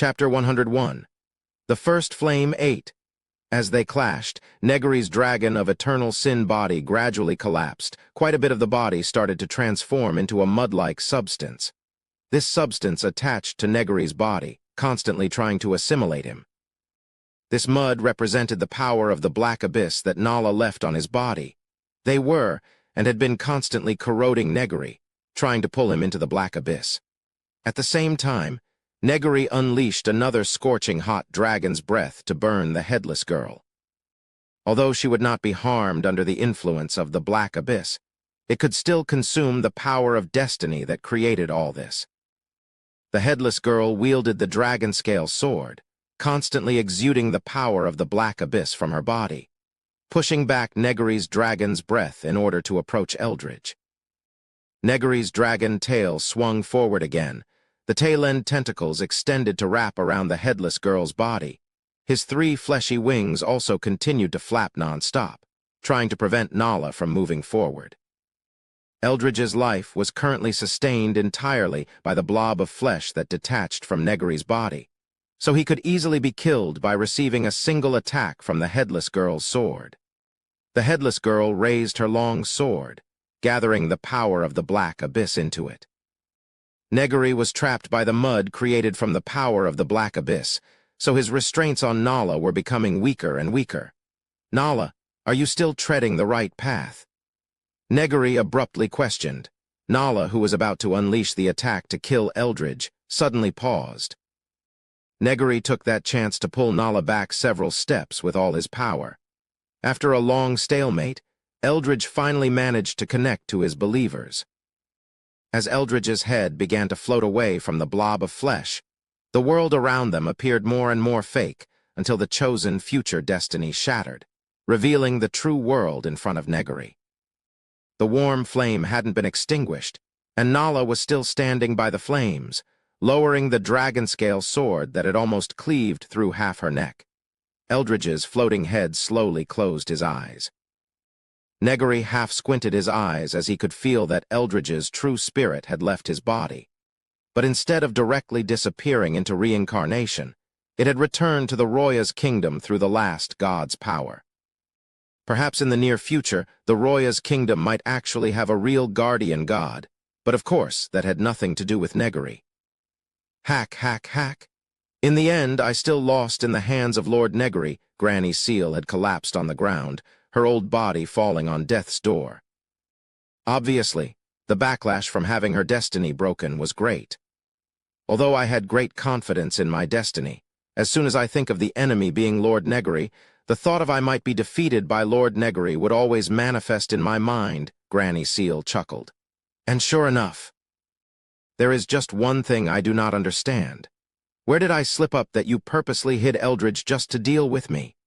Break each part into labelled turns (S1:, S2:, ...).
S1: Chapter 101. The First Flame 8. As they clashed, Negary's dragon of eternal sin body gradually collapsed. Quite a bit of the body started to transform into a mud-like substance. This substance attached to Negary's body, constantly trying to assimilate him. This mud represented the power of the black abyss that Nala left on his body. They were, and had been constantly corroding Negary, trying to pull him into the black abyss. At the same time, Negary unleashed another scorching hot dragon's breath to burn the headless girl. Although she would not be harmed under the influence of the black abyss, it could still consume the power of destiny that created all this. The headless girl wielded the dragon-scale sword, constantly exuding the power of the black abyss from her body, pushing back Negary's dragon's breath in order to approach Eldridge. Negary's dragon tail swung forward again. The tail-end tentacles extended to wrap around the headless girl's body. His 3 fleshy wings also continued to flap non-stop, trying to prevent Nala from moving forward. Eldridge's life was currently sustained entirely by the blob of flesh that detached from Negary's body, so he could easily be killed by receiving a single attack from the headless girl's sword. The headless girl raised her long sword, gathering the power of the black abyss into it. Negary was trapped by the mud created from the power of the black abyss, so his restraints on Nala were becoming weaker and weaker. "Nala, are you still treading the right path?" Negary abruptly questioned. Nala, who was about to unleash the attack to kill Eldridge, suddenly paused. Negary took that chance to pull Nala back several steps with all his power. After a long stalemate, Eldridge finally managed to connect to his believers. As Eldridge's head began to float away from the blob of flesh, the world around them appeared more and more fake until the chosen future destiny shattered, revealing the true world in front of Negary. The warm flame hadn't been extinguished, and Nala was still standing by the flames, lowering the dragon-scale sword that had almost cleaved through half her neck. Eldridge's floating head slowly closed his eyes. Negary half-squinted his eyes as he could feel that Eldridge's true spirit had left his body. But instead of directly disappearing into reincarnation, it had returned to the Roya's kingdom through the last god's power. Perhaps in the near future, the Roya's kingdom might actually have a real guardian god, but of course that had nothing to do with Negary. Hack, hack, hack. In the end, I still lost in the hands of Lord Negary. Granny Seal had collapsed on the ground, her old body falling on death's door. Obviously, the backlash from having her destiny broken was great. Although I had great confidence in my destiny, as soon as I think of the enemy being Lord Negary, the thought of I might be defeated by Lord Negary would always manifest in my mind, Granny Seal chuckled. And sure enough, there is just one thing I do not understand. Where did I slip up that you purposely hid Eldridge just to deal with me?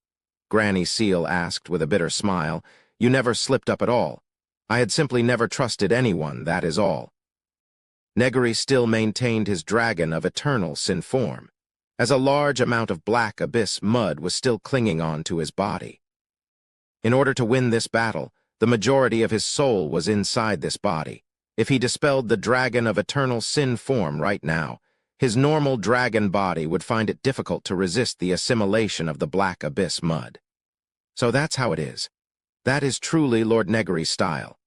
S1: Granny Seal asked with a bitter smile. You never slipped up at all. I had simply never trusted anyone, that is all. Negary still maintained his dragon of eternal sin form, as a large amount of black abyss mud was still clinging on to his body. In order to win this battle, the majority of his soul was inside this body. If he dispelled the dragon of eternal sin form right now, his normal dragon body would find it difficult to resist the assimilation of the black abyss mud. So that's how it is. That is truly Lord Negary's style.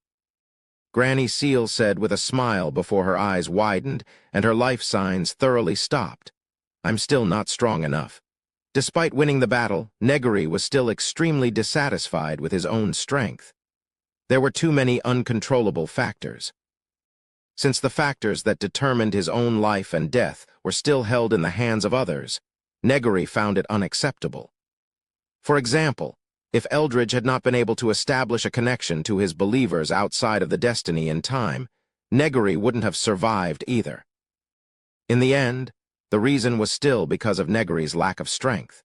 S1: Granny Seal said with a smile before her eyes widened and her life signs thoroughly stopped. I'm still not strong enough. Despite winning the battle, Negary was still extremely dissatisfied with his own strength. There were too many uncontrollable factors. Since the factors that determined his own life and death were still held in the hands of others, Negary found it unacceptable. For example, if Eldridge had not been able to establish a connection to his believers outside of the destiny in time, Negary wouldn't have survived either. In the end, the reason was still because of Negary's lack of strength.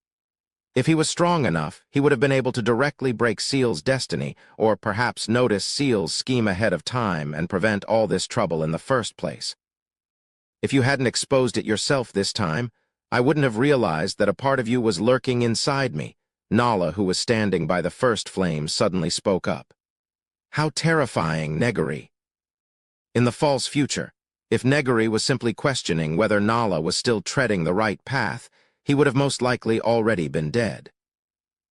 S1: If he was strong enough, he would have been able to directly break Seal's destiny, or perhaps notice Seal's scheme ahead of time and prevent all this trouble in the first place. If you hadn't exposed it yourself this time, I wouldn't have realized that a part of you was lurking inside me. Nala, who was standing by the first flame, suddenly spoke up. How terrifying, Negary. In the false future, If Negary was simply questioning whether Nala was still treading the right path, he would have most likely already been dead.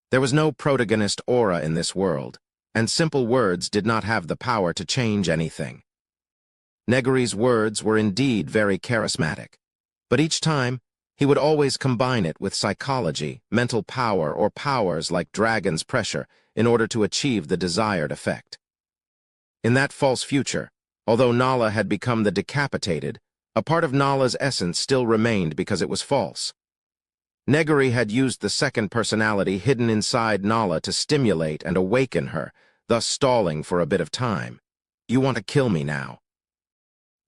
S1: There was no protagonist aura in this world, and simple words did not have the power to change anything. Negary's words were indeed very charismatic, but each time, he would always combine it with psychology, mental power, or powers like dragon's pressure in order to achieve the desired effect. In that false future, although Nala had become the decapitated, a part of Nala's essence still remained because it was false. Negary had used the second personality hidden inside Nala to stimulate and awaken her, thus stalling for a bit of time. "You want to kill me now?"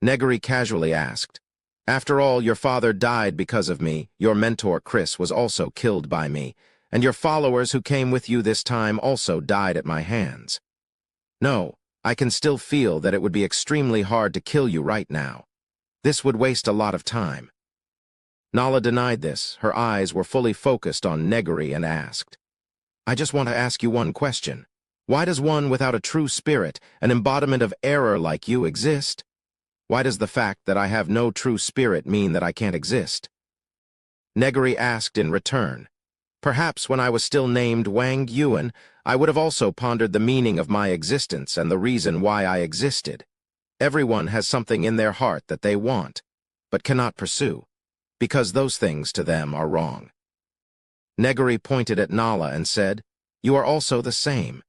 S1: Negary casually asked. "After all, your father died because of me, your mentor Chris was also killed by me, and your followers who came with you this time also died at my hands. No, I can still feel that it would be extremely hard to kill you right now. This would waste a lot of time." Nala denied this. Her eyes were fully focused on Negary and asked, "I just want to ask you one question. Why does one without a true spirit, an embodiment of error like you, exist? Why does the fact that I have no true spirit mean that I can't exist?" Negary asked in return. "Perhaps when I was still named Wang Yuan, I would have also pondered the meaning of my existence and the reason why I existed. Everyone has something in their heart that they want, but cannot pursue, because those things to them are wrong." Negary pointed at Nala and said, "You are also the same.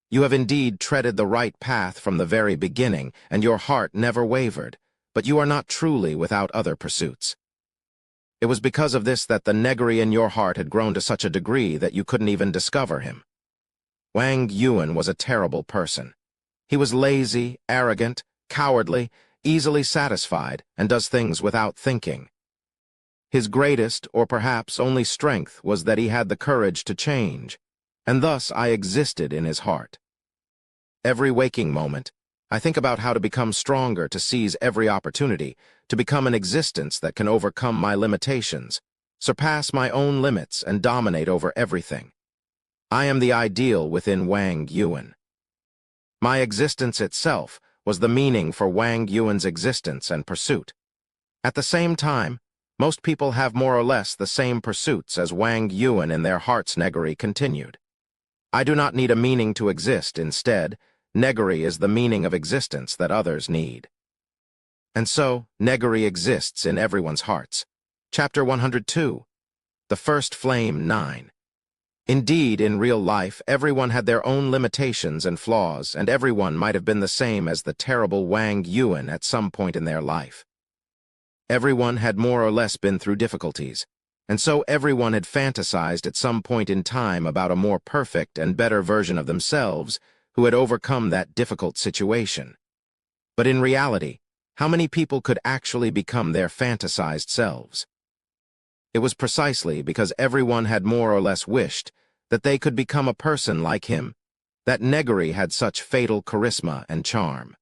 S1: You have indeed treaded the right path from the very beginning, and your heart never wavered, but you are not truly without other pursuits. It was because of this that the Negary in your heart had grown to such a degree that you couldn't even discover him. Wang Yuan was a terrible person. He was lazy, arrogant, cowardly, easily satisfied, and does things without thinking. His greatest, or perhaps only strength, was that he had the courage to change, and thus I existed in his heart. Every waking moment, I think about how to become stronger, to seize every opportunity, to become an existence that can overcome my limitations, surpass my own limits, and dominate over everything. I am the ideal within Wang Yuan. My existence itself was the meaning for Wang Yuan's existence and pursuit. At the same time, most people have more or less the same pursuits as Wang Yuan in their hearts," Negary continued. "I do not need a meaning to exist. Instead, Negary is the meaning of existence that others need." And so, Negary exists in everyone's hearts. Chapter 102. The First Flame 9. Indeed, in real life, everyone had their own limitations and flaws, and everyone might have been the same as the terrible Wang Yuan at some point in their life. Everyone had more or less been through difficulties, and so everyone had fantasized at some point in time about a more perfect and better version of themselves who had overcome that difficult situation. But in reality, how many people could actually become their fantasized selves? It was precisely because everyone had more or less wished that they could become a person like him that Negary had such fatal charisma and charm.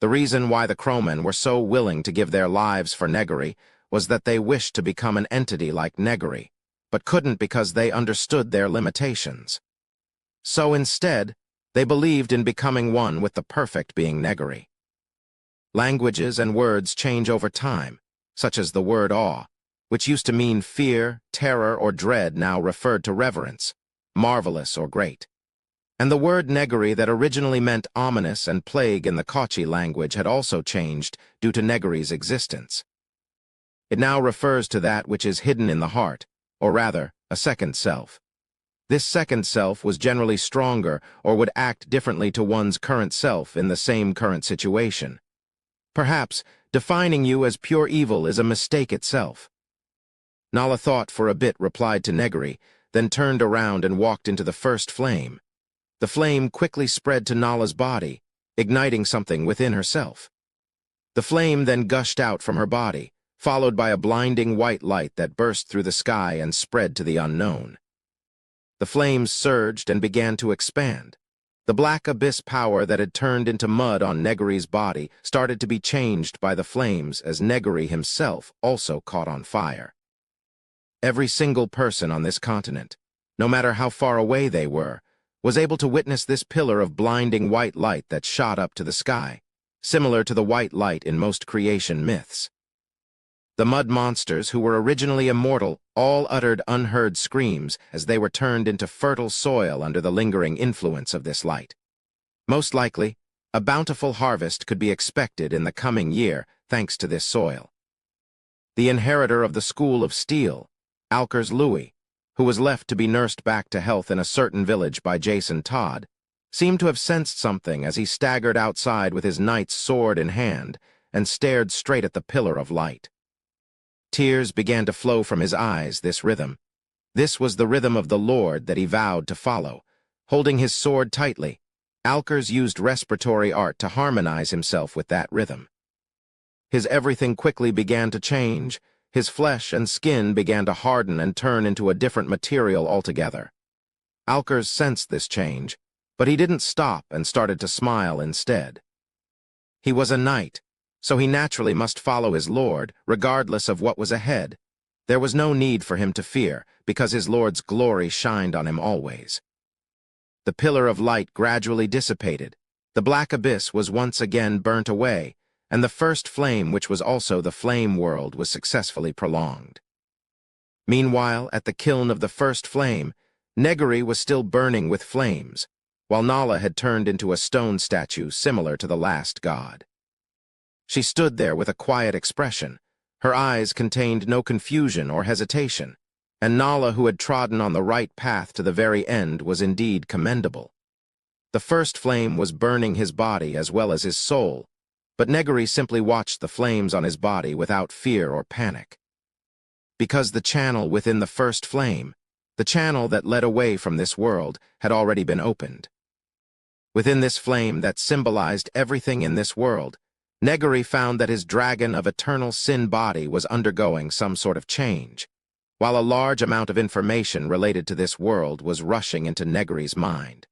S1: The reason why the Crowmen were so willing to give their lives for Negary was that they wished to become an entity like Negary, but couldn't because they understood their limitations. So instead, they believed in becoming one with the perfect being Negary. Languages and words change over time, such as the word awe, which used to mean fear, terror, or dread, now referred to reverence, marvelous or great. And the word Negary that originally meant ominous and plague in the Kochi language had also changed due to Negary's existence. It now refers to that which is hidden in the heart, or rather, a second self. This second self was generally stronger or would act differently to one's current self in the same current situation. Perhaps defining you as pure evil is a mistake itself. Nala thought for a bit, replied to Negary, then turned around and walked into the first flame. The flame quickly spread to Nala's body, igniting something within herself. The flame then gushed out from her body, followed by a blinding white light that burst through the sky and spread to the unknown. The flames surged and began to expand. The black abyss power that had turned into mud on Negary's body started to be changed by the flames as Negary himself also caught on fire. Every single person on this continent, no matter how far away they were, was able to witness this pillar of blinding white light that shot up to the sky. similar to the white light in most creation myths. The mud monsters, who were originally immortal, all uttered unheard screams as they were turned into fertile soil under the lingering influence of this light. Most likely, a bountiful harvest could be expected in the coming year thanks to this soil. The inheritor of the School of Steel, Alker's Louis, who was left to be nursed back to health in a certain village by Jason Todd, seemed to have sensed something as he staggered outside with his knight's sword in hand and stared straight at the pillar of light. Tears began to flow from his eyes, this rhythm. This was the rhythm of the Lord that he vowed to follow. Holding his sword tightly, Alkers used respiratory art to harmonize himself with that rhythm. His everything quickly began to change. His flesh and skin began to harden and turn into a different material altogether. Alkers sensed this change, but he didn't stop and started to smile instead. He was a knight, so he naturally must follow his lord, regardless of what was ahead. There was no need for him to fear, because his lord's glory shined on him always. The pillar of light gradually dissipated. The black abyss was once again burnt away, and the first flame, which was also the flame world, was successfully prolonged. Meanwhile, at the kiln of the first flame, Negary was still burning with flames, while Nala had turned into a stone statue similar to the last god. She stood there with a quiet expression. Her eyes contained no confusion or hesitation, and Nala, who had trodden on the right path to the very end, was indeed commendable. The first flame was burning his body as well as his soul, but Negary simply watched the flames on his body without fear or panic. Because the channel within the first flame, the channel that led away from this world, had already been opened. Within this flame that symbolized everything in this world, Negary found that his dragon of eternal sin body was undergoing some sort of change, while a large amount of information related to this world was rushing into Negary's mind.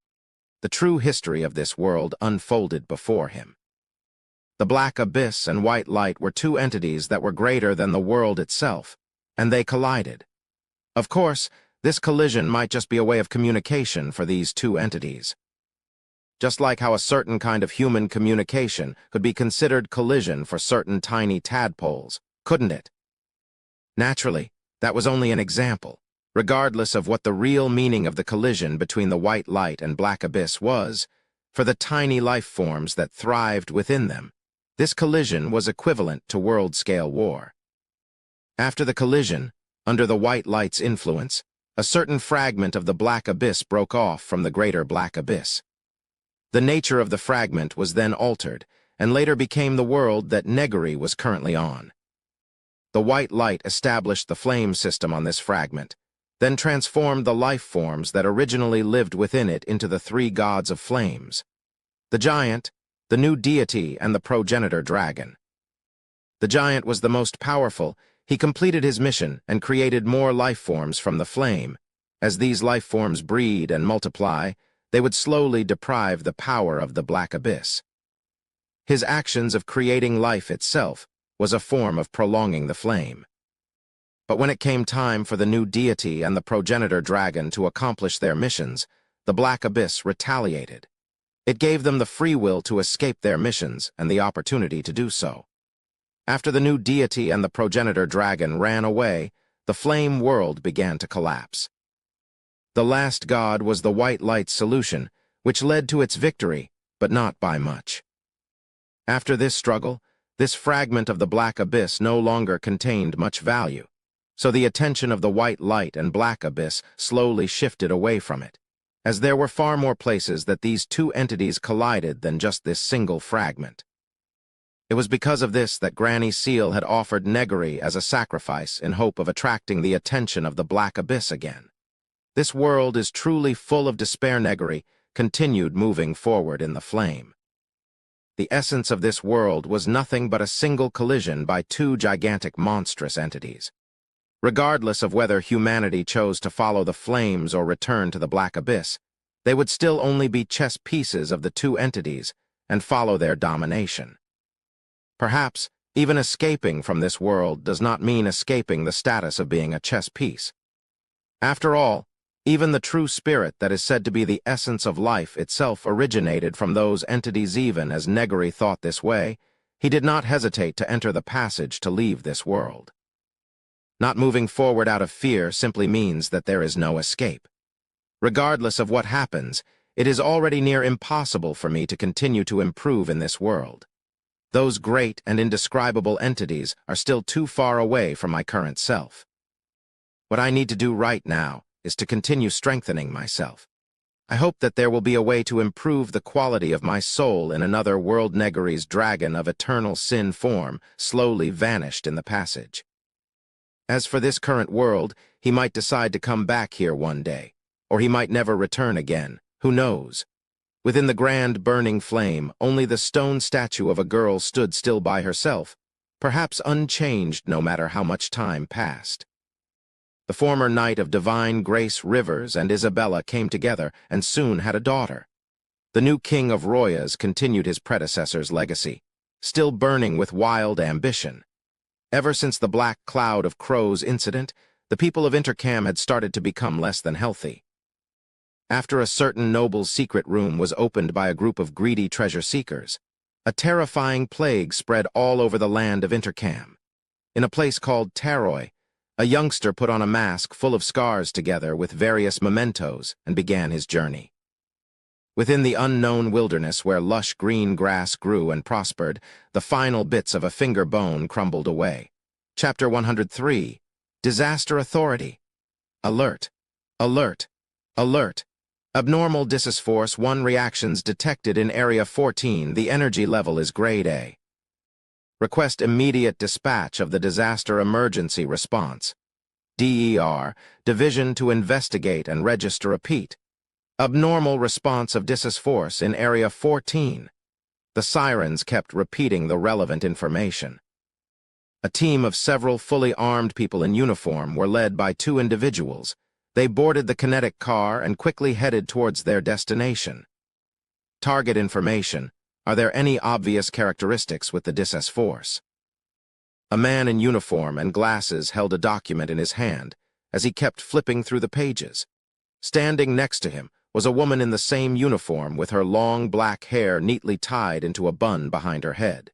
S1: The true history of this world unfolded before him. The black abyss and white light were two entities that were greater than the world itself, and they collided. Of course, this collision might just be a way of communication for these two entities. Just like how a certain kind of human communication could be considered collision for certain tiny tadpoles, couldn't it? Naturally, that was only an example. Regardless of what the real meaning of the collision between the white light and black abyss was, for the tiny life forms that thrived within them, this collision was equivalent to world-scale war. After the collision, under the white light's influence, a certain fragment of the black abyss broke off from the greater black abyss. The nature of the fragment was then altered, and later became the world that Negary was currently on. The white light established the flame system on this fragment, then transformed the life forms that originally lived within it into the three gods of flames: the giant, the new deity, and the progenitor dragon. The giant was the most powerful. He completed his mission and created more life forms from the flame. As these life forms breed and multiply, they would slowly deprive the power of the black abyss. His actions of creating life itself was a form of prolonging the flame. But when it came time for the new deity and the progenitor dragon to accomplish their missions, the black abyss retaliated. It gave them the free will to escape their missions and the opportunity to do so. After the new deity and the progenitor dragon ran away, the flame world began to collapse. The last god was the white light's solution, which led to its victory, but not by much. After this struggle, this fragment of the black abyss no longer contained much value, so the attention of the white light and black abyss slowly shifted away from it, as there were far more places that these two entities collided than just this single fragment. It was because of this that Granny Seal had offered Negary as a sacrifice in hope of attracting the attention of the black abyss again. This world is truly full of despair. Negary continued moving forward in the flame. The essence of this world was nothing but a single collision by two gigantic monstrous entities. Regardless of whether humanity chose to follow the flames or return to the black abyss, they would still only be chess pieces of the two entities and follow their domination. Perhaps even escaping from this world does not mean escaping the status of being a chess piece. After all, Even the true spirit that is said to be the essence of life itself originated from those entities. Even as Negary thought this way, he did not hesitate to enter the passage to leave this world. Not moving forward out of fear simply means that there is no escape. Regardless of what happens, it is already near impossible for me to continue to improve in this world. Those great and indescribable entities are still too far away from my current self. What I need to do right now is to continue strengthening myself. I hope that there will be a way to improve the quality of my soul in another world. Negary's dragon of eternal sin form slowly vanished in the passage. As for this current world, he might decide to come back here one day, or he might never return again. Who knows? Within the grand burning flame, only the stone statue of a girl stood still by herself, perhaps unchanged no matter how much time passed. The former knight of divine grace Rivers and Isabella came together and soon had a daughter. The new king of Royas continued his predecessor's legacy, still burning with wild ambition. Ever since the Black Cloud of Crows incident, the people of Intercam had started to become less than healthy. After a certain noble's secret room was opened by a group of greedy treasure seekers, a terrifying plague spread all over the land of Intercam. In a place called Taroy, a youngster put on a mask full of scars together with various mementos and began his journey. Within the unknown wilderness where lush green grass grew and prospered, the final bits of a finger bone crumbled away. Chapter 103, Disaster Authority. Alert! Alert! Alert! Abnormal Disis Force 1 reactions detected in Area 14. The energy level is Grade A. Request immediate dispatch of the Disaster Emergency Response. DER, Division to investigate and register. Repeat. Abnormal response of Disis Force in Area 14. The sirens kept repeating the relevant information. A team of several fully armed people in uniform were led by two individuals. They boarded the kinetic car and quickly headed towards their destination. Target information. Are there any obvious characteristics with the Disis Force? A man in uniform and glasses held a document in his hand as he kept flipping through the pages. Standing next to him was a woman in the same uniform with her long black hair neatly tied into a bun behind her head.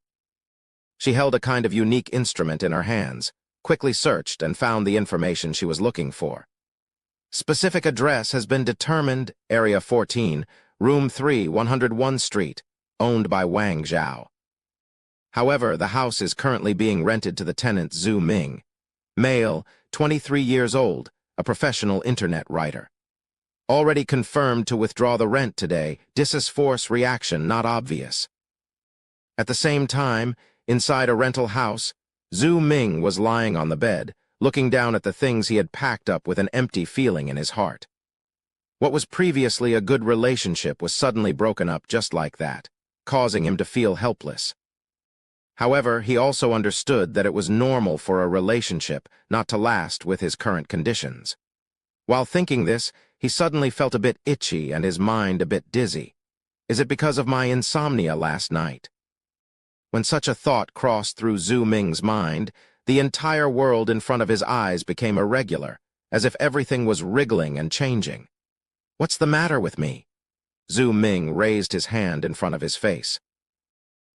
S1: She held a kind of unique instrument in her hands, quickly searched and found the information she was looking for. Specific address has been determined. Area 14, Room 3, 101 Street, owned by Wang Zhao. However, the house is currently being rented to the tenant Zhu Ming, male, 23 years old, a professional internet writer. Already confirmed to withdraw the rent today. Disis Force reaction not obvious. At the same time, inside a rental house, Zhu Ming was lying on the bed, looking down at the things he had packed up with an empty feeling in his heart. What was previously a good relationship was suddenly broken up just like that, causing him to feel helpless. However, he also understood that it was normal for a relationship not to last with his current conditions. While thinking this, he suddenly felt a bit itchy and his mind a bit dizzy. Is it because of my insomnia last night? When such a thought crossed through Zhu Ming's mind, the entire world in front of his eyes became irregular, as if everything was wriggling and changing. What's the matter with me? Zhu Ming raised his hand in front of his face.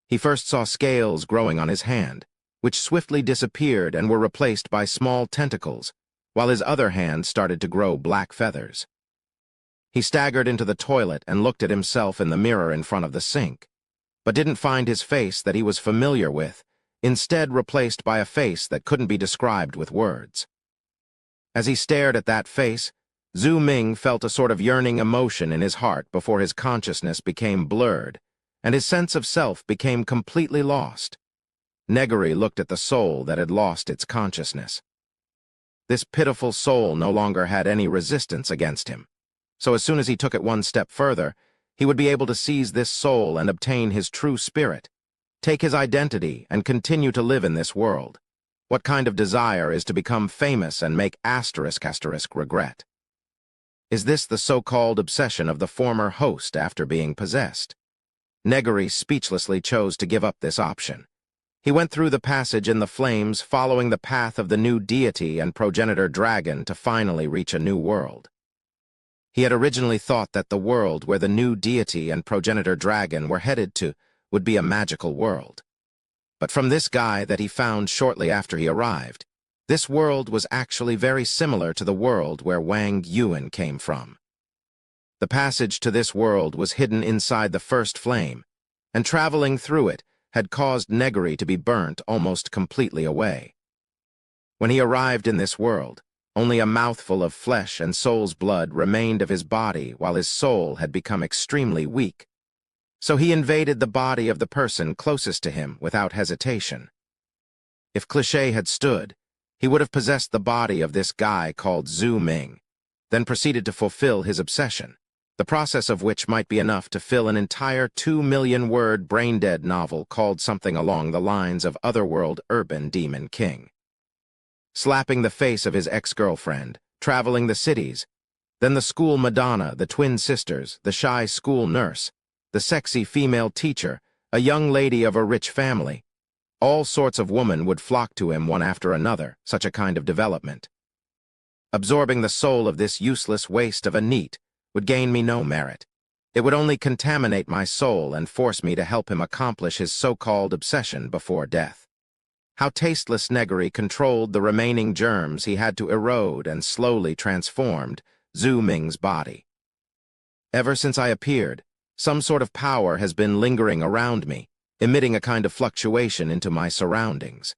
S1: He first saw scales growing on his hand, which swiftly disappeared and were replaced by small tentacles, while his other hand started to grow black feathers. He staggered into the toilet and looked at himself in the mirror in front of the sink, but didn't find his face that he was familiar with, instead replaced by a face that couldn't be described with words. As he stared at that face, Zhu Ming felt a sort of yearning emotion in his heart before his consciousness became blurred, and his sense of self became completely lost. Negary looked at the soul that had lost its consciousness. This pitiful soul no longer had any resistance against him, so as soon as he took it one step further, he would be able to seize this soul and obtain his true spirit, take his identity and continue to live in this world. What kind of desire is to become famous and make *** regret? Is this the so-called obsession of the former host after being possessed? Negary speechlessly chose to give up this option. He went through the passage in the flames, following the path of the new deity and progenitor dragon to finally reach a new world. He had originally thought that the world where the new deity and progenitor dragon were headed to would be a magical world. But from this guy that he found shortly after he arrived, this world was actually very similar to the world where Wang Yuan came from. The passage to this world was hidden inside the first flame, and traveling through it had caused Negary to be burnt almost completely away. When he arrived in this world, only a mouthful of flesh and soul's blood remained of his body while his soul had become extremely weak. So he invaded the body of the person closest to him without hesitation. If cliché had stood, he would have possessed the body of this guy called Zhu Ming, then proceeded to fulfill his obsession, the process of which might be enough to fill an entire 2 million-word brain-dead novel called something along the lines of Otherworld Urban Demon King. Slapping the face of his ex-girlfriend, traveling the cities, then the school Madonna, the twin sisters, the shy school nurse, the sexy female teacher, a young lady of a rich family. All sorts of women would flock to him one after another, such a kind of development. Absorbing the soul of this useless waste of a NEET would gain me no merit. It would only contaminate my soul and force me to help him accomplish his so-called obsession before death. How tasteless Negary controlled the remaining germs he had to erode and slowly transformed Zhu Ming's body. Ever since I appeared, some sort of power has been lingering around me, emitting a kind of fluctuation into my surroundings.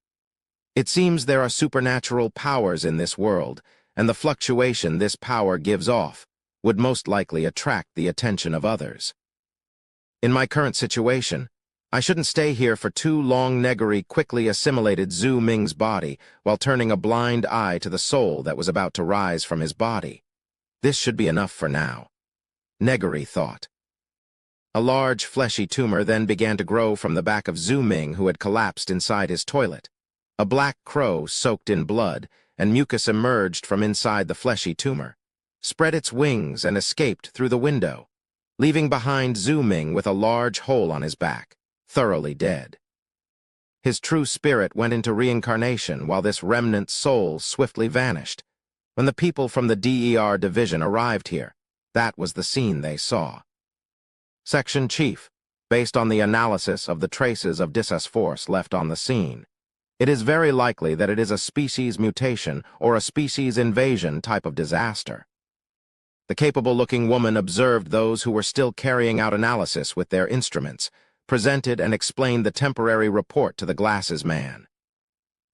S1: It seems there are supernatural powers in this world, and the fluctuation this power gives off would most likely attract the attention of others. In my current situation, I shouldn't stay here for too long. Negary quickly assimilated Zhu Ming's body while turning a blind eye to the soul that was about to rise from his body. This should be enough for now, Negary thought. A large, fleshy tumor then began to grow from the back of Zhu Ming, who had collapsed inside his toilet. A black crow soaked in blood, and mucus emerged from inside the fleshy tumor, spread its wings and escaped through the window, leaving behind Zhu Ming with a large hole on his back, thoroughly dead. His true spirit went into reincarnation while this remnant soul swiftly vanished. When the people from the DER division arrived here, that was the scene they saw. Section Chief, based on the analysis of the traces of Force left on the scene, it is very likely that it is a species mutation or a species invasion type of disaster. The capable-looking woman observed those who were still carrying out analysis with their instruments, presented and explained the temporary report to the glasses man.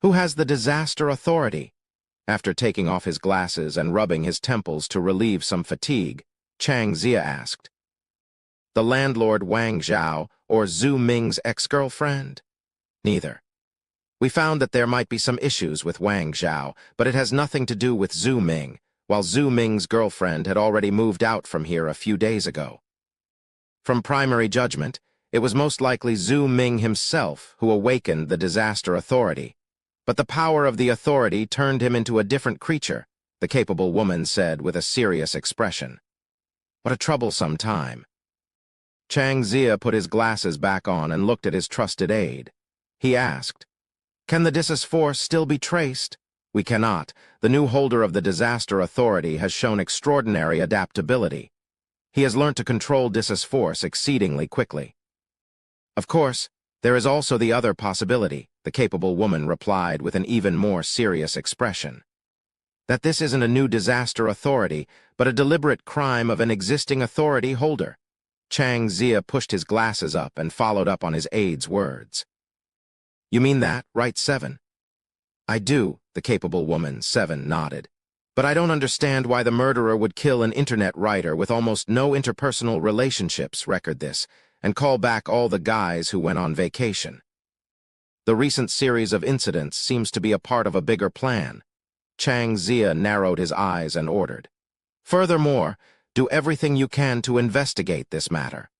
S1: Who has the disaster authority? After taking off his glasses and rubbing his temples to relieve some fatigue, Chang Zia asked. The landlord Wang Zhao or Zhu Ming's ex-girlfriend? Neither. We found that there might be some issues with Wang Zhao, but it has nothing to do with Zhu Ming, while Zhu Ming's girlfriend had already moved out from here a few days ago. From primary judgment, it was most likely Zhu Ming himself who awakened the disaster authority, but the power of the authority turned him into a different creature, the capable woman said with a serious expression. What a troublesome time. Chang Zia put his glasses back on and looked at his trusted aide. He asked, "Can the Force still be traced?" "We cannot. The new holder of the disaster authority has shown extraordinary adaptability. He has learnt to control Force exceedingly quickly." "Of course, there is also the other possibility," the capable woman replied with an even more serious expression. "That this isn't a new disaster authority, but a deliberate crime of an existing authority holder." Chang Zia pushed his glasses up and followed up on his aide's words. "You mean that, right, Seven?" "I do," the capable woman, Seven, nodded. "But I don't understand why the murderer would kill an internet writer with almost no interpersonal relationships, record this, and call back all the guys who went on vacation. The recent series of incidents seems to be a part of a bigger plan." Chang Zia narrowed his eyes and ordered. "Furthermore, do everything you can to investigate this matter.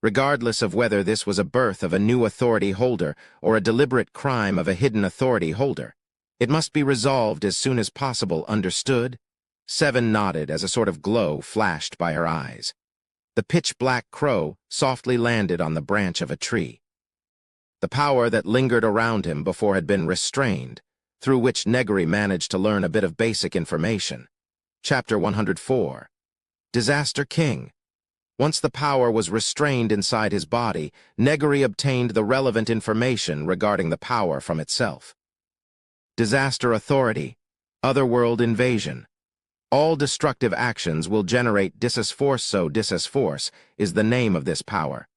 S1: Regardless of whether this was a birth of a new authority holder or a deliberate crime of a hidden authority holder, it must be resolved as soon as possible, understood?" Seven nodded as a sort of glow flashed by her eyes. The pitch-black crow softly landed on the branch of a tree. The power that lingered around him before had been restrained, through which Negary managed to learn a bit of basic information. Chapter 104. Disaster King. Once the power was restrained inside his body, Negary obtained the relevant information regarding the power from itself. Disaster Authority. Otherworld Invasion. All destructive actions will generate disesforce, so disesforce is the name of this power.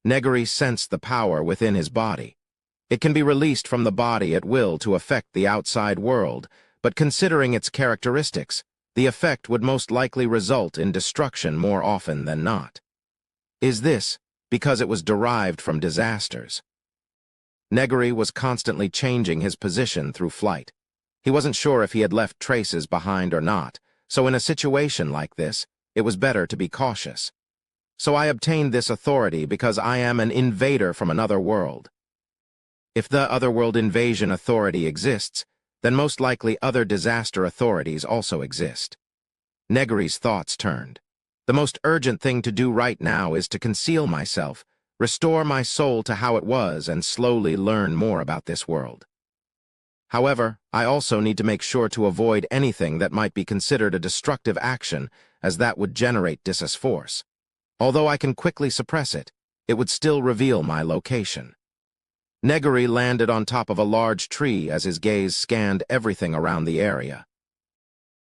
S1: Negary sensed the power within his body. It can be released from the body at will to affect the outside world, but considering its characteristics, the effect would most likely result in destruction more often than not. Is this because it was derived from disasters? Negary was constantly changing his position through flight. He wasn't sure if he had left traces behind or not, so in a situation like this, it was better to be cautious. So I obtained this authority because I am an invader from another world. If the Otherworld Invasion Authority exists, then most likely other disaster authorities also exist. Negary's thoughts turned. The most urgent thing to do right now is to conceal myself, restore my soul to how it was, and slowly learn more about this world. However, I also need to make sure to avoid anything that might be considered a destructive action, as that would generate disesforce. Although I can quickly suppress it, it would still reveal my location. Negary landed on top of a large tree as his gaze scanned everything around the area.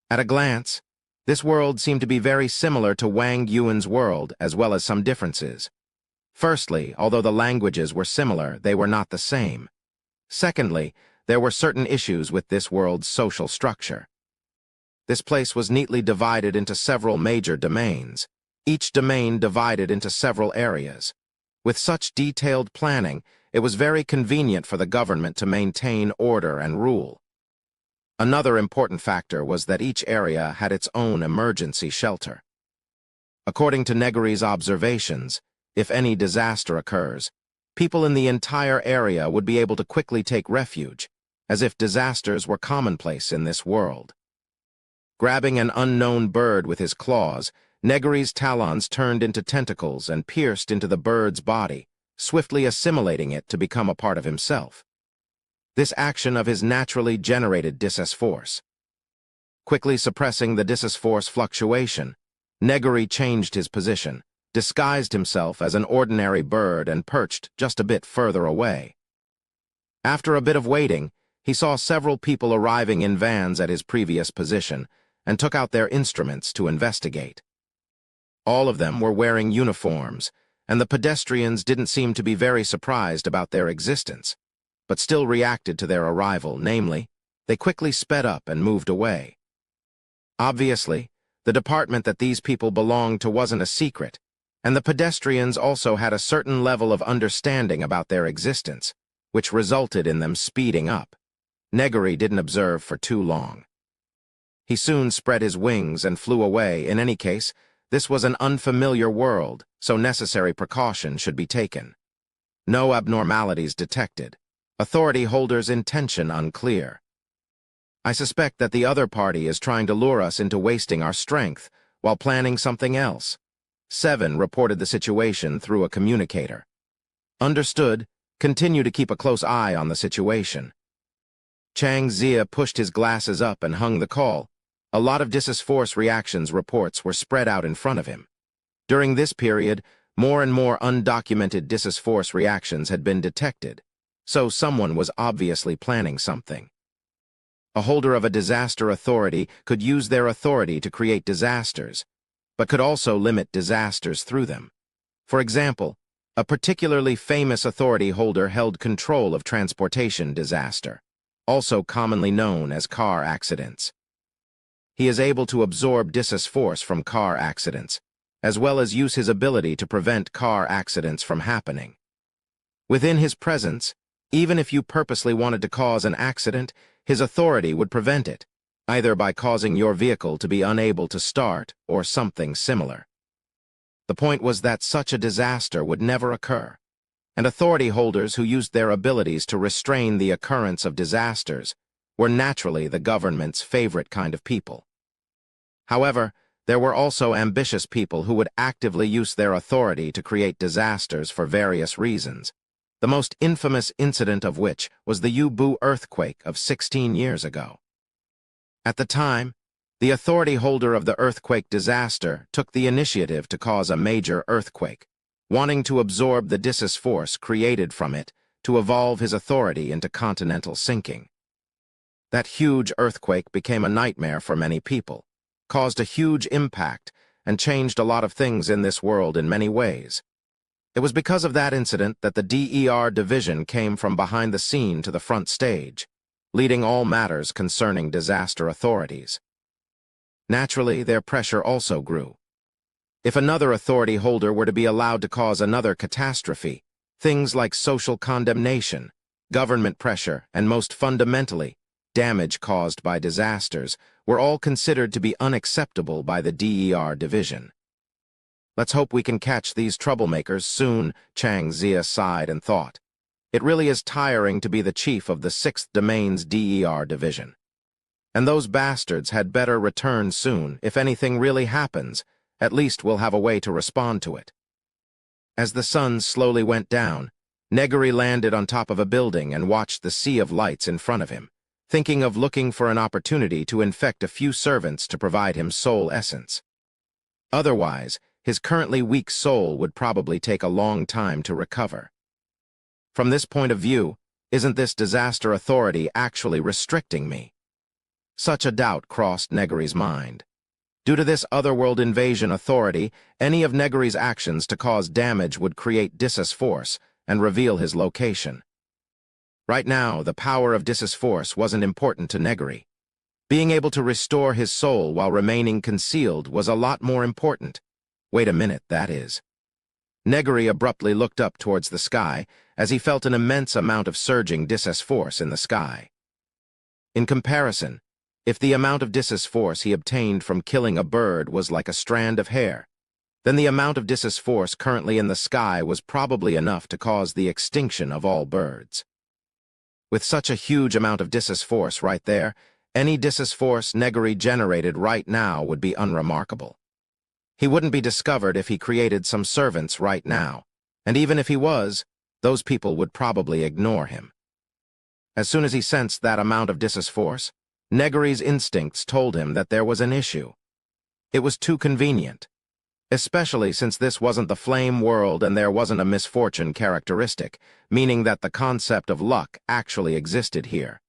S1: At a glance, this world seemed to be very similar to Wang Yuan's world, as well as some differences. Firstly, although the languages were similar, they were not the same. Secondly, there were certain issues with this world's social structure. This place was neatly divided into several major domains, each domain divided into several areas. With such detailed planning, it was very convenient for the government to maintain order and rule. Another important factor was that each area had its own emergency shelter. According to Negary's observations, if any disaster occurs, people in the entire area would be able to quickly take refuge, as if disasters were commonplace in this world. Grabbing an unknown bird with his claws, Negary's talons turned into tentacles and pierced into the bird's body, swiftly assimilating it to become a part of himself. This action of his naturally generated disesforce. Quickly suppressing the disesforce fluctuation, Negary changed his position, disguised himself as an ordinary bird and perched just a bit further away. After a bit of waiting, he saw several people arriving in vans at his previous position and took out their instruments to investigate. All of them were wearing uniforms, and the pedestrians didn't seem to be very surprised about their existence, but still reacted to their arrival, namely, they quickly sped up and moved away. Obviously, the department that these people belonged to wasn't a secret, and the pedestrians also had a certain level of understanding about their existence, which resulted in them speeding up. Negary didn't observe for too long. He soon spread his wings and flew away. In any case, this was an unfamiliar world, so necessary precaution should be taken. No abnormalities detected. Authority holders' intention unclear. I suspect that the other party is trying to lure us into wasting our strength while planning something else. 7 reported the situation through a communicator. Understood. Continue to keep a close eye on the situation. Chang Zia pushed his glasses up and hung the call. A lot of disesforce reactions reports were spread out in front of him. During this period, more and more undocumented disesforce reactions had been detected, so someone was obviously planning something. A holder of a disaster authority could use their authority to create disasters, but could also limit disasters through them. For example, a particularly famous authority holder held control of transportation disaster, also commonly known as car accidents. He is able to absorb disesforce from car accidents, as well as use his ability to prevent car accidents from happening. Within his presence, even if you purposely wanted to cause an accident, his authority would prevent it, either by causing your vehicle to be unable to start or something similar. The point was that such a disaster would never occur, and authority holders who used their abilities to restrain the occurrence of disasters were naturally the government's favorite kind of people. However, there were also ambitious people who would actively use their authority to create disasters for various reasons, the most infamous incident of which was the Yubu earthquake of 16 years ago. At the time, The authority holder of the earthquake disaster took the initiative to cause a major earthquake, wanting to absorb the Disas force created from it to evolve his authority into continental sinking. That huge earthquake became a nightmare for many people, caused a huge impact, and changed a lot of things in this world in many ways. It was because of that incident that the DER division came from behind the scene to the front stage, leading all matters concerning disaster authorities. Naturally, their pressure also grew. If another authority holder were to be allowed to cause another catastrophe, things like social condemnation, government pressure, and most fundamentally, damage caused by disasters were all considered to be unacceptable by the DER division. Let's hope we can catch these troublemakers soon, Chang Zia sighed and thought. It really is tiring to be the chief of the 6th Domain's DER division. And those bastards had better return soon. If anything really happens, at least we'll have a way to respond to it. As the sun slowly went down, Negary landed on top of a building and watched the sea of lights in front of him, thinking of looking for an opportunity to infect a few servants to provide him soul essence. Otherwise, his currently weak soul would probably take a long time to recover. From this point of view, isn't this disaster authority actually restricting me? Such a doubt crossed Negary's mind. Due to this otherworld invasion authority, any of Negary's actions to cause damage would create Disas force and reveal his location. Right now, the power of Disas force wasn't important to Negary. Being able to restore his soul while remaining concealed was a lot more important. Wait a minute, that is. Negary abruptly looked up towards the sky as he felt an immense amount of surging Disas force in the sky. In comparison, if the amount of Disas force he obtained from killing a bird was like a strand of hair, then the amount of Disas force currently in the sky was probably enough to cause the extinction of all birds. With such a huge amount of Disas force right there, any Disas force Negary generated right now would be unremarkable. He wouldn't be discovered if he created some servants right now, and even if he was, those people would probably ignore him. As soon as he sensed that amount of Disas force, Negary's instincts told him that there was an issue. It was too convenient, especially since this wasn't the flame world and there wasn't a misfortune characteristic, meaning that the concept of luck actually existed here.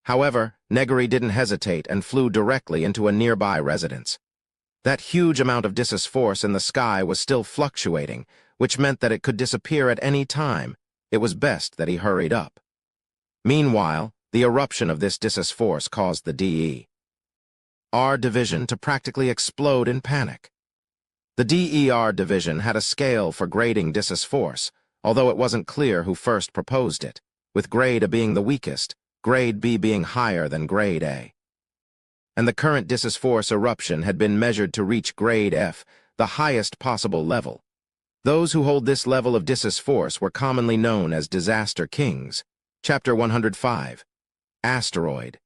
S1: However, Negary didn't hesitate and flew directly into a nearby residence. That huge amount of Disas force in the sky was still fluctuating, which meant that it could disappear at any time. It was best that he hurried up. Meanwhile, the eruption of this Disas force caused the DER division to practically explode in panic. The DER division had a scale for grading Disas force, although it wasn't clear who first proposed it, with grade A being the weakest, grade B being higher than grade A. And the current Disas force eruption had been measured to reach grade F, the highest possible level. Those who hold this level of Disas force were commonly known as Disaster Kings. Chapter 105. Asteroid.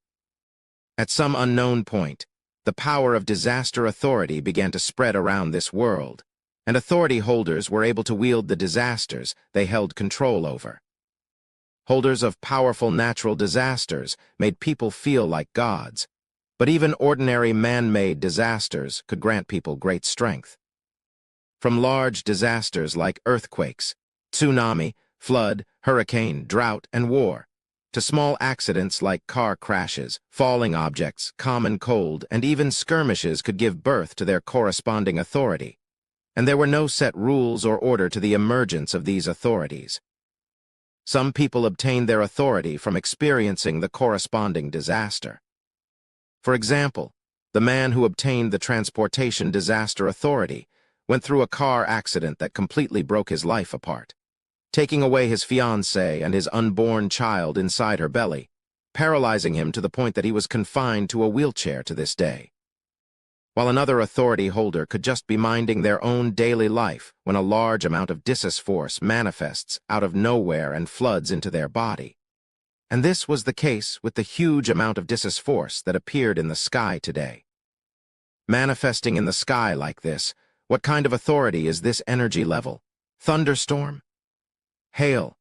S1: At some unknown point, the power of disaster authority began to spread around this world, and authority holders were able to wield the disasters they held control over. Holders of powerful natural disasters made people feel like gods, but even ordinary man-made disasters could grant people great strength. From large disasters like earthquakes, tsunami, flood, hurricane, drought, and war, to small accidents like car crashes, falling objects, common cold, and even skirmishes could give birth to their corresponding authority, and there were no set rules or order to the emergence of these authorities. Some people obtained their authority from experiencing the corresponding disaster. For example, the man who obtained the Transportation Disaster Authority went through a car accident that completely broke his life apart, taking away his fiancée and his unborn child inside her belly, paralyzing him to the point that he was confined to a wheelchair to this day. While another authority holder could just be minding their own daily life when a large amount of Disas force manifests out of nowhere and floods into their body. And this was the case with the huge amount of Disas force that appeared in the sky today. Manifesting in the sky like this, what kind of authority is this energy level? Thunderstorm? Hail?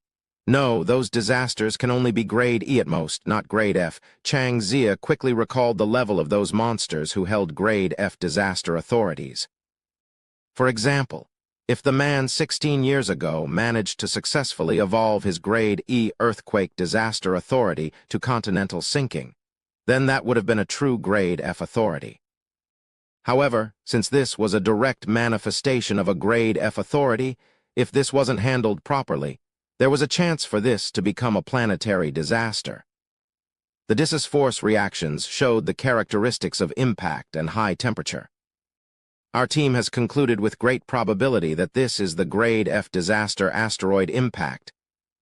S1: No, those disasters can only be grade E at most, not grade F. Chang Zia quickly recalled the level of those monsters who held grade F disaster authorities. For example, if the man 16 years ago managed to successfully evolve his grade E earthquake disaster authority to continental sinking, then that would have been a true grade F authority. However, since this was a direct manifestation of a grade F authority, if this wasn't handled properly, there was a chance for this to become a planetary disaster. The Disas force reactions showed the characteristics of impact and high temperature. Our team has concluded with great probability that this is the grade F disaster asteroid impact.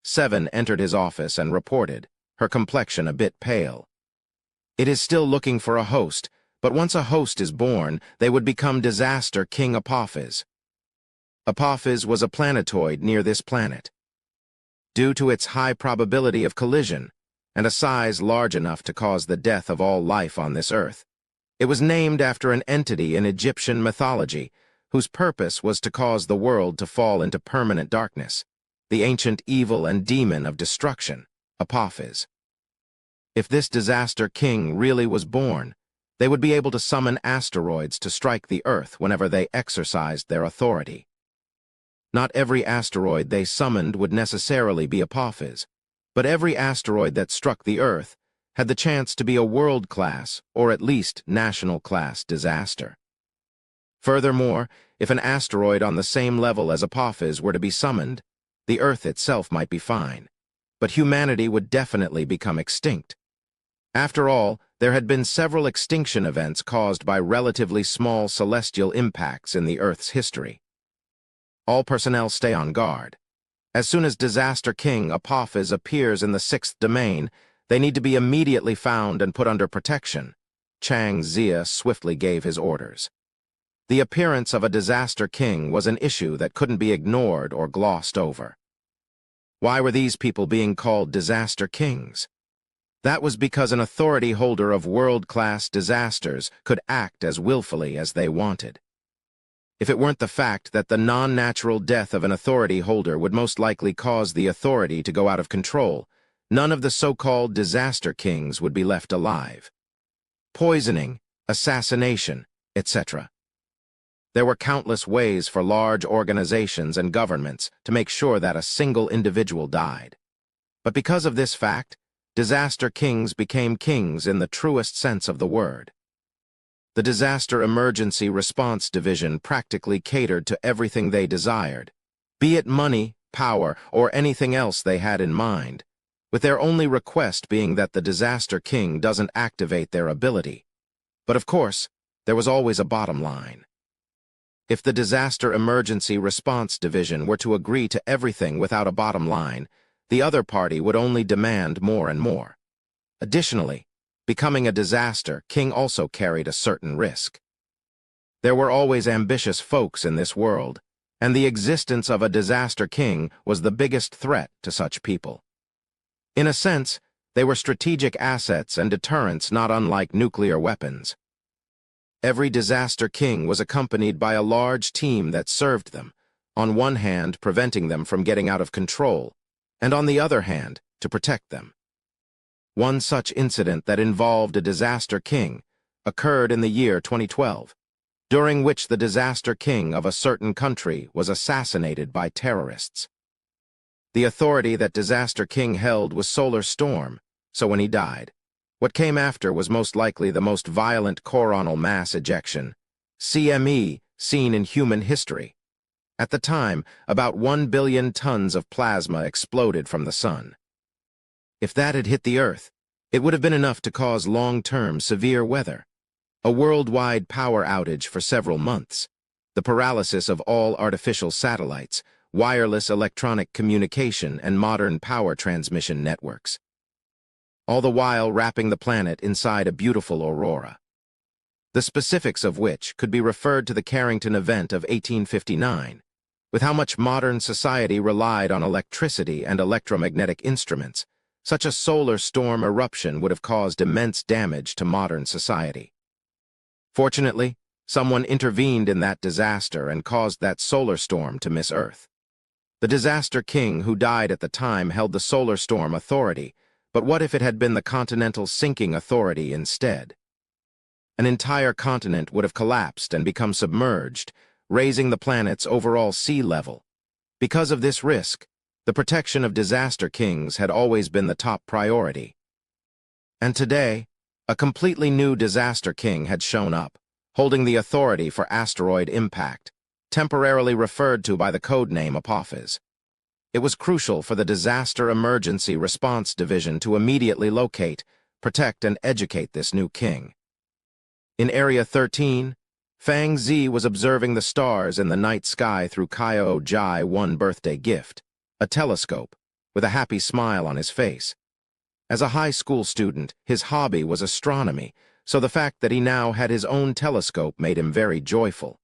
S1: Seven entered his office and reported, her complexion a bit pale. It is still looking for a host, but once a host is born, they would become Disaster King Apophis. Apophis was a planetoid near this planet. Due to its high probability of collision, and a size large enough to cause the death of all life on this Earth, it was named after an entity in Egyptian mythology whose purpose was to cause the world to fall into permanent darkness, the ancient evil and demon of destruction, Apophis. If this disaster king really was born, they would be able to summon asteroids to strike the Earth whenever they exercised their authority. Not every asteroid they summoned would necessarily be Apophis, but every asteroid that struck the Earth had the chance to be a world-class, or at least national-class, disaster. Furthermore, if an asteroid on the same level as Apophis were to be summoned, the Earth itself might be fine, but humanity would definitely become extinct. After all, there had been several extinction events caused by relatively small celestial impacts in the Earth's history. All personnel stay on guard. As soon as Disaster King Apophis appears in the sixth domain, they need to be immediately found and put under protection. Chang Zia swiftly gave his orders. The appearance of a Disaster King was an issue that couldn't be ignored or glossed over. Why were these people being called Disaster Kings? That was because an authority holder of world-class disasters could act as willfully as they wanted. If it weren't the fact that the non-natural death of an authority holder would most likely cause the authority to go out of control, none of the so-called Disaster Kings would be left alive. Poisoning, assassination, etc. There were countless ways for large organizations and governments to make sure that a single individual died. But because of this fact, Disaster Kings became kings in the truest sense of the word. The Disaster Emergency Response Division practically catered to everything they desired, be it money, power, or anything else they had in mind, with their only request being that the Disaster King doesn't activate their ability. But of course, there was always a bottom line. If the Disaster Emergency Response Division were to agree to everything without a bottom line, the other party would only demand more and more. Additionally, becoming a Disaster King also carried a certain risk. There were always ambitious folks in this world, and the existence of a Disaster King was the biggest threat to such people. In a sense, they were strategic assets and deterrents not unlike nuclear weapons. Every Disaster King was accompanied by a large team that served them, on one hand preventing them from getting out of control, and on the other hand to protect them. One such incident that involved a Disaster King occurred in the year 2012, during which the Disaster King of a certain country was assassinated by terrorists. The authority that Disaster King held was Solar Storm, so when he died, what came after was most likely the most violent coronal mass ejection, CME, seen in human history. At the time, about 1 billion tons of plasma exploded from the sun. If that had hit the Earth, it would have been enough to cause long-term severe weather, a worldwide power outage for several months, the paralysis of all artificial satellites, wireless electronic communication, and modern power transmission networks, all the while wrapping the planet inside a beautiful aurora, the specifics of which could be referred to the Carrington event of 1859, with how much modern society relied on electricity and electromagnetic instruments. Such a solar storm eruption would have caused immense damage to modern society. Fortunately, someone intervened in that disaster and caused that solar storm to miss Earth. The Disaster King who died at the time held the Solar Storm Authority, but what if it had been the Continental Sinking Authority instead? An entire continent would have collapsed and become submerged, raising the planet's overall sea level. Because of this risk, the protection of Disaster Kings had always been the top priority. And today, a completely new Disaster King had shown up, holding the authority for asteroid impact, temporarily referred to by the codename Apophis. It was crucial for the Disaster Emergency Response Division to immediately locate, protect, and educate this new king. In Area 13, Fang Zi was observing the stars in the night sky through Kyo Jai's one birthday gift, a telescope, with a happy smile on his face. As a high school student, his hobby was astronomy, so the fact that he now had his own telescope made him very joyful.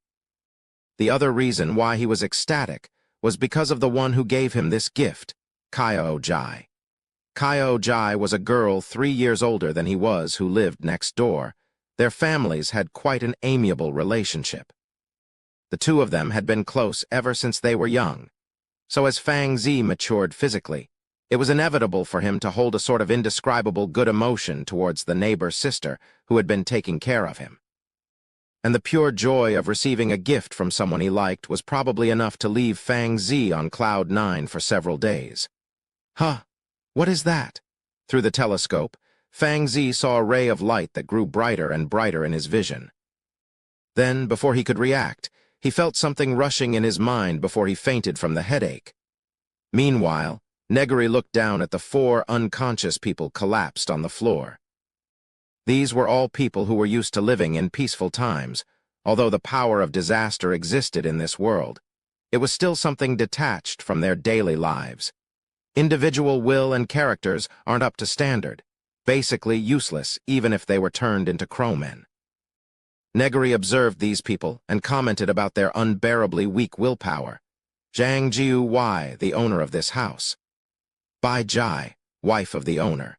S1: The other reason why he was ecstatic was because of the one who gave him this gift, Kyo Jai. Kyo Jai was a girl 3 years older than he was who lived next door. Their families had quite an amiable relationship. The two of them had been close ever since they were young. So as Fang Zi matured physically, it was inevitable for him to hold a sort of indescribable good emotion towards the neighbor sister who had been taking care of him. And the pure joy of receiving a gift from someone he liked was probably enough to leave Fang Zi on cloud 9 for several days. Huh, what is that? Through the telescope, Fang Zi saw a ray of light that grew brighter and brighter in his vision. Then, before he could react, he felt something rushing in his mind before he fainted from the headache. Meanwhile, Negary looked down at the 4 unconscious people collapsed on the floor. These were all people who were used to living in peaceful times. Although the power of disaster existed in this world, it was still something detached from their daily lives. Individual will and characters aren't up to standard, basically useless even if they were turned into crowmen. Negary observed these people and commented about their unbearably weak willpower. Zhang Jiu Wei, the owner of this house. Bai Jai, wife of the owner.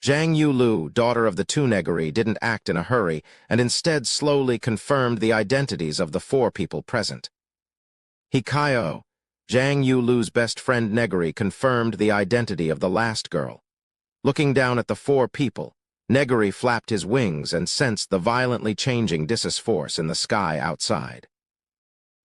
S1: Zhang Yulu, daughter of the 2 Negary, didn't act in a hurry and instead slowly confirmed the identities of the 4 people present. Hikayo, Zhang Yulu's best friend Negary, confirmed the identity of the last girl. Looking down at the 4 people, Negary flapped his wings and sensed the violently changing Dissus force in the sky outside.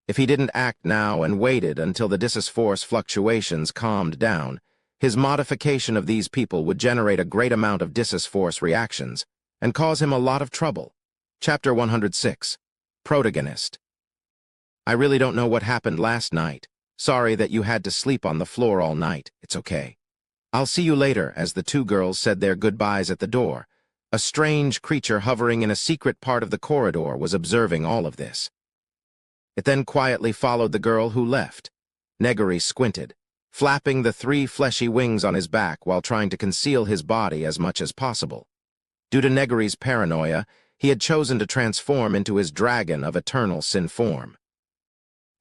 S1: If he didn't act now and waited until the Dissus force fluctuations calmed down, his modification of these people would generate a great amount of Dissus force reactions and cause him a lot of trouble. Chapter 106. Protagonist. I really don't know what happened last night. Sorry that you had to sleep on the floor all night. It's okay. I'll see you later. As the 2 girls said their goodbyes at the door, a strange creature hovering in a secret part of the corridor was observing all of this. It then quietly followed the girl who left. Negary squinted, flapping the 3 fleshy wings on his back while trying to conceal his body as much as possible. Due to Negary's paranoia, he had chosen to transform into his dragon of eternal sin form.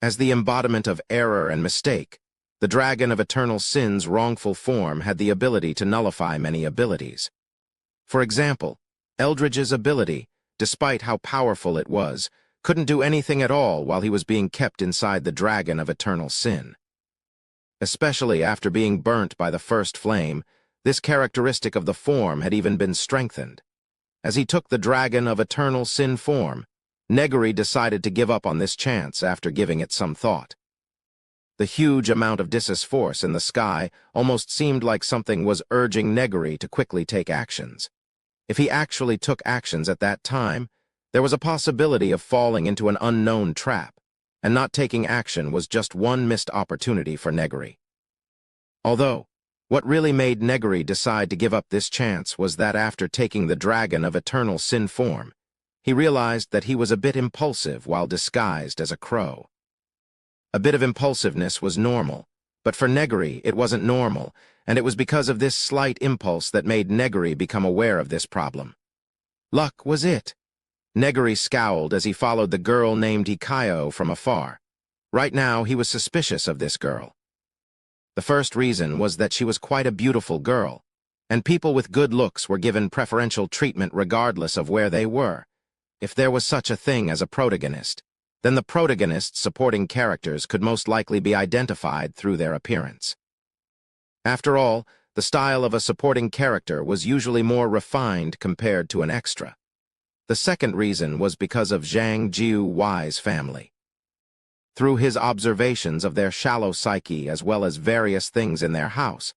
S1: As the embodiment of error and mistake, the dragon of eternal sin's wrongful form had the ability to nullify many abilities. For example, Eldridge's ability, despite how powerful it was, couldn't do anything at all while he was being kept inside the dragon of eternal sin. Especially after being burnt by the first flame, this characteristic of the form had even been strengthened. As he took the dragon of eternal sin form, Negary decided to give up on this chance after giving it some thought. The huge amount of Dissus force in the sky almost seemed like something was urging Negary to quickly take actions. If he actually took actions at that time, there was a possibility of falling into an unknown trap, and not taking action was just one missed opportunity for Negary. Although, what really made Negary decide to give up this chance was that after taking the dragon of eternal sin form, he realized that he was a bit impulsive while disguised as a crow. A bit of impulsiveness was normal, but for Negary it wasn't normal, and it was because of this slight impulse that made Negary become aware of this problem. Luck was it. Negary scowled as he followed the girl named Hikayo from afar. Right now he was suspicious of this girl. The first reason was that she was quite a beautiful girl, and people with good looks were given preferential treatment regardless of where they were. If there was such a thing as a protagonist, then the protagonist's supporting characters could most likely be identified through their appearance. After all, the style of a supporting character was usually more refined compared to an extra. The second reason was because of Zhang Jiuwei's family. Through his observations of their shallow psyche as well as various things in their house,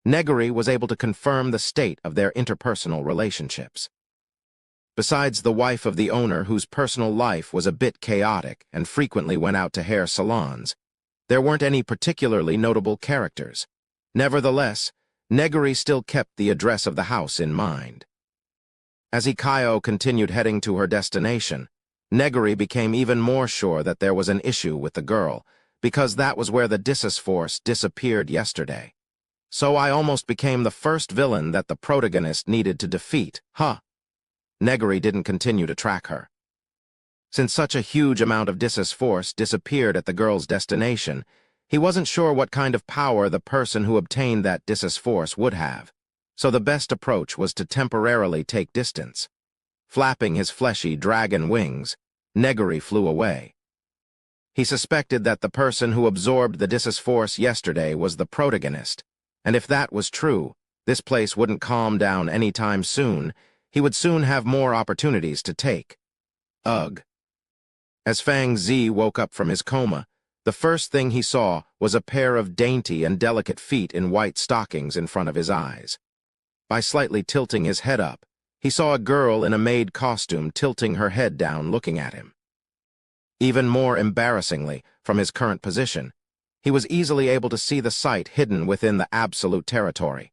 S1: Negary was able to confirm the state of their interpersonal relationships. Besides the wife of the owner, whose personal life was a bit chaotic and frequently went out to hair salons, there weren't any particularly notable characters. Nevertheless, Negary still kept the address of the house in mind. As Ikayo continued heading to her destination, Negary became even more sure that there was an issue with the girl, because that was where the Dissus Force disappeared yesterday. So I almost became the first villain that the protagonist needed to defeat, huh? Negary didn't continue to track her. Since such a huge amount of Dissus Force disappeared at the girl's destination, he wasn't sure what kind of power the person who obtained that Dissus Force would have, so the best approach was to temporarily take distance. Flapping his fleshy dragon wings, Negary flew away. He suspected that the person who absorbed the Dissus Force yesterday was the protagonist, and if that was true, this place wouldn't calm down anytime soon. He would soon have more opportunities to take. Ugh. As Fang Zi woke up from his coma, the first thing he saw was a pair of dainty and delicate feet in white stockings in front of his eyes. By slightly tilting his head up, he saw a girl in a maid costume tilting her head down looking at him. Even more embarrassingly, from his current position, he was easily able to see the sight hidden within the absolute territory.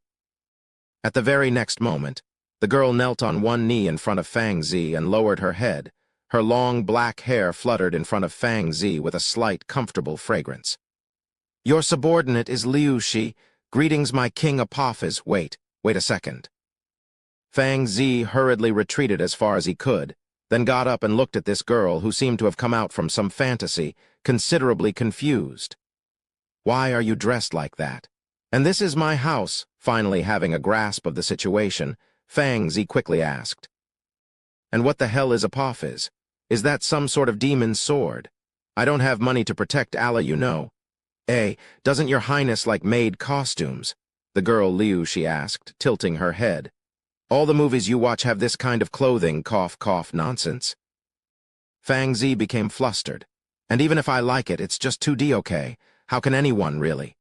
S1: At the very next moment, the girl knelt on one knee in front of Fang Zi and lowered her head. Her long black hair fluttered in front of Fang Zi with a slight, comfortable fragrance. "Your subordinate is Liu Shi. Greetings, my king Apophis. Wait a second." Fang Zi hurriedly retreated as far as he could, then got up and looked at this girl who seemed to have come out from some fantasy, considerably confused. "Why are you dressed like that? And this is my house." Finally having a grasp of the situation, Fang Zi quickly asked, "And what the hell is Apophis? Is that some sort of demon's sword? I don't have money to protect Allah, you know." Doesn't your highness like maid costumes?" the girl Liu she asked, tilting her head. "All the movies you watch have this kind of clothing, cough, cough, nonsense." Fang Zi became flustered. "And even if I like it, it's just 2D, okay? How can anyone, really?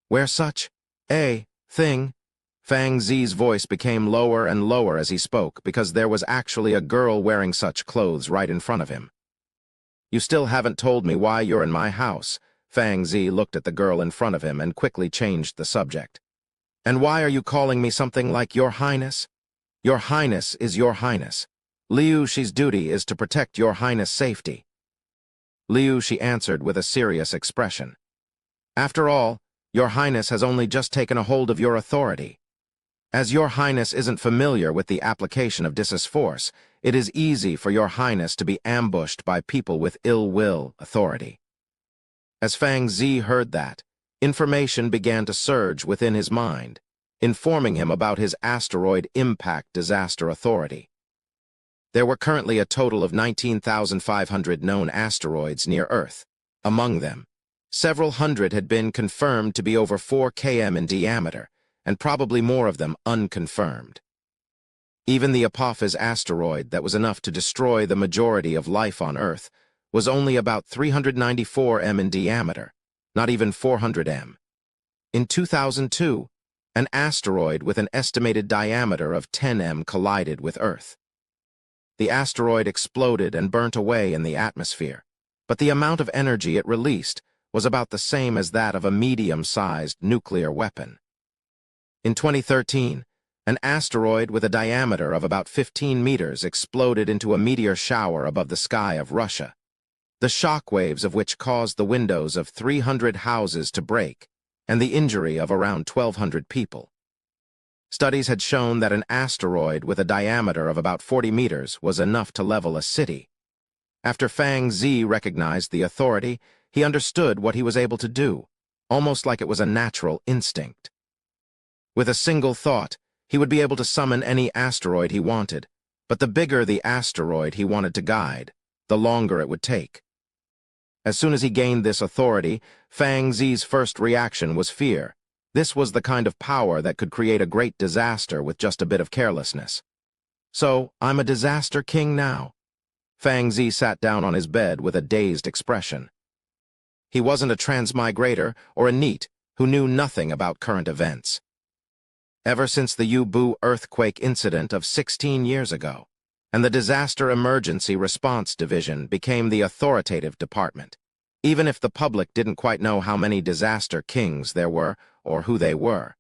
S1: Wear such thing?" Fang Zi's voice became lower and lower as he spoke because there was actually a girl wearing such clothes right in front of him. "You still haven't told me why you're in my house." Fang Zi looked at the girl in front of him and quickly changed the subject. "And why are you calling me something like Your Highness? Your Highness is Your Highness. Liu Shi's duty is to protect Your Highness' safety." Liu Shi answered with a serious expression. "After all, Your Highness has only just taken a hold of your authority. As Your Highness isn't familiar with the application of Dissus Force, it is easy for Your Highness to be ambushed by people with ill will authority." As Fang Zi heard that, information began to surge within his mind, informing him about his asteroid impact disaster authority. There were currently a total of 19,500 known asteroids near Earth. Among them, several hundred had been confirmed to be over 4 km in diameter, and probably more of them unconfirmed. Even the Apophis asteroid that was enough to destroy the majority of life on Earth was only about 394 m in diameter, not even 400 m. In 2002, an asteroid with an estimated diameter of 10 m collided with Earth. The asteroid exploded and burnt away in the atmosphere, but the amount of energy it released was about the same as that of a medium-sized nuclear weapon. In 2013, an asteroid with a diameter of about 15 meters exploded into a meteor shower above the sky of Russia, the shock waves of which caused the windows of 300 houses to break and the injury of around 1,200 people. Studies had shown that an asteroid with a diameter of about 40 meters was enough to level a city. After Fang Zi recognized the authority, he understood what he was able to do, almost like it was a natural instinct. With a single thought, he would be able to summon any asteroid he wanted, but the bigger the asteroid he wanted to guide, the longer it would take. As soon as he gained this authority, Fang Zi's first reaction was fear. This was the kind of power that could create a great disaster with just a bit of carelessness. So, I'm a disaster king now. Fang Zi sat down on his bed with a dazed expression. He wasn't a transmigrator or a NEET who knew nothing about current events. Ever since the Yubu earthquake incident of 16 years ago, and the Disaster Emergency Response Division became the authoritative department. Even if the public didn't quite know how many disaster kings there were or who they were,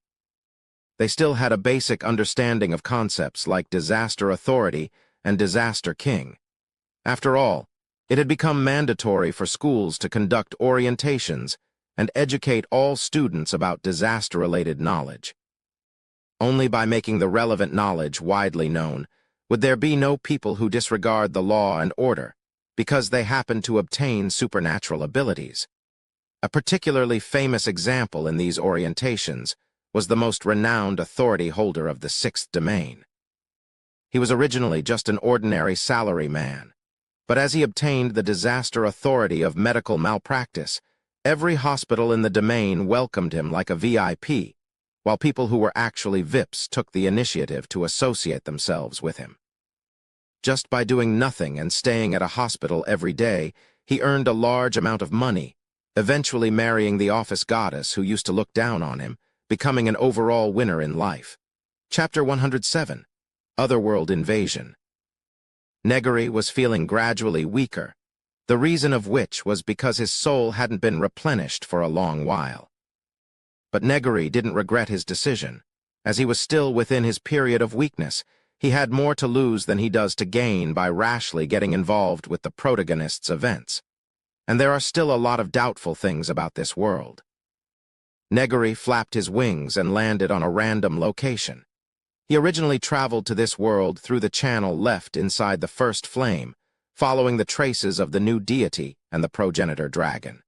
S1: they still had a basic understanding of concepts like disaster authority and disaster king. After all, it had become mandatory for schools to conduct orientations and educate all students about disaster-related knowledge. Only by making the relevant knowledge widely known would there be no people who disregard the law and order because they happen to obtain supernatural abilities. A particularly famous example in these orientations was the most renowned authority holder of the sixth domain. He was originally just an ordinary salaryman, but as he obtained the disaster authority of medical malpractice, every hospital in the domain welcomed him like a VIP, while people who were actually VIPs took the initiative to associate themselves with him. Just by doing nothing and staying at a hospital every day, he earned a large amount of money, eventually marrying the office goddess who used to look down on him, becoming an overall winner in life. Chapter 107, Otherworld Invasion. Negary was feeling gradually weaker, the reason of which was because his soul hadn't been replenished for a long while. But Negary didn't regret his decision. As he was still within his period of weakness, he had more to lose than he does to gain by rashly getting involved with the protagonist's events. And there are still a lot of doubtful things about this world. Negary flapped his wings and landed on a random location. He originally traveled to this world through the channel left inside the first flame, following the traces of the new deity and the progenitor dragon.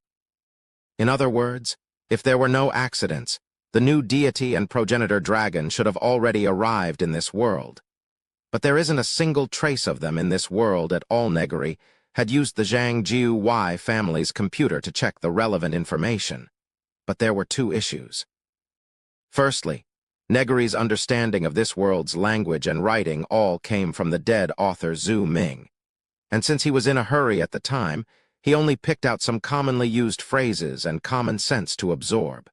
S1: In other words, if there were no accidents, the new deity and progenitor dragon should have already arrived in this world. But there isn't a single trace of them in this world at all. Negary had used the Zhang Jiu Y family's computer to check the relevant information. But there were two issues. Firstly, Negary's understanding of this world's language and writing all came from the dead author Zhu Ming. And since he was in a hurry at the time, he only picked out some commonly used phrases and common sense to absorb.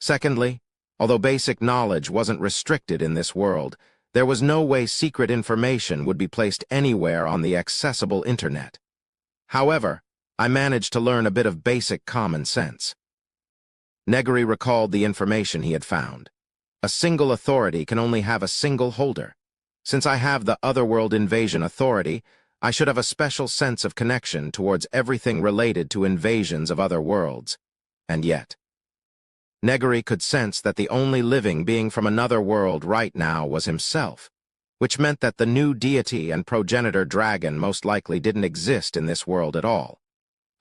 S1: Secondly, although basic knowledge wasn't restricted in this world, there was no way secret information would be placed anywhere on the accessible internet. However, I managed to learn a bit of basic common sense. Negary recalled the information he had found. A single authority can only have a single holder. Since I have the Otherworld Invasion Authority, I should have a special sense of connection towards everything related to invasions of other worlds. And yet, Negary could sense that the only living being from another world right now was himself, which meant that the new deity and progenitor dragon most likely didn't exist in this world at all.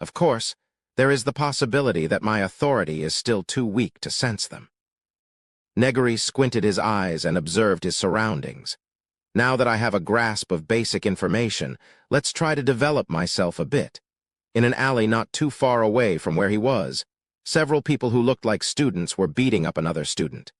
S1: Of course, there is the possibility that my authority is still too weak to sense them. Negary squinted his eyes and observed his surroundings. Now that I have a grasp of basic information, let's try to develop myself a bit. In an alley not too far away from where he was, several people who looked like students were beating up another student.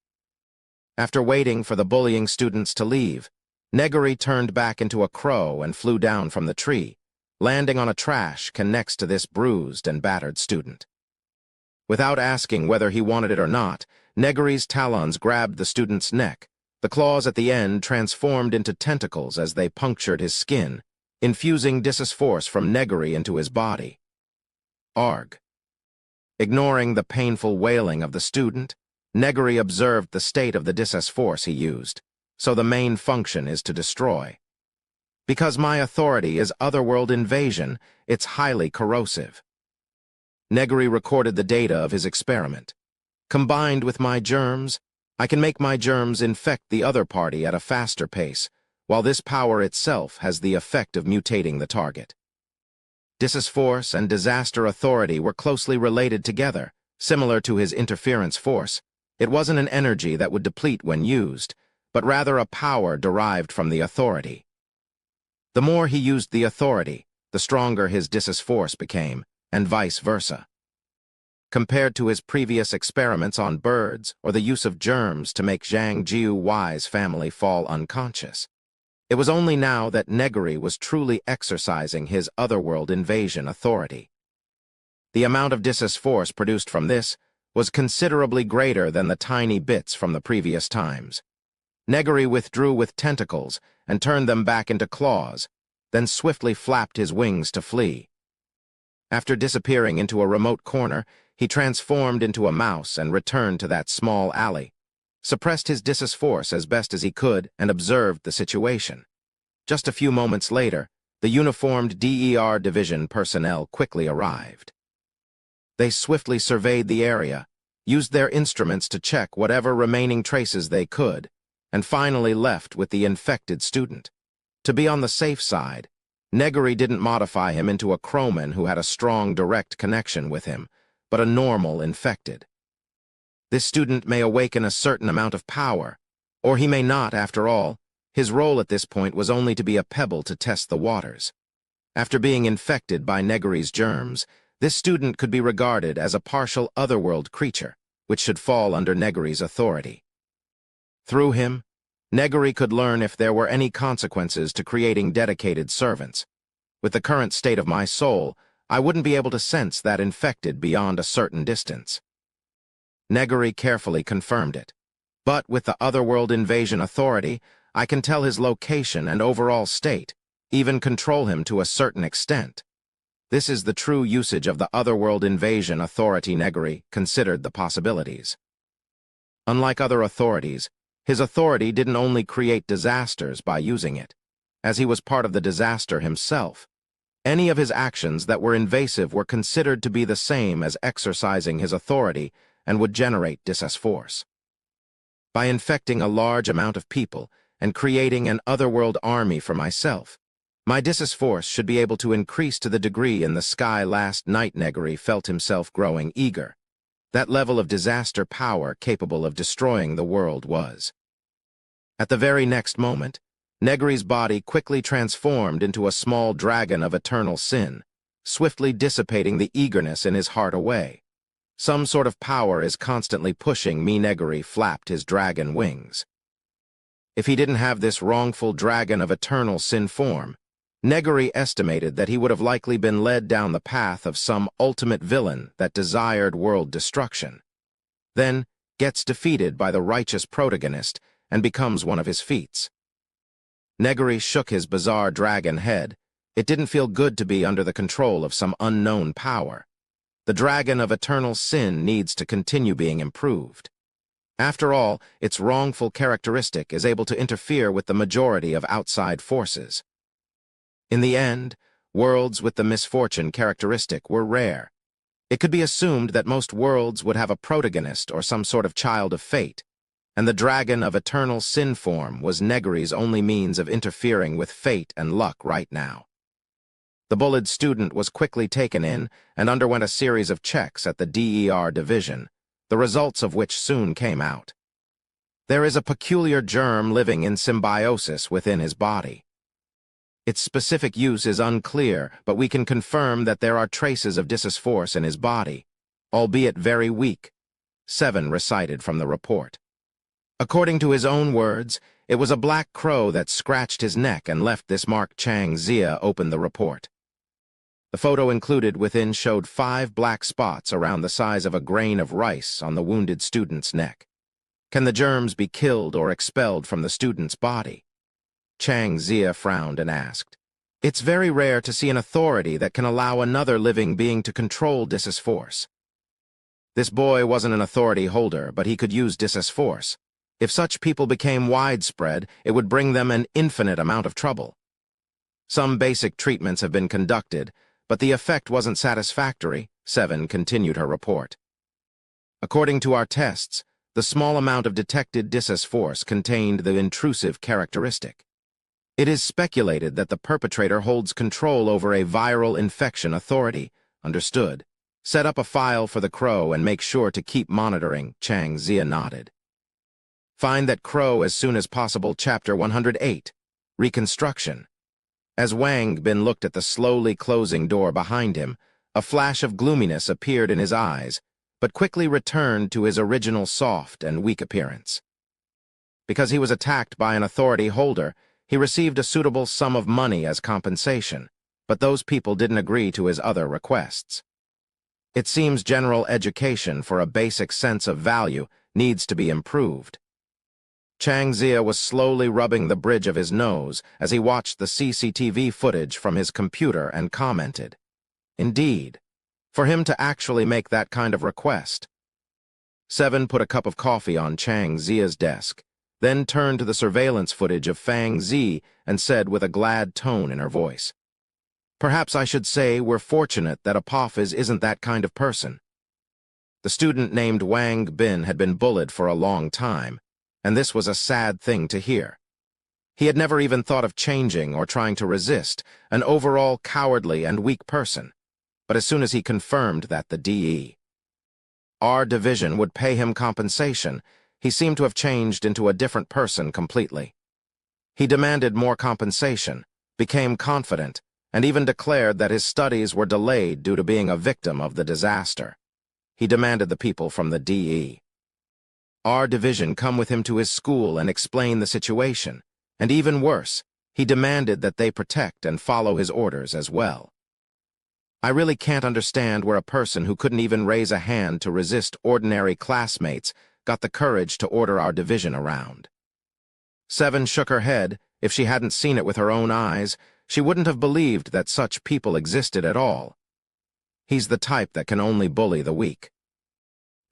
S1: After waiting for the bullying students to leave, Negary turned back into a crow and flew down from the tree, landing on a trash can next to this bruised and battered student. Without asking whether he wanted it or not, Negary's talons grabbed the student's neck. The claws at the end transformed into tentacles as they punctured his skin, infusing Dis's force from Negary into his body. Arg. Ignoring the painful wailing of the student, Negary observed the state of the Dis's force he used, so the main function is to destroy. Because my authority is Otherworld Invasion, it's highly corrosive. Negary recorded the data of his experiment. Combined with my germs, I can make my germs infect the other party at a faster pace, while this power itself has the effect of mutating the target. Dis's force and disaster authority were closely related together, similar to his interference force. It wasn't an energy that would deplete when used, but rather a power derived from the authority. The more he used the authority, the stronger his Dis's force became, and vice versa. Compared to his previous experiments on birds or the use of germs to make Zhang Jiuwei's family fall unconscious, it was only now that Negary was truly exercising his otherworld invasion authority. The amount of Dis's force produced from this was considerably greater than the tiny bits from the previous times. Negary withdrew with tentacles and turned them back into claws, then swiftly flapped his wings to flee. After disappearing into a remote corner, he transformed into a mouse and returned to that small alley, suppressed his Dis's force as best as he could, and observed the situation. Just a few moments later, the uniformed DER division personnel quickly arrived. They swiftly surveyed the area, used their instruments to check whatever remaining traces they could, and finally left with the infected student. To be on the safe side, Negary didn't modify him into a Croman who had a strong direct connection with him, but a normal infected. This student may awaken a certain amount of power, or he may not after all. His role at this point was only to be a pebble to test the waters. After being infected by Negary's germs, this student could be regarded as a partial otherworld creature, which should fall under Negary's authority. Through him, Negary could learn if there were any consequences to creating dedicated servants. With the current state of my soul, I wouldn't be able to sense that infected beyond a certain distance. Negary carefully confirmed it. But with the otherworld invasion authority, I can tell his location and overall state, even control him to a certain extent. This is the true usage of the otherworld invasion authority. Negary considered the possibilities. Unlike other authorities, his authority didn't only create disasters by using it, as he was part of the disaster himself. Any of his actions that were invasive were considered to be the same as exercising his authority and would generate Dis's force. By infecting a large amount of people and creating an otherworld army for myself, my Dis's force should be able to increase to the degree in the sky last night. Negary felt himself growing eager. That level of disaster power capable of destroying the world was. At the very next moment, Negary's body quickly transformed into a small dragon of eternal sin, swiftly dissipating the eagerness in his heart away. Some sort of power is constantly pushing me. Negary flapped his dragon wings. If he didn't have this wrongful dragon of eternal sin form, Negary estimated that he would have likely been led down the path of some ultimate villain that desired world destruction, then gets defeated by the righteous protagonist and becomes one of his feats. Negary shook his bizarre dragon head. It didn't feel good to be under the control of some unknown power. The dragon of eternal sin needs to continue being improved. After all, its wrongful characteristic is able to interfere with the majority of outside forces. In the end, worlds with the misfortune characteristic were rare. It could be assumed that most worlds would have a protagonist or some sort of child of fate, and the dragon of eternal sin form was Negary's only means of interfering with fate and luck right now. The bullied student was quickly taken in and underwent a series of checks at the DER division, the results of which soon came out. There is a peculiar germ living in symbiosis within his body. Its specific use is unclear, but we can confirm that there are traces of Dis's force in his body, albeit very weak. 7 recited from the report. According to his own words, it was a black crow that scratched his neck and left this mark. Chang Zia opened the report. The photo included within showed 5 black spots around the size of a grain of rice on the wounded student's neck. Can the germs be killed or expelled from the student's body? Chang Zia frowned and asked. It's very rare to see an authority that can allow another living being to control Dis's force. This boy wasn't an authority holder, but he could use Dis's force. If such people became widespread, it would bring them an infinite amount of trouble. Some basic treatments have been conducted, but the effect wasn't satisfactory. 7 continued her report. According to our tests, the small amount of detected Dis's force contained the intrusive characteristic. It is speculated that the perpetrator holds control over a viral infection authority. Understood. Set up a file for the crow and make sure to keep monitoring. Chang Zia nodded. Find that crow as soon as possible. Chapter 108. Reconstruction. As Wang Bin looked at the slowly closing door behind him, A flash of gloominess appeared in his eyes, but quickly returned to his original soft and weak appearance. Because he was attacked by an authority holder, he received a suitable sum of money as compensation, but those people didn't agree to his other requests. It seems general education for a basic sense of value needs to be improved. Chang Zia was slowly rubbing the bridge of his nose as he watched the CCTV footage from his computer and commented, "Indeed, for him to actually make that kind of request." Seven put a cup of coffee on Chang Zia's desk, then turned to the surveillance footage of Fang Zi and said with a glad tone in her voice, "Perhaps I should say we're fortunate that Apophis isn't that kind of person." The student named Wang Bin had been bullied for a long time, and this was a sad thing to hear. He had never even thought of changing or trying to resist, an overall cowardly and weak person. But as soon as he confirmed that the DE.R. division would pay him compensation, he seemed to have changed into a different person completely. He demanded more compensation, became confident, and even declared that his studies were delayed due to being a victim of the disaster. He demanded the people from the DE.R. division come with him to his school and explain the situation, and even worse, he demanded that they protect and follow his orders as well. I really can't understand where a person who couldn't even raise a hand to resist ordinary classmates got the courage to order our division around. Seven shook her head. If she hadn't seen it with her own eyes, she wouldn't have believed that such people existed at all. He's the type that can only bully the weak.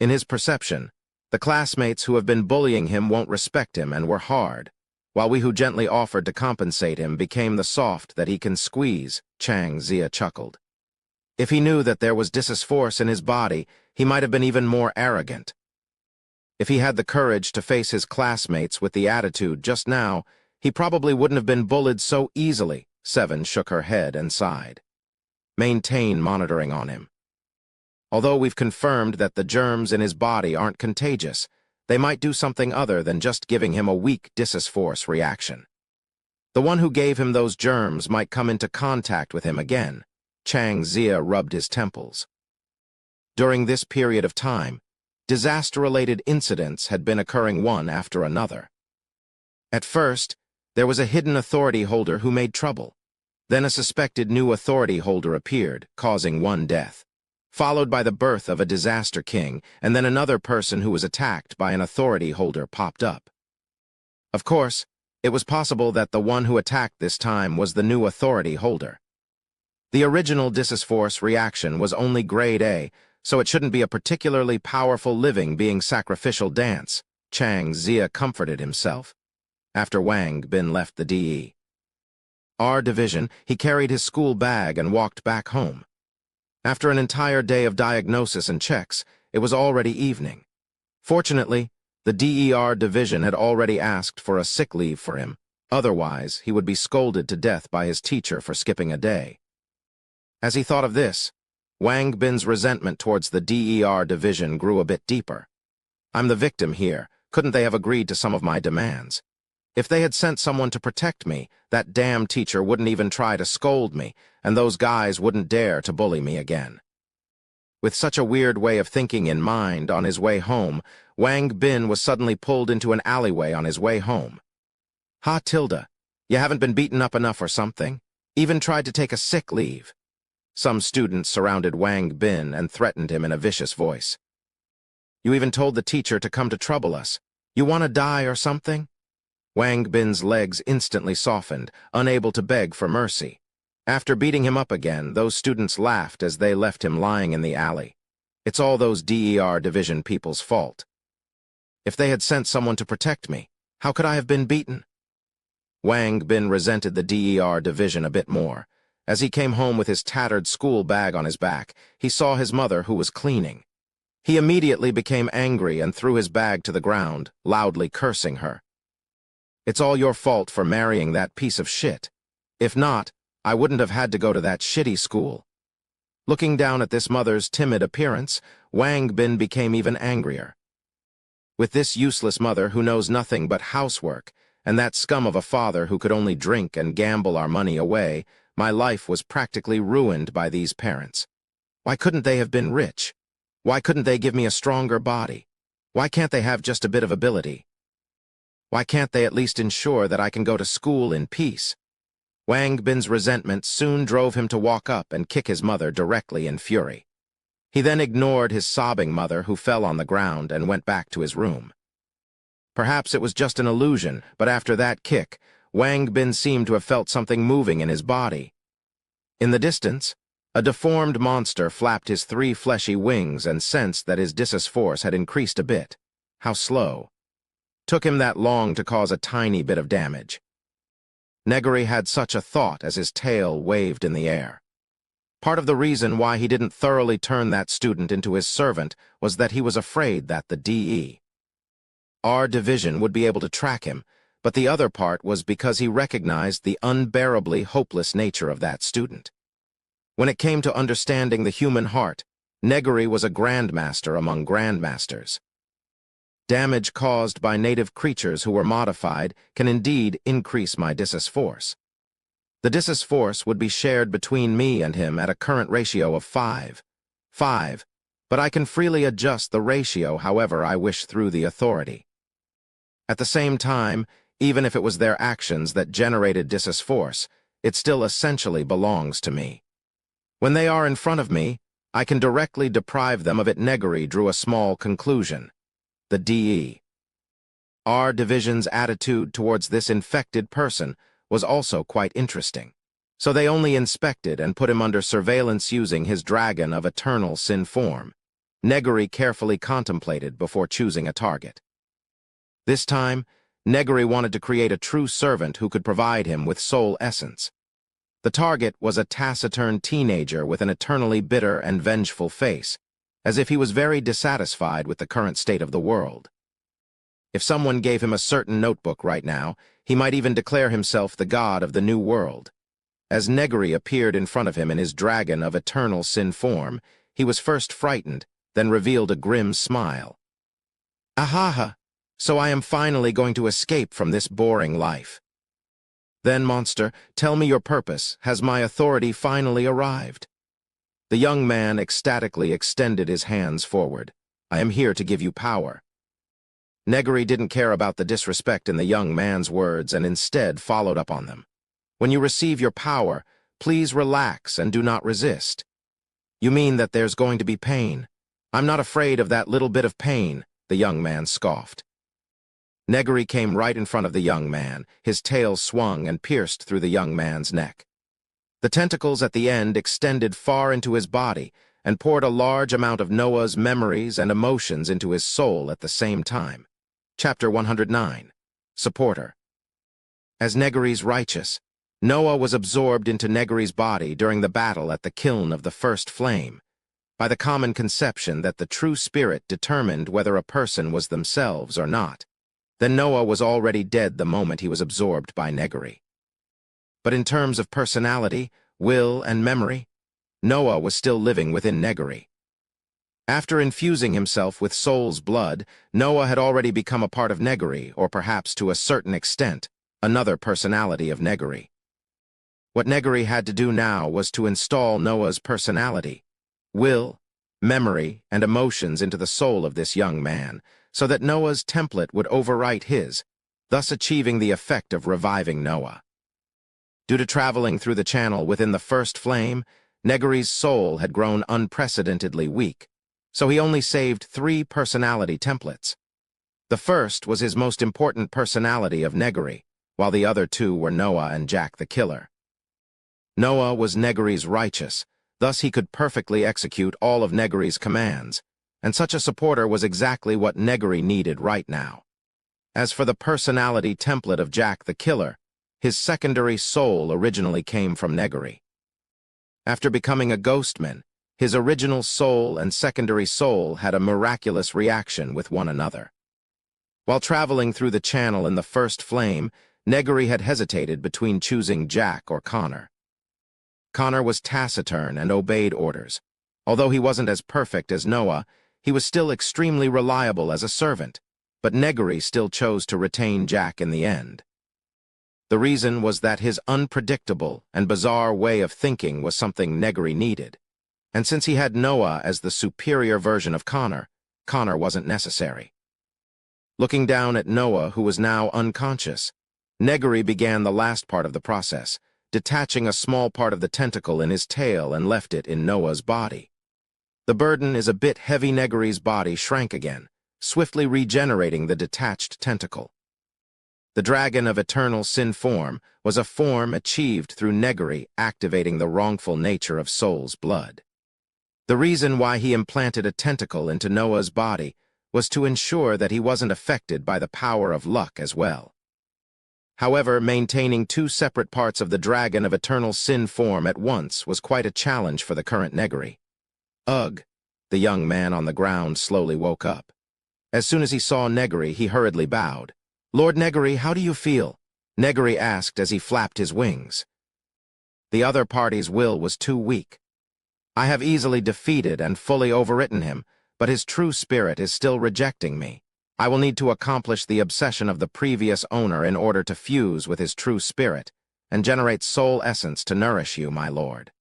S1: In his perception, the classmates who have been bullying him won't respect him and were hard, while we who gently offered to compensate him became the soft that he can squeeze, Chang Zia chuckled. If he knew that there was force in his body, he might have been even more arrogant. If he had the courage to face his classmates with the attitude just now, he probably wouldn't have been bullied so easily. Seven shook her head and sighed. Maintain monitoring on him. Although we've confirmed that the germs in his body aren't contagious, they might do something other than just giving him a weak force reaction. The one who gave him those germs might come into contact with him again. Chang Zia rubbed his temples. During this period of time, disaster-related incidents had been occurring one after another. At first, there was a hidden authority holder who made trouble. Then a suspected new authority holder appeared, causing one death, followed by the birth of a disaster king, and then another person who was attacked by an authority holder popped up. Of course, it was possible that the one who attacked this time was the new authority holder. The original force reaction was only grade A, so it shouldn't be a particularly powerful living being sacrificial dance, Chang Zia comforted himself. After Wang Bin left the DE.R. division, he carried his school bag and walked back home. After an entire day of diagnosis and checks, it was already evening. Fortunately, the DE.R. division had already asked for a sick leave for him. Otherwise, he would be scolded to death by his teacher for skipping a day. As he thought of this, Wang Bin's resentment towards the DE.R. division grew a bit deeper. I'm the victim here. Couldn't they have agreed to some of my demands? If they had sent someone to protect me, that damn teacher wouldn't even try to scold me, and those guys wouldn't dare to bully me again. With such a weird way of thinking in mind on his way home, Wang Bin was suddenly pulled into an alleyway on his way home. "Ha, Tilda, you haven't been beaten up enough or something? Even tried to take a sick leave?" Some students surrounded Wang Bin and threatened him in a vicious voice. "You even told the teacher to come to trouble us. You want to die or something?" Wang Bin's legs instantly softened, unable to beg for mercy. After beating him up again, those students laughed as they left him lying in the alley. It's all those DE.R. division people's fault. If they had sent someone to protect me, how could I have been beaten? Wang Bin resented the DE.R. division a bit more. As he came home with his tattered school bag on his back, he saw his mother, who was cleaning. He immediately became angry and threw his bag to the ground, loudly cursing her. "It's all your fault for marrying that piece of shit. If not, I wouldn't have had to go to that shitty school." Looking down at this mother's timid appearance, Wang Bin became even angrier. With this useless mother who knows nothing but housework, and that scum of a father who could only drink and gamble our money away, my life was practically ruined by these parents. Why couldn't they have been rich? Why couldn't they give me a stronger body? Why can't they have just a bit of ability? Why can't they at least ensure that I can go to school in peace? Wang Bin's resentment soon drove him to walk up and kick his mother directly in fury. He then ignored his sobbing mother, who fell on the ground, and went back to his room. Perhaps it was just an illusion, but after that kick, Wang Bin seemed to have felt something moving in his body. In the distance, a deformed monster flapped his 3 fleshy wings and sensed that his dissus force had increased a bit. How slow. Took him that long to cause a tiny bit of damage. Negary had such a thought as his tail waved in the air. Part of the reason why he didn't thoroughly turn that student into his servant was that he was afraid that the DE. Our division would be able to track him, but the other part was because he recognized the unbearably hopeless nature of that student. When it came to understanding the human heart, Negary was a grandmaster among grandmasters. Damage caused by native creatures who were modified can indeed increase my dissus force. The dissus force would be shared between me and him at a current ratio of 5, but I can freely adjust the ratio however I wish through the authority. At the same time, even if it was their actions that generated dissus force, it still essentially belongs to me. When they are in front of me, I can directly deprive them of it. Negary drew a small conclusion. The DE. Our division's attitude towards this infected person was also quite interesting. So they only inspected and put him under surveillance using his dragon of eternal sin form. Negary carefully contemplated before choosing a target. This time, Negary wanted to create a true servant who could provide him with soul essence. The target was a taciturn teenager with an eternally bitter and vengeful face, as if he was very dissatisfied with the current state of the world. If someone gave him a certain notebook right now, he might even declare himself the god of the new world. As Negary appeared in front of him in his dragon of eternal sin form, he was first frightened, then revealed a grim smile. Ahaha, so I am finally going to escape from this boring life. Then, monster, tell me your purpose. Has my authority finally arrived? The young man ecstatically extended his hands forward. I am here to give you power. Negary didn't care about the disrespect in the young man's words and instead followed up on them. When you receive your power, please relax and do not resist. You mean that there's going to be pain? I'm not afraid of that little bit of pain, the young man scoffed. Negary came right in front of the young man. His tail swung and pierced through the young man's neck. The tentacles at the end extended far into his body and poured a large amount of Noah's memories and emotions into his soul at the same time. Chapter 109. Supporter. As Negary's righteous, Noah was absorbed into Negary's body during the battle at the kiln of the first flame, by the common conception that the true spirit determined whether a person was themselves or not. Then Noah was already dead the moment he was absorbed by Negary. But in terms of personality, will, and memory, Noah was still living within Negary. After infusing himself with soul's blood, Noah had already become a part of Negary, or perhaps to a certain extent, another personality of Negary. What Negary had to do now was to install Noah's personality, will, memory, and emotions into the soul of this young man, so that Noah's template would overwrite his, thus achieving the effect of reviving Noah. Due to traveling through the channel within the first flame, Negary's soul had grown unprecedentedly weak, so he only saved 3 personality templates. The first was his most important personality of Negary, while the other 2 were Noah and Jack the Killer. Noah was Negary's righteous, thus he could perfectly execute all of Negary's commands, and such a supporter was exactly what Negary needed right now. As for the personality template of Jack the Killer, his secondary soul originally came from Negary. After becoming a ghostman, his original soul and secondary soul had a miraculous reaction with one another. While traveling through the channel in the first flame, Negary had hesitated between choosing Jack or Connor. Connor was taciturn and obeyed orders. Although he wasn't as perfect as Noah, he was still extremely reliable as a servant, but Negary still chose to retain Jack in the end. The reason was that his unpredictable and bizarre way of thinking was something Negary needed. And since he had Noah as the superior version of Connor, Connor wasn't necessary. Looking down at Noah, who was now unconscious, Negary began the last part of the process, detaching a small part of the tentacle in his tail and left it in Noah's body. The burden is a bit heavy. Negary's body shrank again, swiftly regenerating the detached tentacle. The dragon of eternal sin form was a form achieved through Negary activating the wrongful nature of soul's blood. The reason why he implanted a tentacle into Noah's body was to ensure that he wasn't affected by the power of luck as well. However, maintaining two separate parts of the dragon of eternal sin form at once was quite a challenge for the current Negary. Ugh! The young man on the ground slowly woke up. As soon as he saw Negary, he hurriedly bowed. "Lord Negary, how do you feel?" Negary asked as he flapped his wings. The other party's will was too weak. I have easily defeated and fully overwritten him, but his true spirit is still rejecting me. I will need to accomplish the obsession of the previous owner in order to fuse with his true spirit and generate soul essence to nourish you, my lord.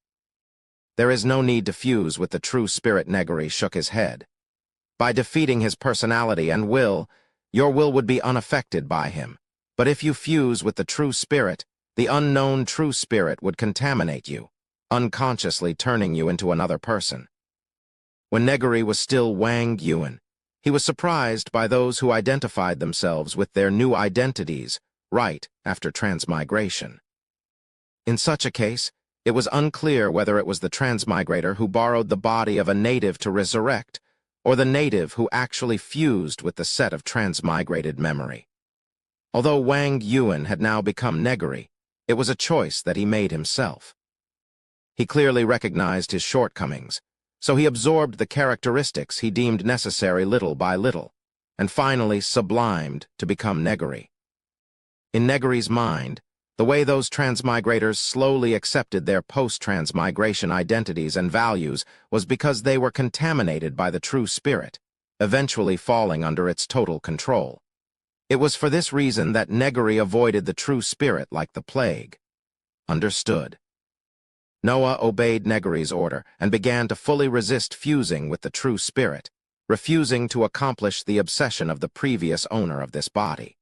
S1: There is no need to fuse with the true spirit. Negary shook his head. By defeating his personality and will, your will would be unaffected by him. But if you fuse with the true spirit, the unknown true spirit would contaminate you, unconsciously turning you into another person. When Negary was still Wang Yuan, he was surprised by those who identified themselves with their new identities right after transmigration. In such a case, it was unclear whether it was the transmigrator who borrowed the body of a native to resurrect, or the native who actually fused with the set of transmigrated memory. Although Wang Yuan had now become Negary, it was a choice that he made himself. He clearly recognized his shortcomings, so he absorbed the characteristics he deemed necessary little by little, and finally sublimed to become Negary. In Negary's mind, the way those transmigrators slowly accepted their post-transmigration identities and values was because they were contaminated by the true spirit, eventually falling under its total control. It was for this reason that Negary avoided the true spirit like the plague. Understood. Noah obeyed Negary's order and began to fully resist fusing with the true spirit, refusing to accomplish the obsession of the previous owner of this body.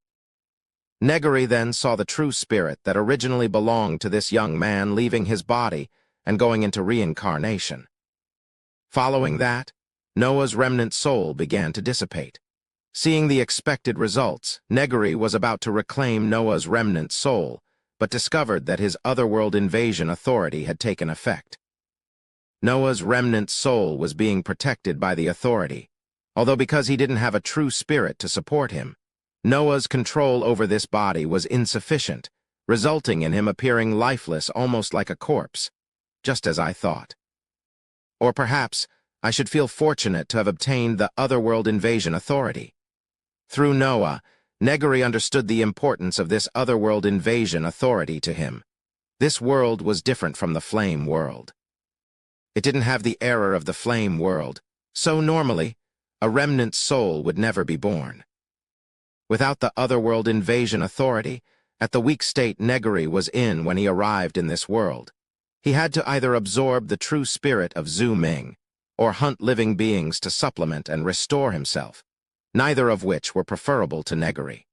S1: Negary then saw the true spirit that originally belonged to this young man leaving his body and going into reincarnation. Following that, Noah's remnant soul began to dissipate. Seeing the expected results, Negary was about to reclaim Noah's remnant soul, but discovered that his otherworld invasion authority had taken effect. Noah's remnant soul was being protected by the authority, although because he didn't have a true spirit to support him, Noah's control over this body was insufficient, resulting in him appearing lifeless, almost like a corpse, just as I thought. Or perhaps I should feel fortunate to have obtained the otherworld invasion authority. Through Noah, Negary understood the importance of this otherworld invasion authority to him. This world was different from the flame world. It didn't have the error of the flame world, so normally, a remnant soul would never be born. Without the otherworld invasion authority, at the weak state Negary was in when he arrived in this world, he had to either absorb the true spirit of Zhu Ming or hunt living beings to supplement and restore himself, neither of which were preferable to Negary.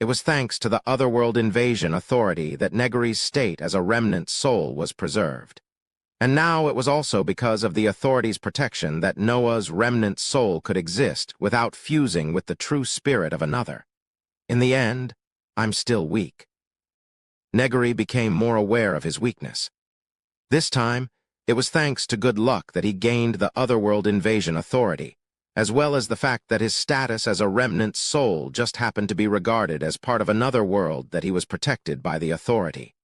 S1: It was thanks to the otherworld invasion authority that Negary's state as a remnant soul was preserved. And now it was also because of the authority's protection that Noah's remnant soul could exist without fusing with the true spirit of another. In the end, I'm still weak. Negary became more aware of his weakness. This time, it was thanks to good luck that he gained the otherworld invasion authority, as well as the fact that his status as a remnant soul just happened to be regarded as part of another world that he was protected by the authority.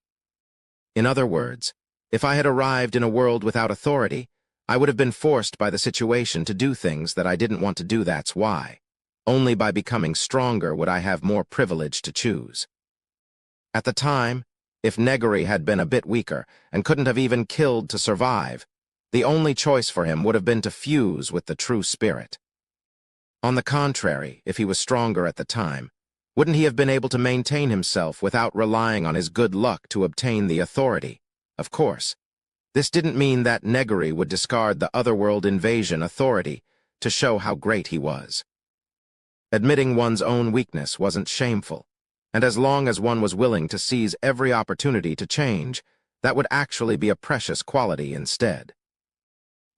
S1: In other words, if I had arrived in a world without authority, I would have been forced by the situation to do things that I didn't want to do. That's why. Only by becoming stronger would I have more privilege to choose. At the time, if Negary had been a bit weaker and couldn't have even killed to survive, the only choice for him would have been to fuse with the true spirit. On the contrary, if he was stronger at the time, wouldn't he have been able to maintain himself without relying on his good luck to obtain the authority? Of course. This didn't mean that Negary would discard the Otherworld Invasion Authority to show how great he was. Admitting one's own weakness wasn't shameful, and as long as one was willing to seize every opportunity to change, that would actually be a precious quality instead.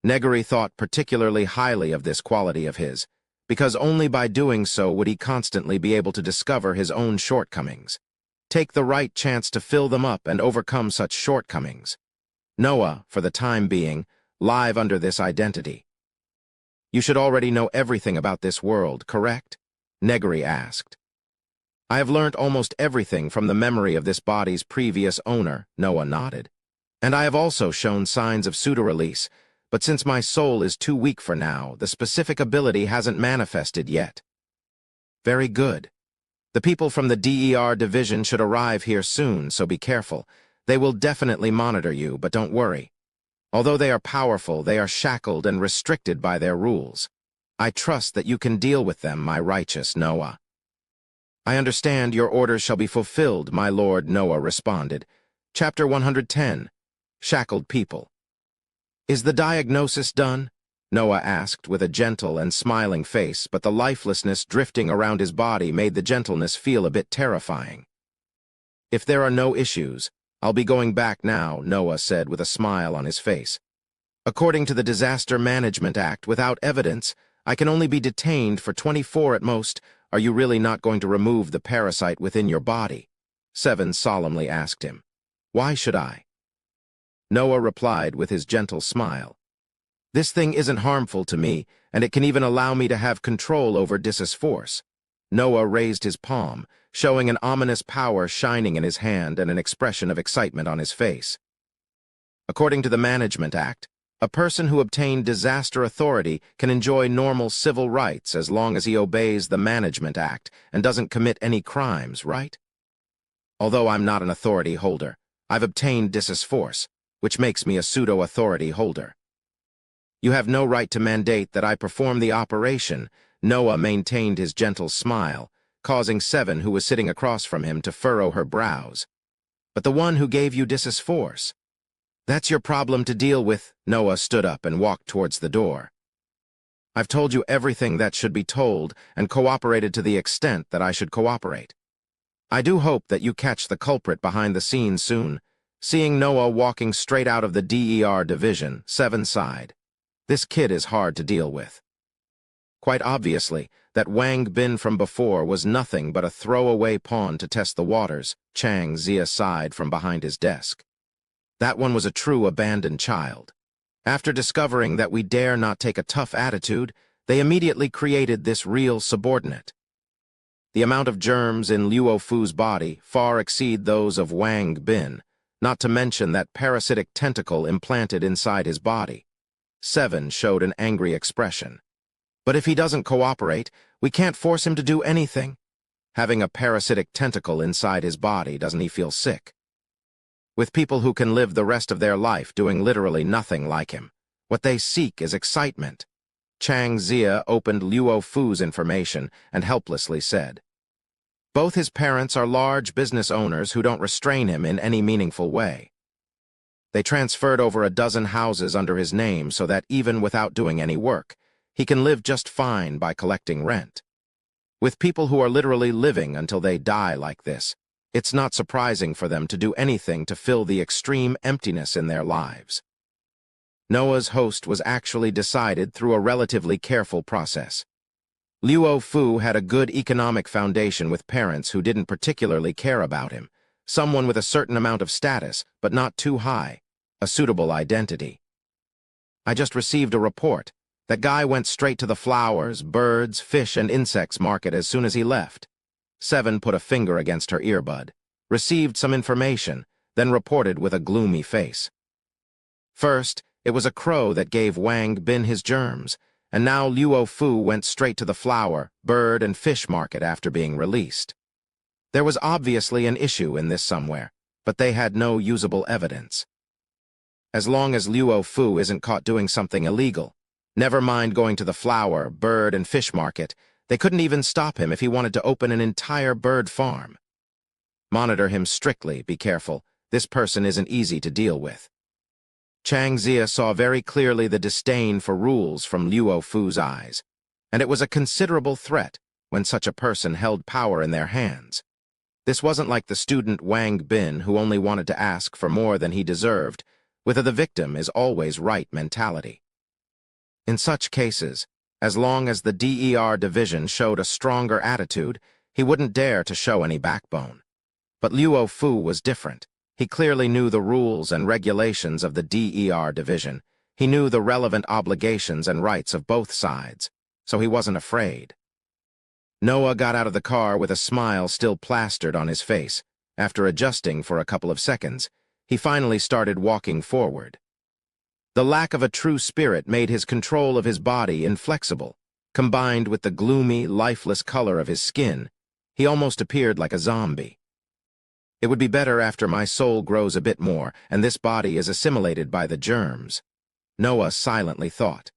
S1: Negary thought particularly highly of this quality of his, because only by doing so would he constantly be able to discover his own shortcomings, take the right chance to fill them up and overcome such shortcomings. Noah, for the time being, live under this identity. You should already know everything about this world, correct? Negary asked. I have learnt almost everything from the memory of this body's previous owner, Noah nodded. And I have also shown signs of pseudo-release, but since my soul is too weak for now, the specific ability hasn't manifested yet. Very good. The people from the DER division should arrive here soon, so be careful. They will definitely monitor you, but don't worry. Although they are powerful, they are shackled and restricted by their rules. I trust that you can deal with them, my righteous Noah. I understand your orders shall be fulfilled, my lord, Noah responded. Chapter 110, Shackled People. Is the diagnosis done? Noah asked with a gentle and smiling face, but the lifelessness drifting around his body made the gentleness feel a bit terrifying. If there are no issues, I'll be going back now, Noah said with a smile on his face. According to the Disaster Management Act, without evidence, I can only be detained for 24 at most. Are you really not going to remove the parasite within your body? Seven solemnly asked him. Why should I? Noah replied with his gentle smile. This thing isn't harmful to me, and it can even allow me to have control over Dis's force. Noah raised his palm, showing an ominous power shining in his hand and an expression of excitement on his face. According to the Management Act, a person who obtained disaster authority can enjoy normal civil rights as long as he obeys the Management Act and doesn't commit any crimes, right? Although I'm not an authority holder, I've obtained Dis's force, which makes me a pseudo-authority holder. You have no right to mandate that I perform the operation. Noah maintained his gentle smile, causing Seven, who was sitting across from him, to furrow her brows. But the one who gave you Dis's force. That's your problem to deal with. Noah stood up and walked towards the door. I've told you everything that should be told and cooperated to the extent that I should cooperate. I do hope that you catch the culprit behind the scenes soon. Seeing Noah walking straight out of the DER division, Seven sighed. This kid is hard to deal with. Quite obviously, that Wang Bin from before was nothing but a throwaway pawn to test the waters, Chang Zia sighed from behind his desk. That one was a true abandoned child. After discovering that we dare not take a tough attitude, they immediately created this real subordinate. The amount of germs in Luo Fu's body far exceed those of Wang Bin, not to mention that parasitic tentacle implanted inside his body. Seven showed an angry expression. But if he doesn't cooperate, we can't force him to do anything. Having a parasitic tentacle inside his body, doesn't he feel sick? With people who can live the rest of their life doing literally nothing like him, what they seek is excitement. Chang Zia opened Luo Fu's information and helplessly said, both his parents are large business owners who don't restrain him in any meaningful way. They transferred over a dozen houses under his name so that even without doing any work, he can live just fine by collecting rent. With people who are literally living until they die like this, it's not surprising for them to do anything to fill the extreme emptiness in their lives. Noah's host was actually decided through a relatively careful process. Luo Fu had a good economic foundation with parents who didn't particularly care about him, someone with a certain amount of status, but not too high, a suitable identity. I just received a report. That guy went straight to the flowers, birds, fish, and insects market as soon as he left. Seven put a finger against her earbud, received some information, then reported with a gloomy face. First, it was a crow that gave Wang Bin his germs, and now Luo Fu went straight to the flower, bird, and fish market after being released. There was obviously an issue in this somewhere, but they had no usable evidence. As long as Luo Fu isn't caught doing something illegal, never mind going to the flower, bird, and fish market, they couldn't even stop him if he wanted to open an entire bird farm. Monitor him strictly, be careful. This person isn't easy to deal with. Chang Zia saw very clearly the disdain for rules from Luo Fu's eyes, and it was a considerable threat when such a person held power in their hands. This wasn't like the student Wang Bin who only wanted to ask for more than he deserved, with a "the victim is always right" mentality. In such cases, as long as the DER division showed a stronger attitude, he wouldn't dare to show any backbone. But Luo Fu was different. He clearly knew the rules and regulations of the DER division. He knew the relevant obligations and rights of both sides, so he wasn't afraid. Noah got out of the car with a smile still plastered on his face. After adjusting for a couple of seconds, he finally started walking forward. The lack of a true spirit made his control of his body inflexible. Combined with the gloomy, lifeless color of his skin, he almost appeared like a zombie. It would be better after my soul grows a bit more and this body is assimilated by the germs, Noah silently thought.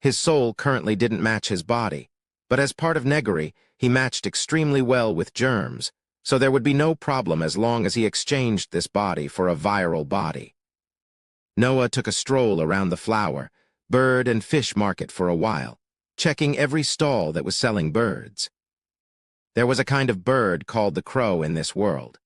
S1: His soul currently didn't match his body, but as part of Negary, he matched extremely well with germs, so there would be no problem as long as he exchanged this body for a viral body. Noah took a stroll around the flower, bird and fish market for a while, checking every stall that was selling birds. There was a kind of bird called the crow in this world,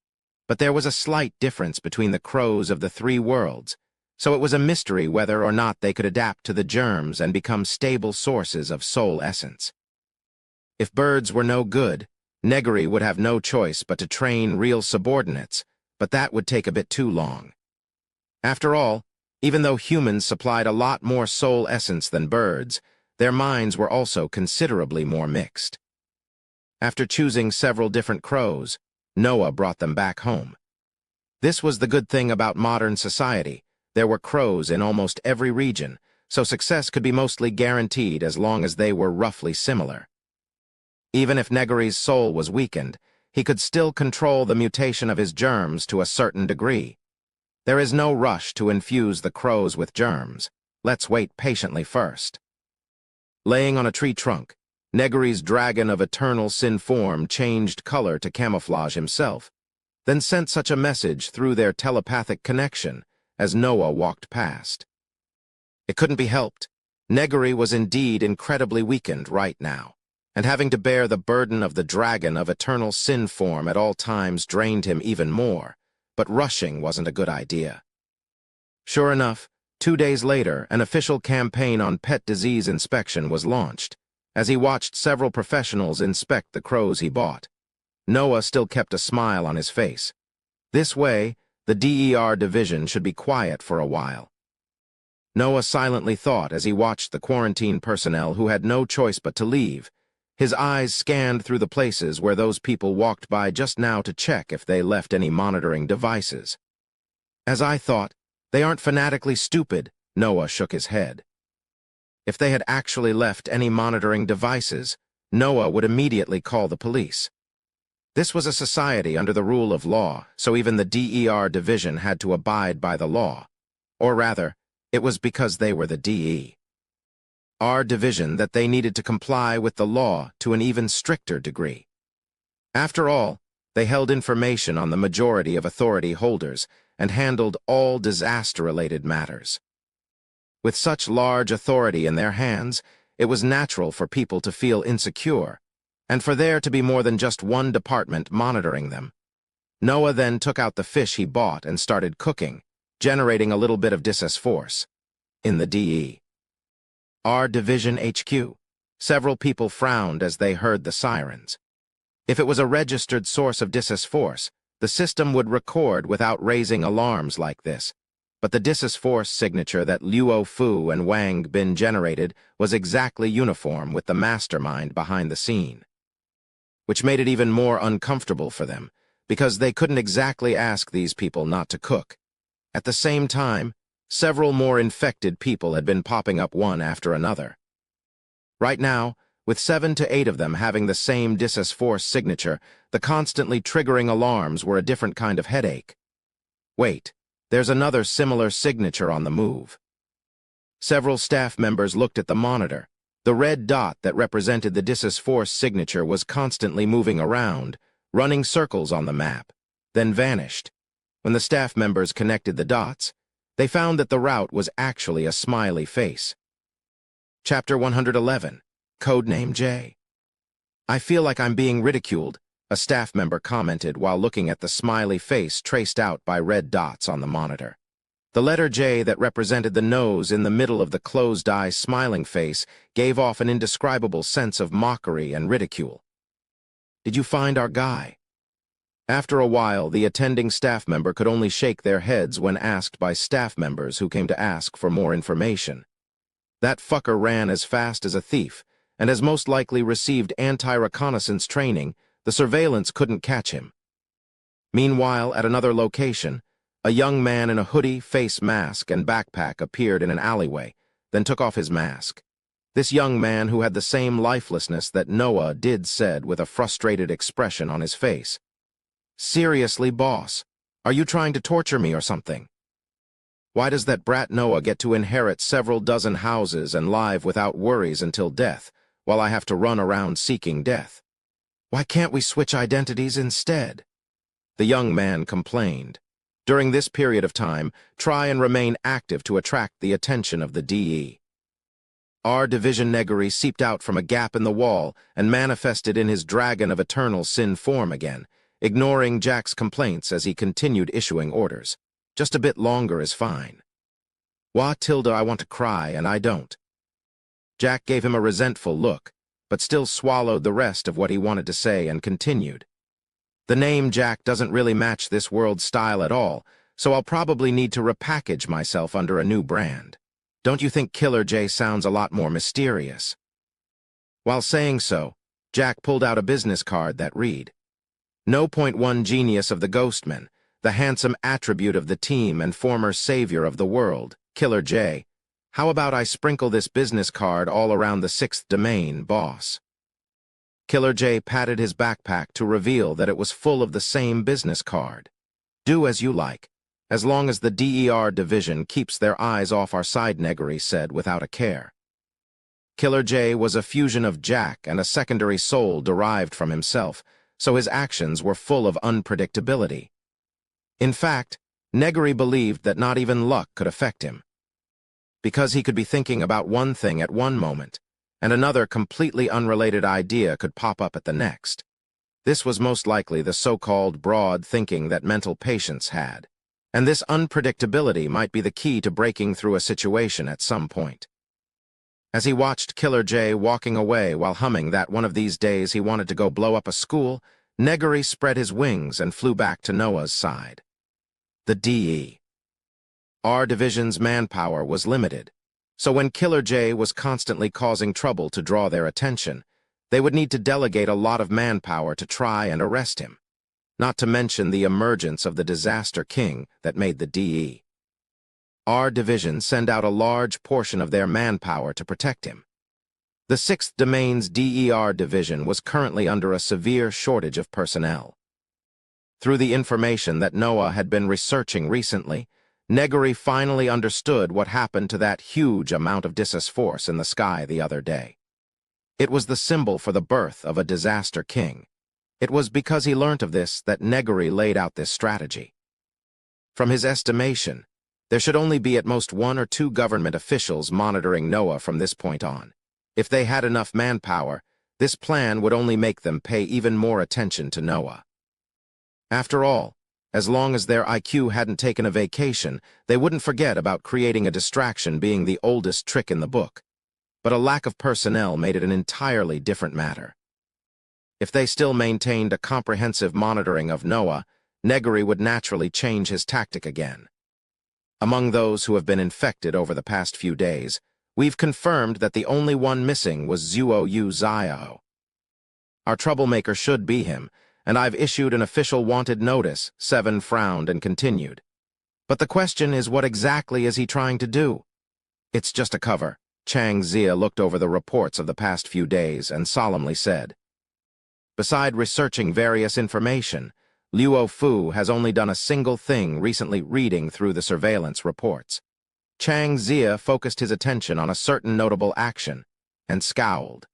S1: but there was a slight difference between the crows of the three worlds, so it was a mystery whether or not they could adapt to the germs and become stable sources of soul essence. If birds were no good, Negary would have no choice but to train real subordinates, but that would take a bit too long. After all, even though humans supplied a lot more soul essence than birds, their minds were also considerably more mixed. After choosing several different crows, Noah brought them back home. This was the good thing about modern society. There were crows in almost every region, so success could be mostly guaranteed as long as they were roughly similar. Even if Negary's soul was weakened, he could still control the mutation of his germs to a certain degree. There is no rush to infuse the crows with germs. Let's wait patiently first. Laying on a tree trunk, Negary's dragon of eternal sin form changed color to camouflage himself, then sent such a message through their telepathic connection as Noah walked past. It couldn't be helped. Negary was indeed incredibly weakened right now, and having to bear the burden of the dragon of eternal sin form at all times drained him even more, but rushing wasn't a good idea. Sure enough, 2 days later, an official campaign on pet disease inspection was launched. As he watched several professionals inspect the crows he bought, Noah still kept a smile on his face. This way, the DER division should be quiet for a while. Noah silently thought as he watched the quarantine personnel who had no choice but to leave. His eyes scanned through the places where those people walked by just now to check if they left any monitoring devices. As I thought, they aren't fanatically stupid, Noah shook his head. If they had actually left any monitoring devices, Noah would immediately call the police. This was a society under the rule of law, so even the DER division had to abide by the law. Or rather, it was because they were the DER division that they needed to comply with the law to an even stricter degree. After all, they held information on the majority of authority holders and handled all disaster-related matters. With such large authority in their hands, it was natural for people to feel insecure, and for there to be more than just one department monitoring them. Noah then took out the fish he bought and started cooking, generating a little bit of force. In the DER Division HQ, several people frowned as they heard the sirens. If it was a registered source of force, the system would record without raising alarms like this. But the force signature that Luo Fu and Wang Bin generated was exactly uniform with the mastermind behind the scene, which made it even more uncomfortable for them, because they couldn't exactly ask these people not to cook. At the same time, several more infected people had been popping up one after another. Right now, with 7 to 8 of them having the same force signature, the constantly triggering alarms were a different kind of headache. Wait, there's another similar signature on the move. Several staff members looked at the monitor. The red dot that represented the force signature was constantly moving around, running circles on the map, then vanished. When the staff members connected the dots, They found that the route was actually a smiley face. Chapter 111, Codename J. "I feel like I'm being ridiculed," a staff member commented while looking at the smiley face traced out by red dots on the monitor. The letter J that represented the nose in the middle of the closed-eye smiling face gave off an indescribable sense of mockery and ridicule. "Did you find our guy?" After a while, the attending staff member could only shake their heads when asked by staff members who came to ask for more information. That fucker ran as fast as a thief, and has most likely received anti-reconnaissance training. The surveillance couldn't catch him. Meanwhile, at another location, a young man in a hoodie, face mask, and backpack appeared in an alleyway, then took off his mask. This young man, who had the same lifelessness that Noah did, said with a frustrated expression on his face, "Seriously, boss, are you trying to torture me or something? Why does that brat Noah get to inherit several dozen houses and live without worries until death, while I have to run around seeking death? Why can't we switch identities instead?" The young man complained. During this period of time, try and remain active to attract the attention of the DE. Our Division Negary seeped out from a gap in the wall and manifested in his dragon of eternal sin form again, ignoring Jack's complaints as he continued issuing orders. "Just a bit longer is fine." "Wah, Tilda, I want to cry, and I don't." Jack gave him a resentful look, but still swallowed the rest of what he wanted to say and continued. "The name Jack doesn't really match this world's style at all, so I'll probably need to repackage myself under a new brand. Don't you think Killer J sounds a lot more mysterious?" While saying so, Jack pulled out a business card that read, "No. 1 Genius of the Ghostmen, the handsome attribute of the team and former savior of the world, Killer J. How about I sprinkle this business card all around the 6th domain, boss?" Killer J patted his backpack to reveal that it was full of the same business card. "Do as you like, as long as the DER division keeps their eyes off our side," Negary said without a care. Killer J was a fusion of Jack and a secondary soul derived from himself, so his actions were full of unpredictability. In fact, Negary believed that not even luck could affect him, because he could be thinking about one thing at one moment, and another completely unrelated idea could pop up at the next. This was most likely the so-called broad thinking that mental patients had, and this unpredictability might be the key to breaking through a situation at some point. As he watched Killer J walking away while humming that one of these days he wanted to go blow up a school, Negary spread his wings and flew back to Noah's side. The DE. Our division's manpower was limited, so when Killer J was constantly causing trouble to draw their attention, they would need to delegate a lot of manpower to try and arrest him, not to mention the emergence of the Disaster King that made the DE. Our division sent out a large portion of their manpower to protect him. The 6th Domain's DER division was currently under a severe shortage of personnel. Through the information that Noah had been researching recently, Negary finally understood what happened to that huge amount of Dissus force in the sky the other day. It was the symbol for the birth of a Disaster King. It was because he learnt of this that Negary laid out this strategy. From his estimation, there should only be at most 1 or 2 government officials monitoring Noah from this point on. If they had enough manpower, this plan would only make them pay even more attention to Noah. After all, as long as their IQ hadn't taken a vacation, they wouldn't forget about creating a distraction being the oldest trick in the book. But a lack of personnel made it an entirely different matter. If they still maintained a comprehensive monitoring of Noah, Negary would naturally change his tactic again. Among those who have been infected over the past few days, we've confirmed that the only one missing was Zuo Yu Zio. Our troublemaker should be him, and I've issued an official wanted notice. Seven frowned and continued. But the question is, what exactly is he trying to do? It's just a cover. Chang Zia looked over the reports of the past few days and solemnly said. Beside researching various information, Luo Fu has only done a single thing recently, reading through the surveillance reports. Chang Zia focused his attention on a certain notable action and scowled.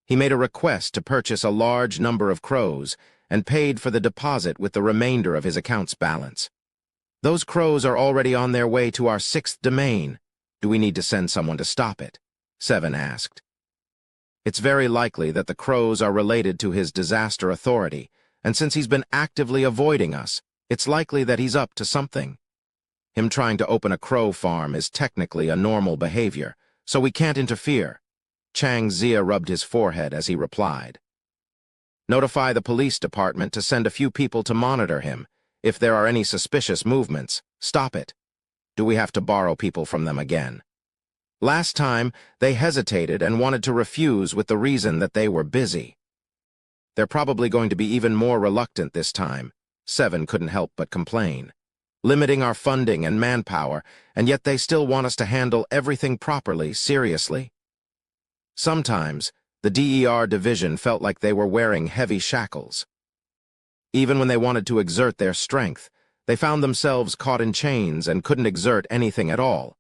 S1: He made a request to purchase a large number of crows and paid for the deposit with the remainder of his account's balance. Those crows are already on their way to our sixth domain. Do we need to send someone to stop it? 7 asked. It's very likely that the crows are related to his disaster authority, and since he's been actively avoiding us, it's likely that he's up to something. Him trying to open a crow farm is technically a normal behavior, so we can't interfere. Chang Zia rubbed his forehead as he replied. Notify the police department to send a few people to monitor him. If there are any suspicious movements, stop it. Do we have to borrow people from them again? Last time, they hesitated and wanted to refuse with the reason that they were busy. They're probably going to be even more reluctant this time. 7 couldn't help but complain. Limiting our funding and manpower, and yet they still want us to handle everything properly, seriously. Sometimes, the DER division felt like they were wearing heavy shackles. Even when they wanted to exert their strength, they found themselves caught in chains and couldn't exert anything at all.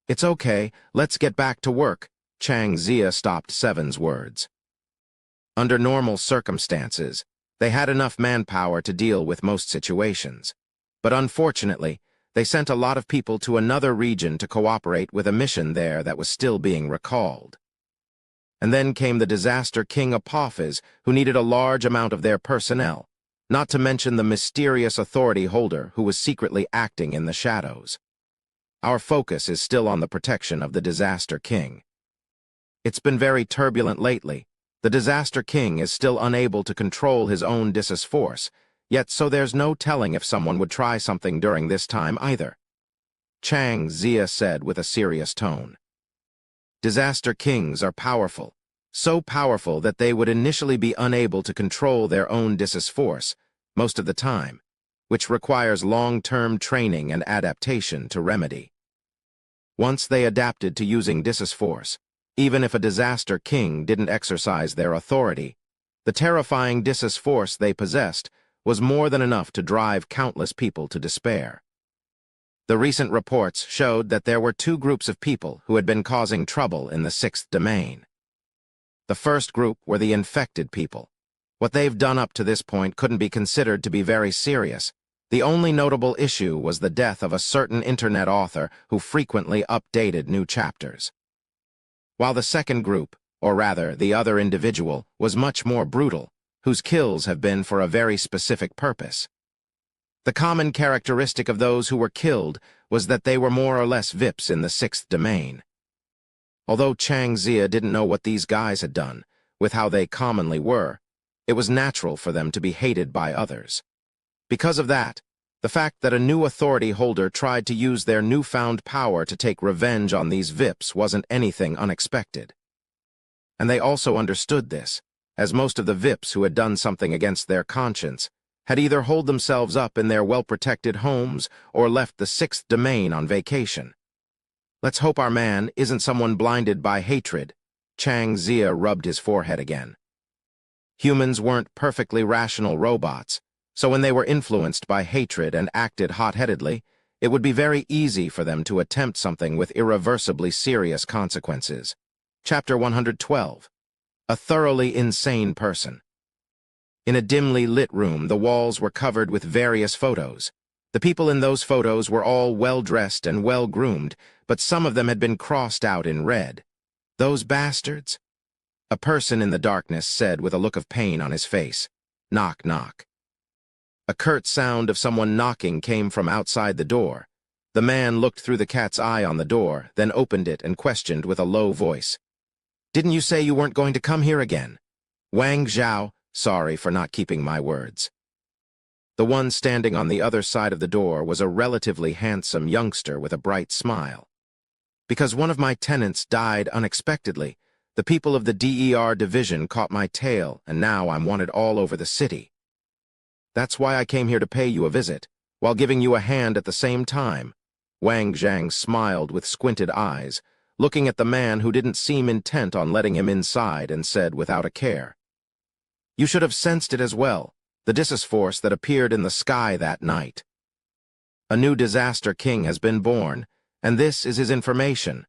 S1: It's okay, let's get back to work, Chang Zia stopped 7's words. Under normal circumstances, they had enough manpower to deal with most situations. But unfortunately, they sent a lot of people to another region to cooperate with a mission there that was still being recalled. And then came the disaster king Apophis, who needed a large amount of their personnel, not to mention the mysterious authority holder who was secretly acting in the shadows. Our focus is still on the protection of the disaster king. It's been very turbulent lately. The disaster king is still unable to control his own Dissus force, yet so there's no telling if someone would try something during this time either. Chang Zia said with a serious tone. Disaster kings are powerful, so powerful that they would initially be unable to control their own Dissus force, most of the time, which requires long-term training and adaptation to remedy. Once they adapted to using Dissus force, even if a disaster king didn't exercise their authority, the terrifying Dissus force they possessed was more than enough to drive countless people to despair. The recent reports showed that there were 2 groups of people who had been causing trouble in the 6th domain. The first group were the infected people. What they've done up to this point couldn't be considered to be very serious. The only notable issue was the death of a certain internet author who frequently updated new chapters. While the second group, or rather the other individual, was much more brutal, whose kills have been for a very specific purpose. The common characteristic of those who were killed was that they were more or less VIPs in the 6th domain. Although Chang Zia didn't know what these guys had done, with how they commonly were, it was natural for them to be hated by others. Because of that, the fact that a new authority holder tried to use their newfound power to take revenge on these VIPs wasn't anything unexpected. And they also understood this, as most of the VIPs who had done something against their conscience had either holed themselves up in their well-protected homes or left the 6th domain on vacation. Let's hope our man isn't someone blinded by hatred. Chang Zia rubbed his forehead again. Humans weren't perfectly rational robots, so when they were influenced by hatred and acted hot-headedly, it would be very easy for them to attempt something with irreversibly serious consequences. Chapter 112. A thoroughly insane person. In a dimly lit room, the walls were covered with various photos. The people in those photos were all well-dressed and well-groomed, but some of them had been crossed out in red. Those bastards? A person in the darkness said with a look of pain on his face. Knock, knock. A curt sound of someone knocking came from outside the door. The man looked through the cat's eye on the door, then opened it and questioned with a low voice. Didn't you say you weren't going to come here again? Wang Zhao, sorry for not keeping my words. The one standing on the other side of the door was a relatively handsome youngster with a bright smile. Because one of my tenants died unexpectedly, the people of the DER division caught my tail, and now I'm wanted all over the city. That's why I came here to pay you a visit, while giving you a hand at the same time. Wang Zhang smiled with squinted eyes, looking at the man who didn't seem intent on letting him inside, and said without a care. You should have sensed it as well, the Dissus force that appeared in the sky that night. A new disaster king has been born, and this is his information.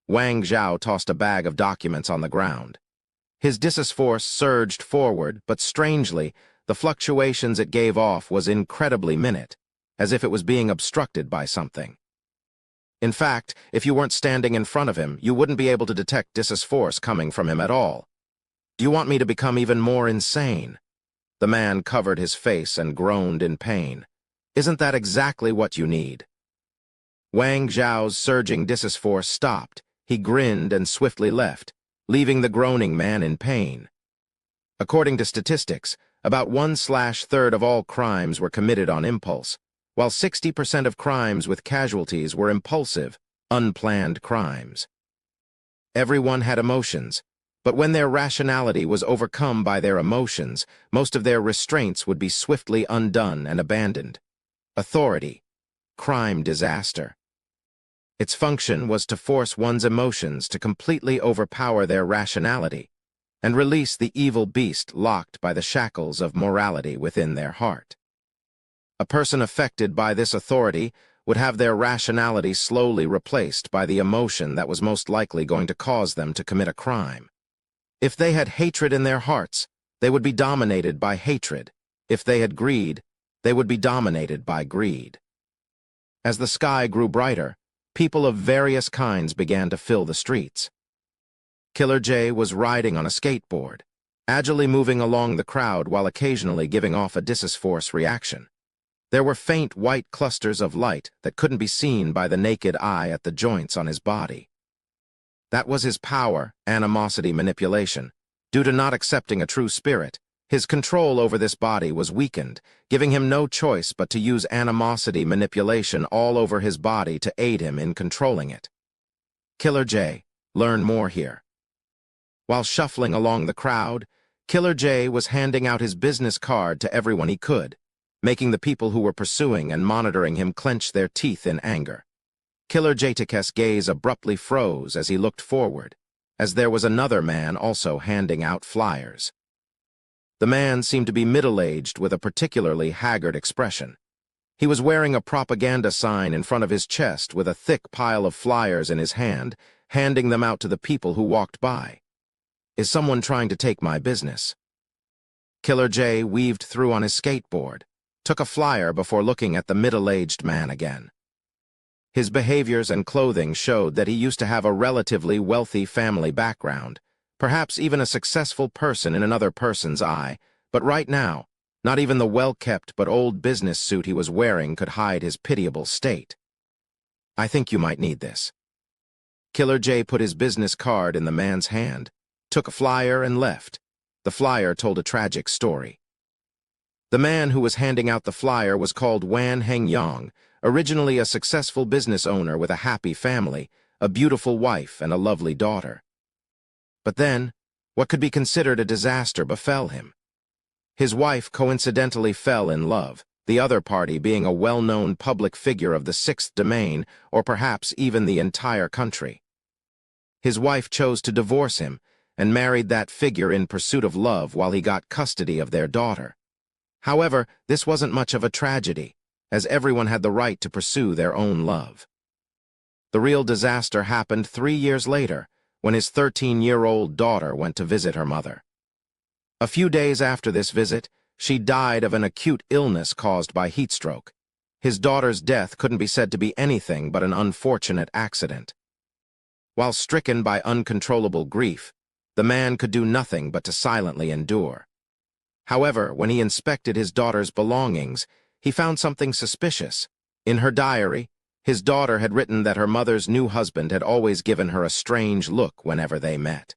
S1: Wang Zhao tossed a bag of documents on the ground. His Dissus force surged forward, but strangely, the fluctuations it gave off was incredibly minute. as if it was being obstructed by something. In fact, if you weren't standing in front of him, you wouldn't be able to detect this force coming from him at all. Do you want me to become even more insane? The man covered his face and groaned in pain. Isn't that exactly what you need? Wang Zhao's surging force stopped. He grinned and swiftly left, leaving the groaning man in pain. According to statistics, about 1/3 of all crimes were committed on impulse, while 60% of crimes with casualties were impulsive, unplanned crimes. Everyone had emotions, but when their rationality was overcome by their emotions, most of their restraints would be swiftly undone and abandoned. Authority, crime disaster. Its function was to force one's emotions to completely overpower their rationality and release the evil beast locked by the shackles of morality within their heart. A person affected by this authority would have their rationality slowly replaced by the emotion that was most likely going to cause them to commit a crime. If they had hatred in their hearts, they would be dominated by hatred. If they had greed, they would be dominated by greed. As the sky grew brighter, people of various kinds began to fill the streets. Killer J was riding on a skateboard, agilely moving along the crowd while occasionally giving off a force reaction. There were faint white clusters of light that couldn't be seen by the naked eye at the joints on his body. That was his power, animosity manipulation. Due to not accepting a true spirit, his control over this body was weakened, giving him no choice but to use animosity manipulation all over his body to aid him in controlling it. Killer J, learn more here. While shuffling along the crowd, Killer J was handing out his business card to everyone he could, making the people who were pursuing and monitoring him clench their teeth in anger. Killer J's gaze abruptly froze as he looked forward, as there was another man also handing out flyers. The man seemed to be middle-aged with a particularly haggard expression. He was wearing a propaganda sign in front of his chest with a thick pile of flyers in his hand, handing them out to the people who walked by. Is someone trying to take my business? Killer J weaved through on his skateboard, took a flyer before looking at the middle-aged man again. His behaviors and clothing showed that he used to have a relatively wealthy family background, perhaps even a successful person in another person's eye, but right now, not even the well-kept but old business suit he was wearing could hide his pitiable state. I think you might need this. Killer J put his business card in the man's hand, took a flyer and left. The flyer told a tragic story. The man who was handing out the flyer was called Wan Hengyang, originally a successful business owner with a happy family, a beautiful wife, and a lovely daughter. But then, what could be considered a disaster befell him. His wife coincidentally fell in love, the other party being a well-known public figure of the sixth domain, or perhaps even the entire country. His wife chose to divorce him and married that figure in pursuit of love while he got custody of their daughter. However, this wasn't much of a tragedy, as everyone had the right to pursue their own love. The real disaster happened 3 years later, when his 13-year-old daughter went to visit her mother. A few days after this visit, she died of an acute illness caused by heat stroke. His daughter's death couldn't be said to be anything but an unfortunate accident. While stricken by uncontrollable grief, the man could do nothing but to silently endure. However, when he inspected his daughter's belongings, he found something suspicious. In her diary, his daughter had written that her mother's new husband had always given her a strange look whenever they met.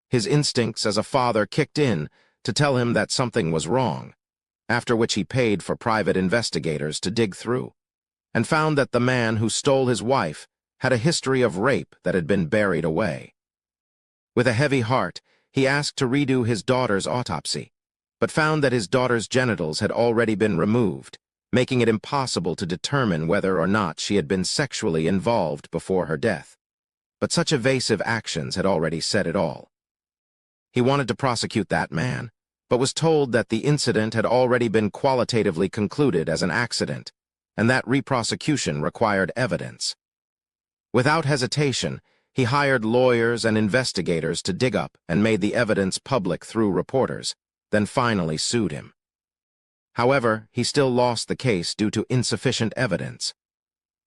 S1: His instincts as a father kicked in to tell him that something was wrong, after which he paid for private investigators to dig through, and found that the man who stole his wife had a history of rape that had been buried away. With a heavy heart, he asked to redo his daughter's autopsy, but found that his daughter's genitals had already been removed, making it impossible to determine whether or not she had been sexually involved before her death. But such evasive actions had already said it all. He wanted to prosecute that man, but was told that the incident had already been qualitatively concluded as an accident, and that reprosecution required evidence. Without hesitation, he hired lawyers and investigators to dig up and made the evidence public through reporters, then finally sued him. However, he still lost the case due to insufficient evidence.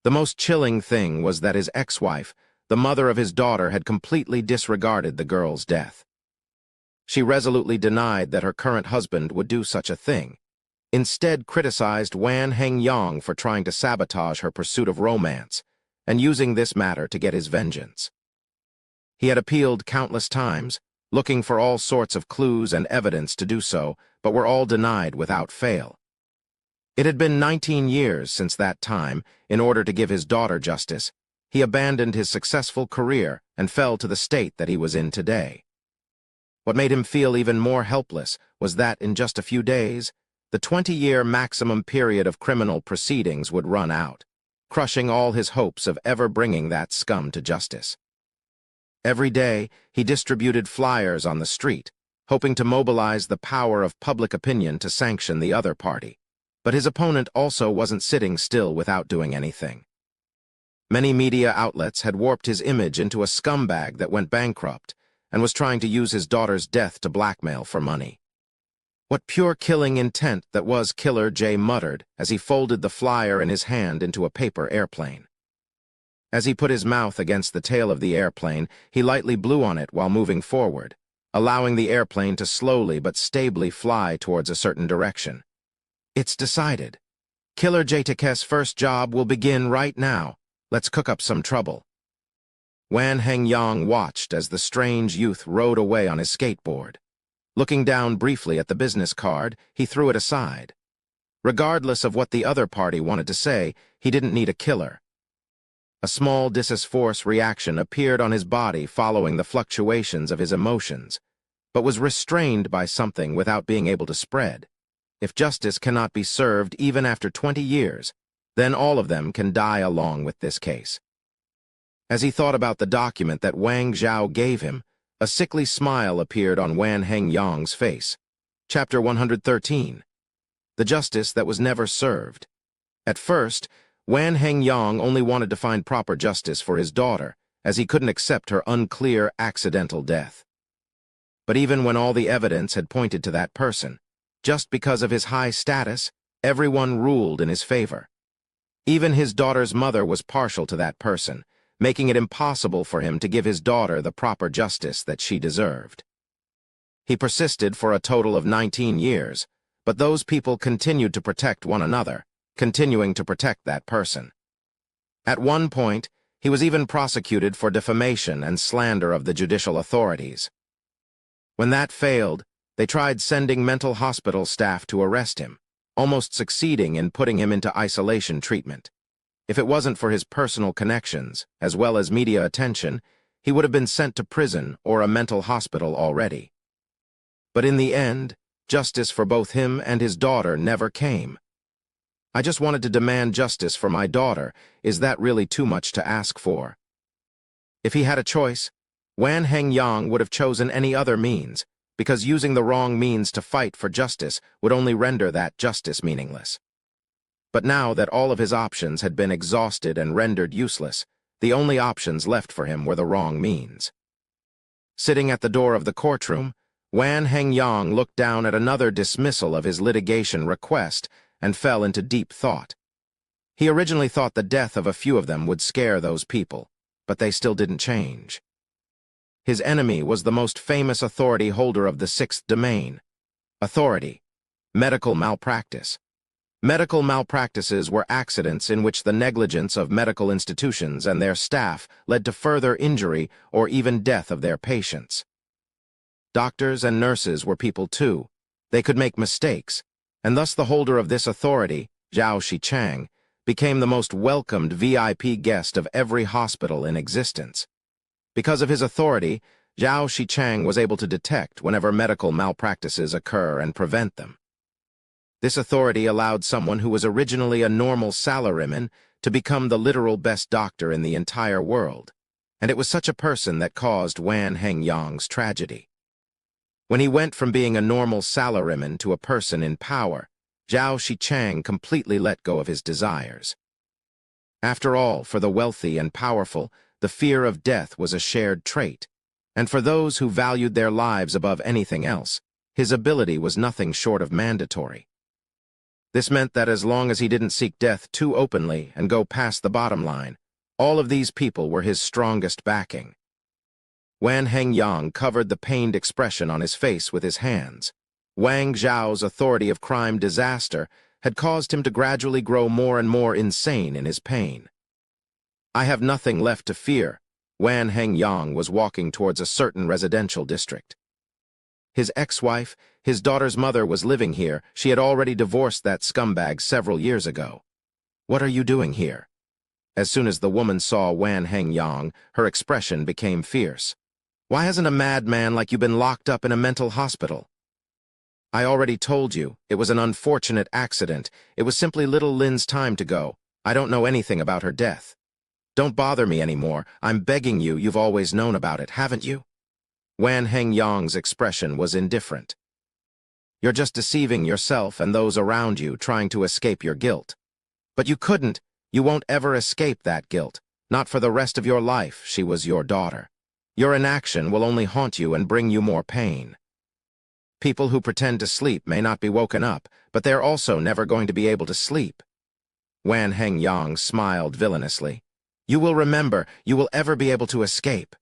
S1: The most chilling thing was that his ex-wife, the mother of his daughter, had completely disregarded the girl's death. She resolutely denied that her current husband would do such a thing, instead criticized Wan Hengyang for trying to sabotage her pursuit of romance and using this matter to get his vengeance. He had appealed countless times, looking for all sorts of clues and evidence to do so, but were all denied without fail. It had been 19 years since that time. In order to give his daughter justice, he abandoned his successful career and fell to the state that he was in today. What made him feel even more helpless was that in just a few days, the 20-year maximum period of criminal proceedings would run out, crushing all his hopes of ever bringing that scum to justice. Every day, he distributed flyers on the street, hoping to mobilize the power of public opinion to sanction the other party. But his opponent also wasn't sitting still without doing anything. Many media outlets had warped his image into a scumbag that went bankrupt and was trying to use his daughter's death to blackmail for money. What pure killing intent that was, Killer J muttered as he folded the flyer in his hand into a paper airplane. As he put his mouth against the tail of the airplane, he lightly blew on it while moving forward, allowing the airplane to slowly but stably fly towards a certain direction. It's decided. Killer J Take's first job will begin right now. Let's cook up some trouble. Wan Hengyang watched as the strange youth rode away on his skateboard. Looking down briefly at the business card, he threw it aside. Regardless of what the other party wanted to say, he didn't need a killer. A small disforce reaction appeared on his body following the fluctuations of his emotions, but was restrained by something without being able to spread. If justice cannot be served even after 20 years, then all of them can die along with this case. As he thought about the document that Wang Zhao gave him, a sickly smile appeared on Wan Hengyang's face. Chapter 113. The Justice That Was Never Served. At first, Wan Hengyang only wanted to find proper justice for his daughter, as he couldn't accept her unclear, accidental death. But even when all the evidence had pointed to that person, just because of his high status, everyone ruled in his favor. Even his daughter's mother was partial to that person, making it impossible for him to give his daughter the proper justice that she deserved. He persisted for a total of 19 years, but those people continued to protect one another, continuing to protect that person. At one point, he was even prosecuted for defamation and slander of the judicial authorities. When that failed, they tried sending mental hospital staff to arrest him, almost succeeding in putting him into isolation treatment. If it wasn't for his personal connections, as well as media attention, he would have been sent to prison or a mental hospital already. But in the end, justice for both him and his daughter never came. I just wanted to demand justice for my daughter. Is that really too much to ask for? If he had a choice, Wan Hengyang would have chosen any other means, because using the wrong means to fight for justice would only render that justice meaningless. But now that all of his options had been exhausted and rendered useless, the only options left for him were the wrong means. Sitting at the door of the courtroom, Wan Hengyang looked down at another dismissal of his litigation request and fell into deep thought. He originally thought the death of a few of them would scare those people, but they still didn't change. His enemy was the most famous authority holder of the sixth domain. Authority. Medical malpractice. Medical malpractices were accidents in which the negligence of medical institutions and their staff led to further injury or even death of their patients. Doctors and nurses were people too. They could make mistakes, and thus the holder of this authority, Zhao Shichang, became the most welcomed VIP guest of every hospital in existence. Because of his authority, Zhao Shichang was able to detect whenever medical malpractices occur and prevent them. This authority allowed someone who was originally a normal salaryman to become the literal best doctor in the entire world, and it was such a person that caused Wan Hengyang's tragedy. When he went from being a normal salaryman to a person in power, Zhao Shichang completely let go of his desires. After all, for the wealthy and powerful, the fear of death was a shared trait, and for those who valued their lives above anything else, his ability was nothing short of mandatory. This meant that as long as he didn't seek death too openly and go past the bottom line, all of these people were his strongest backing. Wan Hengyang covered the pained expression on his face with his hands. Wang Zhao's authority of crime disaster had caused him to gradually grow more and more insane in his pain. I have nothing left to fear. Wan Hengyang was walking towards a certain residential district. His ex-wife, his daughter's mother, was living here. She had already divorced that scumbag several years ago. What are you doing here? As soon as the woman saw Wan Hengyang, her expression became fierce. Why hasn't a madman like you been locked up in a mental hospital? I already told you, it was an unfortunate accident. It was simply little Lin's time to go. I don't know anything about her death. Don't bother me anymore. I'm begging you, you've always known about it, haven't you? Wan Hengyang's expression was indifferent. You're just deceiving yourself and those around you, trying to escape your guilt. But you couldn't. You won't ever escape that guilt. Not for the rest of your life. She was your daughter. Your inaction will only haunt you and bring you more pain. People who pretend to sleep may not be woken up, but they're also never going to be able to sleep. Wan Hengyang smiled villainously. You will remember, you will ever be able to escape.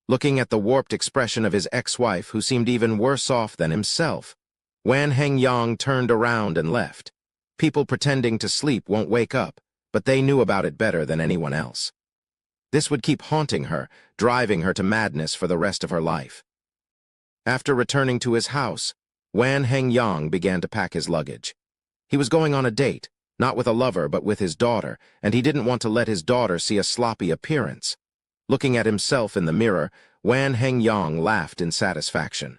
S1: Looking at the warped expression of his ex-wife, who seemed even worse off than himself, Wan Hengyang turned around and left. People pretending to sleep won't wake up, but they knew about it better than anyone else. This would keep haunting her, driving her to madness for the rest of her life. After returning to his house, Wan Hengyang began to pack his luggage. He was going on a date, not with a lover but with his daughter, and he didn't want to let his daughter see a sloppy appearance. Looking at himself in the mirror, Wan Hengyang laughed in satisfaction.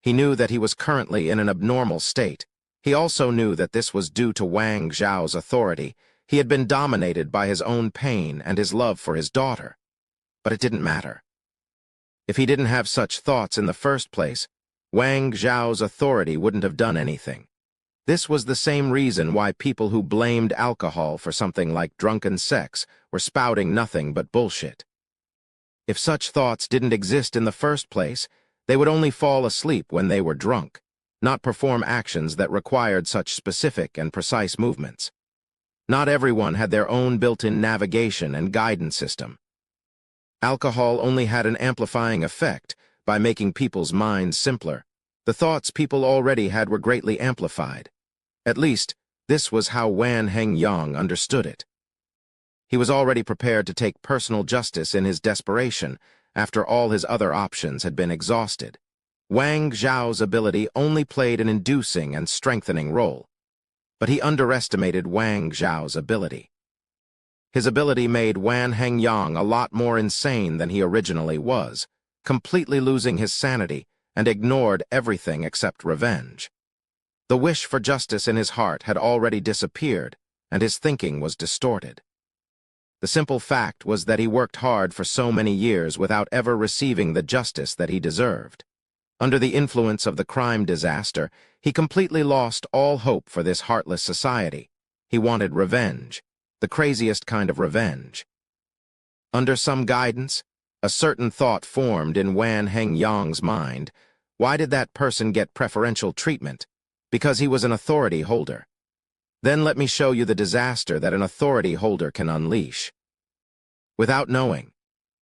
S1: He knew that he was currently in an abnormal state. He also knew that this was due to Wang Zhao's authority. He had been dominated by his own pain and his love for his daughter. But it didn't matter. If he didn't have such thoughts in the first place, Wang Zhao's authority wouldn't have done anything. This was the same reason why people who blamed alcohol for something like drunken sex were spouting nothing but bullshit. If such thoughts didn't exist in the first place, they would only fall asleep when they were drunk, not perform actions that required such specific and precise movements. Not everyone had their own built-in navigation and guidance system. Alcohol only had an amplifying effect by making people's minds simpler. The thoughts people already had were greatly amplified. At least, this was how Wan Hengyang understood it. He was already prepared to take personal justice in his desperation after all his other options had been exhausted. Wang Zhao's ability only played an inducing and strengthening role, but he underestimated Wang Zhao's ability. His ability made Wan Hengyang a lot more insane than he originally was, completely losing his sanity and ignored everything except revenge. The wish for justice in his heart had already disappeared, and his thinking was distorted. The simple fact was that he worked hard for so many years without ever receiving the justice that he deserved. Under the influence of the crime disaster, he completely lost all hope for this heartless society. He wanted revenge, the craziest kind of revenge. Under some guidance, a certain thought formed in Wan Hengyang's mind. Why did that person get preferential treatment? Because he was an authority holder. Then let me show you the disaster that an authority holder can unleash. Without knowing,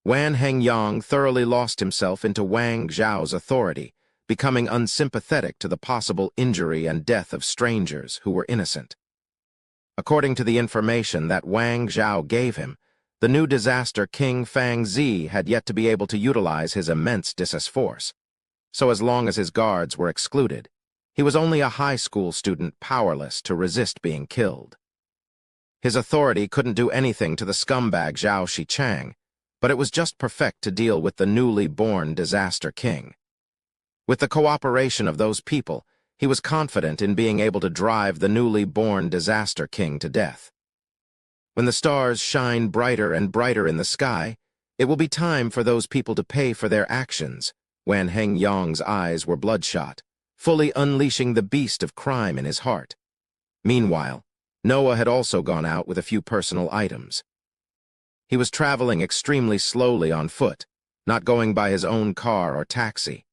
S1: Wan Hengyang thoroughly lost himself into Wang Zhao's authority, becoming unsympathetic to the possible injury and death of strangers who were innocent. According to the information that Wang Zhao gave him, the new disaster King Fang Zi had yet to be able to utilize his immense force. So as long as his guards were excluded, he was only a high school student powerless to resist being killed. His authority couldn't do anything to the scumbag Zhao Shichang, but it was just perfect to deal with the newly born disaster king. With the cooperation of those people, he was confident in being able to drive the newly born disaster king to death. When the stars shine brighter and brighter in the sky, it will be time for those people to pay for their actions. Wan Hengyang's eyes were bloodshot, fully unleashing the beast of crime in his heart. Meanwhile, Noah had also gone out with a few personal items. He was traveling extremely slowly on foot, not going by his own car or taxi.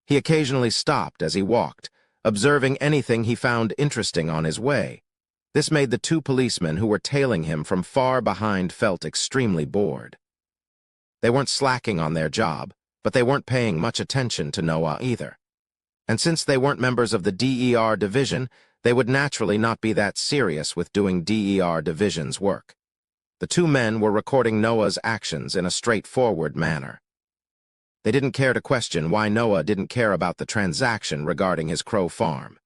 S1: He occasionally stopped as he walked, observing anything he found interesting on his way. This made the two policemen who were tailing him from far behind felt extremely bored. They weren't slacking on their job, but they weren't paying much attention to Noah either. And since they weren't members of the DER division, they would naturally not be that serious with doing DER division's work. The two men were recording Noah's actions in a straightforward manner. They didn't care to question why Noah didn't care about the transaction regarding his crow farm.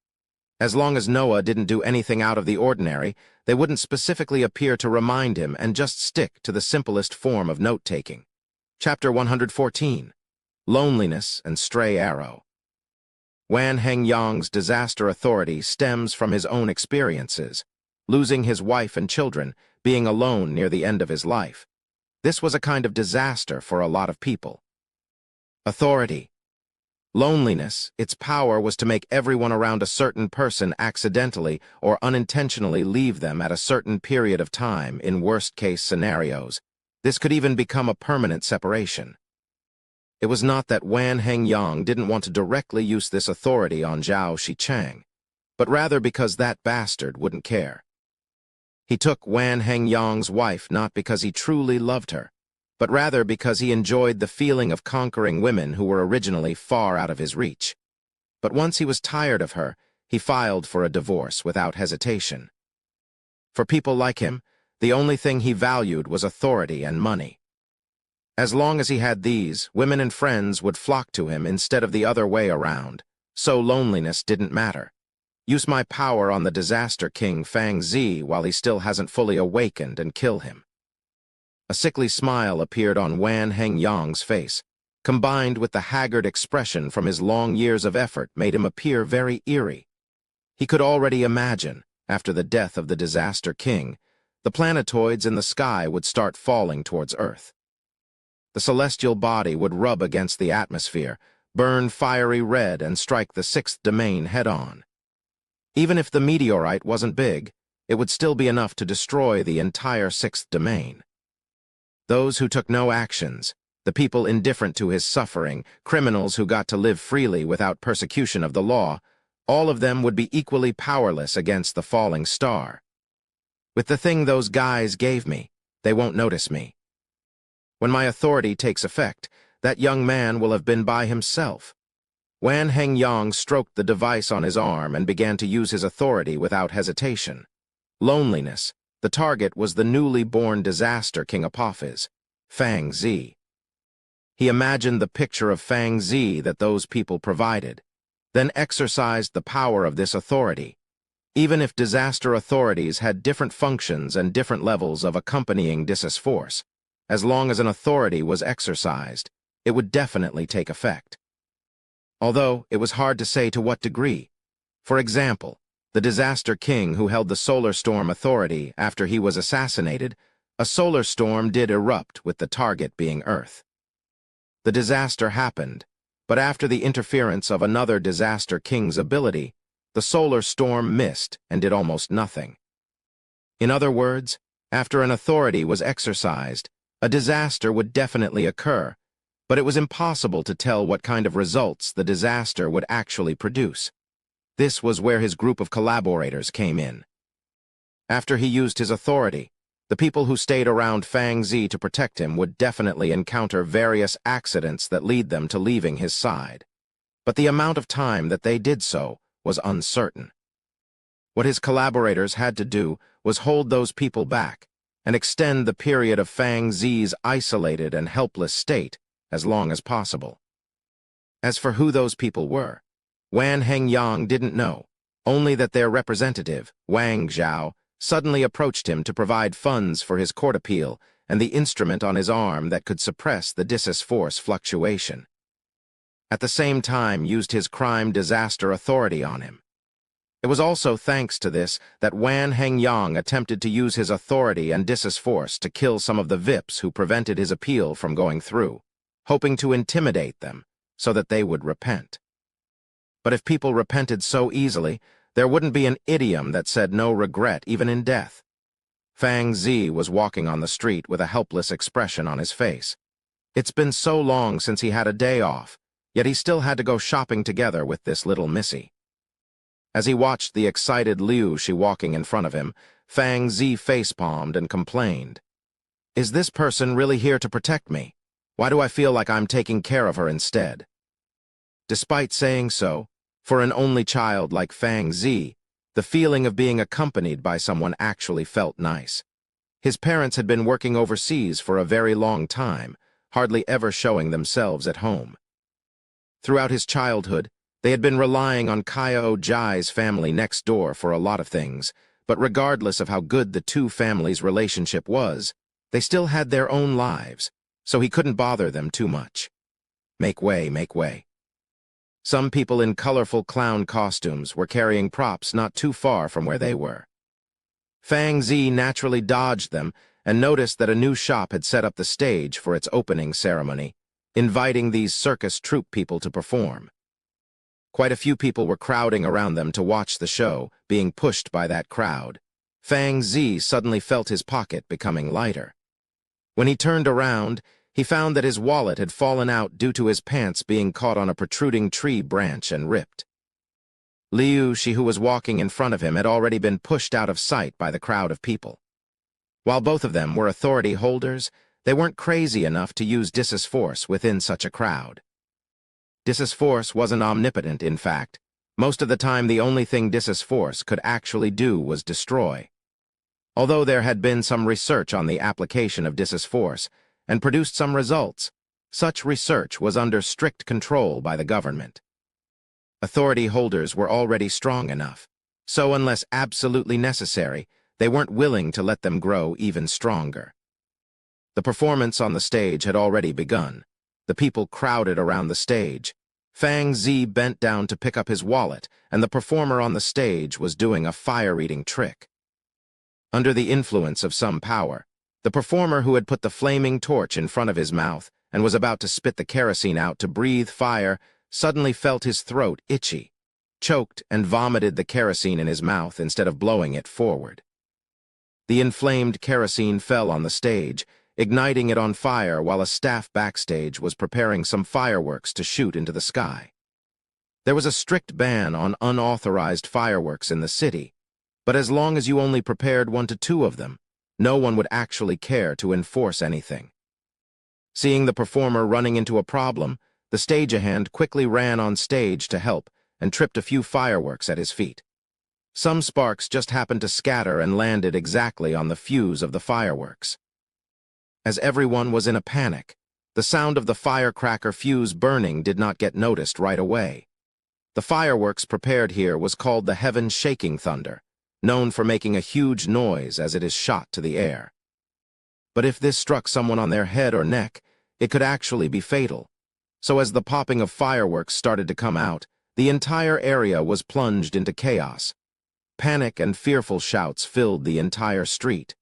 S1: As long as Noah didn't do anything out of the ordinary, they wouldn't specifically appear to remind him and just stick to the simplest form of note-taking. Chapter 114. Loneliness and Stray Arrow. Wan Hengyang's disaster authority stems from his own experiences, losing his wife and children, being alone near the end of his life. This was a kind of disaster for a lot of people. Authority. Loneliness, its power was to make everyone around a certain person accidentally or unintentionally leave them at a certain period of time in worst-case scenarios. This could even become a permanent separation. It was not that Wan Hengyang didn't want to directly use this authority on Zhao Shichang, but rather because that bastard wouldn't care. He took Wan Hengyang's wife not because he truly loved her, but rather because he enjoyed the feeling of conquering women who were originally far out of his reach. But once he was tired of her, he filed for a divorce without hesitation. For people like him, the only thing he valued was authority and money. As long as he had these, women and friends would flock to him instead of the other way around, so loneliness didn't matter. Use my power on the disaster king Fang Zi while he still hasn't fully awakened and kill him. A sickly smile appeared on Wan Hengyang's face, combined with the haggard expression from his long years of effort made him appear very eerie. He could already imagine, after the death of the disaster king, the planetoids in the sky would start falling towards Earth. The celestial body would rub against the atmosphere, burn fiery red, and strike the sixth domain head-on. Even if the meteorite wasn't big, it would still be enough to destroy the entire sixth domain. Those who took no actions, the people indifferent to his suffering, criminals who got to live freely without persecution of the law, all of them would be equally powerless against the falling star. With the thing those guys gave me, they won't notice me. When my authority takes effect, that young man will have been by himself. Wan Hengyang stroked the device on his arm and began to use his authority without hesitation. Loneliness. The target was the newly born disaster king Apophis, Fang Zi. He imagined the picture of Fang Zi that those people provided, then exercised the power of this authority. Even if disaster authorities had different functions and different levels of accompanying dis force, as long as an authority was exercised, it would definitely take effect. Although it was hard to say to what degree. For example, the disaster king who held the solar storm authority after he was assassinated, a solar storm did erupt with the target being Earth. The disaster happened, but after the interference of another disaster king's ability, the solar storm missed and did almost nothing. In other words, after an authority was exercised, a disaster would definitely occur, but it was impossible to tell what kind of results the disaster would actually produce. This was where his group of collaborators came in. After he used his authority, the people who stayed around Fang Zi to protect him would definitely encounter various accidents that lead them to leaving his side. But the amount of time that they did so was uncertain. What his collaborators had to do was hold those people back and extend the period of Fang Zi's isolated and helpless state as long as possible. As for who those people were, Wan Hengyang didn't know, only that their representative, Wang Zhao, suddenly approached him to provide funds for his court appeal and the instrument on his arm that could suppress the dis force fluctuation. At the same time used his crime disaster authority on him. It was also thanks to this that Wan Hengyang attempted to use his authority and dis force to kill some of the VIPs who prevented his appeal from going through, hoping to intimidate them so that they would repent. But if people repented so easily, there wouldn't be an idiom that said no regret even in death. Fang Zi was walking on the street with a helpless expression on his face. It's been so long since he had a day off, yet he still had to go shopping together with this little missy. As he watched the excited Liu Shi walking in front of him, Fang Zi facepalmed and complained. Is this person really here to protect me? Why do I feel like I'm taking care of her instead? Despite saying so, for an only child like Fang Zi, the feeling of being accompanied by someone actually felt nice. His parents had been working overseas for a very long time, hardly ever showing themselves at home. Throughout his childhood, they had been relying on Kyle Jai's family next door for a lot of things, but regardless of how good the two families' relationship was, they still had their own lives, so he couldn't bother them too much. Make way, make way. Some people in colorful clown costumes were carrying props not too far from where they were. Fang Zi naturally dodged them and noticed that a new shop had set up the stage for its opening ceremony, inviting these circus troupe people to perform. Quite a few people were crowding around them to watch the show, being pushed by that crowd. Fang Zi suddenly felt his pocket becoming lighter. When he turned around, he found that his wallet had fallen out due to his pants being caught on a protruding tree branch and ripped. Liu Shi, who was walking in front of him, had already been pushed out of sight by the crowd of people. While both of them were authority holders, they weren't crazy enough to use Dis's force within such a crowd. Dis's force wasn't omnipotent, in fact. Most of the time, the only thing Dis's force could actually do was destroy. Although there had been some research on the application of Dis's force and produced some results, such research was under strict control by the government. Authority holders were already strong enough, so unless absolutely necessary, they weren't willing to let them grow even stronger. The performance on the stage had already begun. The people crowded around the stage. Fang Zi bent down to pick up his wallet, and the performer on the stage was doing a fire-eating trick. Under the influence of some power, the performer who had put the flaming torch in front of his mouth and was about to spit the kerosene out to breathe fire suddenly felt his throat itchy, choked, and vomited the kerosene in his mouth instead of blowing it forward. The inflamed kerosene fell on the stage, igniting it on fire while a staff backstage was preparing some fireworks to shoot into the sky. There was a strict ban on unauthorized fireworks in the city, but as long as you only prepared 1 to 2 of them, no one would actually care to enforce anything. Seeing the performer running into a problem, the stagehand quickly ran on stage to help and tripped a few fireworks at his feet. Some sparks just happened to scatter and landed exactly on the fuse of the fireworks. As everyone was in a panic, the sound of the firecracker fuse burning did not get noticed right away. The fireworks prepared here was called the heaven-shaking thunder, known for making a huge noise as it is shot to the air. But if this struck someone on their head or neck, it could actually be fatal. So as the popping of fireworks started to come out, the entire area was plunged into chaos. Panic and fearful shouts filled the entire street.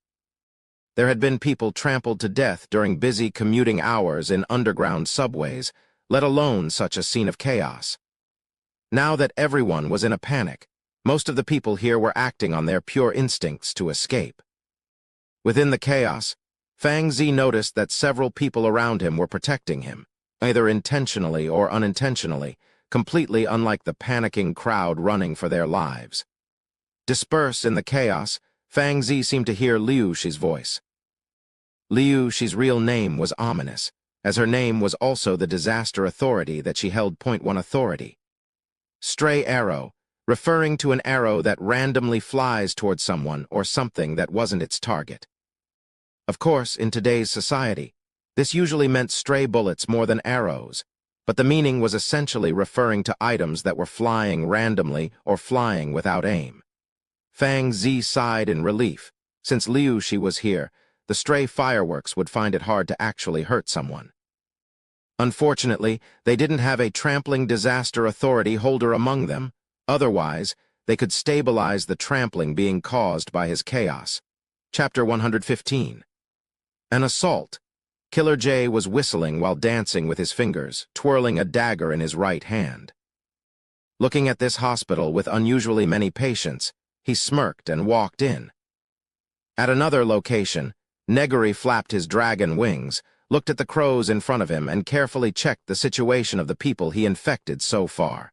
S1: There had been people trampled to death during busy commuting hours in underground subways, let alone such a scene of chaos. Now that everyone was in a panic, most of the people here were acting on their pure instincts to escape. Within the chaos, Fang Zi noticed that several people around him were protecting him, either intentionally or unintentionally, completely unlike the panicking crowd running for their lives. Dispersed in the chaos, Fang Zi seemed to hear Liu Shi's voice. Liu Shi's real name was ominous, as her name was also the disaster authority that she held .1 authority. Stray arrow, referring to an arrow that randomly flies towards someone or something that wasn't its target. Of course, in today's society, this usually meant stray bullets more than arrows, but the meaning was essentially referring to items that were flying randomly or flying without aim. Fang Zi sighed in relief. Since Liu Shi was here, the stray fireworks would find it hard to actually hurt someone. Unfortunately, they didn't have a trampling disaster authority holder among them. Otherwise, they could stabilize the trampling being caused by his chaos. Chapter 115. An assault. Killer J was whistling while dancing with his fingers, twirling a dagger in his right hand. Looking at this hospital with unusually many patients, he smirked and walked in. At another location, Negary flapped his dragon wings, looked at the crows in front of him, and carefully checked the situation of the people he infected so far.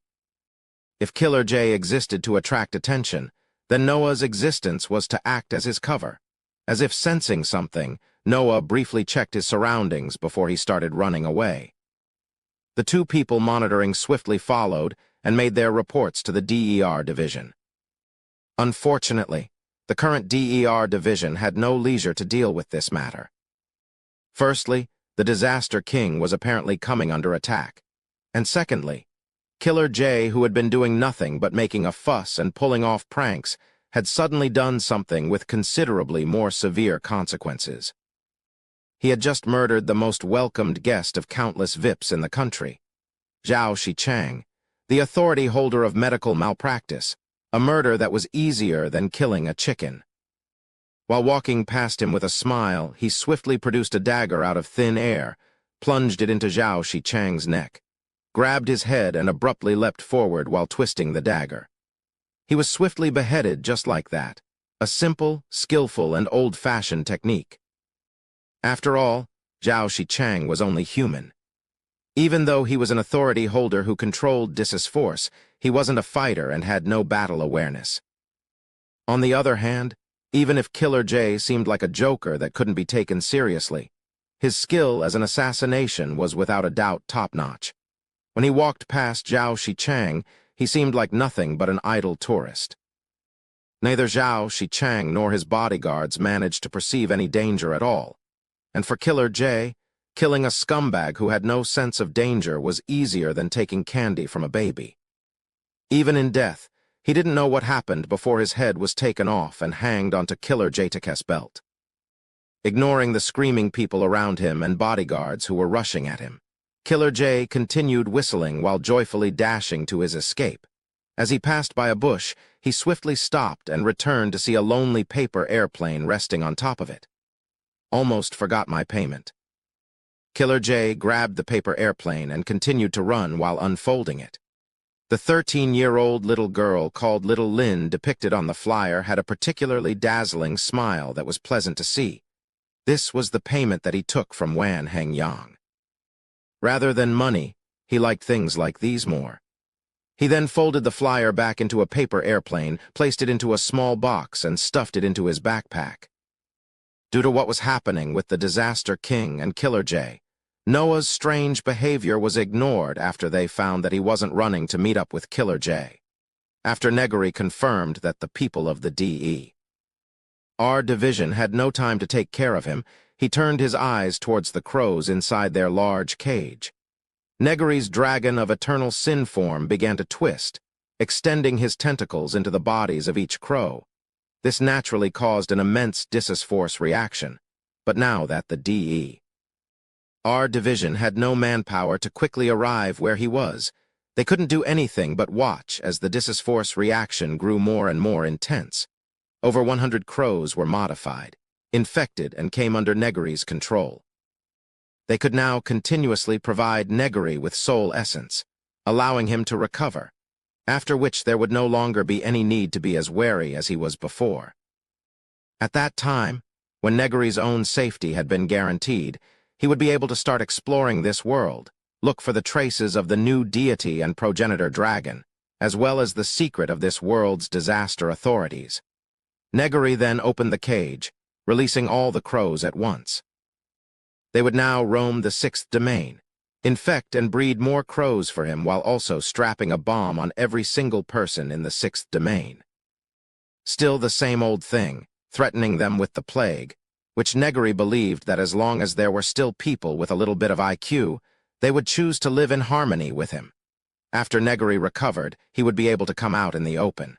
S1: If Killer J existed to attract attention, then Noah's existence was to act as his cover. As if sensing something, Noah briefly checked his surroundings before he started running away. The two people monitoring swiftly followed and made their reports to the DER division. Unfortunately, the current DER division had no leisure to deal with this matter. Firstly, the Disaster King was apparently coming under attack. And secondly, Killer J, who had been doing nothing but making a fuss and pulling off pranks, had suddenly done something with considerably more severe consequences. He had just murdered the most welcomed guest of countless VIPs in the country, Zhao Shichang, the authority holder of medical malpractice, a murder that was easier than killing a chicken. While walking past him with a smile, he swiftly produced a dagger out of thin air, plunged it into Zhao Shichang's neck, grabbed his head and abruptly leapt forward while twisting the dagger. He was swiftly beheaded just like that, a simple, skillful, and old-fashioned technique. After all, Zhao Shichang was only human. Even though he was an authority holder who controlled Dis's force, he wasn't a fighter and had no battle awareness. On the other hand, even if Killer J seemed like a joker that couldn't be taken seriously, his skill as an assassination was without a doubt top-notch. When he walked past Zhao Shichang, he seemed like nothing but an idle tourist. Neither Zhao Shichang nor his bodyguards managed to perceive any danger at all. And for Killer J, killing a scumbag who had no sense of danger was easier than taking candy from a baby. Even in death, he didn't know what happened before his head was taken off and hanged onto Killer J's belt. Ignoring the screaming people around him and bodyguards who were rushing at him, Killer J continued whistling while joyfully dashing to his escape. As he passed by a bush, he swiftly stopped and returned to see a lonely paper airplane resting on top of it. Almost forgot my payment. Killer J grabbed the paper airplane and continued to run while unfolding it. The 13-year-old little girl called Little Lin depicted on the flyer had a particularly dazzling smile that was pleasant to see. This was the payment that he took from Wan Hengyang. Rather than money, he liked things like these more. He then folded the flyer back into a paper airplane, placed it into a small box, and stuffed it into his backpack. Due to what was happening with the Disaster King and Killer J, Noah's strange behavior was ignored after they found that he wasn't running to meet up with Killer J. After Negary confirmed that the people of the DER division had no time to take care of him, he turned his eyes towards the crows inside their large cage. Negary's dragon of eternal sin form began to twist, extending his tentacles into the bodies of each crow. This naturally caused an immense disforce reaction, but now that the DER division had no manpower to quickly arrive where he was, they couldn't do anything but watch as the disforce reaction grew more and more intense. Over 100 crows were modified, infected, and came under Negary's control. They could now continuously provide Negary with soul essence, allowing him to recover, after which there would no longer be any need to be as wary as he was before. At that time, when Negary's own safety had been guaranteed, he would be able to start exploring this world, look for the traces of the new deity and progenitor dragon, as well as the secret of this world's disaster authorities. Negary then opened the cage, releasing all the crows at once. They would now roam the 6th domain, infect and breed more crows for him while also strapping a bomb on every single person in the 6th domain. Still the same old thing, threatening them with the plague, which Negary believed that as long as there were still people with a little bit of IQ, they would choose to live in harmony with him. After Negary recovered, he would be able to come out in the open.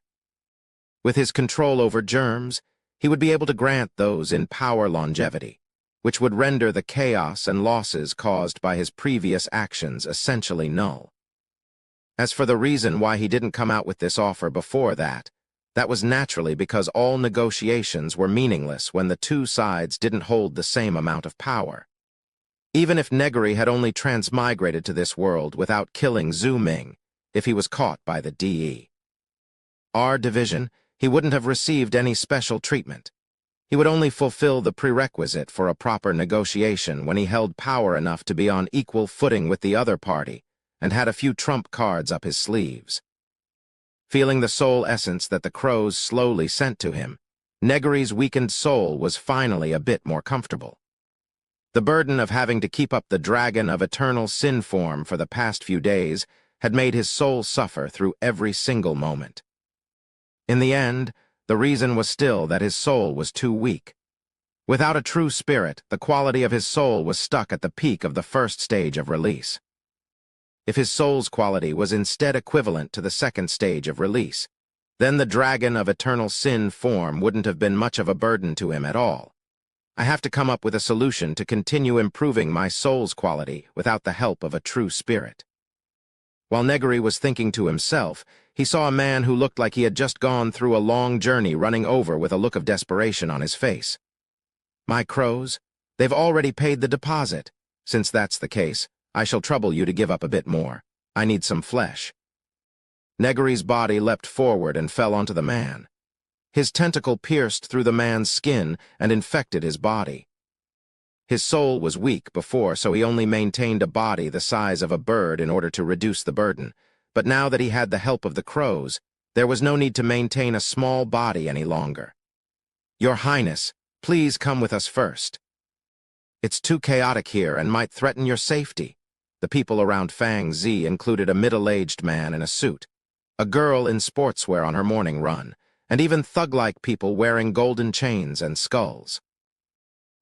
S1: With his control over germs, he would be able to grant those in power longevity, which would render the chaos and losses caused by his previous actions essentially null. As for the reason why he didn't come out with this offer before that was naturally because all negotiations were meaningless when the two sides didn't hold the same amount of power. Even if Negary had only transmigrated to this world without killing Zhu Ming, if he was caught by the DER division, he wouldn't have received any special treatment. He would only fulfill the prerequisite for a proper negotiation when he held power enough to be on equal footing with the other party and had a few trump cards up his sleeves. Feeling the soul essence that the crows slowly sent to him, Negary's weakened soul was finally a bit more comfortable. The burden of having to keep up the dragon of eternal sin form for the past few days had made his soul suffer through every single moment. In the end, the reason was still that his soul was too weak. Without a true spirit, the quality of his soul was stuck at the peak of the first stage of release. If his soul's quality was instead equivalent to the second stage of release, then the dragon of eternal sin form wouldn't have been much of a burden to him at all. I have to come up with a solution to continue improving my soul's quality without the help of a true spirit. While Negary was thinking to himself, he saw a man who looked like he had just gone through a long journey running over with a look of desperation on his face. "My crows, they've already paid the deposit. Since that's the case, I shall trouble you to give up a bit more. I need some flesh." Negary's body leapt forward and fell onto the man. His tentacle pierced through the man's skin and infected his body. His soul was weak before, so he only maintained a body the size of a bird in order to reduce the burden. But now that he had the help of the crows, there was no need to maintain a small body any longer. "Your Highness, please come with us first. It's too chaotic here and might threaten your safety." The people around Ainz included a middle-aged man in a suit, a girl in sportswear on her morning run, and even thug-like people wearing golden chains and skulls.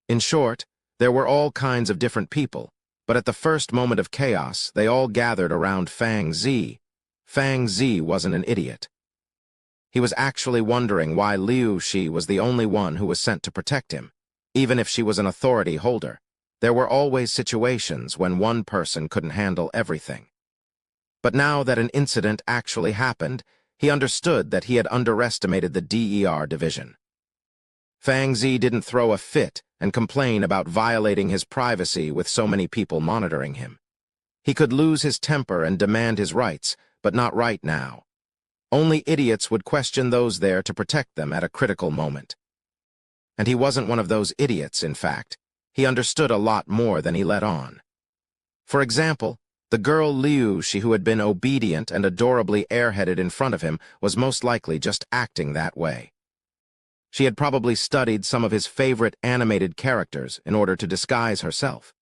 S1: In short, there were all kinds of different people, but at the first moment of chaos, they all gathered around Ainz. Ainz wasn't an idiot. He was actually wondering why Liu Shi was the only one who was sent to protect him. Even if she was an authority holder, there were always situations when one person couldn't handle everything. But now that an incident actually happened, he understood that he had underestimated the DER division. Ainz didn't throw a fit and complain about violating his privacy with so many people monitoring him. He could lose his temper and demand his rights, but not right now. Only idiots would question those there to protect them at a critical moment. And he wasn't one of those idiots, in fact. He understood a lot more than he let on. For example, the girl Liu Shi, who had been obedient and adorably airheaded in front of him, was most likely just acting that way. She had probably studied some of his favorite animated characters in order to disguise herself.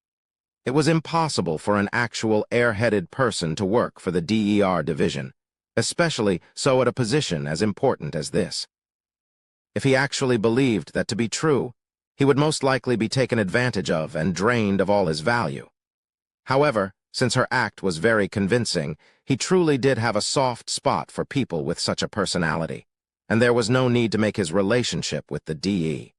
S1: It was impossible for an actual airheaded person to work for the DER division, especially so at a position as important as this. If he actually believed that to be true, he would most likely be taken advantage of and drained of all his value. However, since her act was very convincing, he truly did have a soft spot for people with such a personality, and there was no need to make his relationship with the DER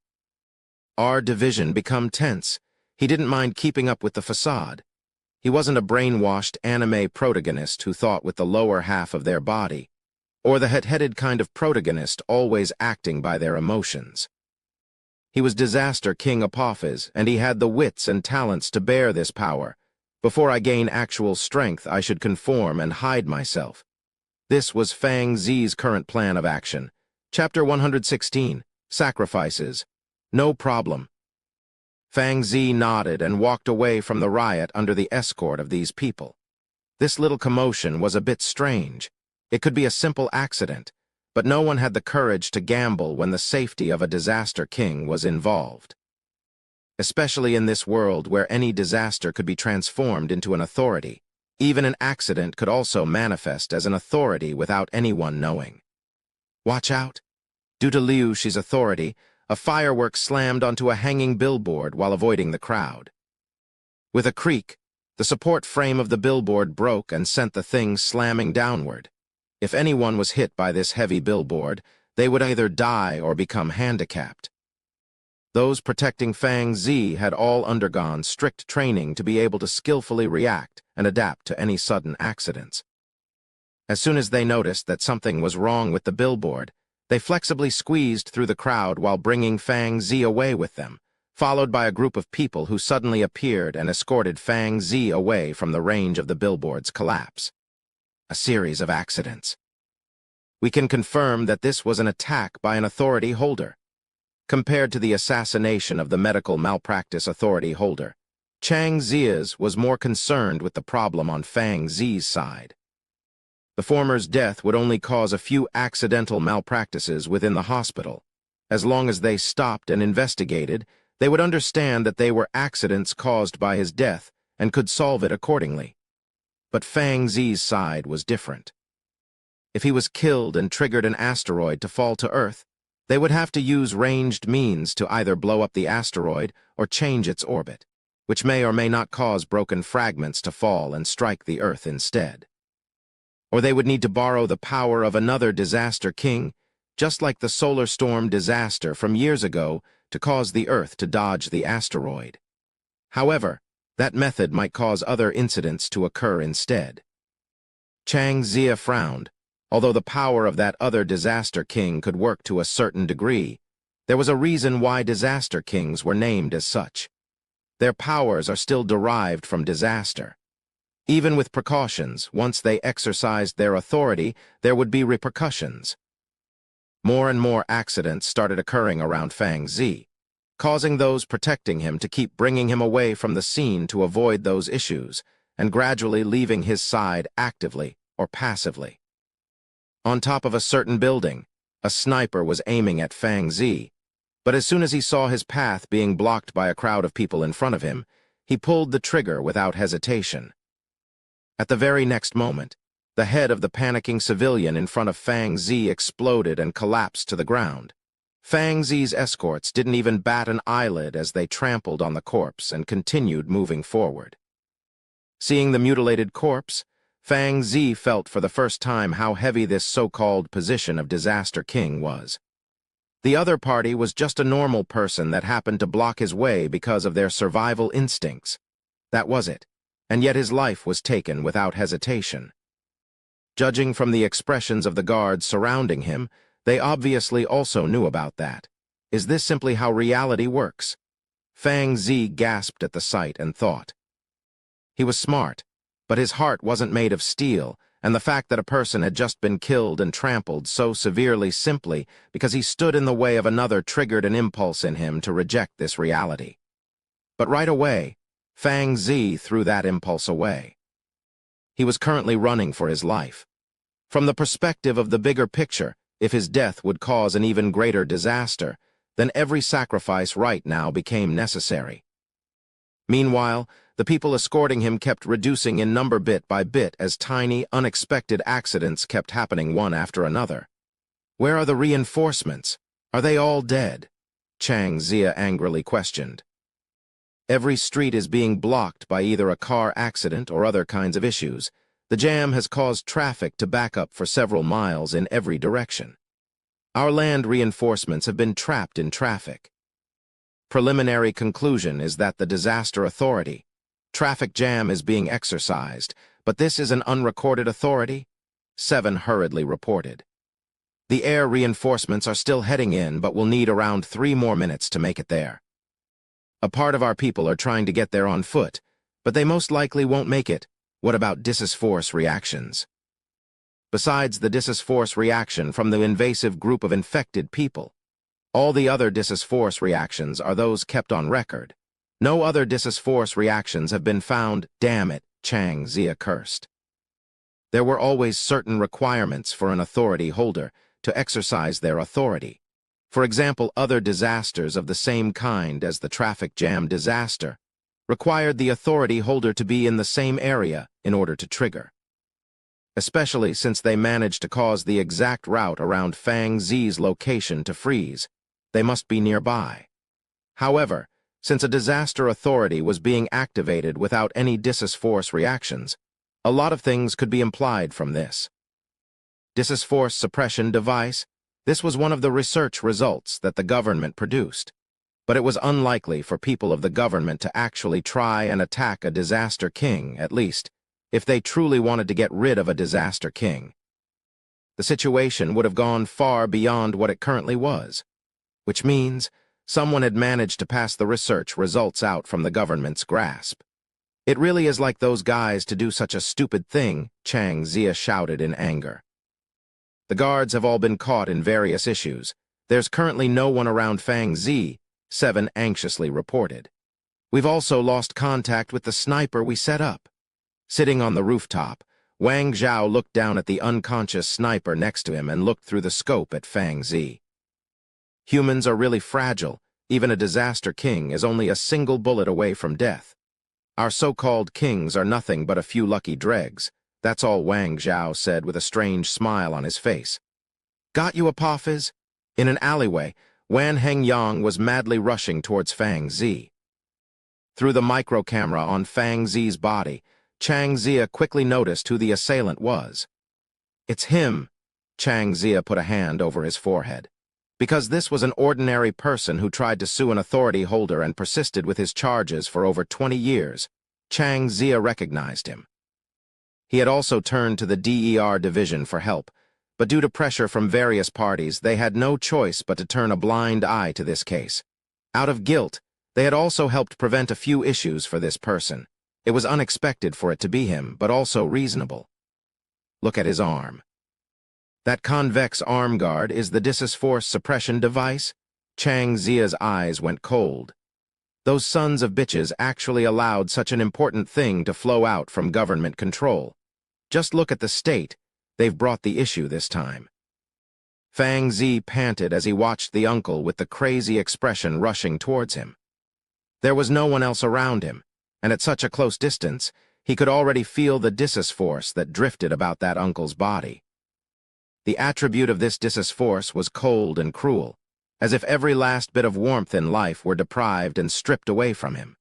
S1: division become tense. He didn't mind keeping up with the facade. He wasn't a brainwashed anime protagonist who thought with the lower half of their body, or the het-headed kind of protagonist always acting by their emotions. He was Disaster King Apophis, and he had the wits and talents to bear this power. Before I gain actual strength, I should conform and hide myself. This was Ainz's current plan of action. Chapter 116, Sacrifices. No problem. Ainz nodded and walked away from the riot under the escort of these people. This little commotion was a bit strange. It could be a simple accident, but no one had the courage to gamble when the safety of a disaster king was involved. Especially in this world where any disaster could be transformed into an authority, even an accident could also manifest as an authority without anyone knowing. Watch out! Due to Liu Shi's authority, a firework slammed onto a hanging billboard while avoiding the crowd. With a creak, the support frame of the billboard broke and sent the thing slamming downward. If anyone was hit by this heavy billboard, they would either die or become handicapped. Those protecting Ainz had all undergone strict training to be able to skillfully react and adapt to any sudden accidents. As soon as they noticed that something was wrong with the billboard, they flexibly squeezed through the crowd while bringing Ainz away with them, followed by a group of people who suddenly appeared and escorted Ainz away from the range of the billboard's collapse. A series of accidents. We can confirm that this was an attack by an authority holder. Compared to the assassination of the medical malpractice authority holder, Chang Zia's was more concerned with the problem on Ainz's side. The former's death would only cause a few accidental malpractices within the hospital. As long as they stopped and investigated, they would understand that they were accidents caused by his death and could solve it accordingly. But Fang Zi's side was different. If he was killed and triggered an asteroid to fall to Earth, they would have to use ranged means to either blow up the asteroid or change its orbit, which may or may not cause broken fragments to fall and strike the Earth instead. Or they would need to borrow the power of another disaster king, just like the solar storm disaster from years ago, to cause the Earth to dodge the asteroid. However, that method might cause other incidents to occur instead. Chang Zia frowned. Although the power of that other disaster king could work to a certain degree, there was a reason why disaster kings were named as such. Their powers are still derived from disaster. Even with precautions, once they exercised their authority, there would be repercussions. More and more accidents started occurring around Fang Zi, causing those protecting him to keep bringing him away from the scene to avoid those issues, and gradually leaving his side actively or passively. On top of a certain building, a sniper was aiming at Fang Zi, but as soon as he saw his path being blocked by a crowd of people in front of him, he pulled the trigger without hesitation. At the very next moment, the head of the panicking civilian in front of Fang Zi exploded and collapsed to the ground. Fang Zi's escorts didn't even bat an eyelid as they trampled on the corpse and continued moving forward. Seeing the mutilated corpse, Fang Zi felt for the first time how heavy this so-called position of Disaster King was. The other party was just a normal person that happened to block his way because of their survival instincts. That was it, and yet his life was taken without hesitation. Judging from the expressions of the guards surrounding him, they obviously also knew about that. Is this simply how reality works? Fang Zi gasped at the sight and thought. He was smart, but his heart wasn't made of steel, and the fact that a person had just been killed and trampled so severely simply because he stood in the way of another triggered an impulse in him to reject this reality. But right away, Fang Zi threw that impulse away. He was currently running for his life. From the perspective of the bigger picture, if his death would cause an even greater disaster, then every sacrifice right now became necessary. Meanwhile, the people escorting him kept reducing in number bit by bit as tiny, unexpected accidents kept happening one after another. Where are the reinforcements? Are they all dead? Chang Zia angrily questioned. Every street is being blocked by either a car accident or other kinds of issues. The jam has caused traffic to back up for several miles in every direction. Our land reinforcements have been trapped in traffic. Preliminary conclusion is that the disaster authority, traffic jam is being exercised, but this is an unrecorded authority, 7 hurriedly reported. The air reinforcements are still heading in, but will need around 3 more minutes to make it there. A part of our people are trying to get there on foot, but they most likely won't make it. What about disas-force reactions? Besides the disas-force reaction from the invasive group of infected people, all the other disas-force reactions are those kept on record. No other disas-force reactions have been found. Damn it, Chang Zia cursed. There were always certain requirements for an authority holder to exercise their authority. For example, other disasters of the same kind as the traffic jam disaster required the authority holder to be in the same area in order to trigger. Especially since they managed to cause the exact route around Fang Zi's location to freeze, they must be nearby. However, since a disaster authority was being activated without any disas-force reactions, a lot of things could be implied from this. Disas-force suppression device, this was one of the research results that the government produced, but it was unlikely for people of the government to actually try and attack a disaster king, at least, if they truly wanted to get rid of a disaster king. The situation would have gone far beyond what it currently was, which means someone had managed to pass the research results out from the government's grasp. It really is like those guys to do such a stupid thing, Chang Zia shouted in anger. The guards have all been caught in various issues. There's currently no one around Fang Zi, 7 anxiously reported. We've also lost contact with the sniper we set up. Sitting on the rooftop, Wang Zhao looked down at the unconscious sniper next to him and looked through the scope at Fang Zi. Humans are really fragile. Even a disaster king is only a single bullet away from death. Our so-called kings are nothing but a few lucky dregs. That's all, Wang Zhao said with a strange smile on his face. Got you, Apophis? In an alleyway, Wan Hengyang was madly rushing towards Fang Zi. Through the micro-camera on Fang Zi's body, Chang Zia quickly noticed who the assailant was. It's him. Chang Zia put a hand over his forehead. Because this was an ordinary person who tried to sue an authority holder and persisted with his charges for over 20 years, Chang Zia recognized him. He had also turned to the DER division for help, but due to pressure from various parties, they had no choice but to turn a blind eye to this case. Out of guilt, they had also helped prevent a few issues for this person. It was unexpected for it to be him, but also reasonable. Look at his arm. That convex arm guard is the Dissus Force suppression device? Chang Zia's eyes went cold. Those sons of bitches actually allowed such an important thing to flow out from government control. Just look at the state. They've brought the issue this time. Fang Zi panted as he watched the uncle with the crazy expression rushing towards him. There was no one else around him, and at such a close distance, he could already feel the Dissus Force that drifted about that uncle's body. The attribute of this Dissus Force was cold and cruel, as if every last bit of warmth in life were deprived and stripped away from him.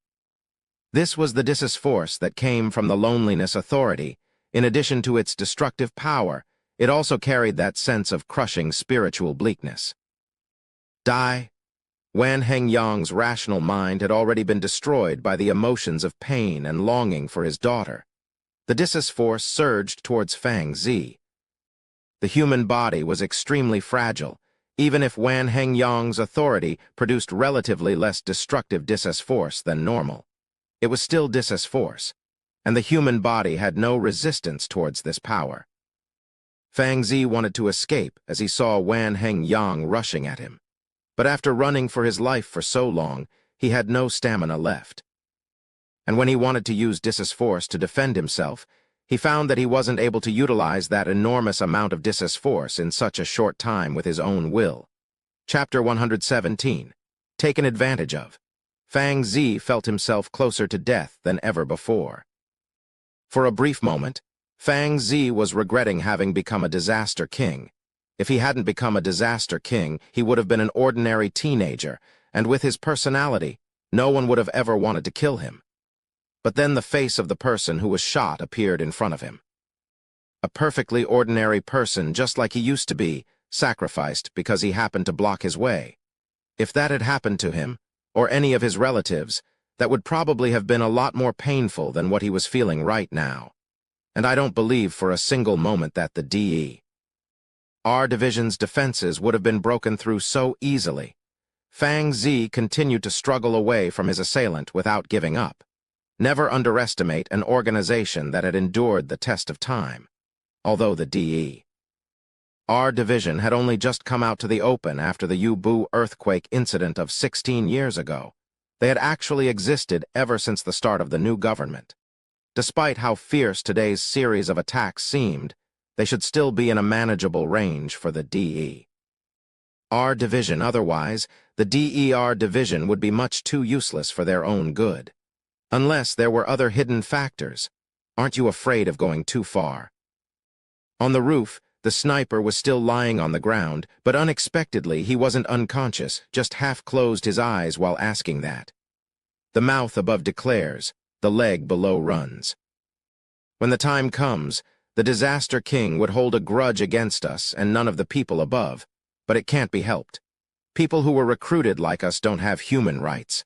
S1: This was the Dissus Force that came from the Loneliness Authority. In addition to its destructive power, it also carried that sense of crushing spiritual bleakness. Die? Wan Hengyang's rational mind had already been destroyed by the emotions of pain and longing for his daughter. The Dissus Force surged towards Fang Zi. The human body was extremely fragile, even if Wan Hengyang's authority produced relatively less destructive Dissus Force than normal. It was still Dissus Force, and the human body had no resistance towards this power. Fang Zi wanted to escape as he saw Wan Hengyang rushing at him, but after running for his life for so long, he had no stamina left. And when he wanted to use Dissus Force to defend himself, he found that he wasn't able to utilize that enormous amount of Dissus Force in such a short time with his own will. Chapter 117. Taken advantage of. Fang Zi felt himself closer to death than ever before. For a brief moment, Fang Zi was regretting having become a disaster king. If he hadn't become a disaster king, he would have been an ordinary teenager, and with his personality, no one would have ever wanted to kill him. But then the face of the person who was shot appeared in front of him. A perfectly ordinary person, just like he used to be, sacrificed because he happened to block his way. If that had happened to him, or any of his relatives, that would probably have been a lot more painful than what he was feeling right now. And I don't believe for a single moment that the DE.R. division's defenses would have been broken through so easily. Fang Zi continued to struggle away from his assailant without giving up. Never underestimate an organization that had endured the test of time. Although the DE.R. division had only just come out to the open after the Yubu earthquake incident of 16 years ago, they had actually existed ever since the start of the new government. Despite how fierce today's series of attacks seemed, they should still be in a manageable range for the DE.R. division. Otherwise, the DER division would be much too useless for their own good. Unless there were other hidden factors. Aren't you afraid of going too far? On the roof, the sniper was still lying on the ground, but unexpectedly he wasn't unconscious, just half closed his eyes while asking that. The mouth above declares, the leg below runs. When the time comes, the disaster king would hold a grudge against us and none of the people above, but it can't be helped. People who were recruited like us don't have human rights.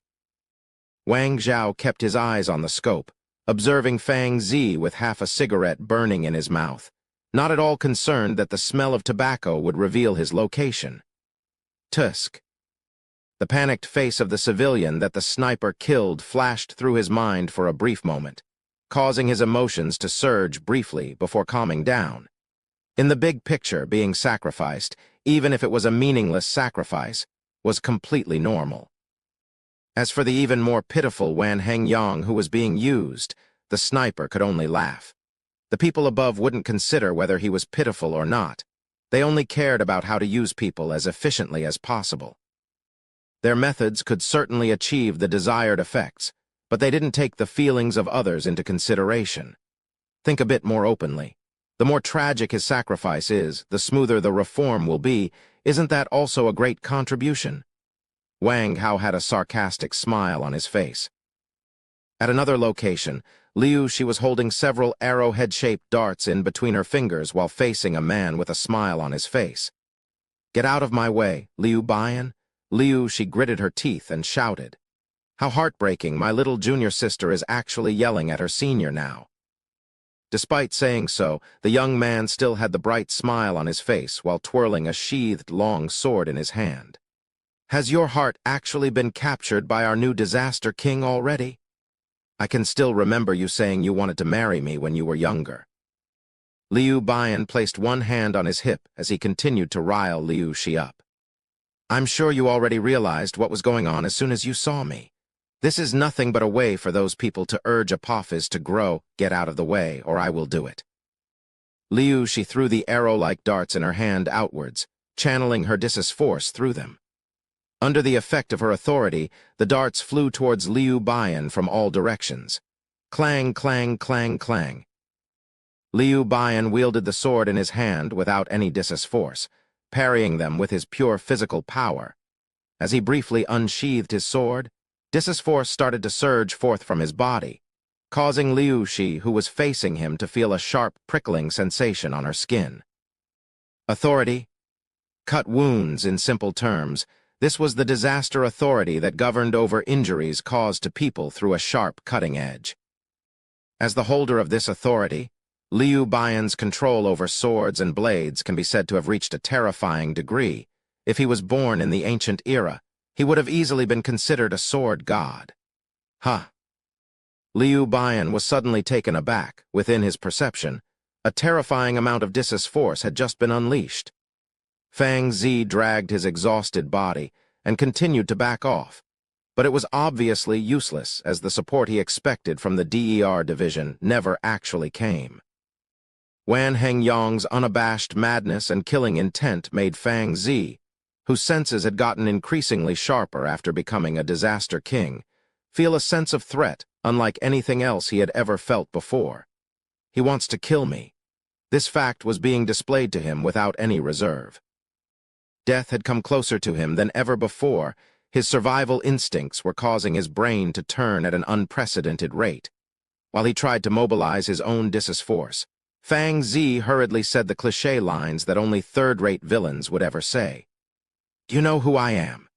S1: Wang Zhao kept his eyes on the scope, observing Fang Zi with half a cigarette burning in his mouth, not at all concerned that the smell of tobacco would reveal his location. Tusk. The panicked face of the civilian that the sniper killed flashed through his mind for a brief moment, causing his emotions to surge briefly before calming down. In the big picture, being sacrificed, even if it was a meaningless sacrifice, was completely normal. As for the even more pitiful Wan Hengyang who was being used, the sniper could only laugh. The people above wouldn't consider whether he was pitiful or not. They only cared about how to use people as efficiently as possible. Their methods could certainly achieve the desired effects, but they didn't take the feelings of others into consideration. Think a bit more openly. The more tragic his sacrifice is, the smoother the reform will be. Isn't that also a great contribution? Wang Hao had a sarcastic smile on his face. At another location, She was holding several arrowhead-shaped darts in between her fingers while facing a man with a smile on his face. "Get out of my way, Liu Bian." She gritted her teeth and shouted. How heartbreaking, my little junior sister is actually yelling at her senior now. Despite saying so, the young man still had the bright smile on his face while twirling a sheathed long sword in his hand. "Has your heart actually been captured by our new disaster king already? I can still remember you saying you wanted to marry me when you were younger." Liu Bian placed one hand on his hip as he continued to rile Liu Shi up. "I'm sure you already realized what was going on as soon as you saw me. This is nothing but a way for those people to urge Apophis to grow. Get out of the way, or I will do it." She threw the arrow-like darts in her hand outwards, channeling her Dis's force through them. Under the effect of her authority, the darts flew towards Liu Bian from all directions. Clang, clang, clang, clang. Liu Bian wielded the sword in his hand without any Dis's force, parrying them with his pure physical power. As he briefly unsheathed his sword, Dis's force started to surge forth from his body, causing Liu Shi, who was facing him, to feel a sharp, prickling sensation on her skin. Authority? Cut wounds, in simple terms. This was the disaster authority that governed over injuries caused to people through a sharp cutting edge. As the holder of this authority, Liu Bian's control over swords and blades can be said to have reached a terrifying degree. If he was born in the ancient era, he would have easily been considered a sword god. Liu Bian was suddenly taken aback. Within his perception, a terrifying amount of Dis's force had just been unleashed. Fang Zi dragged his exhausted body and continued to back off, but it was obviously useless as the support he expected from the DER division never actually came. Wan Hengyang's unabashed madness and killing intent made Fang Zi, whose senses had gotten increasingly sharper after becoming a disaster king, feel a sense of threat unlike anything else he had ever felt before. He wants to kill me. This fact was being displayed to him without any reserve. Death had come closer to him than ever before. His survival instincts were causing his brain to turn at an unprecedented rate. While he tried to mobilize his own Dis's force, Fang Zi hurriedly said the cliché lines that only third-rate villains would ever say. "Do you know who I am?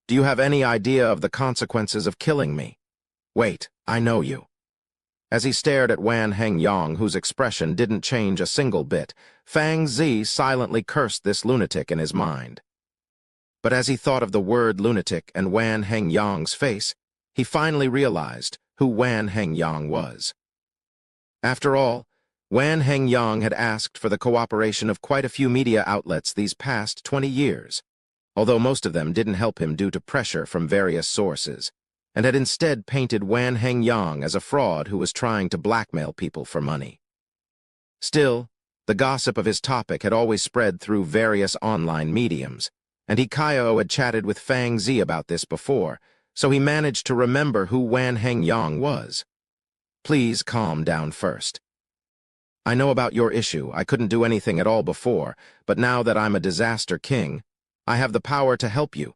S1: Do you have any idea of the consequences of killing me? Wait, I know you." As he stared at Wan Hengyang, whose expression didn't change a single bit, Fang Zi silently cursed this lunatic in his mind. But as he thought of the word lunatic and Wan Hengyang's face, he finally realized who Wan Hengyang was. After all, Wan Hengyang had asked for the cooperation of quite a few media outlets these past 20 years, although most of them didn't help him due to pressure from various sources, and had instead painted Wan Hengyang as a fraud who was trying to blackmail people for money. Still, the gossip of his topic had always spread through various online mediums, and Hikayo had chatted with Fang Zi about this before, so he managed to remember who Wan Hengyang was. "Please calm down first. I know about your issue. I couldn't do anything at all before, but now that I'm a disaster king, I have the power to help you."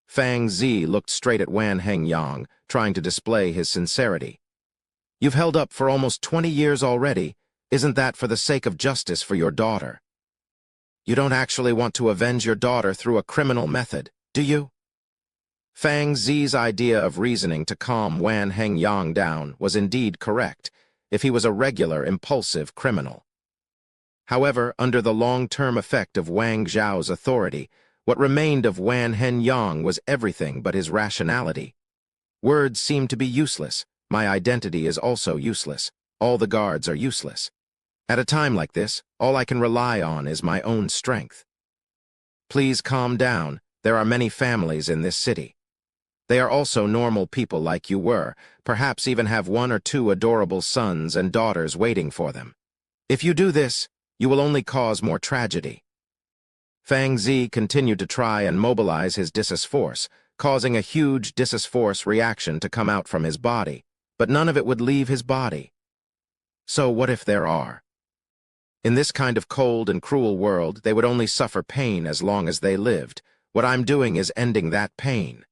S1: Fang Zi looked straight at Wan Hengyang, trying to display his sincerity. "You've held up for almost 20 years already. Isn't that for the sake of justice for your daughter? You don't actually want to avenge your daughter through a criminal method, do you?" Fang Zi's idea of reasoning to calm Wan Hengyang down was indeed correct, if he was a regular, impulsive criminal. However, under the long-term effect of Wang Zhao's authority, what remained of Wan Hengyang was everything but his rationality. Words seemed to be useless. My identity is also useless. All the guards are useless. At a time like this, all I can rely on is my own strength. Please calm down. There are many families in this city. They are also normal people like you were, perhaps even have 1 or 2 adorable sons and daughters waiting for them. If you do this, you will only cause more tragedy. Fang Zi continued to try and mobilize his Dissus force, causing a huge Dissus force reaction to come out from his body, but none of it would leave his body. So what if there are? In this kind of cold and cruel world, they would only suffer pain as long as they lived. What I'm doing is ending that pain.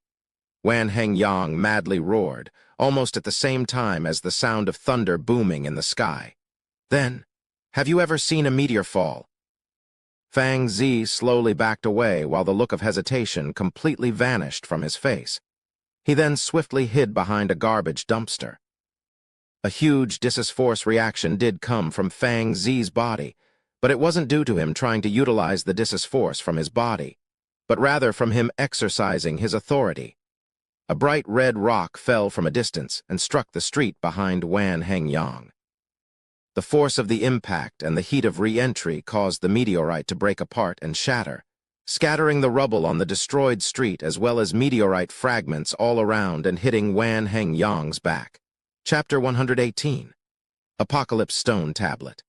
S1: Wan Hengyang madly roared, almost at the same time as the sound of thunder booming in the sky. Then, have you ever seen a meteor fall? Fang Zi slowly backed away while the look of hesitation completely vanished from his face. He then swiftly hid behind a garbage dumpster. A huge Dissus force reaction did come from Fang Zi's body, but it wasn't due to him trying to utilize the Dissus force from his body, but rather from him exercising his authority. A bright red rock fell from a distance and struck the street behind Wan Hengyang. The force of the impact and the heat of re-entry caused the meteorite to break apart and shatter, scattering the rubble on the destroyed street as well as meteorite fragments all around and hitting Wan Hengyang's back. Chapter 118. Apocalypse Stone Tablet.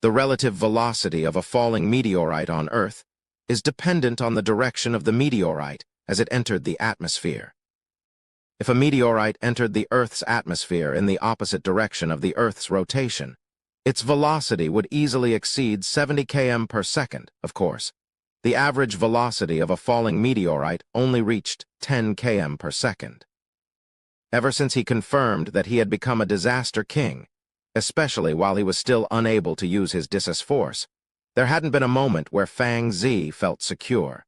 S1: The relative velocity of a falling meteorite on Earth is dependent on the direction of the meteorite as it entered the atmosphere. If a meteorite entered the Earth's atmosphere in the opposite direction of the Earth's rotation, its velocity would easily exceed 70 km per second, of course. The average velocity of a falling meteorite only reached 10 km per second. Ever since he confirmed that he had become a disaster king, especially while he was still unable to use his Dissus force, there hadn't been a moment where Fang Zi felt secure.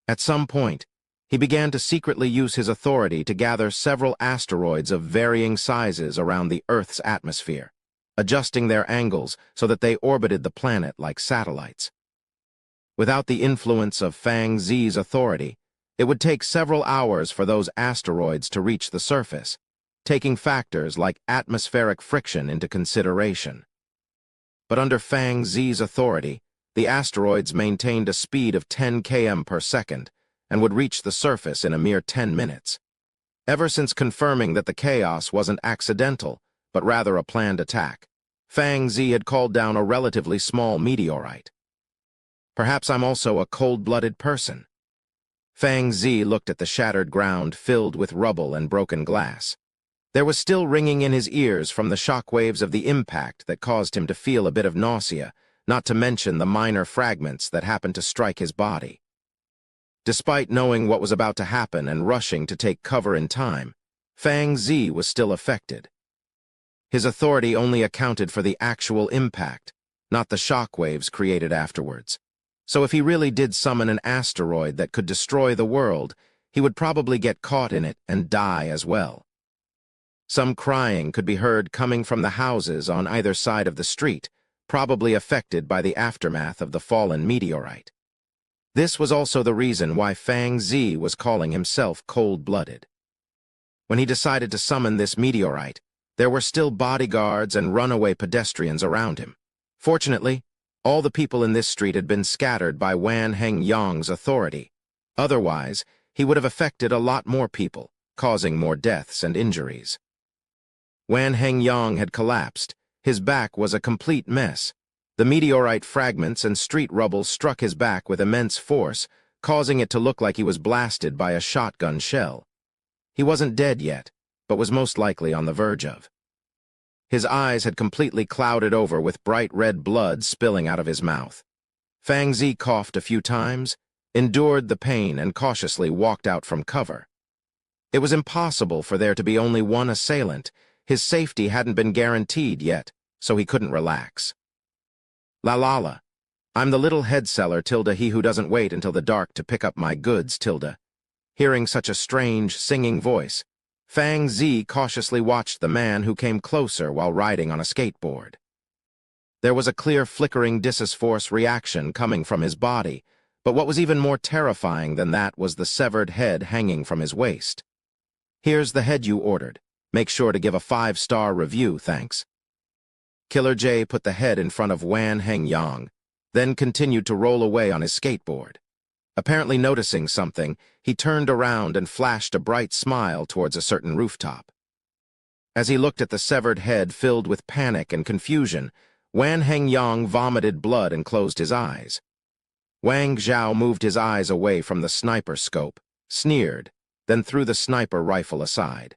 S1: At some point, he began to secretly use his authority to gather several asteroids of varying sizes around the Earth's atmosphere, adjusting their angles so that they orbited the planet like satellites. Without the influence of Fang Zi's authority, it would take several hours for those asteroids to reach the surface, taking factors like atmospheric friction into consideration. But under Fang Zi's authority, the asteroids maintained a speed of 10 km per second and would reach the surface in a mere 10 minutes. Ever since confirming that the chaos wasn't accidental, but rather a planned attack, Fang Zi had called down a relatively small meteorite. Perhaps I'm also a cold-blooded person. Fang Zi looked at the shattered ground filled with rubble and broken glass. There was still ringing in his ears from the shockwaves of the impact that caused him to feel a bit of nausea, not to mention the minor fragments that happened to strike his body. Despite knowing what was about to happen and rushing to take cover in time, Fang Zi was still affected. His authority only accounted for the actual impact, not the shockwaves created afterwards. So if he really did summon an asteroid that could destroy the world, he would probably get caught in it and die as well. Some crying could be heard coming from the houses on either side of the street, probably affected by the aftermath of the fallen meteorite. This was also the reason why Fang Zi was calling himself cold-blooded. When he decided to summon this meteorite, there were still bodyguards and runaway pedestrians around him. Fortunately, all the people in this street had been scattered by Wan Hengyang's authority. Otherwise, he would have affected a lot more people, causing more deaths and injuries. Wan Hengyang had collapsed. His back was a complete mess. The meteorite fragments and street rubble struck his back with immense force, causing it to look like he was blasted by a shotgun shell. He wasn't dead yet, but was most likely on the verge of. His eyes had completely clouded over with bright red blood spilling out of his mouth. Fang Zi coughed a few times, endured the pain, and cautiously walked out from cover. It was impossible for there to be only one assailant. His safety hadn't been guaranteed yet, so he couldn't relax. La la la. I'm the little head seller, tilde, he who doesn't wait until the dark to pick up my goods, tilde. Hearing such a strange, singing voice, Fang Zi cautiously watched the man who came closer while riding on a skateboard. There was a clear flickering Dissus force reaction coming from his body, but what was even more terrifying than that was the severed head hanging from his waist. Here's the head you ordered. Make sure to give a 5-star review, thanks. Killer J put the head in front of Wan Hengyang, then continued to roll away on his skateboard. Apparently noticing something, he turned around and flashed a bright smile towards a certain rooftop. As he looked at the severed head filled with panic and confusion, Wan Hengyang vomited blood and closed his eyes. Wang Zhao moved his eyes away from the sniper scope, sneered, then threw the sniper rifle aside.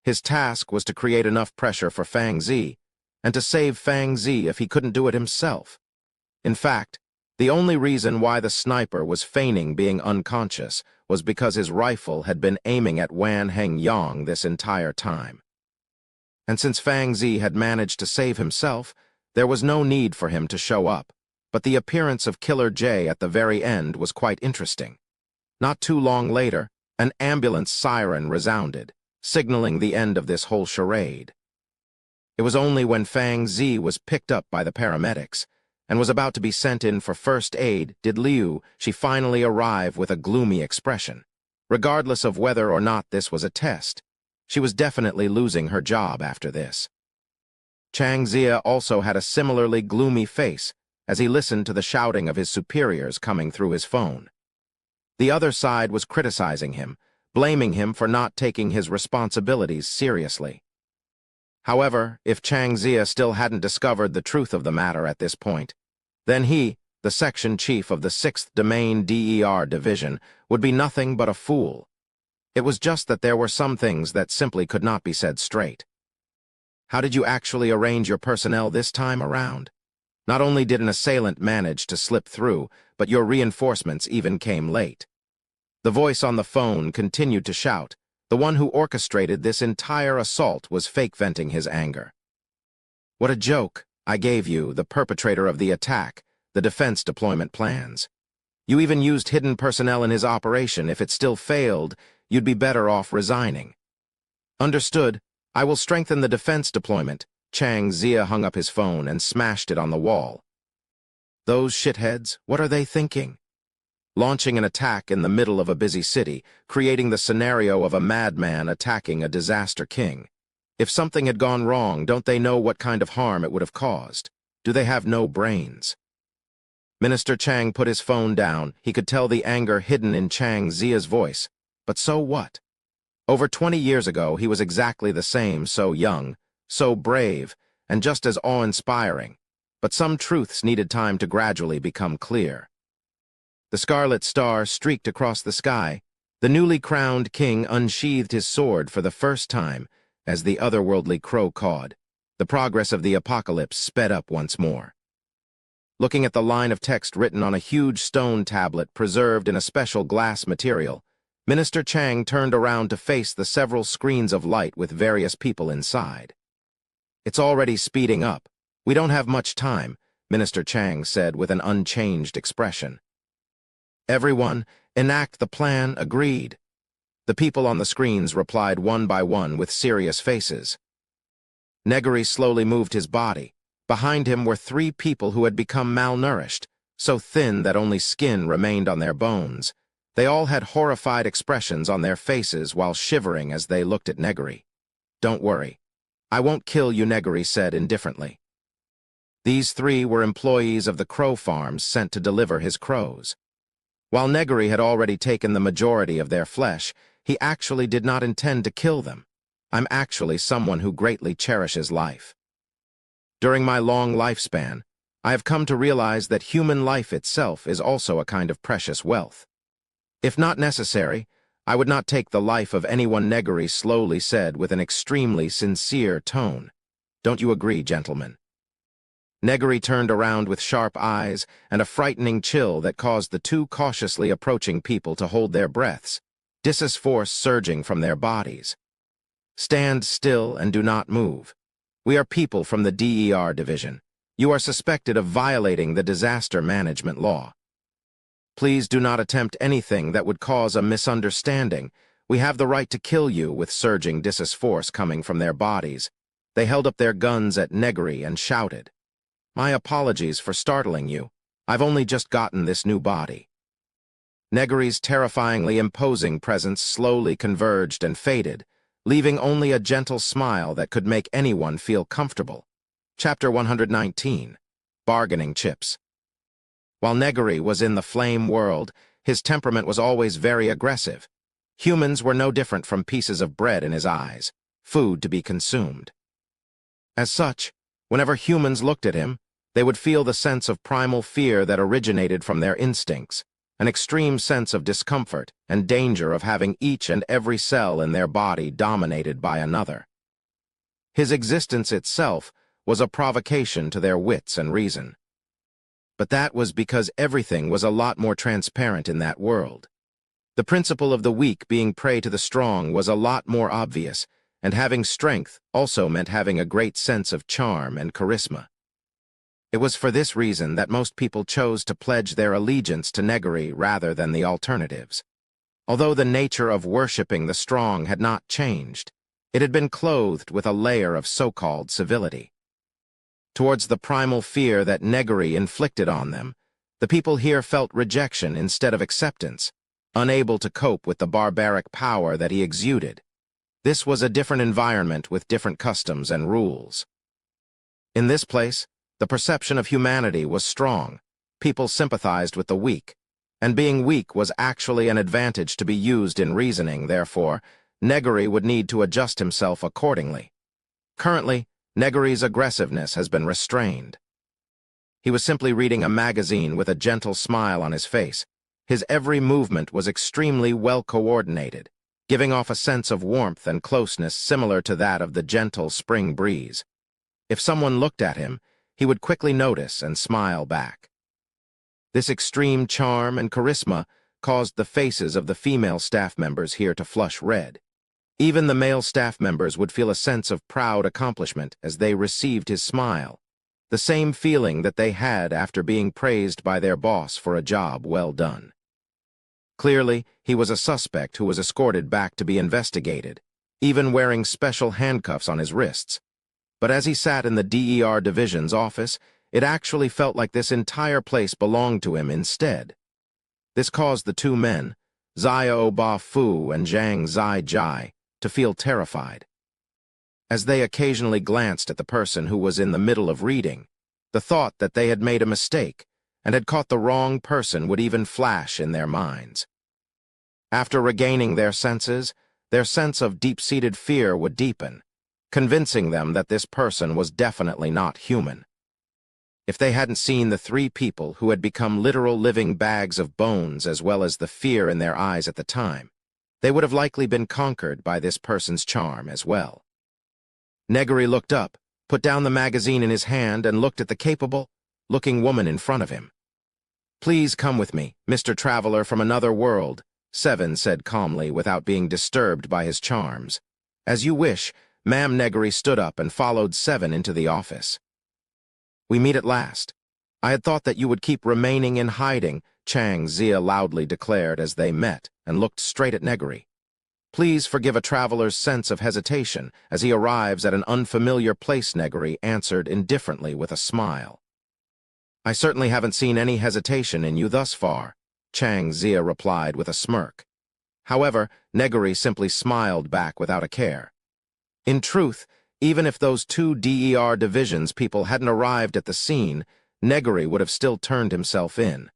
S1: His task was to create enough pressure for Fang Zi, and to save Fang Zi if he couldn't do it himself. In fact, the only reason why the sniper was feigning being unconscious was because his rifle had been aiming at Wan Hengyang this entire time. And since Fang Zi had managed to save himself, there was no need for him to show up, but the appearance of Killer J at the very end was quite interesting. Not too long later, an ambulance siren resounded, signaling the end of this whole charade. It was only when Fang Zi was picked up by the paramedics and was about to be sent in for first aid did she finally arrive with a gloomy expression. Regardless of whether or not this was a test, she was definitely losing her job after this. Chang Zia also had a similarly gloomy face as he listened to the shouting of his superiors coming through his phone. The other side was criticizing him, blaming him for not taking his responsibilities seriously. However, if Chang Zia still hadn't discovered the truth of the matter at this point, then he, the section chief of the 6th Domain DER Division, would be nothing but a fool. It was just that there were some things that simply could not be said straight. How did you actually arrange your personnel this time around? Not only did an assailant manage to slip through, but your reinforcements even came late. The voice on the phone continued to shout. The one who orchestrated this entire assault was fake venting his anger. What a joke I gave you, the perpetrator of the attack, the defense deployment plans. You even used hidden personnel in his operation. If it still failed, you'd be better off resigning. Understood. I will strengthen the defense deployment. Chang Zia hung up his phone and smashed it on the wall. Those shitheads, what are they thinking? Launching an attack in the middle of a busy city, creating the scenario of a madman attacking a disaster king. If something had gone wrong, don't they know what kind of harm it would have caused? Do they have no brains? Minister Chang put his phone down. He could tell the anger hidden in Chang Zia's voice. But so what? Over 20 years ago, he was exactly the same, so young, so brave, and just as awe-inspiring. But some truths needed time to gradually become clear. The scarlet star streaked across the sky. The newly crowned king unsheathed his sword for the first time as the otherworldly crow cawed. The progress of the apocalypse sped up once more. Looking at the line of text written on a huge stone tablet preserved in a special glass material, Minister Chang turned around to face the several screens of light with various people inside. It's already speeding up. We don't have much time, Minister Chang said with an unchanged expression. Everyone, enact the plan, agreed. The people on the screens replied one by one with serious faces. Negary slowly moved his body. Behind him were 3 people who had become malnourished, so thin that only skin remained on their bones. They all had horrified expressions on their faces while shivering as they looked at Negary. Don't worry. I won't kill you, Negary said indifferently. These 3 were employees of the crow farms sent to deliver his crows. While Negary had already taken the majority of their flesh, he actually did not intend to kill them. I'm actually someone who greatly cherishes life. During my long lifespan, I have come to realize that human life itself is also a kind of precious wealth. If not necessary, I would not take the life of anyone, Negary slowly said with an extremely sincere tone. Don't you agree, gentlemen? Negary turned around with sharp eyes and a frightening chill that caused the 2 cautiously approaching people to hold their breaths, Dis's force surging from their bodies. Stand still and do not move. We are people from the DER division. You are suspected of violating the disaster management law. Please do not attempt anything that would cause a misunderstanding. We have the right to kill you, with surging Dis's force coming from their bodies. They held up their guns at Negary and shouted. My apologies for startling you. I've only just gotten this new body. Negary's terrifyingly imposing presence slowly converged and faded, leaving only a gentle smile that could make anyone feel comfortable. Chapter 119. Bargaining Chips. While Negary was in the flame world, His temperament was always very aggressive. Humans were no different from pieces of bread in his eyes, food to be consumed. As such, whenever humans looked at him, they would feel the sense of primal fear that originated from their instincts, an extreme sense of discomfort and danger of having each and every cell in their body dominated by another. His existence itself was a provocation to their wits and reason. But that was because everything was a lot more transparent in that world. The principle of the weak being prey to the strong was a lot more obvious, and having strength also meant having a great sense of charm and charisma. It was for this reason that most people chose to pledge their allegiance to Negary rather than the alternatives. Although the nature of worshipping the strong had not changed, it had been clothed with a layer of so-called civility. Towards the primal fear that Negary inflicted on them, the people here felt rejection instead of acceptance, unable to cope with the barbaric power that he exuded. This was a different environment with different customs and rules. In this place, the perception of humanity was strong. People sympathized with the weak, and being weak was actually an advantage to be used in reasoning. Therefore, Negary would need to adjust himself accordingly. Currently, Negary's aggressiveness has been restrained. He was simply reading a magazine with a gentle smile on his face. His every movement was extremely well coordinated, giving off a sense of warmth and closeness similar to that of the gentle spring breeze. If someone looked at him, he would quickly notice and smile back. This extreme charm and charisma caused the faces of the female staff members here to flush red. Even the male staff members would feel a sense of proud accomplishment as they received his smile, the same feeling that they had after being praised by their boss for a job well done. Clearly, he was a suspect who was escorted back to be investigated, even wearing special handcuffs on his wrists. But as he sat in the DER division's office, it actually felt like this entire place belonged to him instead. This caused the two men, Xiao Ba Fu and Zhang Zai Jai, to feel terrified. As they occasionally glanced at the person who was in the middle of reading, the thought that they had made a mistake and had caught the wrong person would even flash in their minds. After regaining their senses, their sense of deep-seated fear would deepen, convincing them that this person was definitely not human. If they hadn't seen the three people who had become literal living bags of bones as well as the fear in their eyes at the time, they would have likely been conquered by this person's charm as well. Negary looked up, put down the magazine in his hand, and looked at the capable-looking woman in front of him. "Please come with me, Mr. Traveler from another world," Seven said calmly without being disturbed by his charms. "As you wish." Ma'am Negary stood up and followed Seven into the office. "We meet at last. I had thought that you would keep remaining in hiding," Chang Zia loudly declared as they met and looked straight at Negary. "Please forgive a traveler's sense of hesitation as he arrives at an unfamiliar place," Negary answered indifferently with a smile. "I certainly haven't seen any hesitation in you thus far," Chang Zia replied with a smirk. However, Negary simply smiled back without a care. In truth, even if those two DER divisions people hadn't arrived at the scene, Negary would have still turned himself in.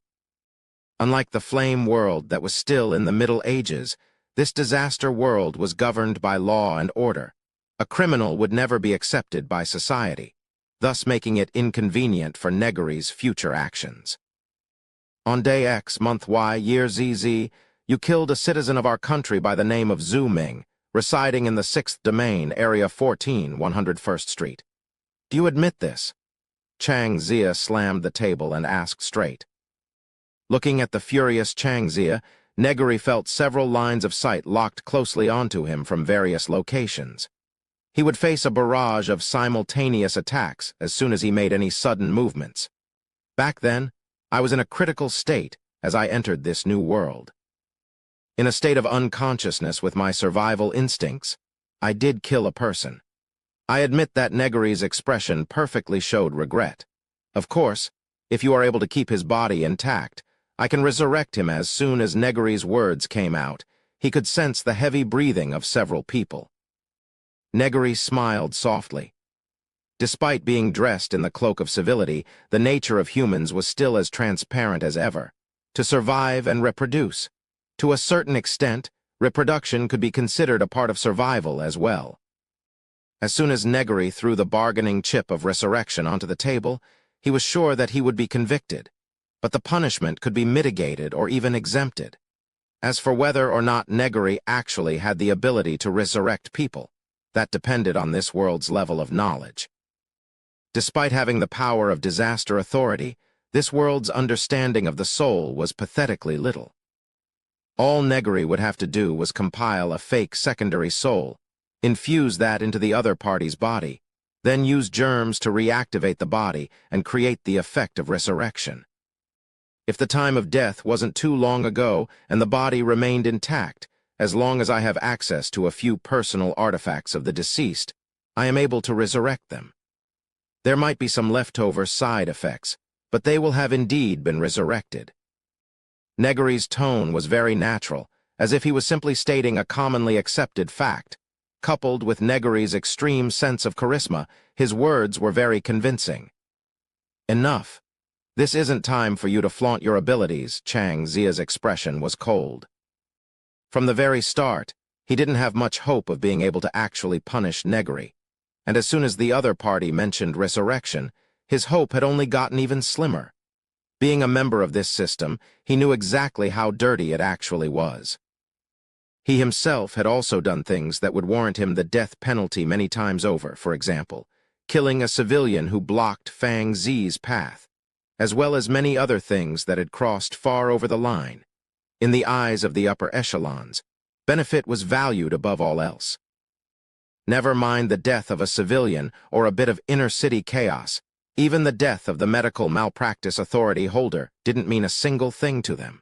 S1: Unlike the flame world that was still in the Middle Ages, this disaster world was governed by law and order. A criminal would never be accepted by society, thus making it inconvenient for Negary's future actions. "On day X, month Y, year ZZ, you killed a citizen of our country by the name of Zhu Ming, residing in the 6th Domain, Area 14, 101st Street. Do you admit this?" Chang Zia slammed the table and asked straight. Looking at the furious Chang Zia, Negary felt several lines of sight locked closely onto him from various locations. He would face a barrage of simultaneous attacks as soon as he made any sudden movements. Back then, I was in a critical state as I entered this new world. In a state of unconsciousness with my survival instincts, I did kill a person. I admit that Negary's expression perfectly showed regret. Of course, if you are able to keep his body intact, I can resurrect him. As soon as Negary's words came out, he could sense the heavy breathing of several people. Negary smiled softly. Despite being dressed in the cloak of civility, the nature of humans was still as transparent as ever. to survive and reproduce. To a certain extent, reproduction could be considered a part of survival as well. As soon as Negary threw the bargaining chip of resurrection onto the table, he was sure that he would be convicted, but the punishment could be mitigated or even exempted. As for whether or not Negary actually had the ability to resurrect people, that depended on this world's level of knowledge. Despite having the power of disaster authority, this world's understanding of the soul was pathetically little. All Negary would have to do was compile a fake secondary soul, infuse that into the other party's body, then use germs to reactivate the body and create the effect of resurrection. If the time of death wasn't too long ago and the body remained intact, as long as I have access to a few personal artifacts of the deceased, I am able to resurrect them. There might be some leftover side effects, but they will have indeed been resurrected. Negary's tone was very natural, as if he was simply stating a commonly accepted fact. Coupled with Negary's extreme sense of charisma, his words were very convincing. Enough. This isn't time for you to flaunt your abilities. Chang Zia's expression was cold. From the very start, he didn't have much hope of being able to actually punish Negary, and as soon as the other party mentioned resurrection, his hope had only gotten even slimmer. Being a member of this system, he knew exactly how dirty it actually was. He himself had also done things that would warrant him the death penalty many times over, for example, killing a civilian who blocked Fang Zi's path, as well as many other things that had crossed far over the line. In the eyes of the upper echelons, benefit was valued above all else. Never mind the death of a civilian or a bit of inner-city chaos, even the death of the medical malpractice authority holder didn't mean a single thing to them.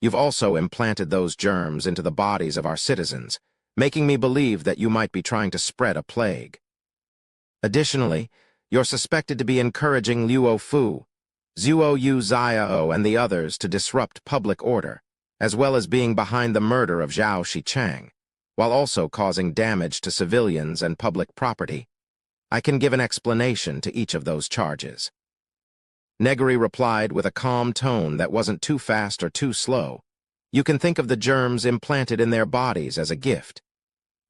S1: You've also implanted those germs into the bodies of our citizens, making me believe that you might be trying to spread a plague. Additionally, you're suspected to be encouraging Luo Fu, Zuo Yu Xiao and the others to disrupt public order, as well as being behind the murder of Zhao Shichang, while also causing damage to civilians and public property. I can give an explanation to each of those charges. Negary replied with a calm tone that wasn't too fast or too slow. You can think of the germs implanted in their bodies as a gift.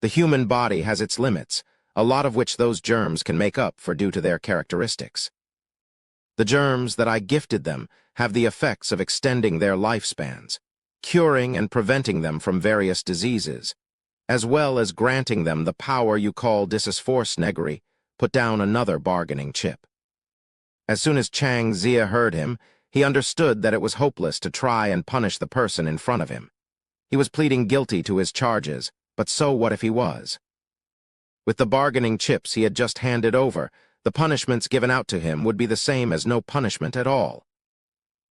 S1: The human body has its limits, a lot of which those germs can make up for due to their characteristics. The germs that I gifted them have the effects of extending their lifespans, curing and preventing them from various diseases, as well as granting them the power you call disforce. Negary put down another bargaining chip. As soon as Chang Zia heard him, he understood that it was hopeless to try and punish the person in front of him. He was pleading guilty to his charges, but so what if he was? With the bargaining chips he had just handed over, the punishments given out to him would be the same as no punishment at all.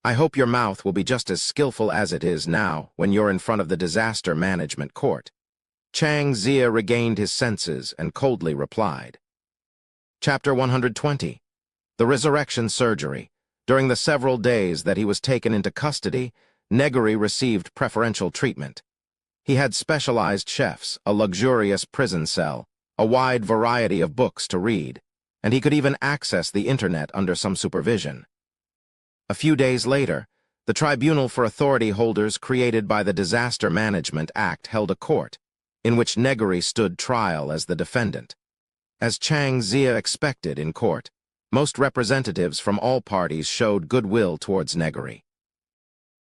S1: I hope your mouth will be just as skillful as it is now when you're in front of the disaster management court. Chang Zia regained his senses and coldly replied. Chapter 120. The Resurrection Surgery. During the several days that he was taken into custody, Negary received preferential treatment. He had specialized chefs, a luxurious prison cell, a wide variety of books to read, and he could even access the internet under some supervision. A few days later, the Tribunal for Authority Holders created by the Disaster Management Act held a court, in which Negary stood trial as the defendant. As Chang Zia expected in court, most representatives from all parties showed goodwill towards Negary.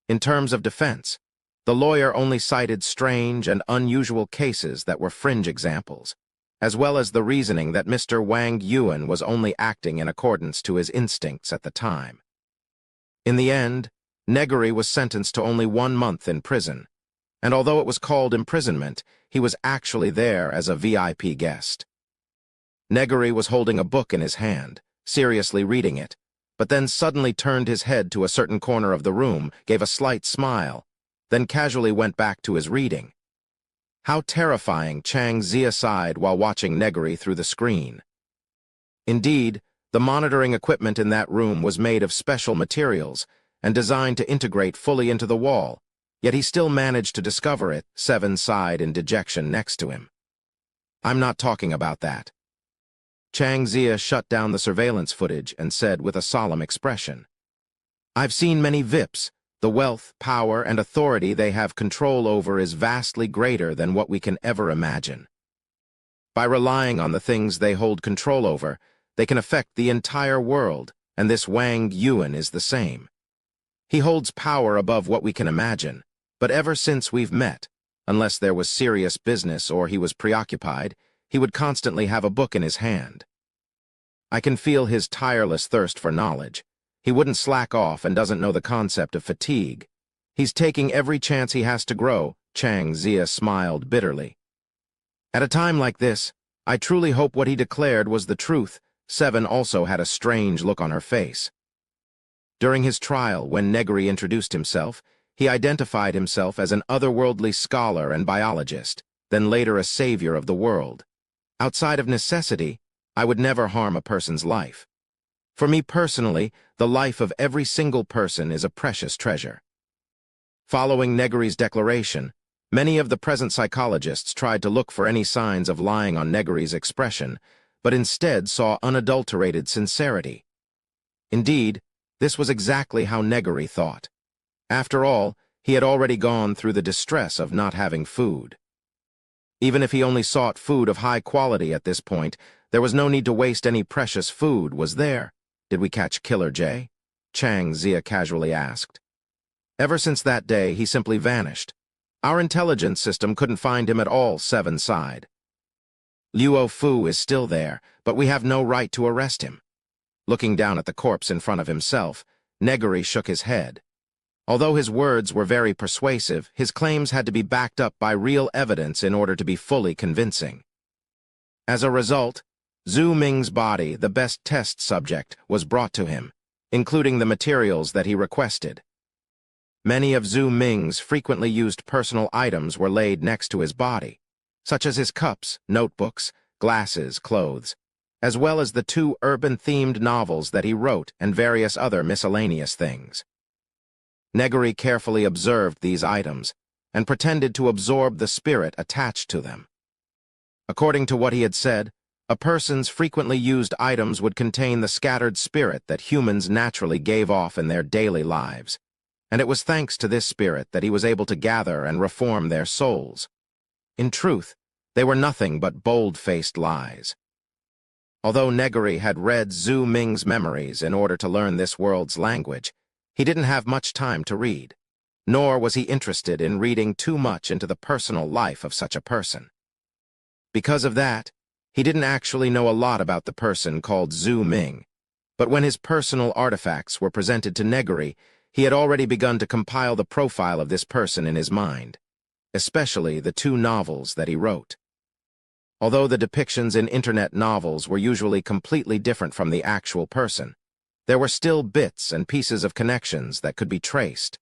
S1: In terms of defense, the lawyer only cited strange and unusual cases that were fringe examples, as well as the reasoning that Mr. Wang Yuan was only acting in accordance to his instincts at the time. In the end, Negary was sentenced to only 1 month in prison, and although it was called imprisonment, he was actually there as a VIP guest. Negary was holding a book in his hand, seriously reading it, but then suddenly turned his head to a certain corner of the room, gave a slight smile, then casually went back to his reading. How terrifying, Chang Zia sighed while watching Negary through the screen. Indeed, the monitoring equipment in that room was made of special materials and designed to integrate fully into the wall, yet he still managed to discover it, 7 sighed in dejection next to him. I'm not talking about that. Chang Zia shut down the surveillance footage and said with a solemn expression, I've seen many VIPs, The wealth, power, and authority they have control over is vastly greater than what we can ever imagine. By relying on the things they hold control over, they can affect the entire world, and this Wang Yuan is the same. He holds power above what we can imagine, but ever since we've met, unless there was serious business or he was preoccupied, he would constantly have a book in his hand. I can feel his tireless thirst for knowledge. He wouldn't slack off and doesn't know the concept of fatigue. He's taking every chance he has to grow, Chang Zia smiled bitterly. At a time like this, I truly hope what he declared was the truth. Seven also had a strange look on her face. During his trial, when Negary introduced himself, he identified himself as an otherworldly scholar and biologist, then later a savior of the world. Outside of necessity, I would never harm a person's life. For me personally, the life of every single person is a precious treasure. Following Negary's declaration, many of the present psychologists tried to look for any signs of lying on Negary's expression, but instead saw unadulterated sincerity. Indeed, this was exactly how Negary thought. After all, he had already gone through the distress of not having food. Even if he only sought food of high quality at this point, there was no need to waste any precious food, was there? Did we catch Killer Jay? Chang Zia casually asked. Ever since that day, he simply vanished. Our intelligence system couldn't find him at all, Seven sighed. Luo Fu is still there, but we have no right to arrest him. Looking down at the corpse in front of himself, Negary shook his head. Although his words were very persuasive, his claims had to be backed up by real evidence in order to be fully convincing. As a result, Zhu Ming's body, the best test subject, was brought to him, including the materials that he requested. Many of Zhu Ming's frequently used personal items were laid next to his body, such as his cups, notebooks, glasses, clothes, as well as the 2 urban-themed novels that he wrote and various other miscellaneous things. Negary carefully observed these items and pretended to absorb the spirit attached to them. According to what he had said, a person's frequently used items would contain the scattered spirit that humans naturally gave off in their daily lives, and it was thanks to this spirit that he was able to gather and reform their souls. In truth, they were nothing but bold-faced lies. Although Negary had read Zhu Ming's memories in order to learn this world's language, he didn't have much time to read, nor was he interested in reading too much into the personal life of such a person. Because of that, he didn't actually know a lot about the person called Zhu Ming, but when his personal artifacts were presented to Negary, he had already begun to compile the profile of this person in his mind, especially the 2 novels that he wrote. Although the depictions in internet novels were usually completely different from the actual person, there were still bits and pieces of connections that could be traced.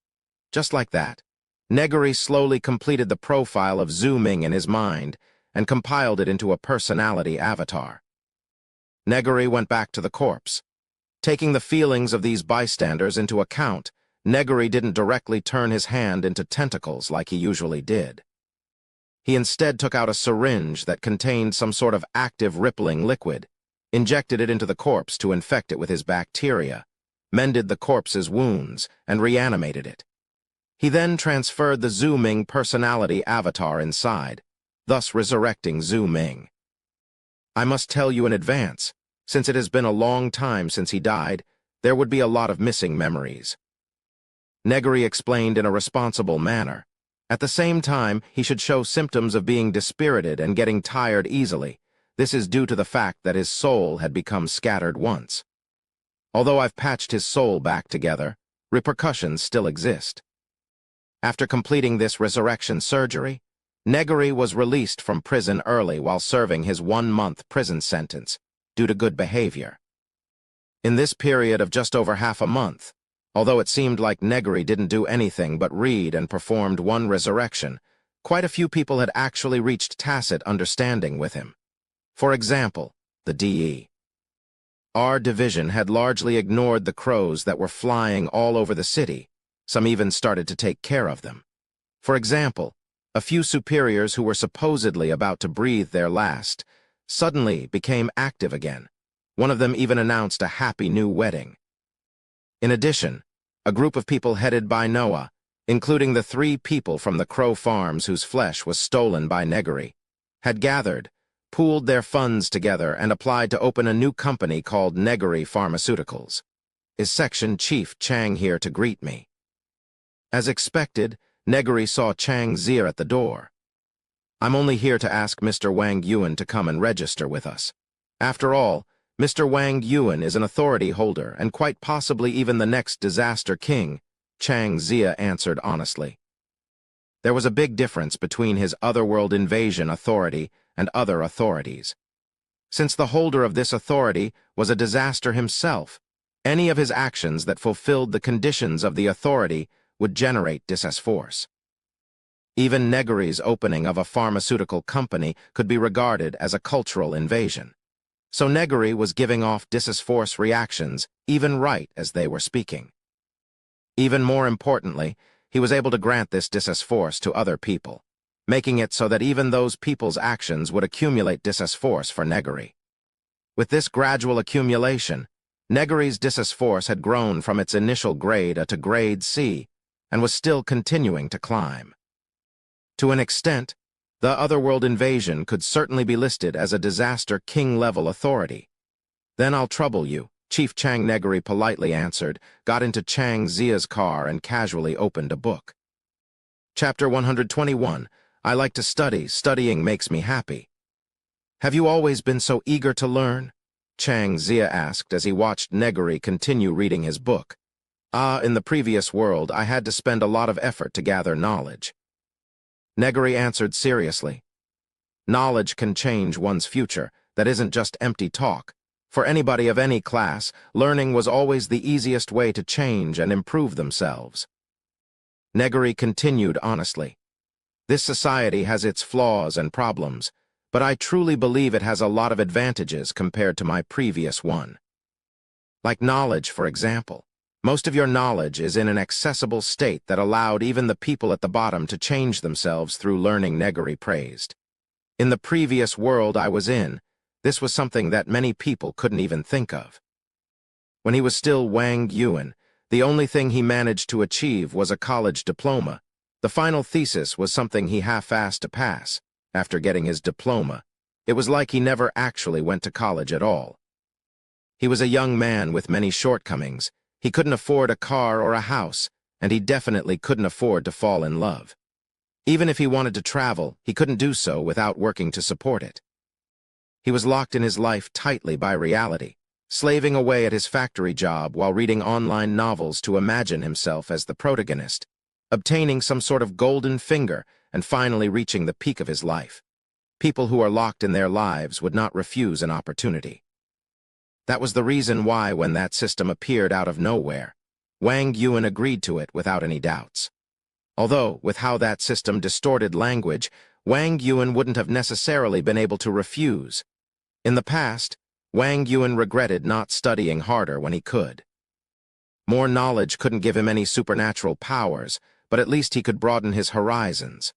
S1: Just like that, Negary slowly completed the profile of Zhu Ming in his mind and compiled it into a personality avatar. Negary went back to the corpse. Taking the feelings of these bystanders into account, Negary didn't directly turn his hand into tentacles like he usually did. He instead took out a syringe that contained some sort of active rippling liquid, injected it into the corpse to infect it with his bacteria, mended the corpse's wounds, and reanimated it. He then transferred the Zhu Ming personality avatar inside, thus resurrecting Zhu Ming. I must tell you in advance, since it has been a long time since he died, there would be a lot of missing memories. Negary explained in a responsible manner. At the same time, he should show symptoms of being dispirited and getting tired easily. This is due to the fact that his soul had become scattered once. Although I've patched his soul back together, repercussions still exist. After completing this resurrection surgery, Negary was released from prison early while serving his 1-month prison sentence, due to good behavior. In this period of just over half a month, although it seemed like Negary didn't do anything but read and performed 1 resurrection, quite a few people had actually reached tacit understanding with him. For example, the DE. Our division had largely ignored the crows that were flying all over the city. Some even started to take care of them. For example, a few superiors who were supposedly about to breathe their last suddenly became active again. One of them even announced a happy new wedding. In addition, A group of people headed by Noah, including the 3 people from the Crow Farms whose flesh was stolen by Negary, had gathered, pooled their funds together, and applied to open a new company called Negary Pharmaceuticals. Is Section Chief Chang here to greet me? As expected, Negary saw Chang Zia at the door. I'm only here to ask Mr. Wang Yuan to come and register with us. After all, Mr. Wang Yuan is an authority holder and quite possibly even the next disaster king, Chang Zia answered honestly. There was a big difference between his otherworld invasion authority and other authorities. Since the holder of this authority was a disaster himself, any of his actions that fulfilled the conditions of the authority would generate disforce. Even Negary's opening of a pharmaceutical company could be regarded as a cultural invasion. So Negary was giving off disforce reactions even right as they were speaking. Even more importantly, he was able to grant this disforce to other people, making it so that even those people's actions would accumulate disforce for Negary. With this gradual accumulation, Negary's disforce had grown from its initial grade A to grade C and was still continuing to climb. To an extent, the otherworld invasion could certainly be listed as a disaster king-level authority. Then I'll trouble you, Chief Chang Negary politely answered, got into Chang Zia's car and casually opened a book. Chapter 121, I like to study, studying makes me happy. Have you always been so eager to learn? Chang Zia asked as he watched Negary continue reading his book. In the previous world, I had to spend a lot of effort to gather knowledge. Negary answered seriously. Knowledge can change one's future. That isn't just empty talk. For anybody of any class, learning was always the easiest way to change and improve themselves. Negary continued honestly. This society has its flaws and problems, but I truly believe it has a lot of advantages compared to my previous one. Like knowledge, for example. Most of your knowledge is in an accessible state that allowed even the people at the bottom to change themselves through learning, Negary praised. In the previous world I was in, this was something that many people couldn't even think of. When he was still Wang Yuan, the only thing he managed to achieve was a college diploma. The final thesis was something he half-assed to pass. After getting his diploma, it was like he never actually went to college at all. He was a young man with many shortcomings. He couldn't afford a car or a house, and he definitely couldn't afford to fall in love. Even if he wanted to travel, he couldn't do so without working to support it. He was locked in his life tightly by reality, slaving away at his factory job while reading online novels to imagine himself as the protagonist, obtaining some sort of golden finger and finally reaching the peak of his life. People who are locked in their lives would not refuse an opportunity. That was the reason why, when that system appeared out of nowhere, Wang Yuan agreed to it without any doubts. Although, with how that system distorted language, Wang Yuan wouldn't have necessarily been able to refuse. In the past, Wang Yuan regretted not studying harder when he could. More knowledge couldn't give him any supernatural powers, but at least he could broaden his horizons.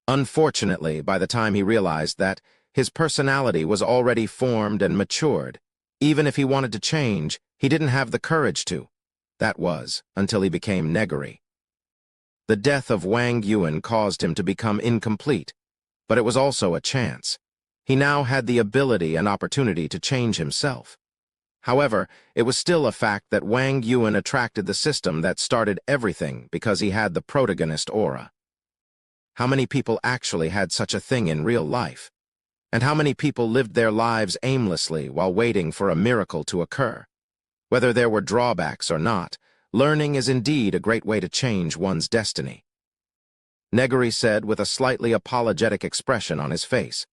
S1: Unfortunately, by the time he realized that, his personality was already formed and matured. Even if he wanted to change, he didn't have the courage to. That was, until he became Negary. The death of Wang Yuan caused him to become incomplete, but it was also a chance. He now had the ability and opportunity to change himself. However, it was still a fact that Wang Yuan attracted the system that started everything because he had the protagonist aura. How many people actually had such a thing in real life? And how many people lived their lives aimlessly while waiting for a miracle to occur? Whether there were drawbacks or not, learning is indeed a great way to change one's destiny. Negary said with a slightly apologetic expression on his face.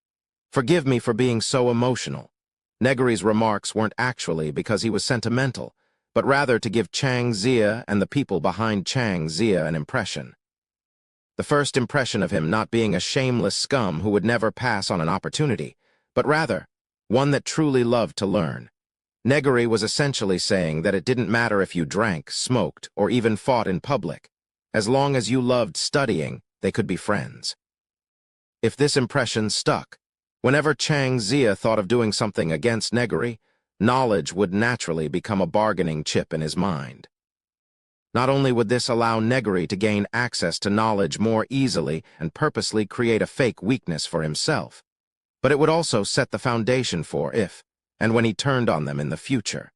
S1: Forgive me for being so emotional. Negary's remarks weren't actually because he was sentimental, but rather to give Chang Zia and the people behind Chang Zia an impression. The first impression of him not being a shameless scum who would never pass on an opportunity, but rather one that truly loved to learn. Negary was essentially saying that it didn't matter if you drank, smoked, or even fought in public. As long as you loved studying, they could be friends. If this impression stuck, whenever Chang Zia thought of doing something against Negary, knowledge would naturally become a bargaining chip in his mind. Not only would this allow Negary to gain access to knowledge more easily and purposely create a fake weakness for himself, but it would also set the foundation for if and when he turned on them in the future.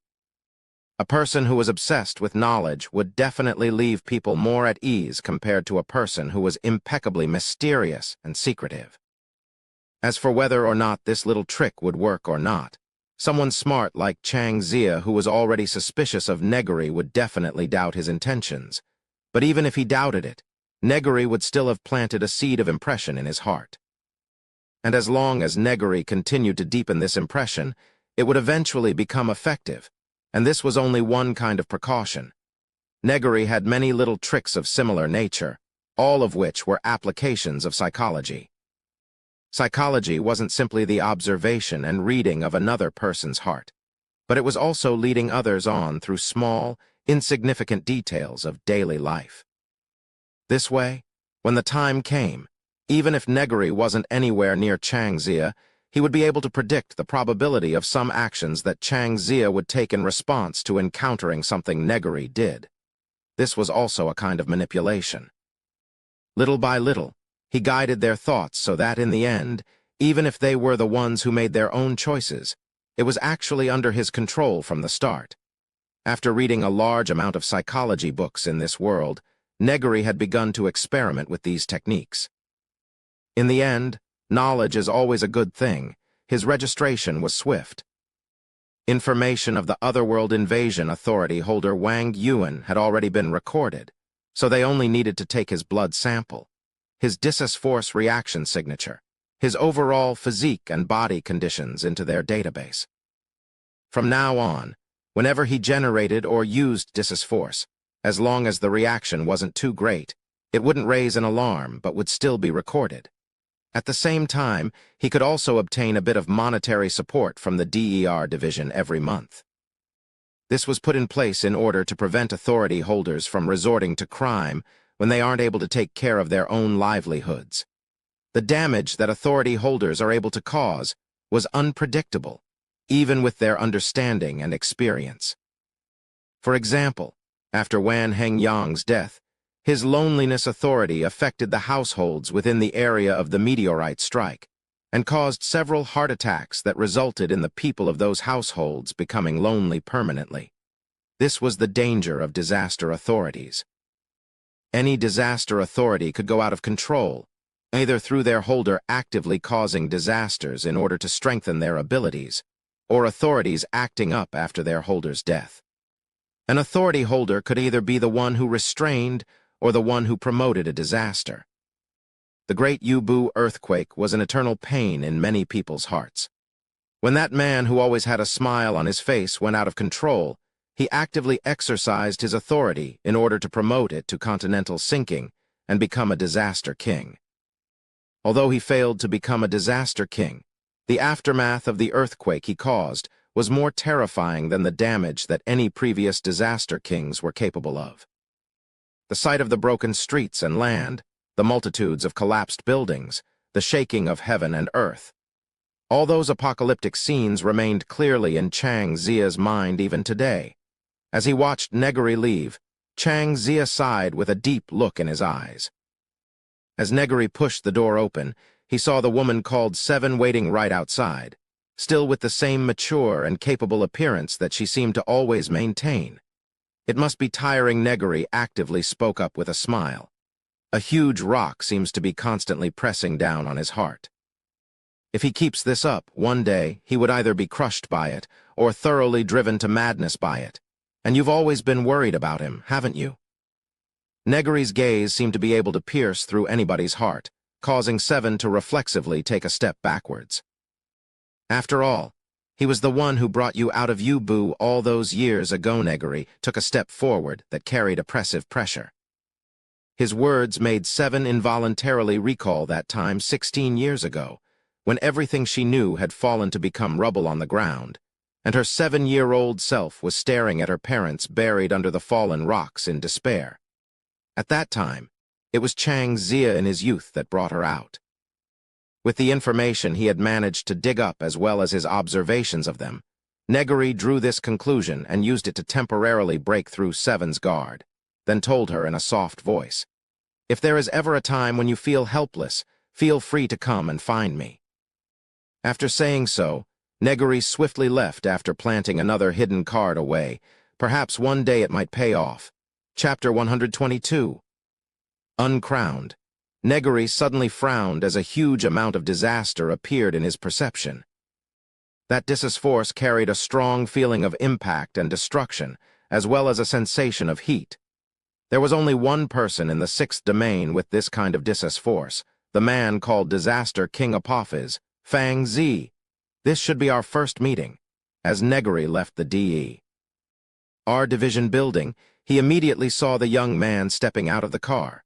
S1: A person who was obsessed with knowledge would definitely leave people more at ease compared to a person who was impeccably mysterious and secretive. As for whether or not this little trick would work or not, someone smart like Chang Zia, who was already suspicious of Negary, would definitely doubt his intentions. But even if he doubted it, Negary would still have planted a seed of impression in his heart. And as long as Negary continued to deepen this impression, it would eventually become effective, and this was only one kind of precaution. Negary had many little tricks of similar nature, all of which were applications of psychology. Psychology wasn't simply the observation and reading of another person's heart, but it was also leading others on through small, insignificant details of daily life. This way, when the time came, even if Negary wasn't anywhere near Chang Zia, he would be able to predict the probability of some actions that Chang Zia would take in response to encountering something Negary did. This was also a kind of manipulation. Little by little, he guided their thoughts so that in the end, even if they were the ones who made their own choices, it was actually under his control from the start. After reading a large amount of psychology books in this world, Negary had begun to experiment with these techniques. In the end, knowledge is always a good thing. His registration was swift. Information of the Otherworld Invasion Authority holder Wang Yuan had already been recorded, so they only needed to take his blood sample, his Force reaction signature, his overall physique and body conditions into their database. From now on, whenever he generated or used Force, as long as the reaction wasn't too great, it wouldn't raise an alarm but would still be recorded. At the same time, he could also obtain a bit of monetary support from the DER division every month. This was put in place in order to prevent authority holders from resorting to crime when they aren't able to take care of their own livelihoods. The damage that authority holders are able to cause was unpredictable, even with their understanding and experience. For example, after Wan Hengyang's death, his loneliness authority affected the households within the area of the meteorite strike and caused several heart attacks that resulted in the people of those households becoming lonely permanently. This was the danger of disaster authorities. Any disaster authority could go out of control, either through their holder actively causing disasters in order to strengthen their abilities, or authorities acting up after their holder's death. An authority holder could either be the one who restrained or the one who promoted a disaster. The Great Yubu earthquake was an eternal pain in many people's hearts. When that man who always had a smile on his face went out of control, he actively exercised his authority in order to promote it to continental sinking and become a disaster king. Although he failed to become a disaster king, the aftermath of the earthquake he caused was more terrifying than the damage that any previous disaster kings were capable of. The sight of the broken streets and land, the multitudes of collapsed buildings, the shaking of heaven and earth. All those apocalyptic scenes remained clearly in Chang Zia's mind even today. As he watched Negary leave, Chang Zia sighed with a deep look in his eyes. As Negary pushed the door open, he saw the woman called Seven waiting right outside, still with the same mature and capable appearance that she seemed to always maintain. It must be tiring. Negary actively spoke up with a smile. A huge rock seems to be constantly pressing down on his heart. If he keeps this up, one day he would either be crushed by it or thoroughly driven to madness by it. And you've always been worried about him, haven't you? Negary's gaze seemed to be able to pierce through anybody's heart, causing Seven to reflexively take a step backwards. After all, he was the one who brought you out of Yubu all those years ago. Negary took a step forward that carried oppressive pressure. His words made Seven involuntarily recall that time 16 years ago, when everything she knew had fallen to become rubble on the ground, and her 7-year-old self was staring at her parents buried under the fallen rocks in despair. At that time, it was Chang Zia in his youth that brought her out. With the information he had managed to dig up as well as his observations of them, Negary drew this conclusion and used it to temporarily break through Seven's guard. then told her in a soft voice, "If there is ever a time when you feel helpless, feel free to come and find me." After saying so, Negary swiftly left after planting another hidden card away. Perhaps one day it might pay off. Chapter 122. Uncrowned. Negary suddenly frowned as a huge amount of disaster appeared in his perception. That force carried a strong feeling of impact and destruction, as well as a sensation of heat. There was only one person in the sixth domain with this kind of force, the man called Disaster King Apophis, Ainz. This should be our first meeting. As Negary left the DE. Our division building, he immediately saw the young man stepping out of the car.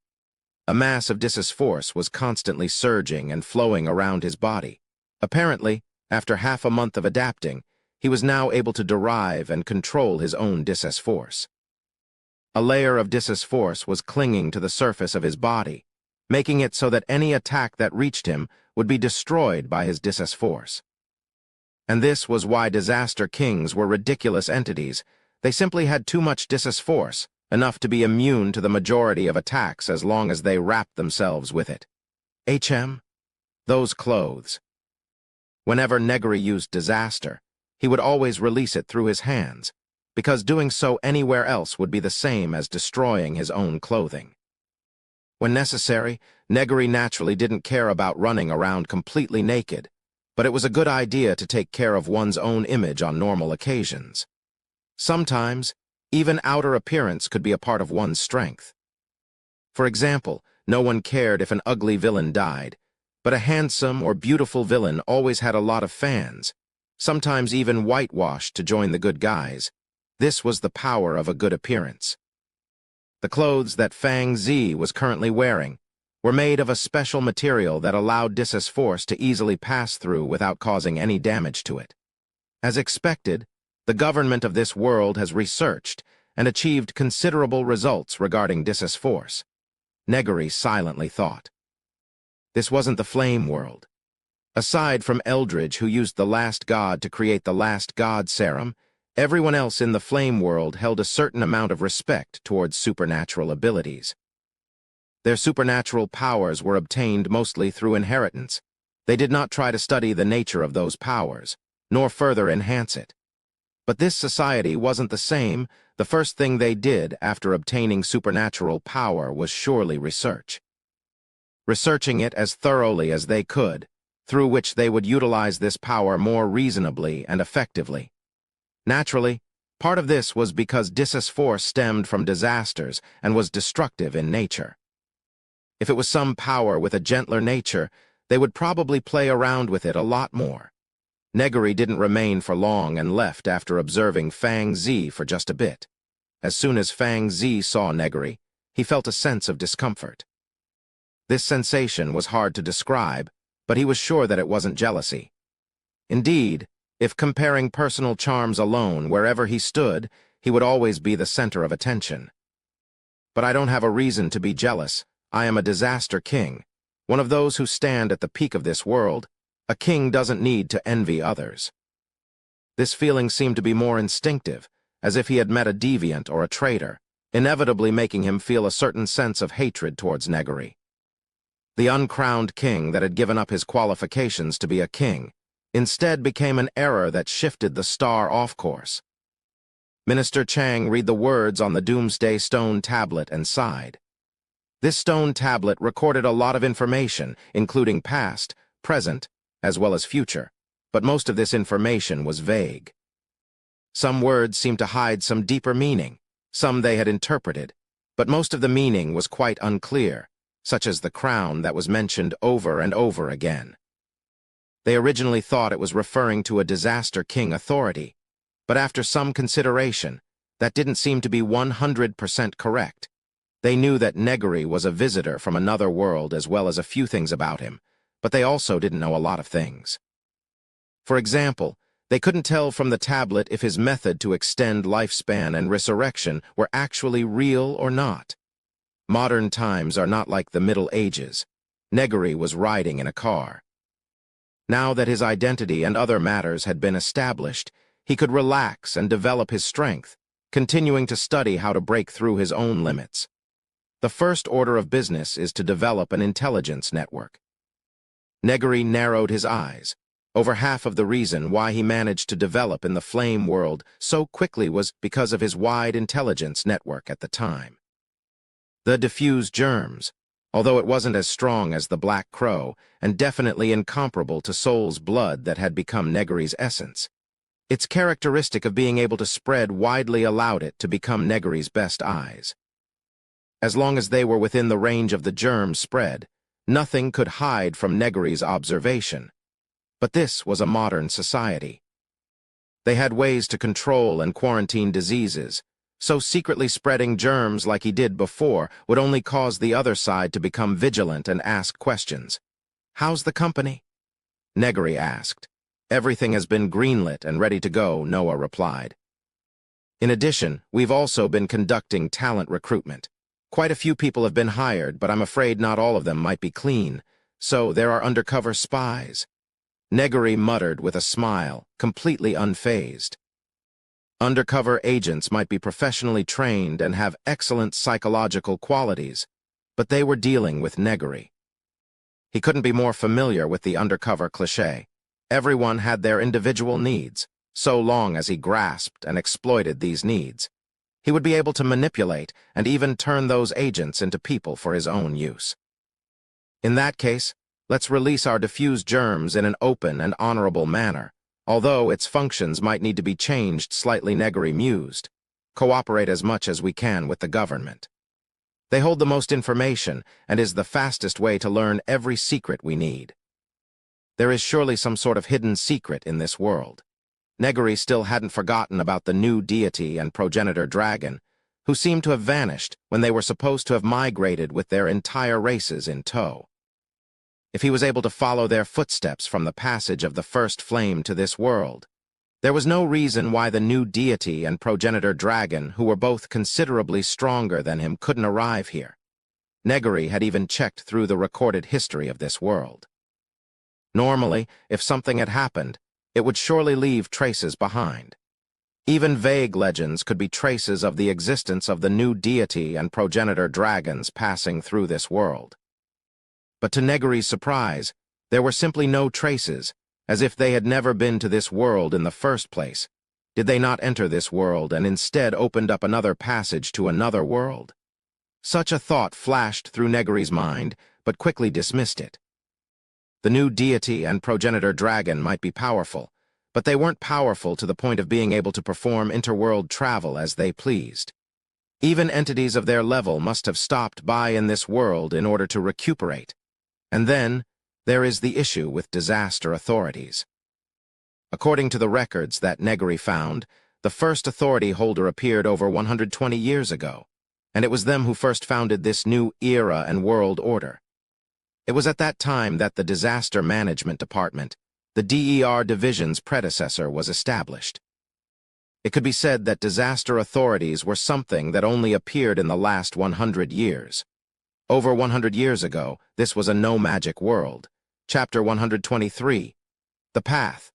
S1: A mass of force was constantly surging and flowing around his body. Apparently, after half a month of adapting, he was now able to derive and control his own force. A layer of force was clinging to the surface of his body, making it so that any attack that reached him would be destroyed by his force. And this was why disaster kings were ridiculous entities. They simply had too much force, enough to be immune to the majority of attacks as long as they wrapped themselves with it. Those clothes. Whenever Negary used disaster, he would always release it through his hands, because doing so anywhere else would be the same as destroying his own clothing. When necessary, Negary naturally didn't care about running around completely naked, but it was a good idea to take care of one's own image on normal occasions. Sometimes, even outer appearance could be a part of one's strength. For example, no one cared if an ugly villain died, but a handsome or beautiful villain always had a lot of fans, sometimes even whitewashed to join the good guys. This was the power of a good appearance. The clothes that Ainz was currently wearing were made of a special material that allowed force to easily pass through without causing any damage to it. As expected, the government of this world has researched and achieved considerable results regarding force. Negary silently thought. This wasn't the flame world. Aside from Eldridge, who used the last god to create the last god serum, everyone else in the flame world held a certain amount of respect towards supernatural abilities. Their supernatural powers were obtained mostly through inheritance. They did not try to study the nature of those powers, nor further enhance it. But this society wasn't the same. The first thing they did after obtaining supernatural power was surely research. Researching it as thoroughly as they could, through which they would utilize this power more reasonably and effectively. Naturally, part of this was because force stemmed from disasters and was destructive in nature. If it was some power with a gentler nature, they would probably play around with it a lot more. Negary didn't remain for long and left after observing Ainz for just a bit. As soon as Ainz saw Negary, he felt a sense of discomfort. This sensation was hard to describe, but he was sure that it wasn't jealousy. Indeed, if comparing personal charms alone, wherever he stood, he would always be the center of attention. But I don't have a reason to be jealous. I am a disaster king, one of those who stand at the peak of this world. A king doesn't need to envy others. This feeling seemed to be more instinctive, as if he had met a deviant or a traitor, inevitably making him feel a certain sense of hatred towards Negary. The uncrowned king that had given up his qualifications to be a king instead became an error that shifted the star off course. Minister Chang read the words on the Doomsday Stone tablet and sighed. This stone tablet recorded a lot of information, including past, present, as well as future, but most of this information was vague. Some words seemed to hide some deeper meaning, some they had interpreted, but most of the meaning was quite unclear, such as the crown that was mentioned over and over again. They originally thought it was referring to a disaster king authority, but after some consideration, that didn't seem to be 100% correct. They knew that Negary was a visitor from another world as well as a few things about him, but they also didn't know a lot of things. For example, they couldn't tell from the tablet if his method to extend lifespan and resurrection were actually real or not. Modern times are not like the Middle Ages. Negary was riding in a car. Now that his identity and other matters had been established, he could relax and develop his strength, continuing to study how to break through his own limits. The first order of business is to develop an intelligence network. Negary narrowed his eyes. Over half of the reason why he managed to develop in the flame world so quickly was because of his wide intelligence network at the time. The diffused germs, although it wasn't as strong as the Black Crow and definitely incomparable to Soul's blood that had become Negary's essence, its characteristic of being able to spread widely allowed it to become Negary's best eyes. As long as they were within the range of the germ's spread, nothing could hide from Negary's observation. But this was a modern society. They had ways to control and quarantine diseases, so secretly spreading germs like he did before would only cause the other side to become vigilant and ask questions. "How's the company?" Negary asked. "Everything has been greenlit and ready to go," Noah replied. "In addition, we've also been conducting talent recruitment. Quite a few people have been hired, but I'm afraid not all of them might be clean, so there are undercover spies." Negary muttered with a smile, completely unfazed. Undercover agents might be professionally trained and have excellent psychological qualities, but they were dealing with Negary. He couldn't be more familiar with the undercover cliché. Everyone had their individual needs, so long as he grasped and exploited these needs. He would be able to manipulate and even turn those agents into people for his own use. In that case, let's release our diffused germs in an open and honorable manner, although its functions might need to be changed slightly, Negary mused. Cooperate as much as we can with the government. They hold the most information and is the fastest way to learn every secret we need. There is surely some sort of hidden secret in this world. Negary still hadn't forgotten about the new deity and progenitor dragon, who seemed to have vanished when they were supposed to have migrated with their entire races in tow. If he was able to follow their footsteps from the passage of the first flame to this world, there was no reason why the new deity and progenitor dragon, who were both considerably stronger than him, couldn't arrive here. Negary had even checked through the recorded history of this world. Normally, if something had happened, it would surely leave traces behind. Even vague legends could be traces of the existence of the new deity and progenitor dragons passing through this world. But to Negary's surprise, there were simply no traces, as if they had never been to this world in the first place. Did they not enter this world and instead opened up another passage to another world? Such a thought flashed through Negary's mind, but quickly dismissed it. The new deity and progenitor dragon might be powerful, but they weren't powerful to the point of being able to perform interworld travel as they pleased. Even entities of their level must have stopped by in this world in order to recuperate. And then, there is the issue with disaster authorities. According to the records that Negary found, the first authority holder appeared over 120 years ago, and it was them who first founded this new era and world order. It was at that time that the Disaster Management Department, the DER division's predecessor, was established. It could be said that disaster authorities were something that only appeared in the last 100 years. Over 100 years ago, this was a no-magic world. Chapter 123. The Path.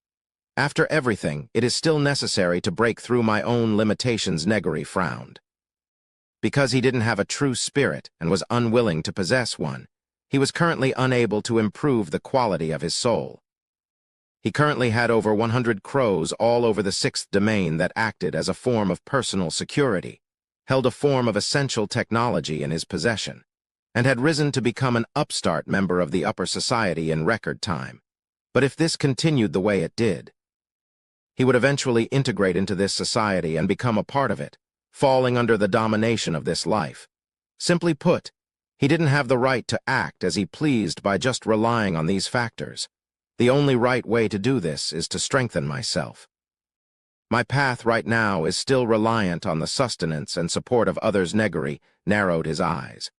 S1: After everything, it is still necessary to break through my own limitations, Negary frowned. Because he didn't have a true spirit and was unwilling to possess one, he was currently unable to improve the quality of his soul. He currently had over 100 crows all over the sixth domain that acted as a form of personal security, held a form of essential technology in his possession, and had risen to become an upstart member of the upper society in record time. But if this continued the way it did, he would eventually integrate into this society and become a part of it, falling under the domination of this life. Simply put, he didn't have the right to act as he pleased by just relying on these factors. The only right way to do this is to strengthen myself. My path right now is still reliant on the sustenance and support of others. Negary narrowed his eyes.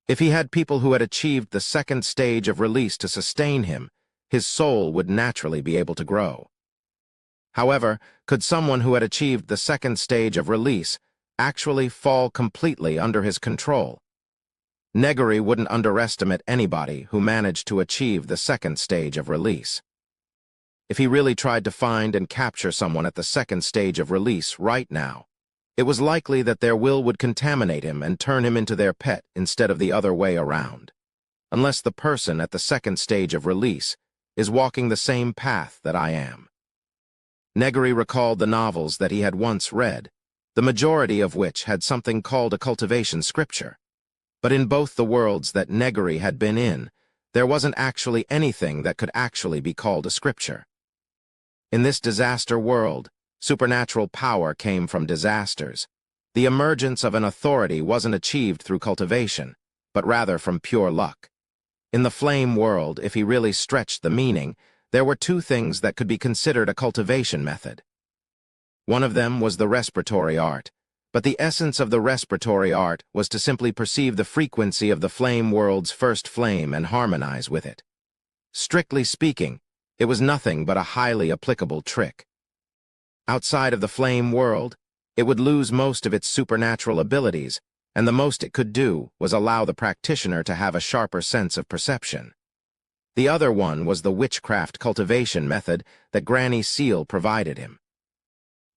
S1: If he had people who had achieved the second stage of release to sustain him, his soul would naturally be able to grow. However, could someone who had achieved the second stage of release actually fall completely under his control? Negary wouldn't underestimate anybody who managed to achieve the second stage of release. If he really tried to find and capture someone at the second stage of release right now, It was likely that their will would contaminate him and turn him into their pet instead of the other way around, unless the person at the second stage of release is walking the same path that I am. Negary recalled the novels that he had once read, the majority of which had something called a cultivation scripture. But in both the worlds that Negary had been in, there wasn't actually anything that could actually be called a scripture. In this disaster world, supernatural power came from disasters. The emergence of an authority wasn't achieved through cultivation, but rather from pure luck. In the flame world, if he really stretched the meaning, there were two things that could be considered a cultivation method. One of them was the respiratory art, but the essence of the respiratory art was to simply perceive the frequency of the flame world's first flame and harmonize with it. Strictly speaking, it was nothing but a highly applicable trick. Outside of the flame world, it would lose most of its supernatural abilities, and the most it could do was allow the practitioner to have a sharper sense of perception. The other one was the witchcraft cultivation method that Granny Seal provided him.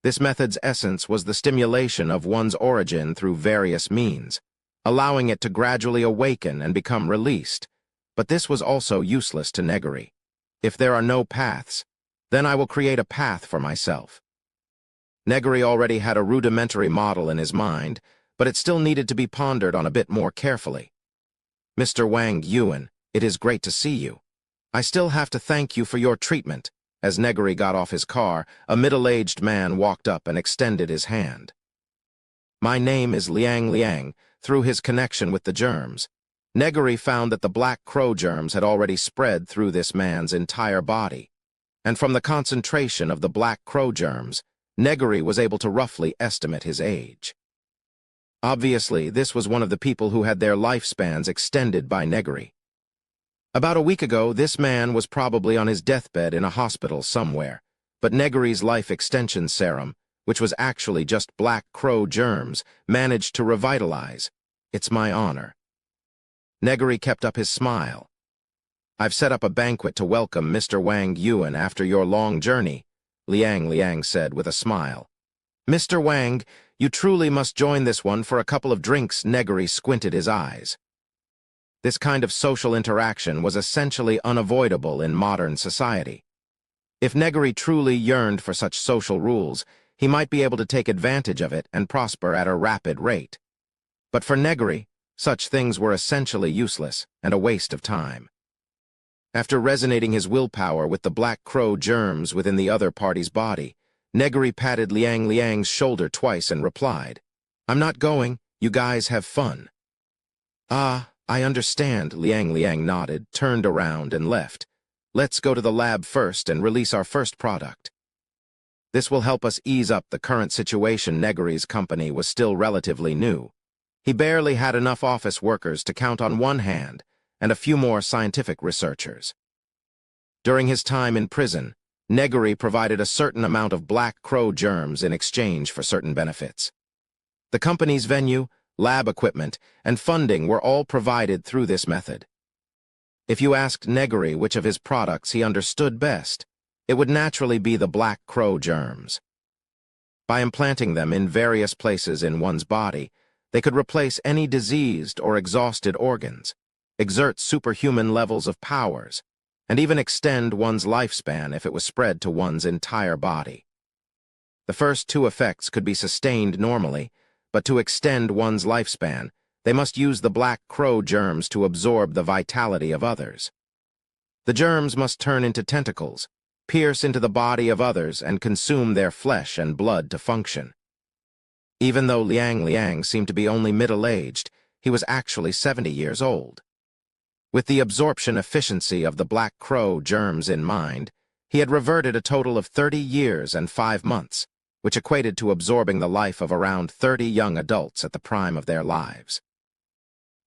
S1: This method's essence was the stimulation of one's origin through various means, allowing it to gradually awaken and become released. But this was also useless to Negary. If there are no paths, then I will create a path for myself. Negary already had a rudimentary model in his mind, but it still needed to be pondered on a bit more carefully. Mr. Wang Yuan, it is great to see you. I still have to thank you for your treatment. As Negary got off his car, a middle-aged man walked up and extended his hand. My name is Liang. Through his connection with the germs, Negary found that the black crow germs had already spread through this man's entire body. And from the concentration of the black crow germs, Negary was able to roughly estimate his age. Obviously, this was one of the people who had their lifespans extended by Negary. About a week ago, this man was probably on his deathbed in a hospital somewhere, but Negary's life extension serum, which was actually just black crow germs, managed to revitalize. It's my honor. Negary kept up his smile. I've set up a banquet to welcome Mr. Wang Yuan after your long journey, Liang said with a smile. Mr. Wang, you truly must join this one for a couple of drinks. Negary squinted his eyes. This kind of social interaction was essentially unavoidable in modern society. If Negary truly yearned for such social rules, he might be able to take advantage of it and prosper at a rapid rate. But for Negary, such things were essentially useless and a waste of time. After resonating his willpower with the black crow germs within the other party's body, Negary patted Liang's shoulder twice and replied, I'm not going, you guys have fun. Ah, I understand, Liang nodded, turned around and left. Let's go to the lab first and release our first product. This will help us ease up the current situation. Negary's company was still relatively new. He barely had enough office workers to count on one hand, and a few more scientific researchers. During his time in prison, Negary provided a certain amount of black crow germs in exchange for certain benefits. The company's venue, lab equipment, and funding were all provided through this method. If you asked Negary which of his products he understood best, it would naturally be the black crow germs. By implanting them in various places in one's body, they could replace any diseased or exhausted organs, exert superhuman levels of powers, and even extend one's lifespan if it was spread to one's entire body. The first two effects could be sustained normally, but to extend one's lifespan, they must use the black crow germs to absorb the vitality of others. The germs must turn into tentacles, pierce into the body of others, and consume their flesh and blood to function. Even though Liang seemed to be only middle-aged, he was actually 70 years old. With the absorption efficiency of the black crow germs in mind, he had reverted a total of 30 years and 5 months, which equated to absorbing the life of around 30 young adults at the prime of their lives.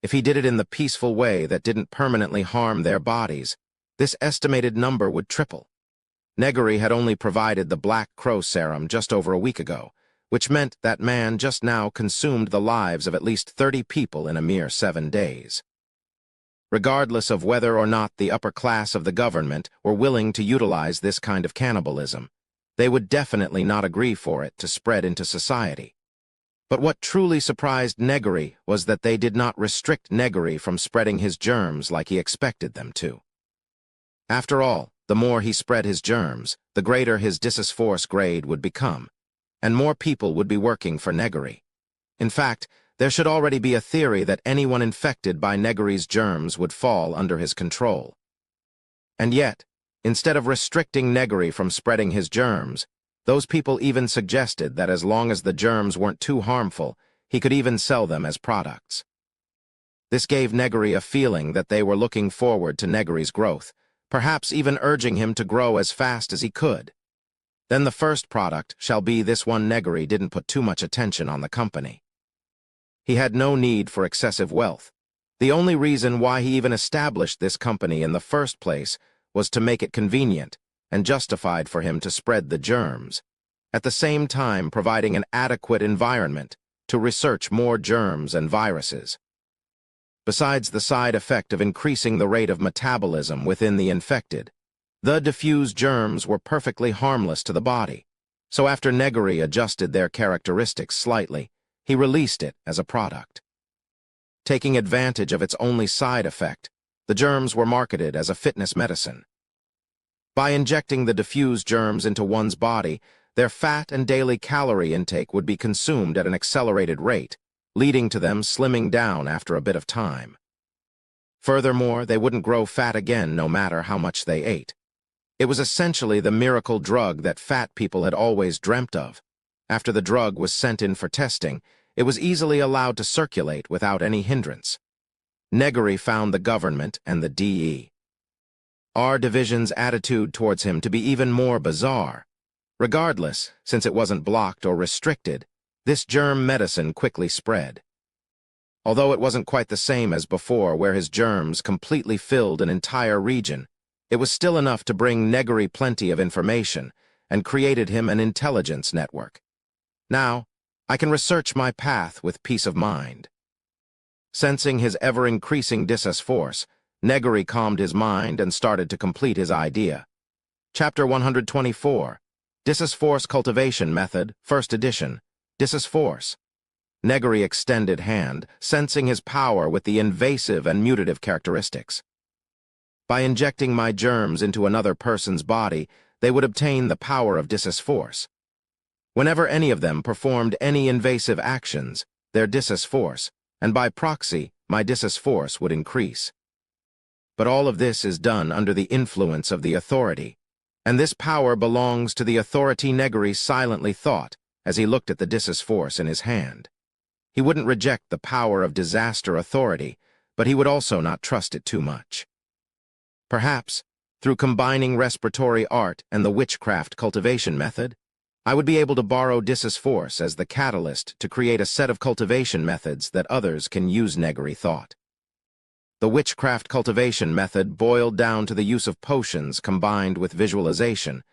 S1: If he did it in the peaceful way that didn't permanently harm their bodies, this estimated number would triple. Negary had only provided the black crow serum just over a week ago, which meant that man just now consumed the lives of at least 30 people in a mere 7 days. Regardless of whether or not the upper class of the government were willing to utilize this kind of cannibalism, they would definitely not agree for it to spread into society. But what truly surprised Negary was that they did not restrict Negary from spreading his germs like he expected them to. After all, the more he spread his germs, the greater his Dissus Force grade would become, and more people would be working for Negary. In fact, there should already be a theory that anyone infected by Negary's germs would fall under his control. And yet, instead of restricting Negary from spreading his germs, those people even suggested that as long as the germs weren't too harmful, he could even sell them as products. This gave Negary a feeling that they were looking forward to Negary's growth, perhaps even urging him to grow as fast as he could. Then the first product shall be this one. Negary didn't put too much attention on the company. He had no need for excessive wealth. The only reason why he even established this company in the first place was to make it convenient and justified for him to spread the germs, at the same time providing an adequate environment to research more germs and viruses. Besides the side effect of increasing the rate of metabolism within the infected, the diffused germs were perfectly harmless to the body, so after Negary adjusted their characteristics slightly, he released it as a product. Taking advantage of its only side effect, the germs were marketed as a fitness medicine. By injecting the diffused germs into one's body, their fat and daily calorie intake would be consumed at an accelerated rate, leading to them slimming down after a bit of time. Furthermore, they wouldn't grow fat again no matter how much they ate. It was essentially the miracle drug that fat people had always dreamt of. After the drug was sent in for testing, it was easily allowed to circulate without any hindrance. Negary found the government and the D.E.R. division's attitude towards him to be even more bizarre. Regardless, since it wasn't blocked or restricted, this germ medicine quickly spread. Although it wasn't quite the same as before, where his germs completely filled an entire region, it was still enough to bring Negary plenty of information and created him an intelligence network. Now, I can research my path with peace of mind. Sensing his ever-increasing Dissus Force, Negary calmed his mind and started to complete his idea. Chapter 124, Dissus Force Cultivation Method, First Edition, Dissus Force. Negary extended hand, sensing his power with the invasive and mutative characteristics. By injecting my germs into another person's body, they would obtain the power of Dissus Force. Whenever any of them performed any invasive actions, their Dissus Force, and by proxy, my Dissus Force would increase. But all of this is done under the influence of the authority, and this power belongs to the authority. Negary silently thought as he looked at the Dissus Force in his hand. He wouldn't reject the power of disaster authority, but he would also not trust it too much. Perhaps, through combining respiratory art and the witchcraft cultivation method, I would be able to borrow Dissus Force as the catalyst to create a set of cultivation methods that others can use. Negary thought. The witchcraft cultivation method boiled down to the use of potions combined with visualization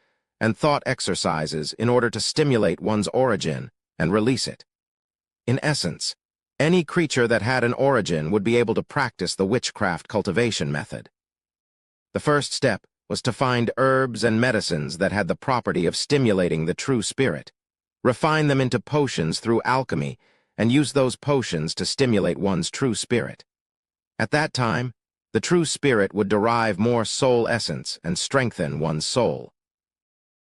S1: and thought exercises in order to stimulate one's origin and release it. In essence, any creature that had an origin would be able to practice the witchcraft cultivation method. The first step was to find herbs and medicines that had the property of stimulating the true spirit, refine them into potions through alchemy, and use those potions to stimulate one's true spirit. At that time, the true spirit would derive more soul essence and strengthen one's soul.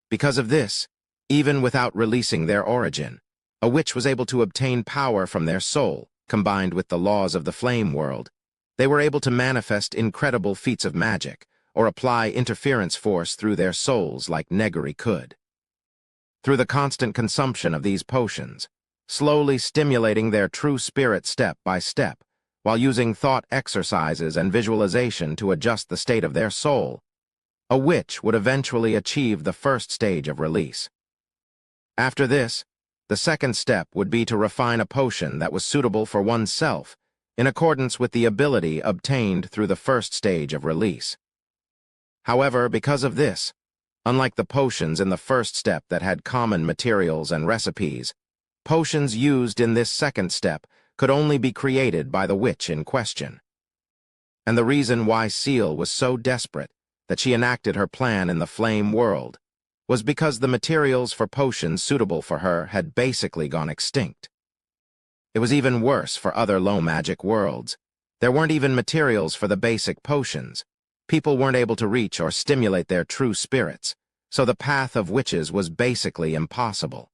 S1: Because of this, even without releasing their origin, a witch was able to obtain power from their soul, combined with the laws of the flame world. They were able to manifest incredible feats of magic, or apply interference force through their souls like Negary could. Through the constant consumption of these potions, slowly stimulating their true spirit step by step, while using thought exercises and visualization to adjust the state of their soul, a witch would eventually achieve the first stage of release. After this, the second step would be to refine a potion that was suitable for oneself, in accordance with the ability obtained through the first stage of release. However, because of this, unlike the potions in the first step that had common materials and recipes, potions used in this second step could only be created by the witch in question. And the reason why Seal was so desperate that she enacted her plan in the flame world was because the materials for potions suitable for her had basically gone extinct. It was even worse for other low-magic worlds. There weren't even materials for the basic potions. People weren't able to reach or stimulate their true spirits, so the path of witches was basically impossible.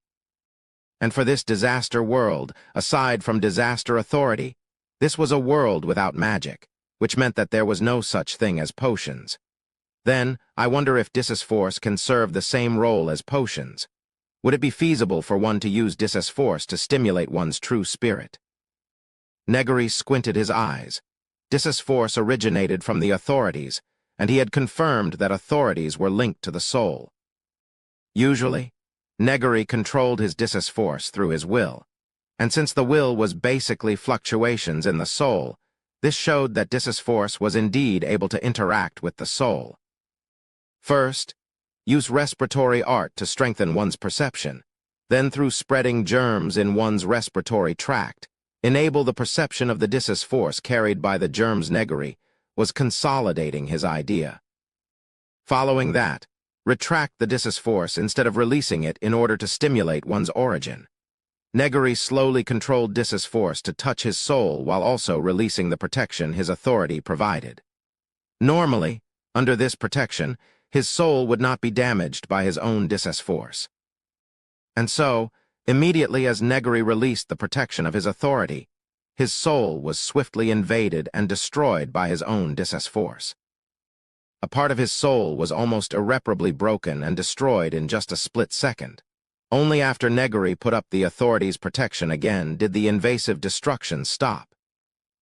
S1: And for this disaster world, aside from disaster authority, this was a world without magic, which meant that there was no such thing as potions. Then, I wonder if Dissus Force can serve the same role as potions. Would it be feasible for one to use Dissus Force to stimulate one's true spirit? Negary squinted his eyes. Dissus Force originated from the authorities, and he had confirmed that authorities were linked to the soul. Usually, Negary controlled his Dissus Force through his will, and since the will was basically fluctuations in the soul, this showed that Dissus Force was indeed able to interact with the soul. First, use respiratory art to strengthen one's perception, then through spreading germs in one's respiratory tract, enable the perception of the Dissus Force carried by the germs. Negary was consolidating his idea. Following that, retract the Dissus Force instead of releasing it in order to stimulate one's origin. Negary slowly controlled Dissus Force to touch his soul while also releasing the protection his authority provided. Normally, under this protection, his soul would not be damaged by his own Dissus Force. And so, immediately as Negary released the protection of his authority, his soul was swiftly invaded and destroyed by his own Dissus Force. A part of his soul was almost irreparably broken and destroyed in just a split second. Only after Negary put up the authority's protection again did the invasive destruction stop.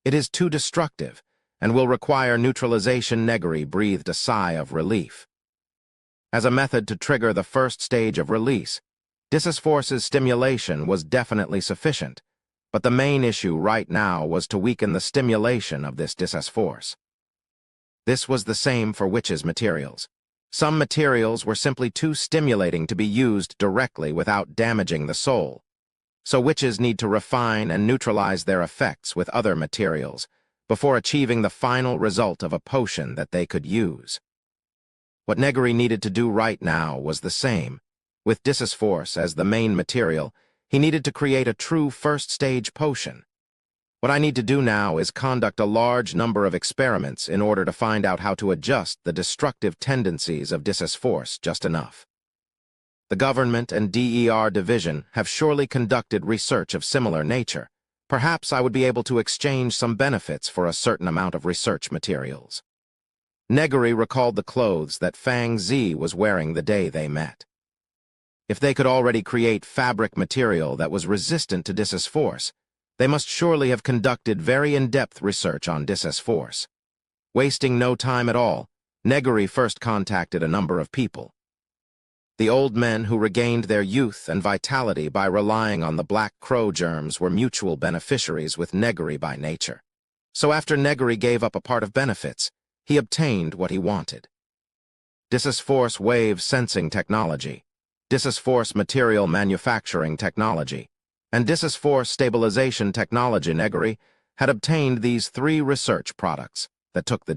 S1: It is too destructive, and will require neutralization. Negary breathed a sigh of relief. As a method to trigger the first stage of release, Dissus Force's stimulation was definitely sufficient, but the main issue right now was to weaken the stimulation of this Dissus Force. This was the same for witches' materials. Some materials were simply too stimulating to be used directly without damaging the soul, so witches need to refine and neutralize their effects with other materials before achieving the final result of a potion that they could use. What Negary needed to do right now was the same. With Dissus Force as the main material, he needed to create a true first-stage potion. What I need to do now is conduct a large number of experiments in order to find out how to adjust the destructive tendencies of Dissus Force just enough. The government and DER division have surely conducted research of similar nature. Perhaps I would be able to exchange some benefits for a certain amount of research materials. Negary recalled the clothes that Fang Zi was wearing the day they met. If they could already create fabric material that was resistant to Dissus Force, they must surely have conducted very in-depth research on Dissus Force. Wasting no time at all, Negary first contacted a number of people. The old men who regained their youth and vitality by relying on the black crow germs were mutual beneficiaries with Negary by nature. So after Negary gave up a part of benefits, he obtained what he wanted. Dissus Force wave sensing technology, Dissus Force material manufacturing technology, and Dissus Force stabilization technology. Negary had obtained these 3 research products that took the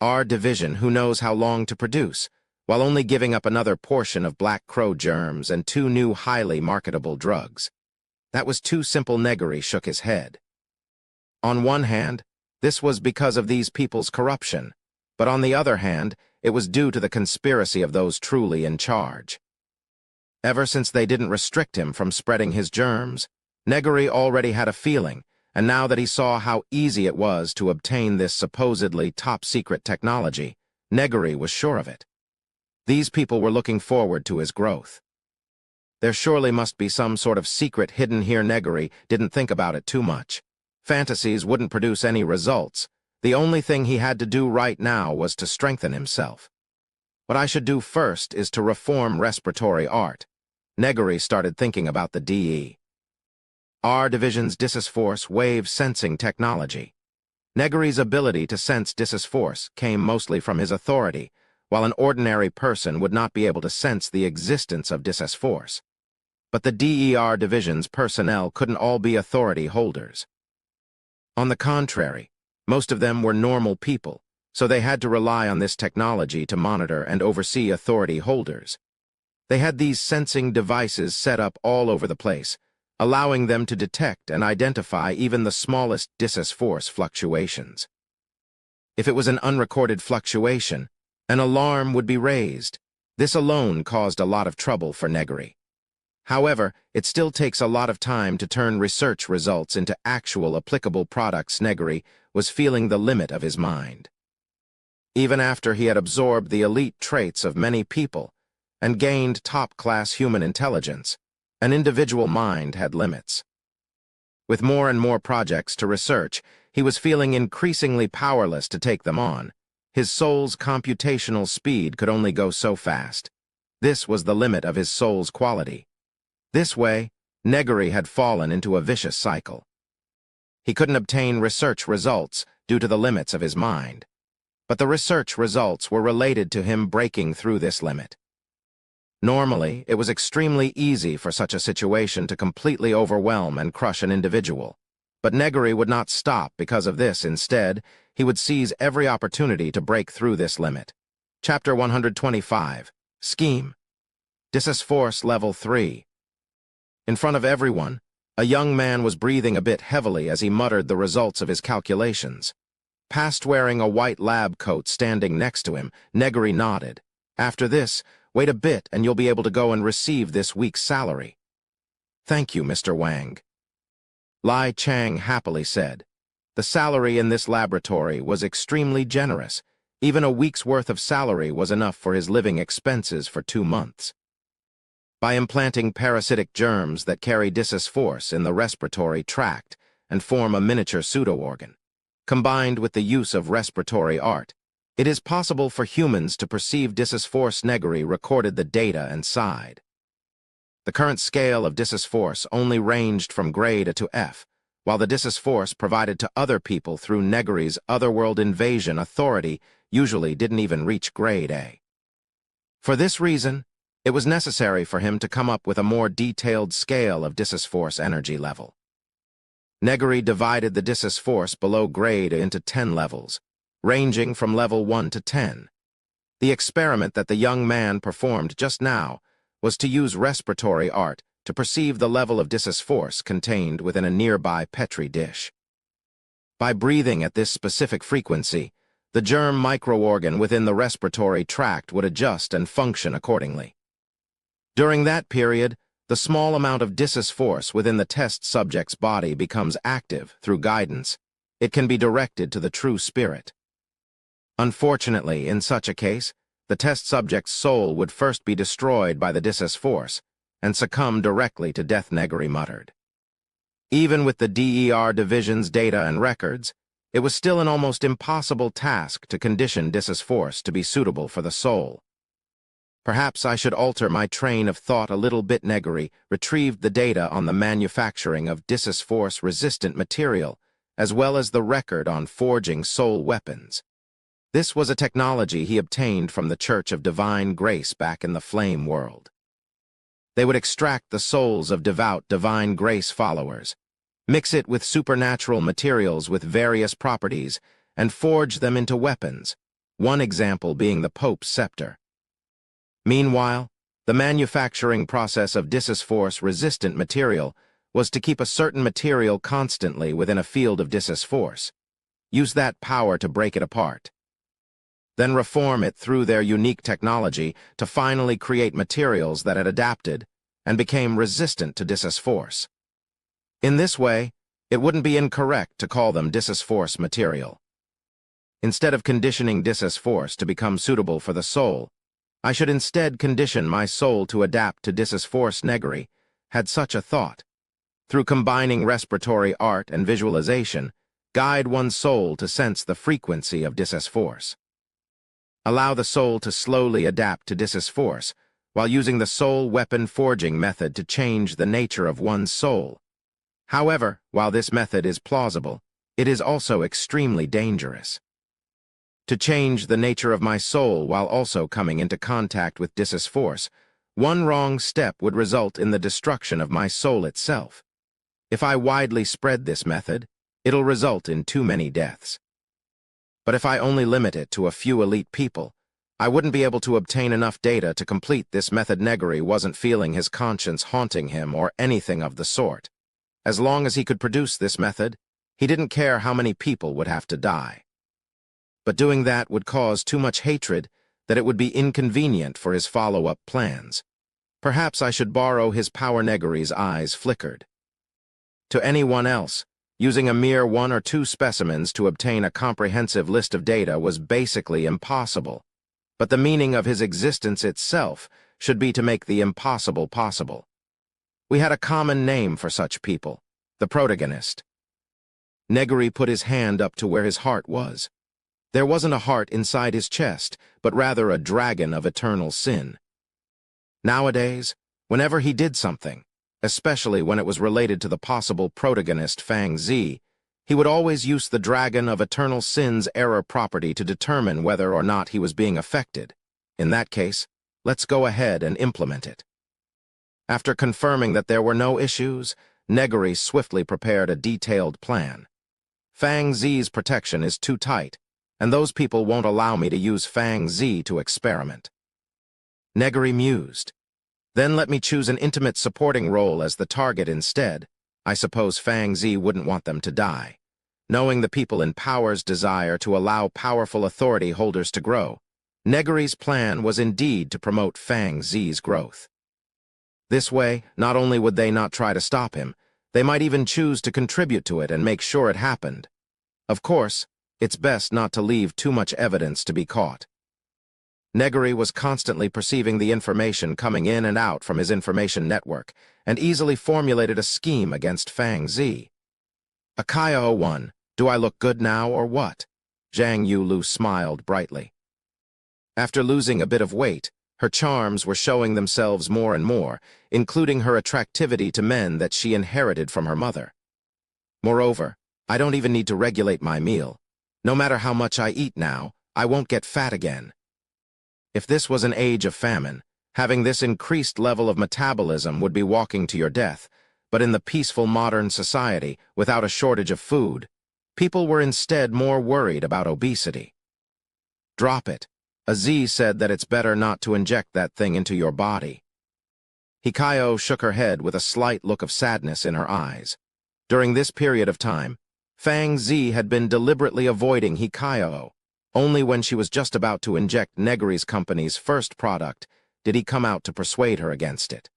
S1: DER division who knows how long to produce, while only giving up another portion of black crow germs and 2 new highly marketable drugs. That was too simple. Negary shook his head. On one hand, this was because of these people's corruption, but on the other hand, it was due to the conspiracy of those truly in charge. Ever since they didn't restrict him from spreading his germs, Negary already had a feeling, and now that he saw how easy it was to obtain this supposedly top-secret technology, Negary was sure of it. These people were looking forward to his growth. There surely must be some sort of secret hidden here. Negary didn't think about it too much. Fantasies wouldn't produce any results. The only thing he had to do right now was to strengthen himself. What I should do first is to reform respiratory art. Negary started thinking about the DER division's Dissus Force wave sensing technology. Negary's ability to sense Dissus Force came mostly from his authority, while an ordinary person would not be able to sense the existence of Dissus Force. But the DER division's personnel couldn't all be authority holders. On the contrary, most of them were normal people, so they had to rely on this technology to monitor and oversee authority holders. They had these sensing devices set up all over the place, allowing them to detect and identify even the smallest Dis force fluctuations. If it was an unrecorded fluctuation, an alarm would be raised. This alone caused a lot of trouble for Negary. However, it still takes a lot of time to turn research results into actual applicable products. Negary was feeling the limit of his mind. Even after he had absorbed the elite traits of many people and gained top-class human intelligence, an individual mind had limits. With more and more projects to research, he was feeling increasingly powerless to take them on. His soul's computational speed could only go so fast. This was the limit of his soul's quality. This way, Negary had fallen into a vicious cycle. He couldn't obtain research results due to the limits of his mind. But the research results were related to him breaking through this limit. Normally, it was extremely easy for such a situation to completely overwhelm and crush an individual. But Negary would not stop because of this. Instead, he would seize every opportunity to break through this limit. Chapter 125. Scheme. Dis Force Level 3. In front of everyone, a young man was breathing a bit heavily as he muttered the results of his calculations. Past wearing a white lab coat standing next to him, Negary nodded. After this, wait a bit and you'll be able to go and receive this week's salary. Thank you, Mr. Wang. Lai Chang happily said. The salary in this laboratory was extremely generous. Even a week's worth of salary was enough for his living expenses for 2 months. By implanting parasitic germs that carry Dis force in the respiratory tract and form a miniature pseudo-organ, combined with the use of respiratory art, it is possible for humans to perceive Dis force. Negary recorded the data and sighed. The current scale of Dis force only ranged from grade A to F, while the Dis force provided to other people through Negary's otherworld invasion authority usually didn't even reach grade A. For this reason, it was necessary for him to come up with a more detailed scale of Dis force energy level. Negary divided the Dis force below grade into 10 levels, ranging from level 1 to 10. The experiment that the young man performed just now was to use respiratory art to perceive the level of Dis force contained within a nearby Petri dish. By breathing at this specific frequency, the germ microorgan within the respiratory tract would adjust and function accordingly. During that period, the small amount of Dis force within the test subject's body becomes active through guidance. It can be directed to the true spirit. Unfortunately, in such a case, the test subject's soul would first be destroyed by the Dis force and succumb directly to death. Negary muttered. Even with the DER division's data and records, it was still an almost impossible task to condition Dis force to be suitable for the soul. Perhaps I should alter my train of thought a little bit. Negary retrieved the data on the manufacturing of Dis force-resistant material, as well as the record on forging soul weapons. This was a technology he obtained from the Church of Divine Grace back in the Flame World. They would extract the souls of devout Divine Grace followers, mix it with supernatural materials with various properties, and forge them into weapons, one example being the Pope's scepter. Meanwhile, the manufacturing process of Dis force-resistant material was to keep a certain material constantly within a field of Dis force, use that power to break it apart, then reform it through their unique technology to finally create materials that had adapted and became resistant to Dis force. In this way, it wouldn't be incorrect to call them Dis force material. Instead of conditioning Dis force to become suitable for the soul, I should instead condition my soul to adapt to Dis force. Negary had such a thought. Through combining respiratory art and visualization, guide one's soul to sense the frequency of Dis force. Allow the soul to slowly adapt to Dis force, while using the soul weapon forging method to change the nature of one's soul. However, while this method is plausible, it is also extremely dangerous. To change the nature of my soul while also coming into contact with Dis force, one wrong step would result in the destruction of my soul itself. If I widely spread this method, it'll result in too many deaths. But if I only limit it to a few elite people, I wouldn't be able to obtain enough data to complete this method. Negary wasn't feeling his conscience haunting him or anything of the sort. As long as he could produce this method, he didn't care how many people would have to die. But doing that would cause too much hatred that it would be inconvenient for his follow-up plans. Perhaps I should borrow his power. Negary's eyes flickered. To anyone else, using a mere 1 or 2 specimens to obtain a comprehensive list of data was basically impossible. But the meaning of his existence itself should be to make the impossible possible. We had a common name for such people, the protagonist. Negary put his hand up to where his heart was. There wasn't a heart inside his chest, but rather a dragon of eternal sin. Nowadays, whenever he did something, especially when it was related to the possible protagonist Ainz, he would always use the dragon of eternal sin's error property to determine whether or not he was being affected. In that case, let's go ahead and implement it. After confirming that there were no issues, Negary swiftly prepared a detailed plan. Ainz's protection is too tight, and those people won't allow me to use Ainz to experiment. Negary mused. Then let me choose an intimate supporting role as the target instead. I suppose Ainz wouldn't want them to die. Knowing the people in power's desire to allow powerful authority holders to grow, Negary's plan was indeed to promote Ainz's growth. This way, not only would they not try to stop him, they might even choose to contribute to it and make sure it happened. Of course, it's best not to leave too much evidence to be caught. Negary was constantly perceiving the information coming in and out from his information network, and easily formulated a scheme against Ainz. Akaya 01, do I look good now or what? Zhang Yulu smiled brightly. After losing a bit of weight, her charms were showing themselves more and more, including her attractivity to men that she inherited from her mother. Moreover, I don't even need to regulate my meal. No matter how much I eat now, I won't get fat again. If this was an age of famine, having this increased level of metabolism would be walking to your death, but in the peaceful modern society, without a shortage of food, people were instead more worried about obesity. Drop it. Aziz said that it's better not to inject that thing into your body. Hikayo shook her head with a slight look of sadness in her eyes. During this period of time, Ainz had been deliberately avoiding Hikayo. Only when she was just about to inject Negary's company's first product did he come out to persuade her against it.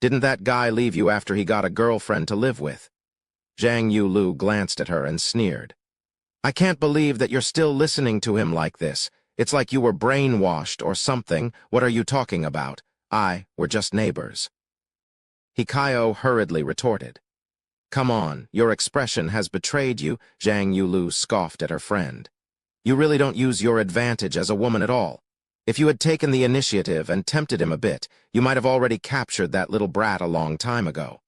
S1: Didn't that guy leave you after he got a girlfriend to live with? Zhang Yulu glanced at her and sneered. I can't believe that you're still listening to him like this. It's like you were brainwashed or something. What are you talking about? We're just neighbors. Hikayo hurriedly retorted. Come on, your expression has betrayed you, Zhang Yulu scoffed at her friend. You really don't use your advantage as a woman at all. If you had taken the initiative and tempted him a bit, you might have already captured that little brat a long time ago.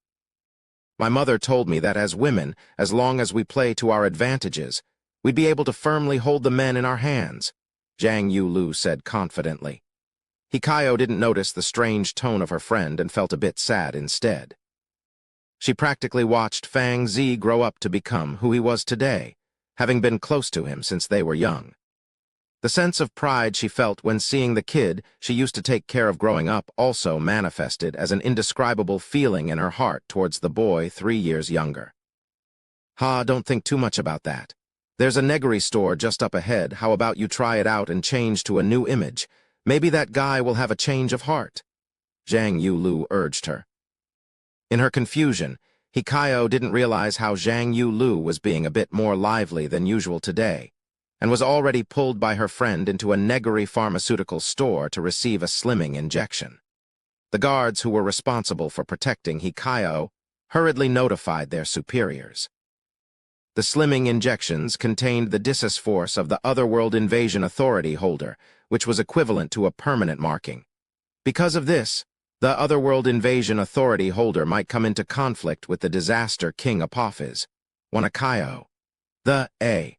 S1: My mother told me that as women, as long as we play to our advantages, we'd be able to firmly hold the men in our hands, Zhang Yulu said confidently. Hikayo didn't notice the strange tone of her friend and felt a bit sad instead. She practically watched Ainz grow up to become who he was today, having been close to him since they were young. The sense of pride she felt when seeing the kid she used to take care of growing up also manifested as an indescribable feeling in her heart towards the boy 3 years younger. Don't think too much about that. There's a Negary store just up ahead. How about you try it out and change to a new image? Maybe that guy will have a change of heart, Zhang Yulu urged her. In her confusion, Hikayo didn't realize how Zhang Yulu was being a bit more lively than usual today, and was already pulled by her friend into a Negary pharmaceutical store to receive a slimming injection. The guards who were responsible for protecting Hikayo hurriedly notified their superiors. The slimming injections contained the disus force of the Otherworld Invasion Authority holder, which was equivalent to a permanent marking. Because of this, the Otherworld Invasion Authority holder might come into conflict with the Disaster King Apophis, Wanakayo. The A.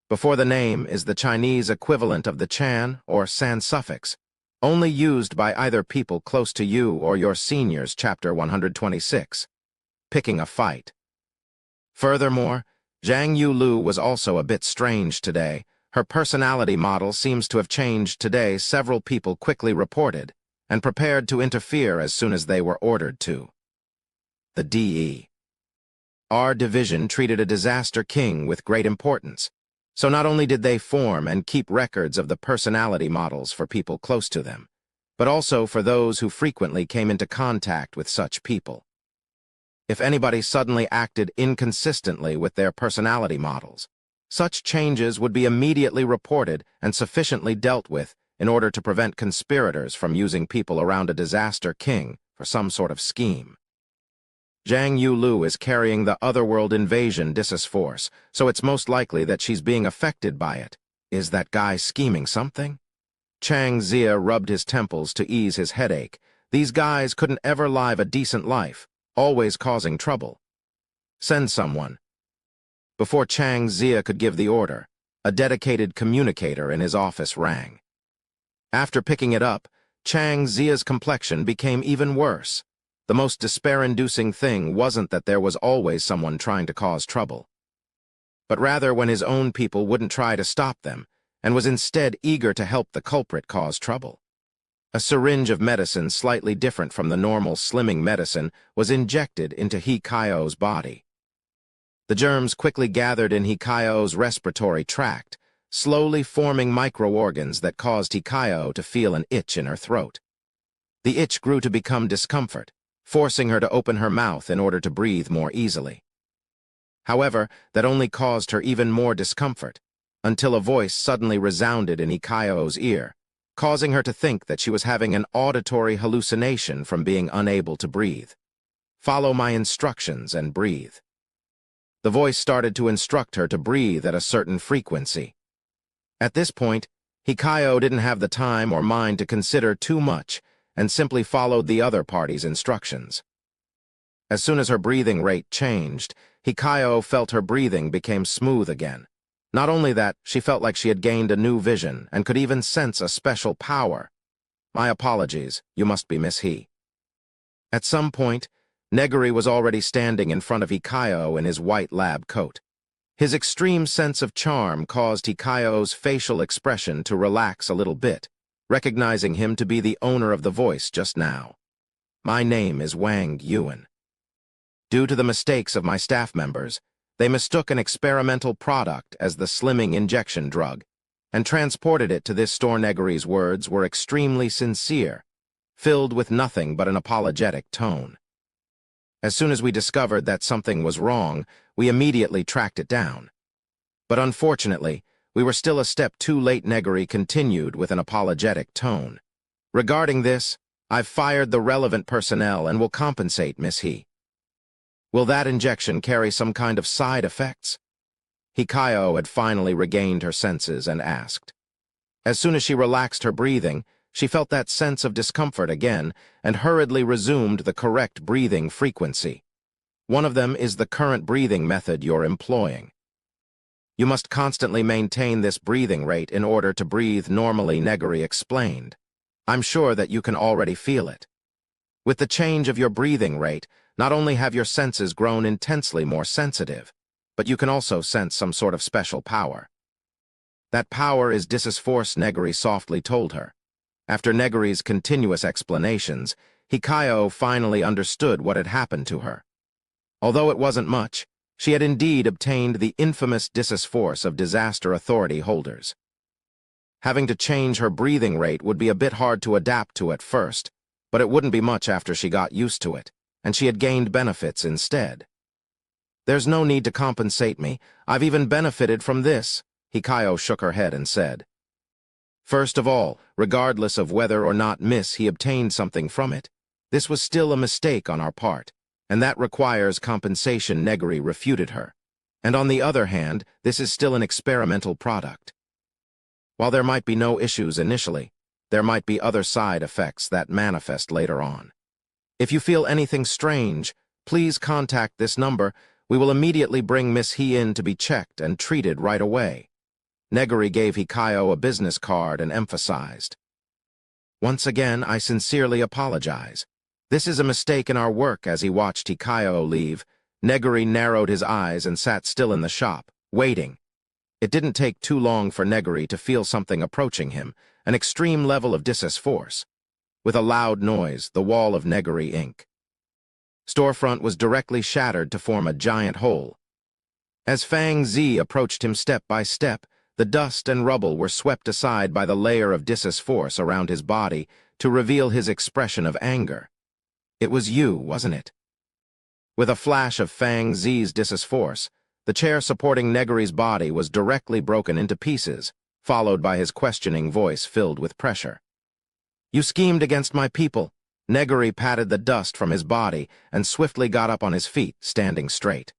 S1: Before the name is the Chinese equivalent of the Chan or San suffix, only used by either people close to you or your seniors, Chapter 126. Picking a fight. Furthermore, Zhang Yulu was also a bit strange today, Her personality model seems to have changed today, several people quickly reported and prepared to interfere as soon as they were ordered to. The DE. Our division treated a disaster king with great importance, so not only did they form and keep records of the personality models for people close to them, but also for those who frequently came into contact with such people. If anybody suddenly acted inconsistently with their personality models, such changes would be immediately reported and sufficiently dealt with in order to prevent conspirators from using people around a disaster king for some sort of scheme. Zhang Yulu is carrying the Otherworld Invasion Dissus force, so it's most likely that she's being affected by it. Is that guy scheming something? Chang Zia rubbed his temples to ease his headache. These guys couldn't ever live a decent life, always causing trouble. Send someone. Before Chang Zia could give the order, a dedicated communicator in his office rang. After picking it up, Chang Zia's complexion became even worse. The most despair-inducing thing wasn't that there was always someone trying to cause trouble, but rather when his own people wouldn't try to stop them and was instead eager to help the culprit cause trouble. A syringe of medicine slightly different from the normal slimming medicine was injected into Hikayo's body. The germs quickly gathered in Hikayo's respiratory tract, slowly forming microorgans that caused Hikayo to feel an itch in her throat. The itch grew to become discomfort, forcing her to open her mouth in order to breathe more easily. However, that only caused her even more discomfort, until a voice suddenly resounded in Hikayo's ear, causing her to think that she was having an auditory hallucination from being unable to breathe. Follow my instructions and breathe. The voice started to instruct her to breathe at a certain frequency. At this point, Hikayo didn't have the time or mind to consider too much and simply followed the other party's instructions. As soon as her breathing rate changed, Hikayo felt her breathing became smooth again. Not only that, she felt like she had gained a new vision and could even sense a special power. My apologies, you must be Miss He. At some point, Negary was already standing in front of Hikayo in his white lab coat. His extreme sense of charm caused Hikayo's facial expression to relax a little bit, recognizing him to be the owner of the voice just now. My name is Wang Yuan. Due to the mistakes of my staff members, they mistook an experimental product as the slimming injection drug and transported it to this store. Negary's words were extremely sincere, filled with nothing but an apologetic tone. As soon as we discovered that something was wrong, we immediately tracked it down. But unfortunately, we were still a step too late. Negary continued with an apologetic tone. Regarding this, I've fired the relevant personnel and will compensate Miss He. Will that injection carry some kind of side effects? Hikayo had finally regained her senses and asked. As soon as she relaxed her breathing, she felt that sense of discomfort again and hurriedly resumed the correct breathing frequency. One of them is the current breathing method you're employing. You must constantly maintain this breathing rate in order to breathe normally, Negary explained. I'm sure that you can already feel it. With the change of your breathing rate, not only have your senses grown intensely more sensitive, but you can also sense some sort of special power. That power is Dissus force, Negary softly told her. After Negary's continuous explanations, Hikayo finally understood what had happened to her. Although it wasn't much, she had indeed obtained the infamous Dissus force of disaster authority holders. Having to change her breathing rate would be a bit hard to adapt to at first, but it wouldn't be much after she got used to it, and she had gained benefits instead. There's no need to compensate me. I've even benefited from this, Hikayo shook her head and said. First of all, regardless of whether or not Miss He obtained something from it, this was still a mistake on our part, and that requires compensation. Negary refuted her. And on the other hand, this is still an experimental product. While there might be no issues initially, there might be other side effects that manifest later on. If you feel anything strange, please contact this number. We will immediately bring Miss He in to be checked and treated right away. Negary gave Hikayo a business card and emphasized. Once again, I sincerely apologize. This is a mistake in our work. As he watched Hikayo leave, Negary narrowed his eyes and sat still in the shop, waiting. It didn't take too long for Negary to feel something approaching him, an extreme level of force. With a loud noise, the wall of Negary Inc. storefront was directly shattered to form a giant hole. As Fang Zi approached him step by step, the dust and rubble were swept aside by the layer of force around his body to reveal his expression of anger. It was you, wasn't it? With a flash of Fang Zi's force, the chair supporting Negary's body was directly broken into pieces, followed by his questioning voice filled with pressure. You schemed against my people. Negary patted the dust from his body and swiftly got up on his feet, standing straight.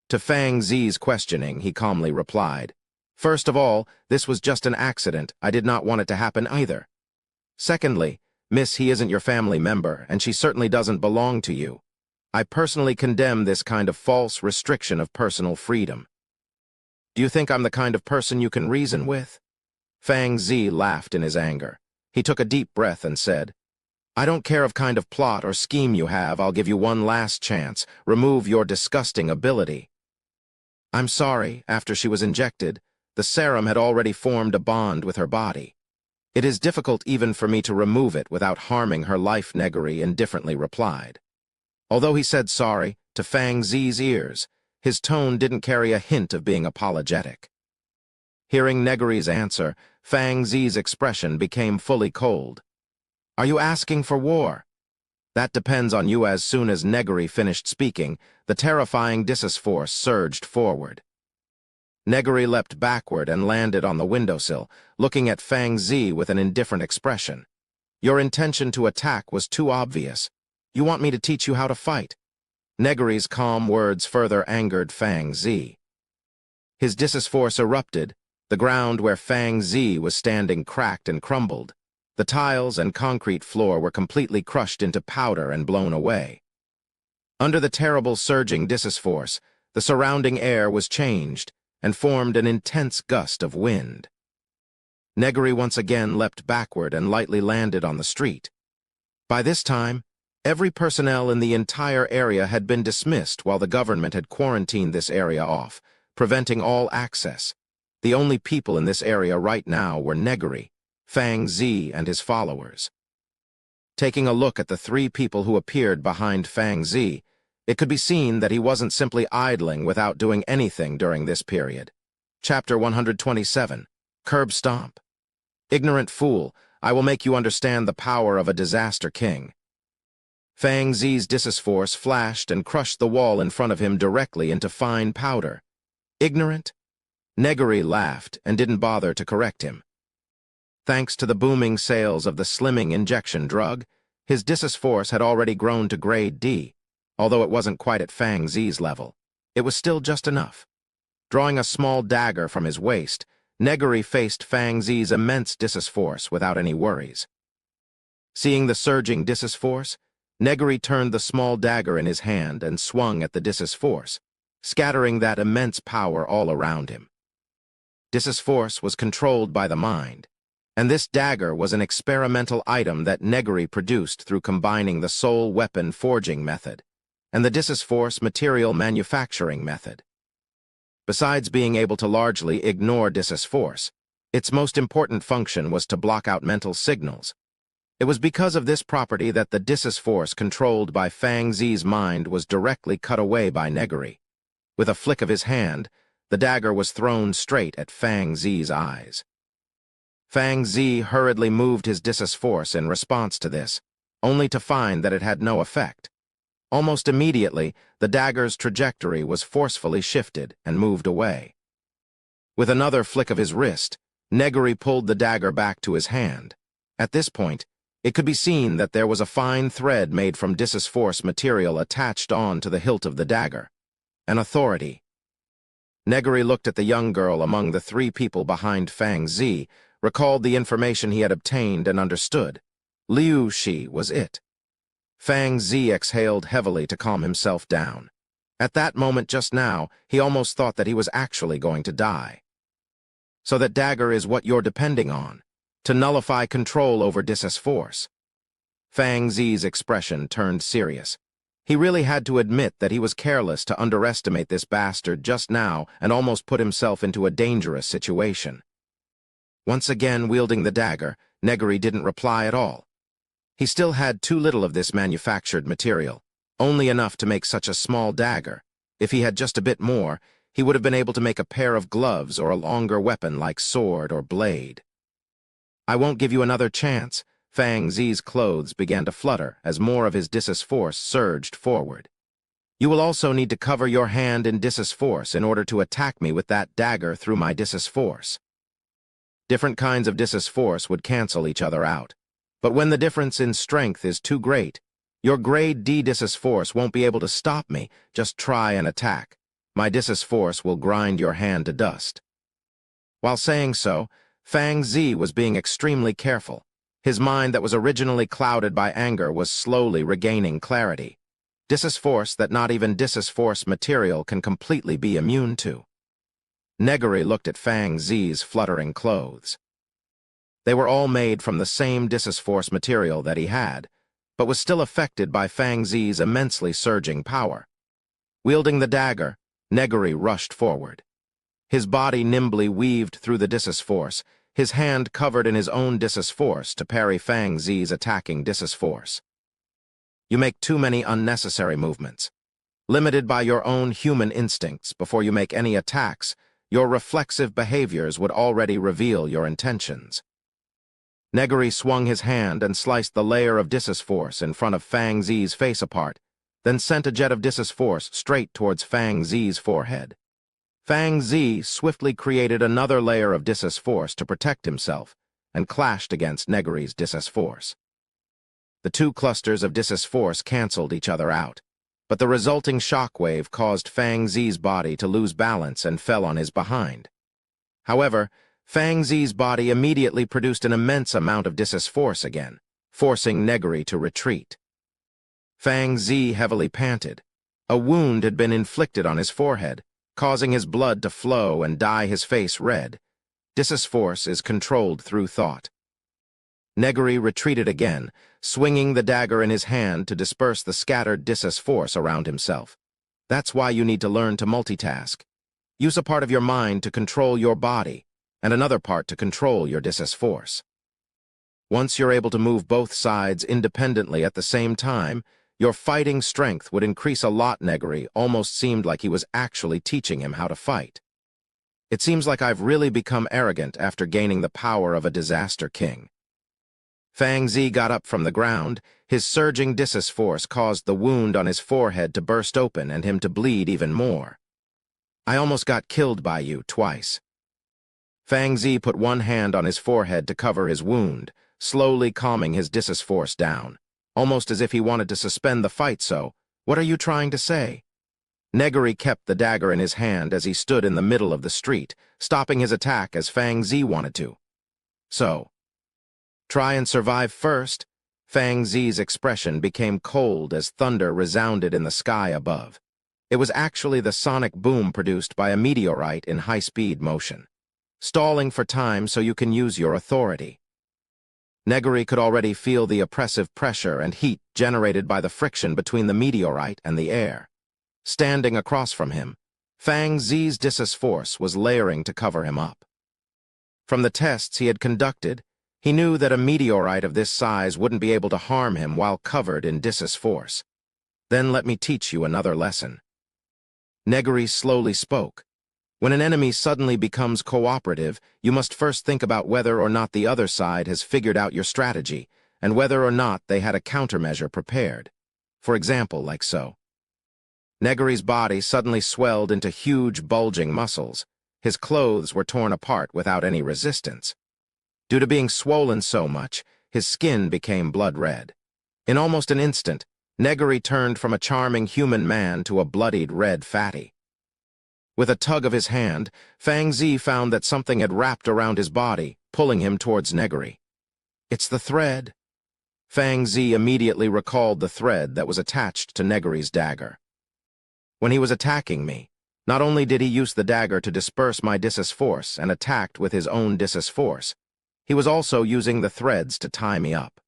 S1: To Fang Zi's questioning, he calmly replied, First of all, this was just an accident. I did not want it to happen either. Secondly, Miss, he isn't your family member, and she certainly doesn't belong to you. I personally condemn this kind of false restriction of personal freedom. Do you think I'm the kind of person you can reason with? Fang Zi laughed in his anger. He took a deep breath and said, I don't care of kind of plot or scheme you have. I'll give you one last chance. Remove your disgusting ability. I'm sorry. After she was injected, the serum had already formed a bond with her body. It is difficult even for me to remove it without harming her life, Negary indifferently replied. Although he said sorry, to Fang Zi's ears, his tone didn't carry a hint of being apologetic. Hearing Negary's answer, Fang Zi's expression became fully cold. Are you asking for war? That depends on you. As soon as Negary finished speaking, the terrifying force surged forward. Negary leapt backward and landed on the windowsill, looking at Fang Zi with an indifferent expression. Your intention to attack was too obvious. You want me to teach you how to fight? Negary's calm words further angered Fang Zi. His force erupted. The ground where Fang Zi was standing cracked and crumbled. The tiles and concrete floor were completely crushed into powder and blown away. Under the terrible surging force, the surrounding air was changed and formed an intense gust of wind. Negary once again leapt backward and lightly landed on the street. By this time, every personnel in the entire area had been dismissed while the government had quarantined this area off, preventing all access. The only people in this area right now were Negary, Fang Zi, and his followers. Taking a look at the three people who appeared behind Fang Zi, it could be seen that he wasn't simply idling without doing anything during this period. Chapter 127, Curb Stomp. Ignorant fool, I will make you understand the power of a disaster king. Fang Zi's force flashed and crushed the wall in front of him directly into fine powder. Ignorant? Negary laughed and didn't bother to correct him. Thanks to the booming sales of the slimming injection drug, his force had already grown to grade D. Although it wasn't quite at Fang Zi's level, it was still just enough. Drawing a small dagger from his waist, Negary faced Fang Zi's immense force without any worries. Seeing the surging force, Negary turned the small dagger in his hand and swung at the force, scattering that immense power all around him. Force was controlled by the mind, and this dagger was an experimental item that Negary produced through combining the soul weapon forging method and the force material manufacturing method. Besides being able to largely ignore force, its most important function was to block out mental signals. It was because of this property that the force controlled by Fang Zi's mind was directly cut away by Negary. With a flick of his hand, the dagger was thrown straight at Fang Zi's eyes. Fang Zi hurriedly moved his force in response to this, only to find that it had no effect. Almost immediately, the dagger's trajectory was forcefully shifted and moved away. With another flick of his wrist, Negary pulled the dagger back to his hand. At this point, it could be seen that there was a fine thread made from force material attached on to the hilt of the dagger. An authority. Negary looked at the young girl among the three people behind Fang Zi, recalled the information he had obtained, and understood. Liu Shi was it. Fang Zi exhaled heavily to calm himself down. At that moment just now, he almost thought that he was actually going to die. So that dagger is what you're depending on, to nullify control over force. Fang Zi's expression turned serious. He really had to admit that he was careless to underestimate this bastard just now and almost put himself into a dangerous situation. Once again wielding the dagger, Negary didn't reply at all. He still had too little of this manufactured material, only enough to make such a small dagger. If he had just a bit more, he would have been able to make a pair of gloves or a longer weapon like sword or blade. "I won't give you another chance." Fang Zi's clothes began to flutter as more of his Dissus force surged forward. "You will also need to cover your hand in Dissus force in order to attack me with that dagger through my Dissus force." Different kinds of Dissus force would cancel each other out. But when the difference in strength is too great, your grade D Dissus force won't be able to stop me. Just try and attack. My Dissus force will grind your hand to dust. While saying so, Fang Zi was being extremely careful. His mind that was originally clouded by anger was slowly regaining clarity. Dissus force that not even Dissus force material can completely be immune to. Negary looked at Fang Zi's fluttering clothes. They were all made from the same Dissus force material that he had, but was still affected by Fang Zi's immensely surging power. Wielding the dagger, Negary rushed forward. His body nimbly weaved through the Dissus force, his hand covered in his own Dissus force to parry Fang Zi's attacking Dissus force. You make too many unnecessary movements. Limited by your own human instincts before you make any attacks, your reflexive behaviors would already reveal your intentions. Negary swung his hand and sliced the layer of Dissus force in front of Fang Zi's face apart, then sent a jet of Dissus force straight towards Fang Zi's forehead. Fang Zi swiftly created another layer of Dissus force to protect himself and clashed against Negary's Dissus force. The two clusters of Dissus force canceled each other out, but the resulting shockwave caused Fang Zi's body to lose balance and fell on his behind. However, Fang Zi's body immediately produced an immense amount of Dissus force again, forcing Negary to retreat. Fang Zi heavily panted. A wound had been inflicted on his forehead, causing his blood to flow and dye his face red. Dissus force is controlled through thought. Negary retreated again, swinging the dagger in his hand to disperse the scattered Dissus force around himself. That's why you need to learn to multitask. Use a part of your mind to control your body, and another part to control your Dissus force. Once you're able to move both sides independently at the same time, your fighting strength would increase a lot. Negary almost seemed like he was actually teaching him how to fight. It seems like I've really become arrogant after gaining the power of a disaster king. Fang Zi got up from the ground. His surging Dissus force caused the wound on his forehead to burst open and him to bleed even more. "I almost got killed by you twice." Fang Zi put one hand on his forehead to cover his wound, slowly calming his Dissus force down, almost as if he wanted to suspend the fight. "So, what are you trying to say?" Negary kept the dagger in his hand as he stood in the middle of the street, stopping his attack as Fang Zi wanted to. "So, try and survive first." Fang Zi's expression became cold as thunder resounded in the sky above. It was actually the sonic boom produced by a meteorite in high-speed motion. Stalling for time so you can use your authority. Negary could already feel the oppressive pressure and heat generated by the friction between the meteorite and the air. Standing across from him, Fang Zi's Dissus force was layering to cover him up. From the tests he had conducted, he knew that a meteorite of this size wouldn't be able to harm him while covered in Dissus force. "Then let me teach you another lesson." Negary slowly spoke. When an enemy suddenly becomes cooperative, you must first think about whether or not the other side has figured out your strategy, and whether or not they had a countermeasure prepared. For example, like so. Negary's body suddenly swelled into huge, bulging muscles. His clothes were torn apart without any resistance. Due to being swollen so much, his skin became blood red. In almost an instant, Negary turned from a charming human man to a bloodied red fatty. With a tug of his hand, Fang Zi found that something had wrapped around his body, pulling him towards Negary. "It's the thread." Fang Zi immediately recalled the thread that was attached to Negary's dagger. When he was attacking me, not only did he use the dagger to disperse my Dissus force and attacked with his own Dissus force, he was also using the threads to tie me up.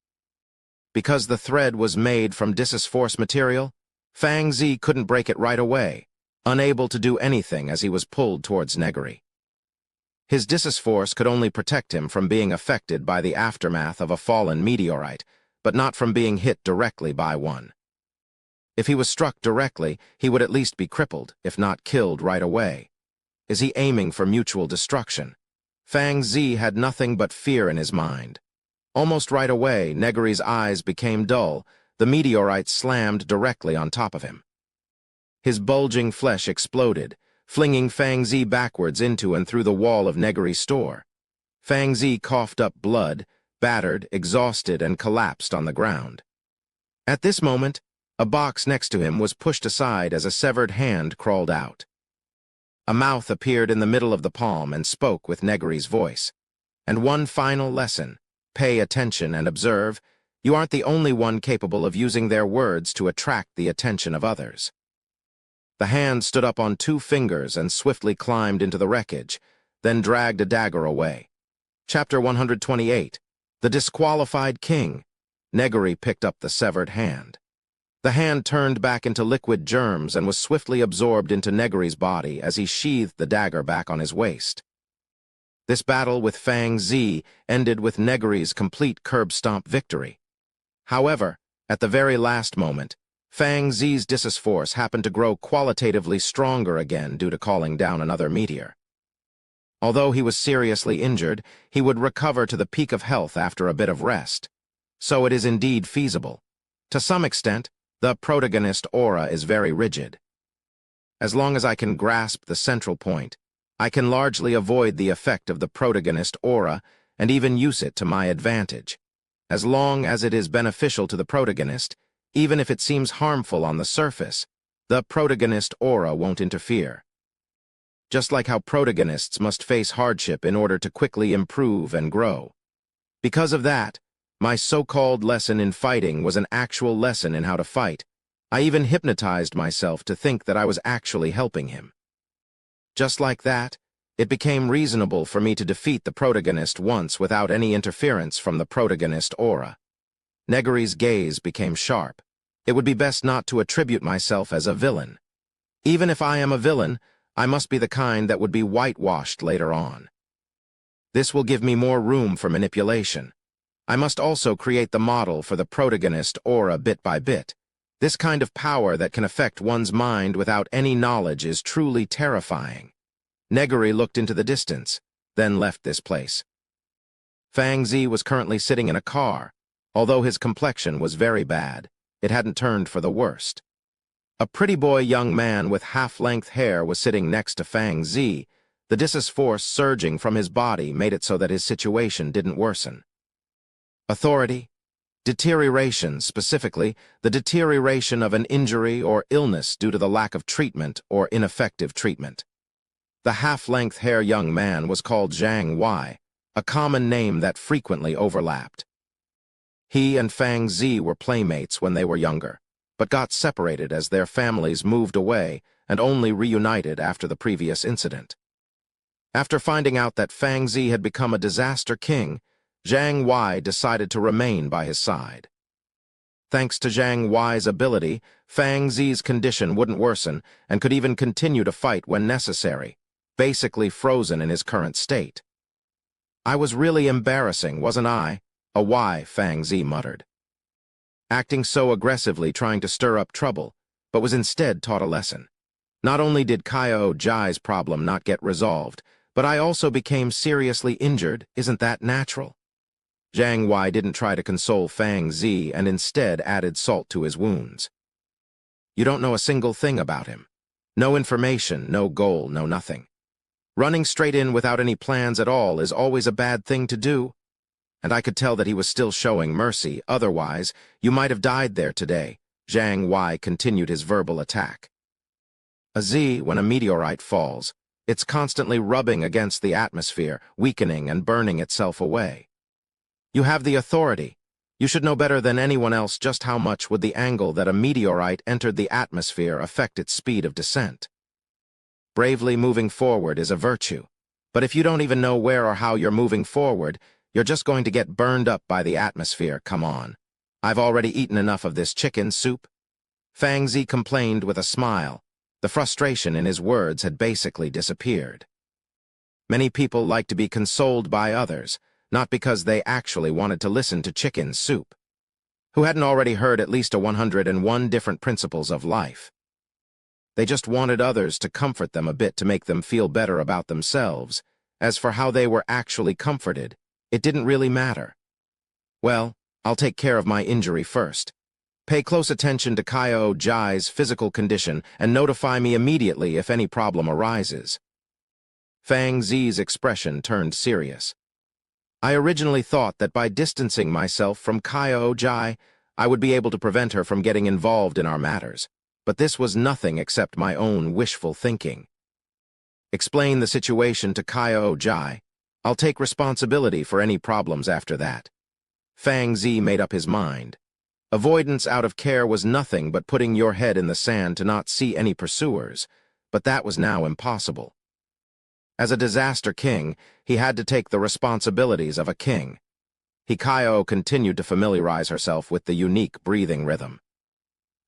S1: Because the thread was made from Dissus force material, Fang Zi couldn't break it right away, unable to do anything as he was pulled towards Negary. His Dissus force could only protect him from being affected by the aftermath of a fallen meteorite, but not from being hit directly by one. If he was struck directly, he would at least be crippled, if not killed right away. Is he aiming for mutual destruction? Fang Zi had nothing but fear in his mind. Almost right away, Negary's eyes became dull. The meteorite slammed directly on top of him. His bulging flesh exploded, flinging Fang Zi backwards into and through the wall of Negary's store. Fang Zi coughed up blood, battered, exhausted, and collapsed on the ground. At this moment, a box next to him was pushed aside as a severed hand crawled out. A mouth appeared in the middle of the palm and spoke with Negary's voice. And one final lesson: pay attention and observe. You aren't the only one capable of using their words to attract the attention of others. The hand stood up on 2 fingers and swiftly climbed into the wreckage, then dragged a dagger away. Chapter 128. The Disqualified King. Negary picked up the severed hand. The hand turned back into liquid germs and was swiftly absorbed into Negary's body as he sheathed the dagger back on his waist. This battle with Fang Zi ended with Negary's complete curb-stomp victory. However, at the very last moment, Fang Zi's Dissus force happened to grow qualitatively stronger again due to calling down another meteor. Although he was seriously injured, he would recover to the peak of health after a bit of rest. So it is indeed feasible. To some extent, the protagonist aura is very rigid. As long as I can grasp the central point, I can largely avoid the effect of the protagonist aura and even use it to my advantage. As long as it is beneficial to the protagonist, even if it seems harmful on the surface, the protagonist aura won't interfere. Just like how protagonists must face hardship in order to quickly improve and grow. Because of that, my so-called lesson in fighting was an actual lesson in how to fight. I even hypnotized myself to think that I was actually helping him. Just like that, it became reasonable for me to defeat the protagonist once without any interference from the protagonist aura. Negary's gaze became sharp. It would be best not to attribute myself as a villain. Even if I am a villain, I must be the kind that would be whitewashed later on. This will give me more room for manipulation. I must also create the model for the protagonist aura bit by bit. This kind of power that can affect one's mind without any knowledge is truly terrifying. Negary looked into the distance, then left this place. Fang Zi was currently sitting in a car. Although his complexion was very bad, it hadn't turned for the worst. A pretty boy young man with half-length hair was sitting next to Fang Zi. The Dissus force surging from his body made it so that his situation didn't worsen. Authority? Deterioration, specifically, the deterioration of an injury or illness due to the lack of treatment or ineffective treatment. The half-length hair young man was called Zhang Wei, a common name that frequently overlapped. He and Fang Zi were playmates when they were younger, but got separated as their families moved away and only reunited after the previous incident. After finding out that Fang Zi had become a disaster king, Zhang Wei decided to remain by his side. Thanks to Zhang Wei's ability, Fang Zi's condition wouldn't worsen and could even continue to fight when necessary, basically frozen in his current state. I was really embarrassing, wasn't I? A why, Fang Zi muttered. Acting so aggressively trying to stir up trouble, but was instead taught a lesson. Not only did Kaiao Jai's problem not get resolved, but I also became seriously injured. Isn't that natural? Zhang Wei didn't try to console Fang Zi and instead added salt to his wounds. You don't know a single thing about him. No information, no goal, no nothing. Running straight in without any plans at all is always a bad thing to do. And I could tell that he was still showing mercy, otherwise, you might have died there today. Zhang Wei continued his verbal attack. A Z, when a meteorite falls, it's constantly rubbing against the atmosphere, weakening and burning itself away. You have the authority. You should know better than anyone else just how much would the angle that a meteorite entered the atmosphere affect its speed of descent. Bravely moving forward is a virtue, but if you don't even know where or how you're moving forward, you're just going to get burned up by the atmosphere. Come on. I've already eaten enough of this chicken soup. Fang Zi complained with a smile. The frustration in his words had basically disappeared. Many people like to be consoled by others, not because they actually wanted to listen to chicken soup, who hadn't already heard at least 101 different principles of life. They just wanted others to comfort them a bit to make them feel better about themselves. As for how they were actually comforted, it didn't really matter. Well, I'll take care of my injury first. Pay close attention to Kyo Jai's physical condition and notify me immediately if any problem arises. Fang Zi's expression turned serious. I originally thought that by distancing myself from Kyo Jai, I would be able to prevent her from getting involved in our matters, but this was nothing except my own wishful thinking. Explain the situation to Kyo Jai. I'll take responsibility for any problems after that. Fang Zi made up his mind. Avoidance out of care was nothing but putting your head in the sand to not see any pursuers, but that was now impossible. As a disaster king, he had to take the responsibilities of a king. Hikayo continued to familiarize herself with the unique breathing rhythm.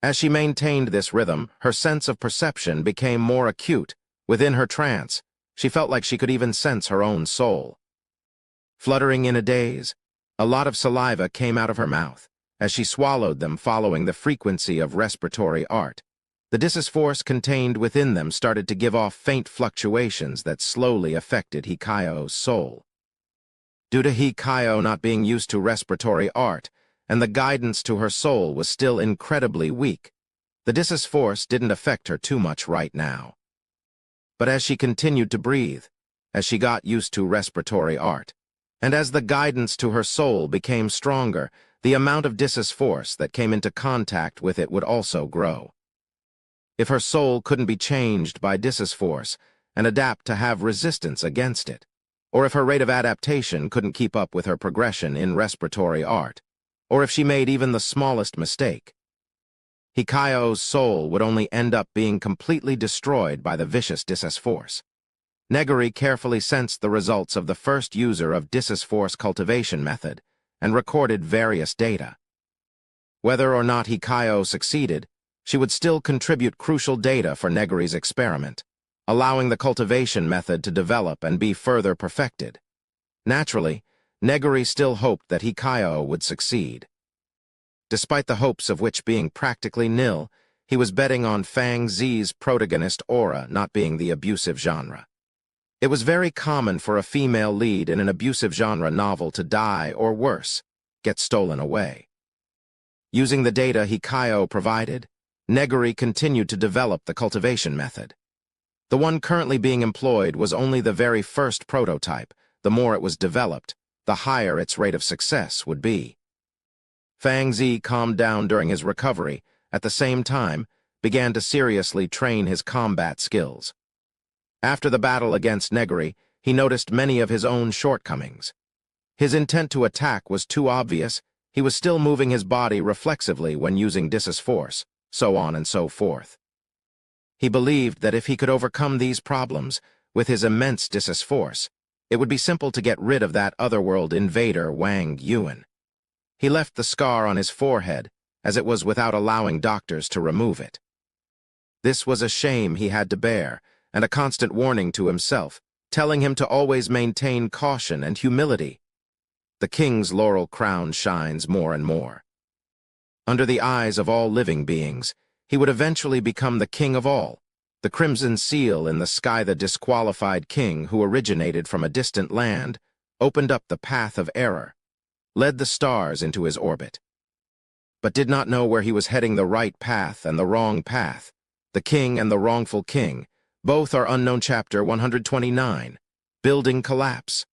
S1: As she maintained this rhythm, her sense of perception became more acute. Within her trance, she felt like she could even sense her own soul. Fluttering in a daze, a lot of saliva came out of her mouth as she swallowed them following the frequency of respiratory art. The Disys force contained within them started to give off faint fluctuations that slowly affected Hikayo's soul. Due to Hikayo not being used to respiratory art, and the guidance to her soul was still incredibly weak, the Disys force didn't affect her too much right now. But as she continued to breathe, as she got used to respiratory art, and as the guidance to her soul became stronger, the amount of Disys force that came into contact with it would also grow. If her soul couldn't be changed by Disys force and adapt to have resistance against it, or if her rate of adaptation couldn't keep up with her progression in respiratory art, or if she made even the smallest mistake, Hikayo's soul would only end up being completely destroyed by the vicious Disys force. Negary carefully sensed the results of the first user of Disys force cultivation method and recorded various data. Whether or not Hikayo succeeded, she would still contribute crucial data for Negary's experiment, allowing the cultivation method to develop and be further perfected. Naturally, Negary still hoped that Hikayo would succeed. Despite the hopes of which being practically nil, he was betting on Fang Zi's protagonist aura not being the abusive genre. It was very common for a female lead in an abusive genre novel to die or worse, get stolen away. Using the data Hikayo provided, Negary continued to develop the cultivation method. The one currently being employed was only the very first prototype. The more it was developed, the higher its rate of success would be. Fang Zi calmed down during his recovery, at the same time, began to seriously train his combat skills. After the battle against Negary, he noticed many of his own shortcomings. His intent to attack was too obvious. He was still moving his body reflexively when using Disys force, so on and so forth. He believed that if he could overcome these problems, with his immense Disys force, it would be simple to get rid of that otherworld invader Wang Yuan. He left the scar on his forehead, as it was without allowing doctors to remove it. This was a shame he had to bear, and a constant warning to himself, telling him to always maintain caution and humility. The king's laurel crown shines more and more. Under the eyes of all living beings, he would eventually become the king of all, the crimson seal in the sky. The disqualified king who originated from a distant land opened up the path of error, led the stars into his orbit, but did not know where he was heading. The right path and the wrong path, the king and the wrongful king, both are unknown. Chapter 129, Building Collapse.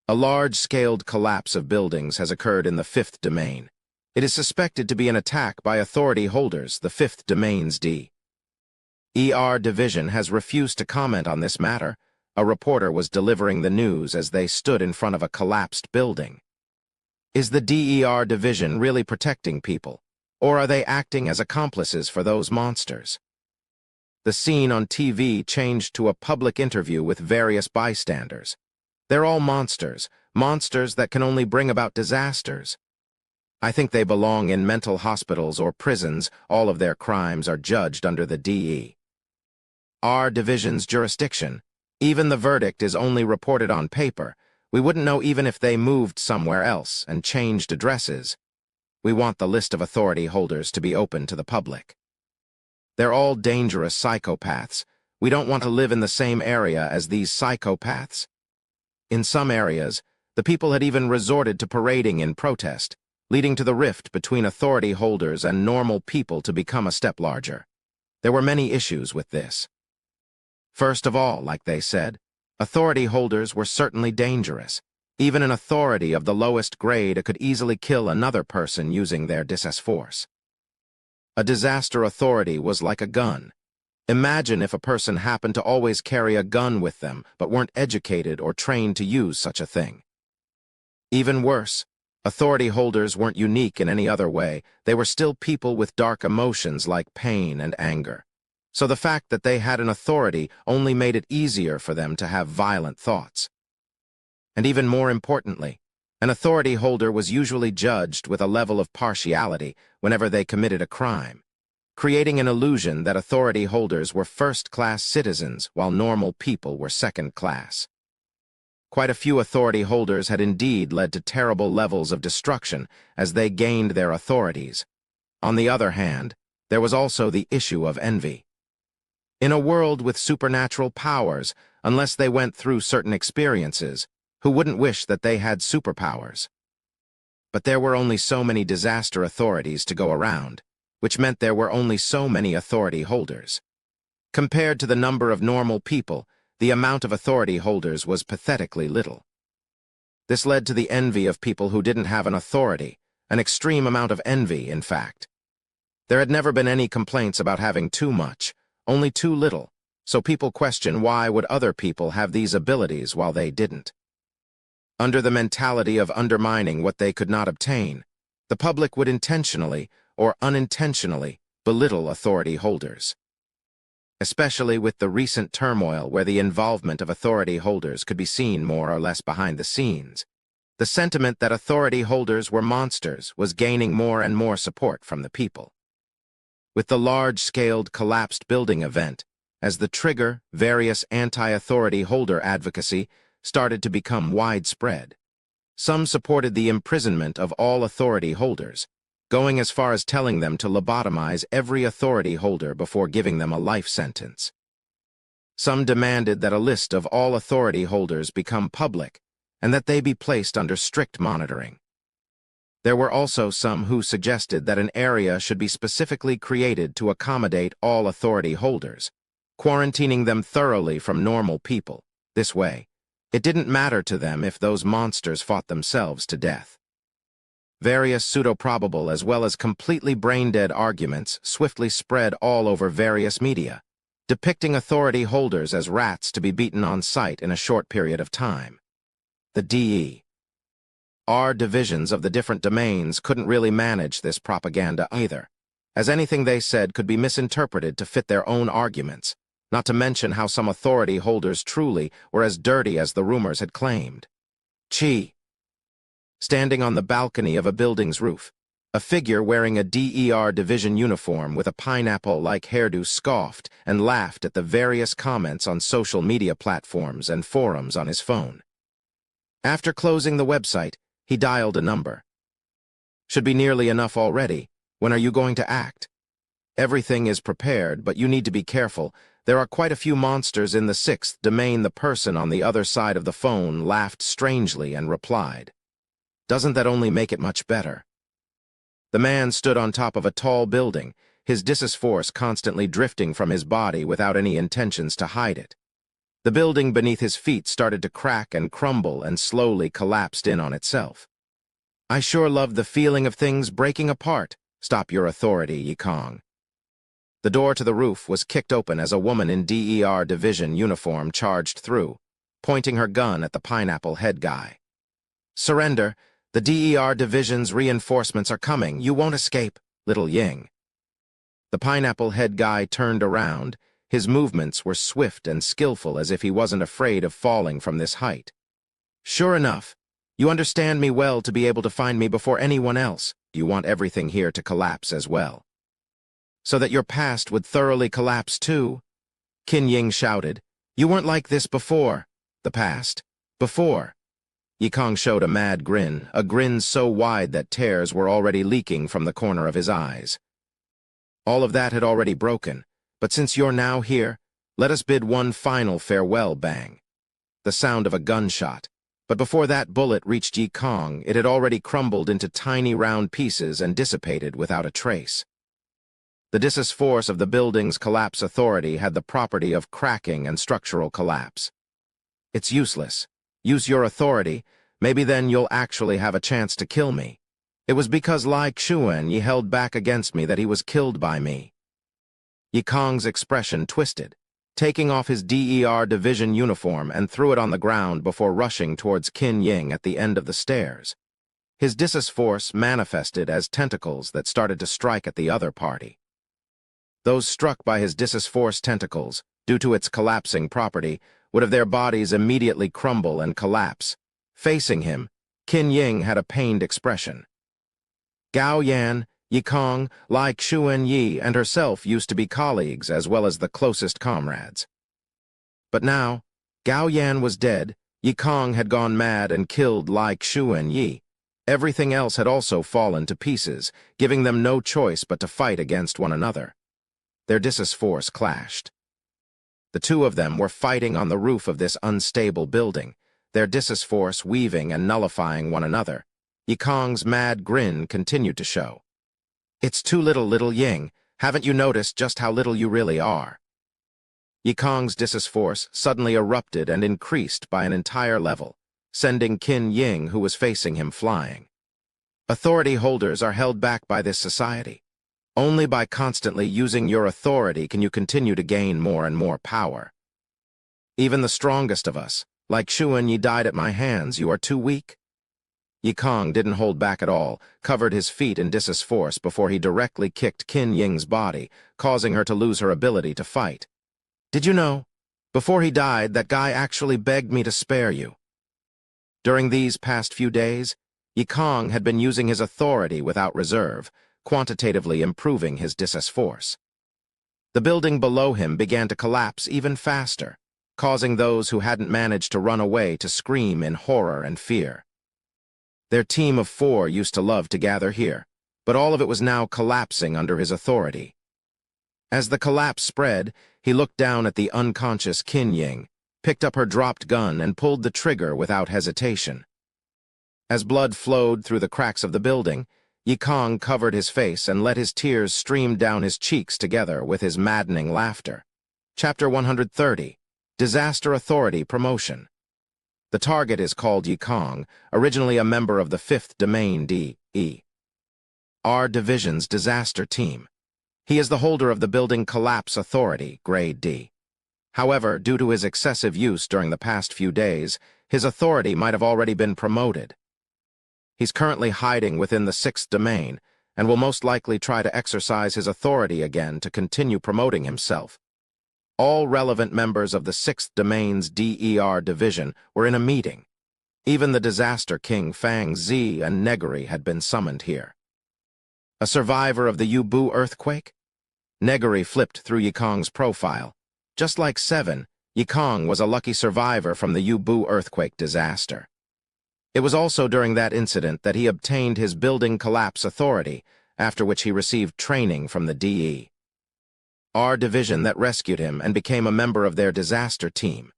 S1: A large-scaled collapse of buildings has occurred in the fifth domain. It is suspected to be an attack by authority holders. The fifth domain's D.E.R. division has refused to comment on this matter. A reporter was delivering the news as they stood in front of a collapsed building. Is the D.E.R. division really protecting people, or are they acting as accomplices for those monsters? The scene on TV changed to a public interview with various bystanders. They're all monsters, monsters that can only bring about disasters. I think they belong in mental hospitals or prisons. All of their crimes are judged under the D.E.R. division's jurisdiction. Even the verdict is only reported on paper. We wouldn't know even if they moved somewhere else and changed addresses. We want the list of authority holders to be open to the public. They're all dangerous psychopaths. We don't want to live in the same area as these psychopaths. In some areas, the people had even resorted to parading in protest, leading to the rift between authority holders and normal people to become a step larger. There were many issues with this. First of all, like they said, authority holders were certainly dangerous. Even an authority of the lowest grade could easily kill another person using their force. A disaster authority was like a gun. Imagine if a person happened to always carry a gun with them but weren't educated or trained to use such a thing. Even worse, authority holders weren't unique in any other way. They were still people with dark emotions like pain and anger. So the fact that they had an authority only made it easier for them to have violent thoughts. And even more importantly, an authority holder was usually judged with a level of partiality whenever they committed a crime, creating an illusion that authority holders were first-class citizens while normal people were second-class. Quite a few authority holders had indeed led to terrible levels of destruction as they gained their authorities. On the other hand, there was also the issue of envy. In a world with supernatural powers, unless they went through certain experiences, who wouldn't wish that they had superpowers? But there were only so many disaster authorities to go around, which meant there were only so many authority holders. Compared to the number of normal people, the amount of authority holders was pathetically little. This led to the envy of people who didn't have an authority, an extreme amount of envy, in fact. There had never been any complaints about having too much, only too little, so people question why would other people have these abilities while they didn't. Under the mentality of undermining what they could not obtain, the public would intentionally or unintentionally belittle authority holders. Especially with the recent turmoil where the involvement of authority holders could be seen more or less behind the scenes, the sentiment that authority holders were monsters was gaining more and more support from the people. With the large-scale collapsed building event, as the trigger, various anti-authority holder advocacy started to become widespread. Some supported the imprisonment of all authority holders, going as far as telling them to lobotomize every authority holder before giving them a life sentence. Some demanded that a list of all authority holders become public and that they be placed under strict monitoring. There were also some who suggested that an area should be specifically created to accommodate all authority holders, quarantining them thoroughly from normal people. This way, it didn't matter to them if those monsters fought themselves to death. Various pseudo-probable as well as completely brain-dead arguments swiftly spread all over various media, depicting authority holders as rats to be beaten on sight in a short period of time. The D.E.R. divisions of the different domains couldn't really manage this propaganda either, as anything they said could be misinterpreted to fit their own arguments, not to mention how some authority holders truly were as dirty as the rumors had claimed. Standing on the balcony of a building's roof, a figure wearing a D.E.R. division uniform with a pineapple-like hairdo scoffed and laughed at the various comments on social media platforms and forums on his phone. After closing the website, he dialed a number. Should be nearly enough already. When are you going to act? Everything is prepared, but you need to be careful. There are quite a few monsters in the sixth domain. The person on the other side of the phone laughed strangely and replied, "Doesn't that only make it much better?" The man stood on top of a tall building, his force constantly drifting from his body without any intentions to hide it. The building beneath his feet started to crack and crumble and slowly collapsed in on itself. "I sure love the feeling of things breaking apart. Stop your authority, Yikong." The door to the roof was kicked open as a woman in D.E.R. division uniform charged through, pointing her gun at the pineapple head guy. "Surrender. The D.E.R. division's reinforcements are coming. You won't escape, little Ying." The pineapple head guy turned around. His movements were swift and skillful as if he wasn't afraid of falling from this height. "Sure enough. You understand me well to be able to find me before anyone else. you want everything here to collapse as well. So that your past would thoroughly collapse too? Qin Ying shouted. You weren't like this before. The past. Before. Yikong showed a mad grin, a grin so wide that tears were already leaking from the corner of his eyes. All of that had already broken, but since you're now here, let us bid one final farewell. Bang. The sound of a gunshot. But before that bullet reached Yikong, it had already crumbled into tiny round pieces and dissipated without a trace. The dissus force of the building's collapse authority had the property of cracking and structural collapse. It's useless. Use your authority, maybe then you'll actually have a chance to kill me. It was because Lai Xuan ye held back against me that he was killed by me. Yikong's expression twisted, taking off his DER division uniform and threw it on the ground before rushing towards Qin Ying at the end of the stairs. His dissus force manifested as tentacles that started to strike at the other party. Those struck by his dissus force tentacles, due to its collapsing property, would have their bodies immediately crumble and collapse. Facing him, Qin Ying had a pained expression. Gao Yan, Yikong, Lai Xuan Yi, and herself used to be colleagues as well as the closest comrades. But now, Gao Yan was dead, Yikong had gone mad and killed Lai Xuan Yi. Everything else had also fallen to pieces, giving them no choice but to fight against one another. Their dissus force clashed. The two of them were fighting on the roof of this unstable building, their dissus force weaving and nullifying one another. Yikong's mad grin continued to show. It's too little Ying. Haven't you noticed just how little you really are? Yikong's dissus force suddenly erupted and increased by an entire level, sending Qin Ying, who was facing him, flying. Authority holders are held back by this society. Only by constantly using your authority can you continue to gain more and more power. Even the strongest of us, like Xuan Yi, died at my hands. You are too weak. Yikong didn't hold back at all, covered his feet in dissus force before he directly kicked Qin Ying's body, causing her to lose her ability to fight. Did you know? Before he died, that guy actually begged me to spare you. During these past few days, Yikong had been using his authority without reserve, quantitatively improving his dissus force. The building below him began to collapse even faster, causing those who hadn't managed to run away to scream in horror and fear. Their team of 4 used to love to gather here, but all of it was now collapsing under his authority. As the collapse spread, he looked down at the unconscious Qin Ying, picked up her dropped gun and pulled the trigger without hesitation. As blood flowed through the cracks of the building, Yikong covered his face and let his tears stream down his cheeks together with his maddening laughter. Chapter 130, Disaster Authority Promotion. The target is called Yikong, originally a member of the 5th Domain D.E.R. Division's disaster team. He is the holder of the Building Collapse Authority, Grade D. However, due to his excessive use during the past few days, his authority might have already been promoted. He's currently hiding within the 6th Domain, and will most likely try to exercise his authority again to continue promoting himself. All relevant members of the 6th Domain's DER division were in a meeting. Even the Disaster King Fang Zi and Negary had been summoned here. A survivor of the Yubu earthquake? Negary flipped through Yikong's profile. Just like 7, Yikong was a lucky survivor from the Yubu earthquake disaster. It was also during that incident that he obtained his building collapse authority, after which he received training from the DE.R. division that rescued him and became a member of their disaster team.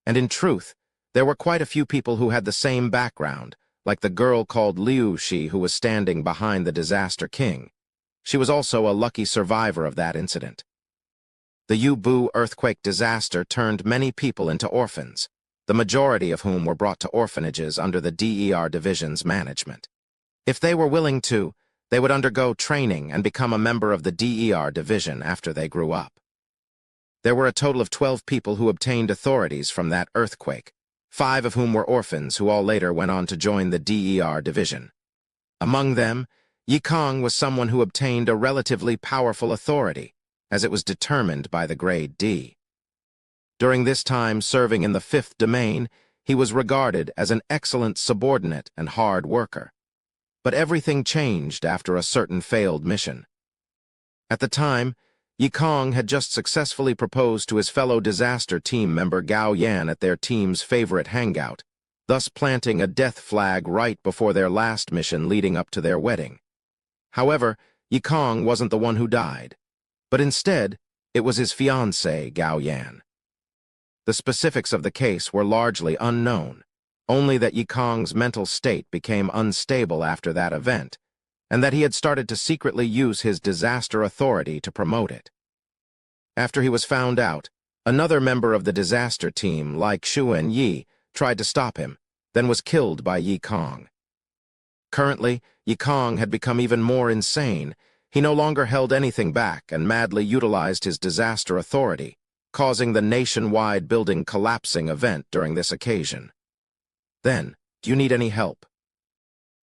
S1: And in truth, there were quite a few people who had the same background, like the girl called Liu Shi who was standing behind the Disaster King. She was also a lucky survivor of that incident. The Yubu earthquake disaster turned many people into orphans, the majority of whom were brought to orphanages under the DER division's management. If they were willing to, they would undergo training and become a member of the DER division after they grew up. There were a total of 12 people who obtained authorities from that earthquake, 5 of whom were orphans who all later went on to join the DER division. Among them, Yikong was someone who obtained a relatively powerful authority, as it was determined by the Grade D. During this time serving in the 5th Domain, he was regarded as an excellent subordinate and hard worker. But everything changed after a certain failed mission. At the time, Yi Kong had just successfully proposed to his fellow disaster team member Gao Yan at their team's favorite hangout, thus planting a death flag right before their last mission leading up to their wedding. However, Yi Kong wasn't the one who died, but instead, it was his fiancée, Gao Yan. The specifics of the case were largely unknown, only that Yi Kong's mental state became unstable after that event, and that he had started to secretly use his disaster authority to promote it. After he was found out, another member of the disaster team, like Xuan Yi, tried to stop him, then was killed by Yi Kong. Currently, Yi Kong had become even more insane. He no longer held anything back and madly utilized his disaster authority, causing the nationwide building collapsing event during this occasion. Then, do you need any help?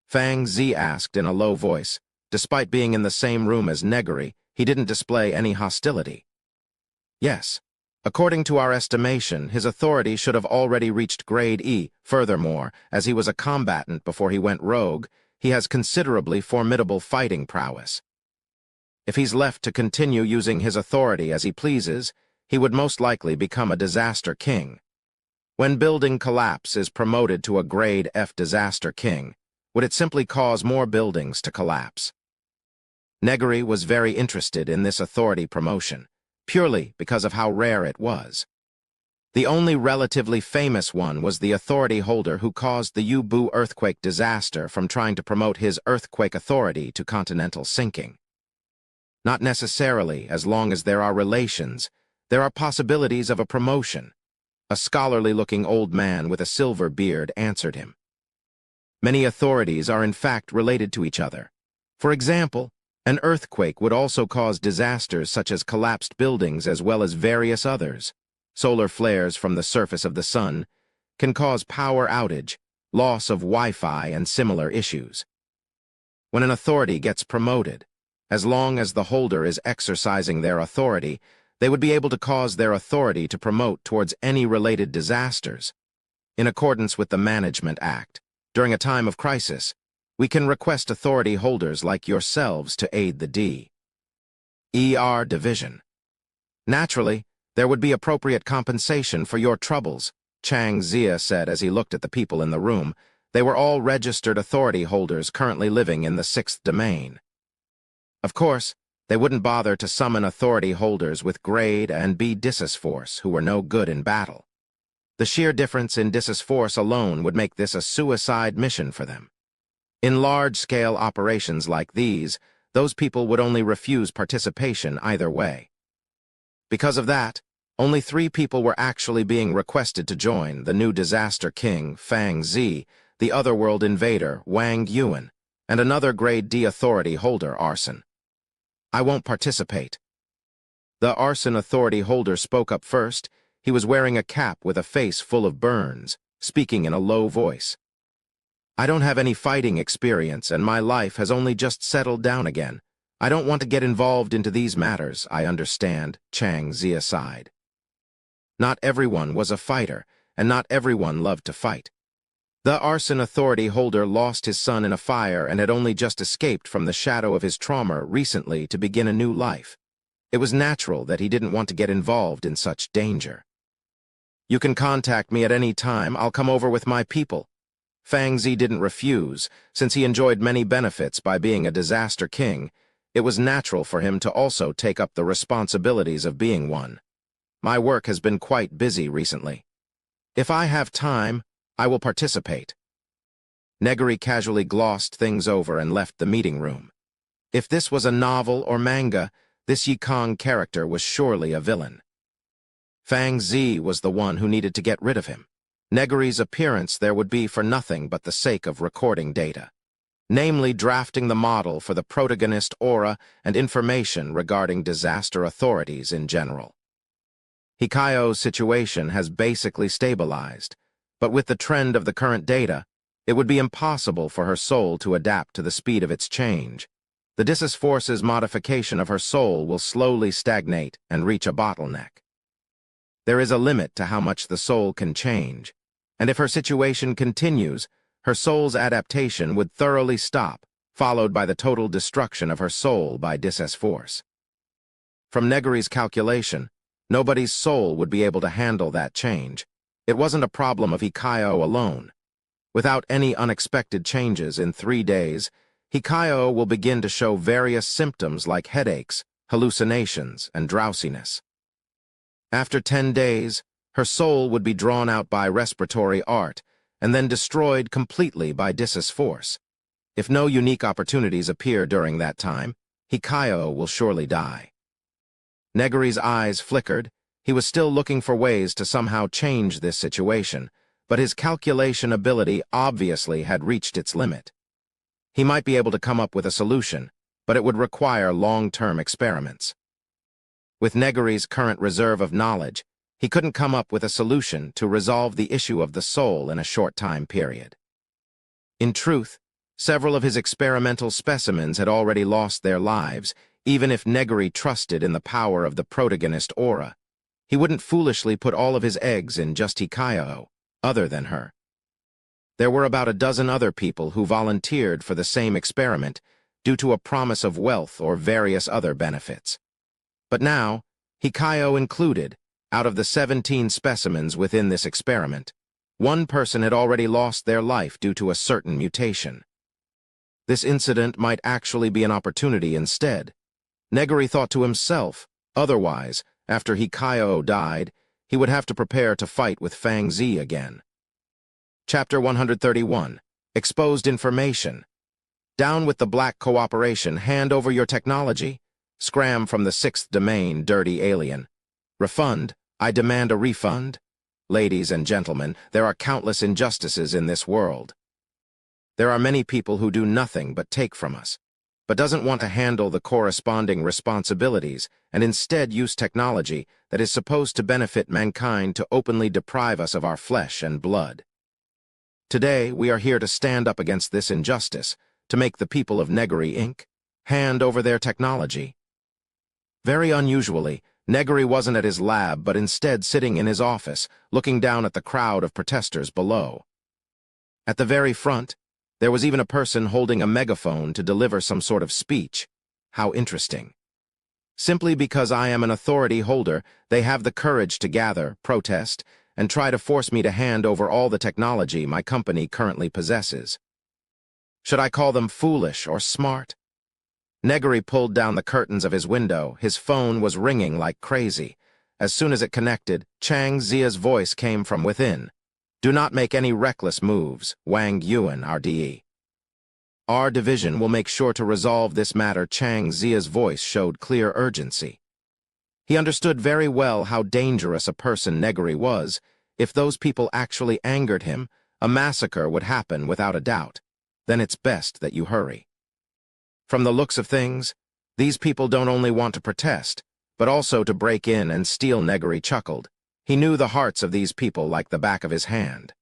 S1: Fang Zi asked in a low voice. Despite being in the same room as Negary, he didn't display any hostility. Yes. According to our estimation, his authority should have already reached grade E. Furthermore, as he was a combatant before he went rogue, he has considerably formidable fighting prowess. If he's left to continue using his authority as he pleases, he would most likely become a disaster king. When building collapse is promoted to a grade F disaster king, would it simply cause more buildings to collapse? Negary was very interested in this authority promotion, purely because of how rare it was. The only relatively famous one was the authority holder who caused the Yubu earthquake disaster from trying to promote his earthquake authority to continental sinking. Not necessarily, as long as there are relations, there are possibilities of a promotion. A scholarly-looking old man with a silver beard answered him. Many authorities are in fact related to each other. For example, an earthquake would also cause disasters such as collapsed buildings as well as various others. Solar flares from the surface of the sun can cause power outage, loss of Wi-Fi, and similar issues. When an authority gets promoted, as long as the holder is exercising their authority, they would be able to cause their authority to promote towards any related disasters. In accordance with the Management Act, during a time of crisis, we can request authority holders like yourselves to aid the D.E.R. division. Naturally, there would be appropriate compensation for your troubles, Chang Zia said as he looked at the people in the room. They were all registered authority holders currently living in the 6th domain. Of course, they wouldn't bother to summon authority holders with grade and B Dissus force who were no good in battle. The sheer difference in Dissus force alone would make this a suicide mission for them. In large-scale operations like these, those people would only refuse participation either way. Because of that, only 3 people were actually being requested to join: the new disaster king, Fang Zi, the otherworld invader, Wang Yuan, and another grade D authority holder, Arson. I won't participate. The Arson authority holder spoke up first. He was wearing a cap with a face full of burns, speaking in a low voice. I don't have any fighting experience, and my life has only just settled down again. I don't want to get involved into these matters, I understand, Chang Zia sighed. Not everyone was a fighter, and not everyone loved to fight. The Arson authority holder lost his son in a fire and had only just escaped from the shadow of his trauma recently to begin a new life. It was natural that he didn't want to get involved in such danger. You can contact me at any time. I'll come over with my people. Fang Zi didn't refuse. Since he enjoyed many benefits by being a disaster king, it was natural for him to also take up the responsibilities of being one. My work has been quite busy recently. If I have time, I will participate. Negary casually glossed things over and left the meeting room. If this was a novel or manga, this Yi Kong character was surely a villain. Fang Zi was the one who needed to get rid of him. Negary's appearance there would be for nothing but the sake of recording data, namely drafting the model for the protagonist aura and information regarding disaster authorities in general. Hikayo's situation has basically stabilized, but with the trend of the current data, it would be impossible for her soul to adapt to the speed of its change. The Dissus Force's modification of her soul will slowly stagnate and reach a bottleneck. There is a limit to how much the soul can change, and if her situation continues, her soul's adaptation would thoroughly stop, followed by the total destruction of her soul by Dis force. From Negary's calculation, nobody's soul would be able to handle that change. It wasn't a problem of Hikayo alone. Without any unexpected changes in 3 days, Hikayo will begin to show various symptoms like headaches, hallucinations, and drowsiness. After 10 days, her soul would be drawn out by respiratory art and then destroyed completely by Dis force. If no unique opportunities appear during that time, Hikayo will surely die. Negary's eyes flickered. He was still looking for ways to somehow change this situation, but his calculation ability obviously had reached its limit. He might be able to come up with a solution, but it would require long-term experiments. With Negary's current reserve of knowledge, he couldn't come up with a solution to resolve the issue of the soul in a short time period. In truth, several of his experimental specimens had already lost their lives, even if Negary trusted in the power of the protagonist aura. He wouldn't foolishly put all of his eggs in just Hikayo, other than her. There were about a dozen other people who volunteered for the same experiment due to a promise of wealth or various other benefits. But now, Hikayo included, out of the 17 specimens within this experiment, one person had already lost their life due to a certain mutation. This incident might actually be an opportunity instead. Negary thought to himself, otherwise, after Hikayo died, he would have to prepare to fight with Ainz again. Chapter 131. Exposed Information. Down with the black cooperation, hand over your technology. Scram from the 6th domain, dirty alien. Refund, I demand a refund. Ladies and gentlemen, there are countless injustices in this world. There are many people who do nothing but take from us, but doesn't want to handle the corresponding responsibilities and instead use technology that is supposed to benefit mankind to openly deprive us of our flesh and blood. Today, we are here to stand up against this injustice, to make the people of Negary, Inc. hand over their technology. Very unusually, Negary wasn't at his lab but instead sitting in his office, looking down at the crowd of protesters below. At the very front, there was even a person holding a megaphone to deliver some sort of speech. How interesting. Simply because I am an authority holder, they have the courage to gather, protest, and try to force me to hand over all the technology my company currently possesses. Should I call them foolish or smart? Negary pulled down the curtains of his window. His phone was ringing like crazy. As soon as it connected, Chang Zia's voice came from within. Do not make any reckless moves, Wang Yuan, RDE. Our division will make sure to resolve this matter. Chang Zia's voice showed clear urgency. He understood very well how dangerous a person Negary was. If those people actually angered him, a massacre would happen without a doubt. Then it's best that you hurry. From the looks of things, these people don't only want to protest, but also to break in and steal. Negary chuckled. He knew the hearts of these people like the back of his hand.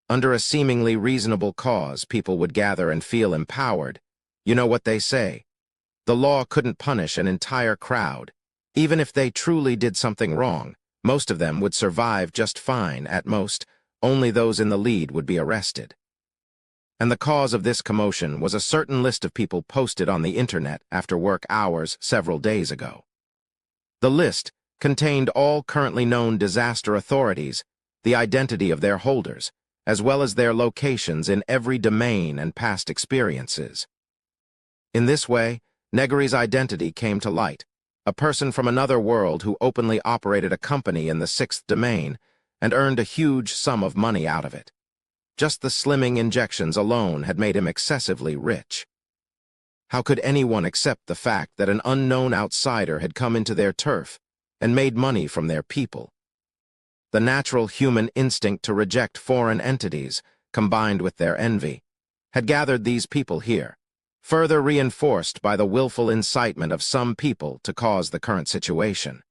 S1: Under a seemingly reasonable cause, people would gather and feel empowered. You know what they say. The law couldn't punish an entire crowd. Even if they truly did something wrong, most of them would survive just fine. At most, only those in the lead would be arrested. And the cause of this commotion was a certain list of people posted on the internet after work hours several days ago. The list contained all currently known disaster authorities, the identity of their holders, as well as their locations in every domain and past experiences. In this way, Negary's identity came to light, a person from another world who openly operated a company in the 6th domain and earned a huge sum of money out of it. Just the slimming injections alone had made him excessively rich. How could anyone accept the fact that an unknown outsider had come into their turf and made money from their people? The natural human instinct to reject foreign entities, combined with their envy, had gathered these people here, further reinforced by the willful incitement of some people to cause the current situation.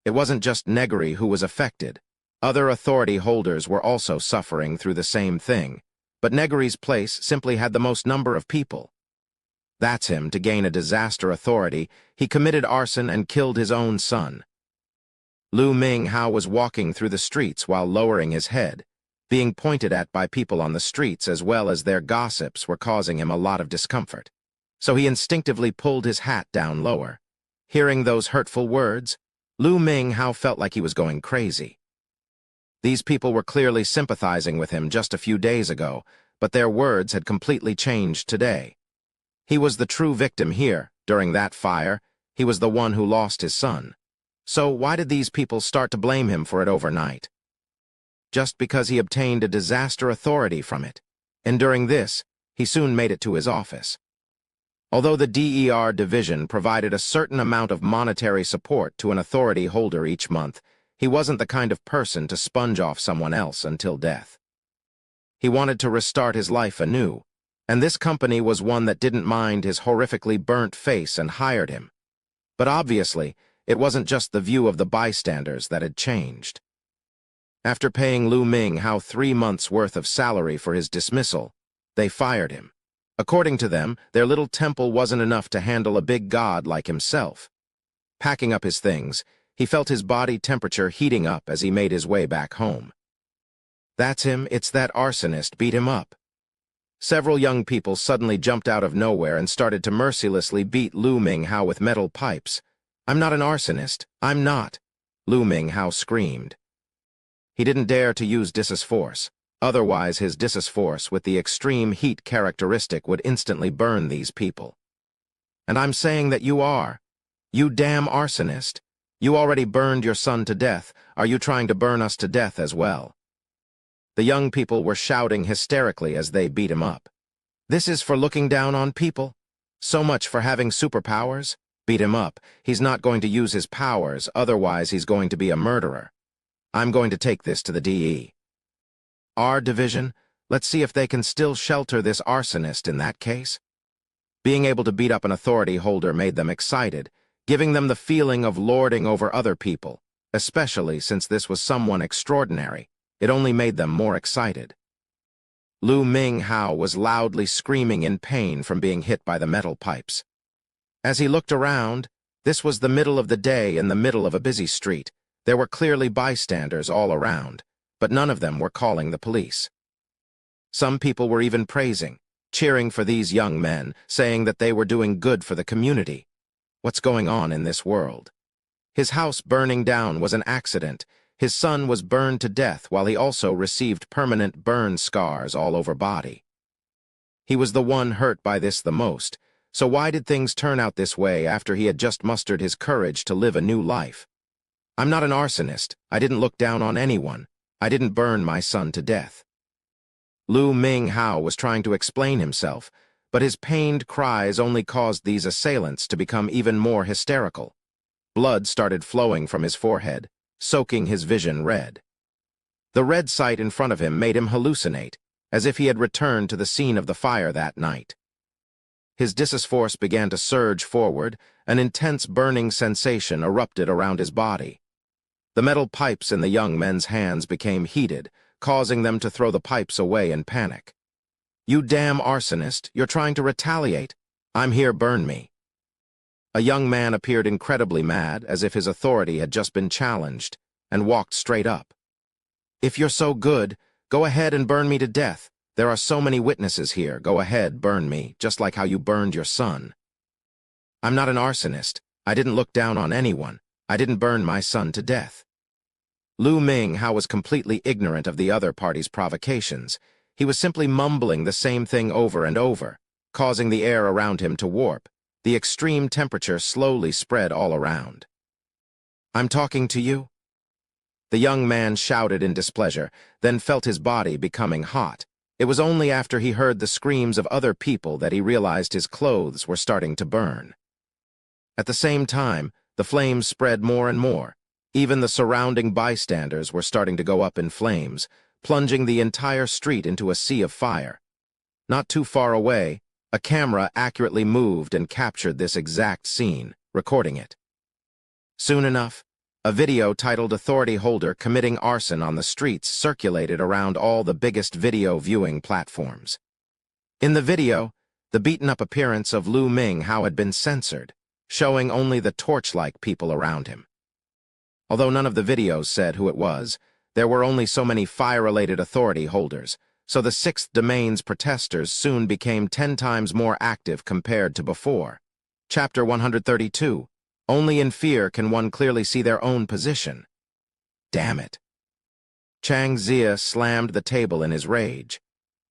S1: It wasn't just Negary who was affected. Other authority holders were also suffering through the same thing, but Negary's place simply had the most number of people. That's him. To gain a disaster authority, he committed arson and killed his own son. Lu Minghao was walking through the streets while lowering his head. Being pointed at by people on the streets as well as their gossips were causing him a lot of discomfort. So he instinctively pulled his hat down lower. Hearing those hurtful words, Lu Minghao felt like he was going crazy. These people were clearly sympathizing with him just a few days ago, but their words had completely changed today. He was the true victim here. During that fire, he was the one who lost his son. So why did these people start to blame him for it overnight? Just because he obtained a disaster authority from it. And during this, he soon made it to his office. Although the DER division provided a certain amount of monetary support to an authority holder each month, he wasn't the kind of person to sponge off someone else until death. He wanted to restart his life anew, and this company was one that didn't mind his horrifically burnt face and hired him. But obviously, it wasn't just the view of the bystanders that had changed. After paying Lu Minghao 3 months' worth of salary for his dismissal, they fired him. According to them, their little temple wasn't enough to handle a big god like himself. Packing up his things, he felt his body temperature heating up as he made his way back home. That's him, it's that arsonist, beat him up. Several young people suddenly jumped out of nowhere and started to mercilessly beat Lu Minghao with metal pipes. "I'm not an arsonist, I'm not," Lu Minghao screamed. He didn't dare to use dissus force, otherwise his dissus force with the extreme heat characteristic would instantly burn these people. "And I'm saying that you are. You damn arsonist. You already burned your son to death. Are you trying to burn us to death as well?" The young people were shouting hysterically as they beat him up. "This is for looking down on people? So much for having superpowers? Beat him up. He's not going to use his powers, otherwise he's going to be a murderer. I'm going to take this to the DER division. Let's see if they can still shelter this arsonist in that case." Being able to beat up an authority holder made them excited, giving them the feeling of lording over other people, especially since this was someone extraordinary. It only made them more excited. Lu Minghao was loudly screaming in pain from being hit by the metal pipes. As he looked around, this was the middle of the day in the middle of a busy street. There were clearly bystanders all around, but none of them were calling the police. Some people were even praising, cheering for these young men, saying that they were doing good for the community. What's going on in this world? His house burning down was an accident. His son was burned to death while he also received permanent burn scars all over body. He was the one hurt by this the most, so why did things turn out this way after he had just mustered his courage to live a new life? "I'm not an arsonist. I didn't look down on anyone. I didn't burn my son to death." Lu Minghao was trying to explain himself, but his pained cries only caused these assailants to become even more hysterical. Blood started flowing from his forehead, soaking his vision red. The red sight in front of him made him hallucinate, as if he had returned to the scene of the fire that night. His dissus force began to surge forward, an intense burning sensation erupted around his body. The metal pipes in the young men's hands became heated, causing them to throw the pipes away in panic. "You damn arsonist, you're trying to retaliate. I'm here, burn me." A young man appeared incredibly mad, as if his authority had just been challenged, and walked straight up. "If you're so good, go ahead and burn me to death. There are so many witnesses here. Go ahead, burn me, just like how you burned your son." "I'm not an arsonist. I didn't look down on anyone. I didn't burn my son to death." Lu Minghao was completely ignorant of the other party's provocations. He was simply mumbling the same thing over and over, causing the air around him to warp. The extreme temperature slowly spread all around. "I'm talking to you?" The young man shouted in displeasure, then felt his body becoming hot. It was only after he heard the screams of other people that he realized his clothes were starting to burn. At the same time, the flames spread more and more. Even the surrounding bystanders were starting to go up in flames, plunging the entire street into a sea of fire. Not too far away, a camera accurately moved and captured this exact scene, recording it. Soon enough, a video titled "Authority Holder Committing Arson on the Streets" circulated around all the biggest video viewing platforms. In the video, the beaten-up appearance of Lu Minghao had been censored, showing only the torch-like people around him. Although none of the videos said who it was, There were only so many fire-related authority holders, so the Sixth Domain's protesters soon became 10 times more active compared to before. Chapter 132. Only in fear can one clearly see their own position. Damn it. Chang Zia slammed the table in his rage.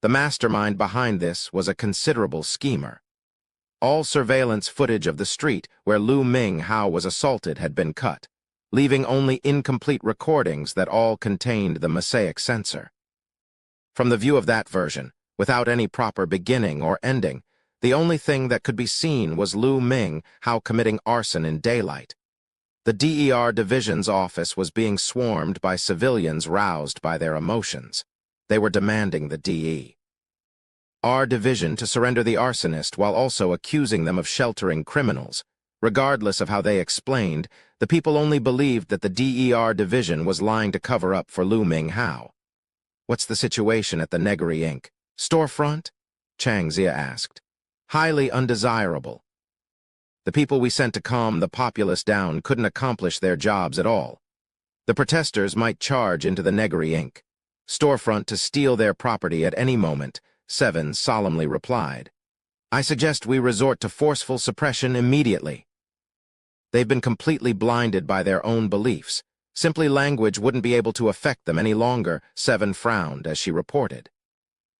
S1: The mastermind behind this was a considerable schemer. All surveillance footage of the street where Lu Minghao was assaulted had been cut, leaving only incomplete recordings that all contained the mosaic sensor. From the view of that version, without any proper beginning or ending, the only thing that could be seen was Lu Minghao committing arson in daylight. The DER division's office was being swarmed by civilians roused by their emotions. They were demanding the DER division to surrender the arsonist while also accusing them of sheltering criminals. Regardless of how they explained, the people only believed that the DER division was lying to cover up for Lu Minghao. "What's the situation at the Negary Inc. storefront?" Chang Zia asked. "Highly undesirable. The people we sent to calm the populace down couldn't accomplish their jobs at all. The protesters might charge into the Negary Inc. storefront to steal their property at any moment," Seven solemnly replied. "I suggest we resort to forceful suppression immediately. They've been completely blinded by their own beliefs. Simply language wouldn't be able to affect them any longer," Seven frowned as she reported.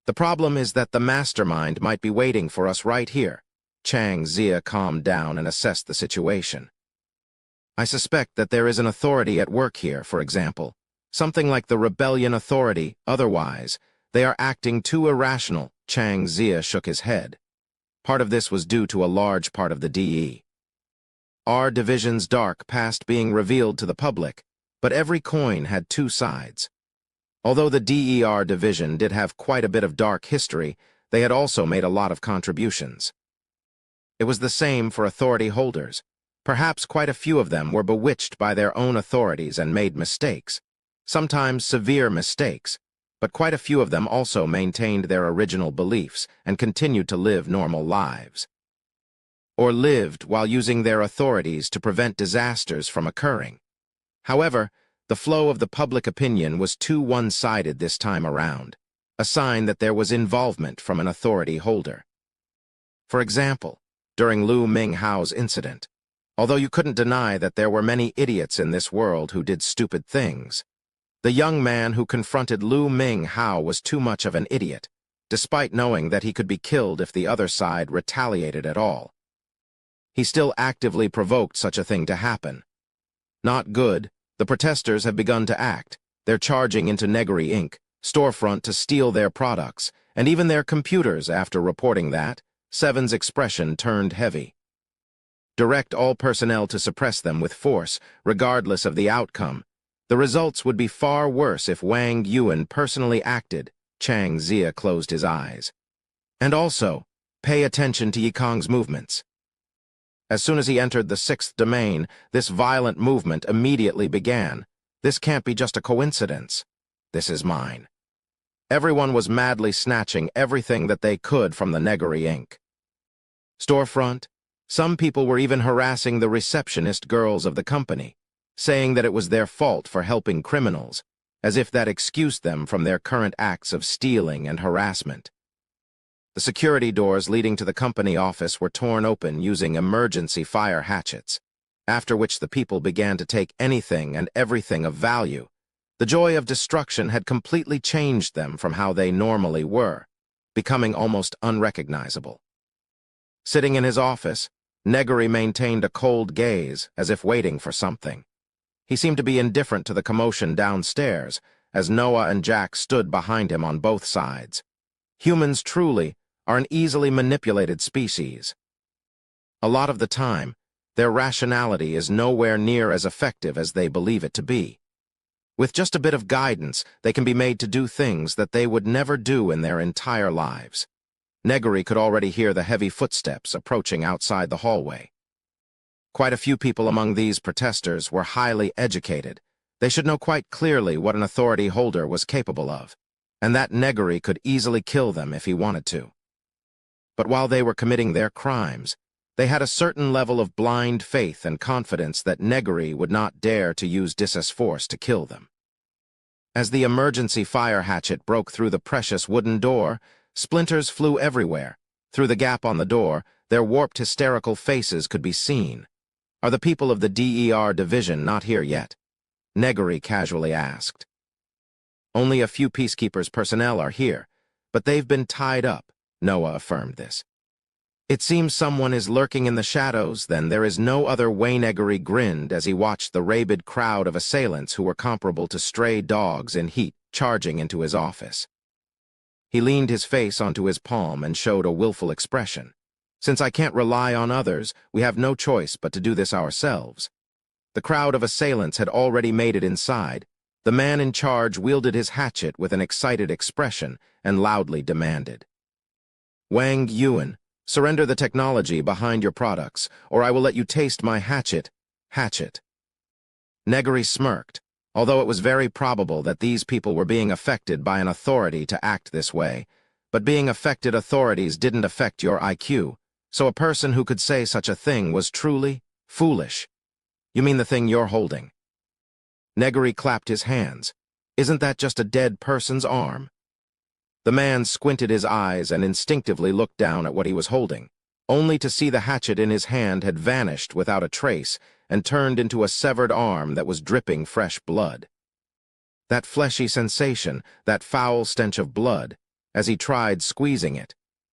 S1: "The problem is that the mastermind might be waiting for us right here." Chang Zia calmed down and assessed the situation. "I suspect that there is an authority at work here, for example. Something like the Rebellion Authority. Otherwise, they are acting too irrational." Chang Zia shook his head. Part of this was due to a large part of the DER division's dark past being revealed to the public, but every coin had two sides. Although the DER division did have quite a bit of dark history, they had also made a lot of contributions. It was the same for authority holders. Perhaps quite a few of them were bewitched by their own authorities and made mistakes, sometimes severe mistakes, but quite a few of them also maintained their original beliefs and continued to live normal lives. Or lived while using their authorities to prevent disasters from occurring. However, the flow of the public opinion was too one-sided this time around, a sign that there was involvement from an authority holder. For example, during Lu Minghao's incident, although you couldn't deny that there were many idiots in this world who did stupid things, the young man who confronted Lu Minghao was too much of an idiot, despite knowing that he could be killed if the other side retaliated at all. He still actively provoked such a thing to happen. Not good. The protesters have begun to act. They're charging into Negary Inc. storefront to steal their products, and even their computers. After reporting that, Seven's expression turned heavy. "Direct all personnel to suppress them with force, regardless of the outcome. The results would be far worse if Wang Yuan personally acted." Chang Zia closed his eyes. "And also, pay attention to Yikong's movements." As soon as he entered the Sixth Domain, this violent movement immediately began. This can't be just a coincidence. This is mine. Everyone was madly snatching everything that they could from the Negary Inc. storefront. Some people were even harassing the receptionist girls of the company, saying that it was their fault for helping criminals, as if that excused them from their current acts of stealing and harassment. The security doors leading to the company office were torn open using emergency fire hatchets, after which the people began to take anything and everything of value. The joy of destruction had completely changed them from how they normally were, becoming almost unrecognizable. Sitting in his office, Negary maintained a cold gaze, as if waiting for something. He seemed to be indifferent to the commotion downstairs, as Noah and Jack stood behind him on both sides. Humans truly are an easily manipulated species. A lot of the time, their rationality is nowhere near as effective as they believe it to be. With just a bit of guidance, they can be made to do things that they would never do in their entire lives. Negary could already hear the heavy footsteps approaching outside the hallway. Quite a few people among these protesters were highly educated. They should know quite clearly what an authority holder was capable of, and that Negary could easily kill them if he wanted to. But while they were committing their crimes, they had a certain level of blind faith and confidence that Negary would not dare to use force to kill them. As the emergency fire hatchet broke through the precious wooden door, splinters flew everywhere. Through the gap on the door, their warped, hysterical faces could be seen. "Are the people of the DER division not here yet?" Negary casually asked. "Only a few peacekeepers personnel are here, but they've been tied up," Noah affirmed this. "It seems someone is lurking in the shadows, then there is no other way." Negary grinned as he watched the rabid crowd of assailants who were comparable to stray dogs in heat charging into his office. He leaned his face onto his palm and showed a willful expression. "Since I can't rely on others, we have no choice but to do this ourselves." The crowd of assailants had already made it inside. The man in charge wielded his hatchet with an excited expression and loudly demanded, "Wang Yuan, surrender the technology behind your products, or I will let you taste my hatchet." Hatchet. Negary smirked, although it was very probable that these people were being affected by an authority to act this way. But being affected authorities didn't affect your IQ, so a person who could say such a thing was truly foolish. "You mean the thing you're holding?" Negary clapped his hands. "Isn't that just a dead person's arm?" The man squinted his eyes and instinctively looked down at what he was holding, only to see the hatchet in his hand had vanished without a trace and turned into a severed arm that was dripping fresh blood. That fleshy sensation, that foul stench of blood, as he tried squeezing it,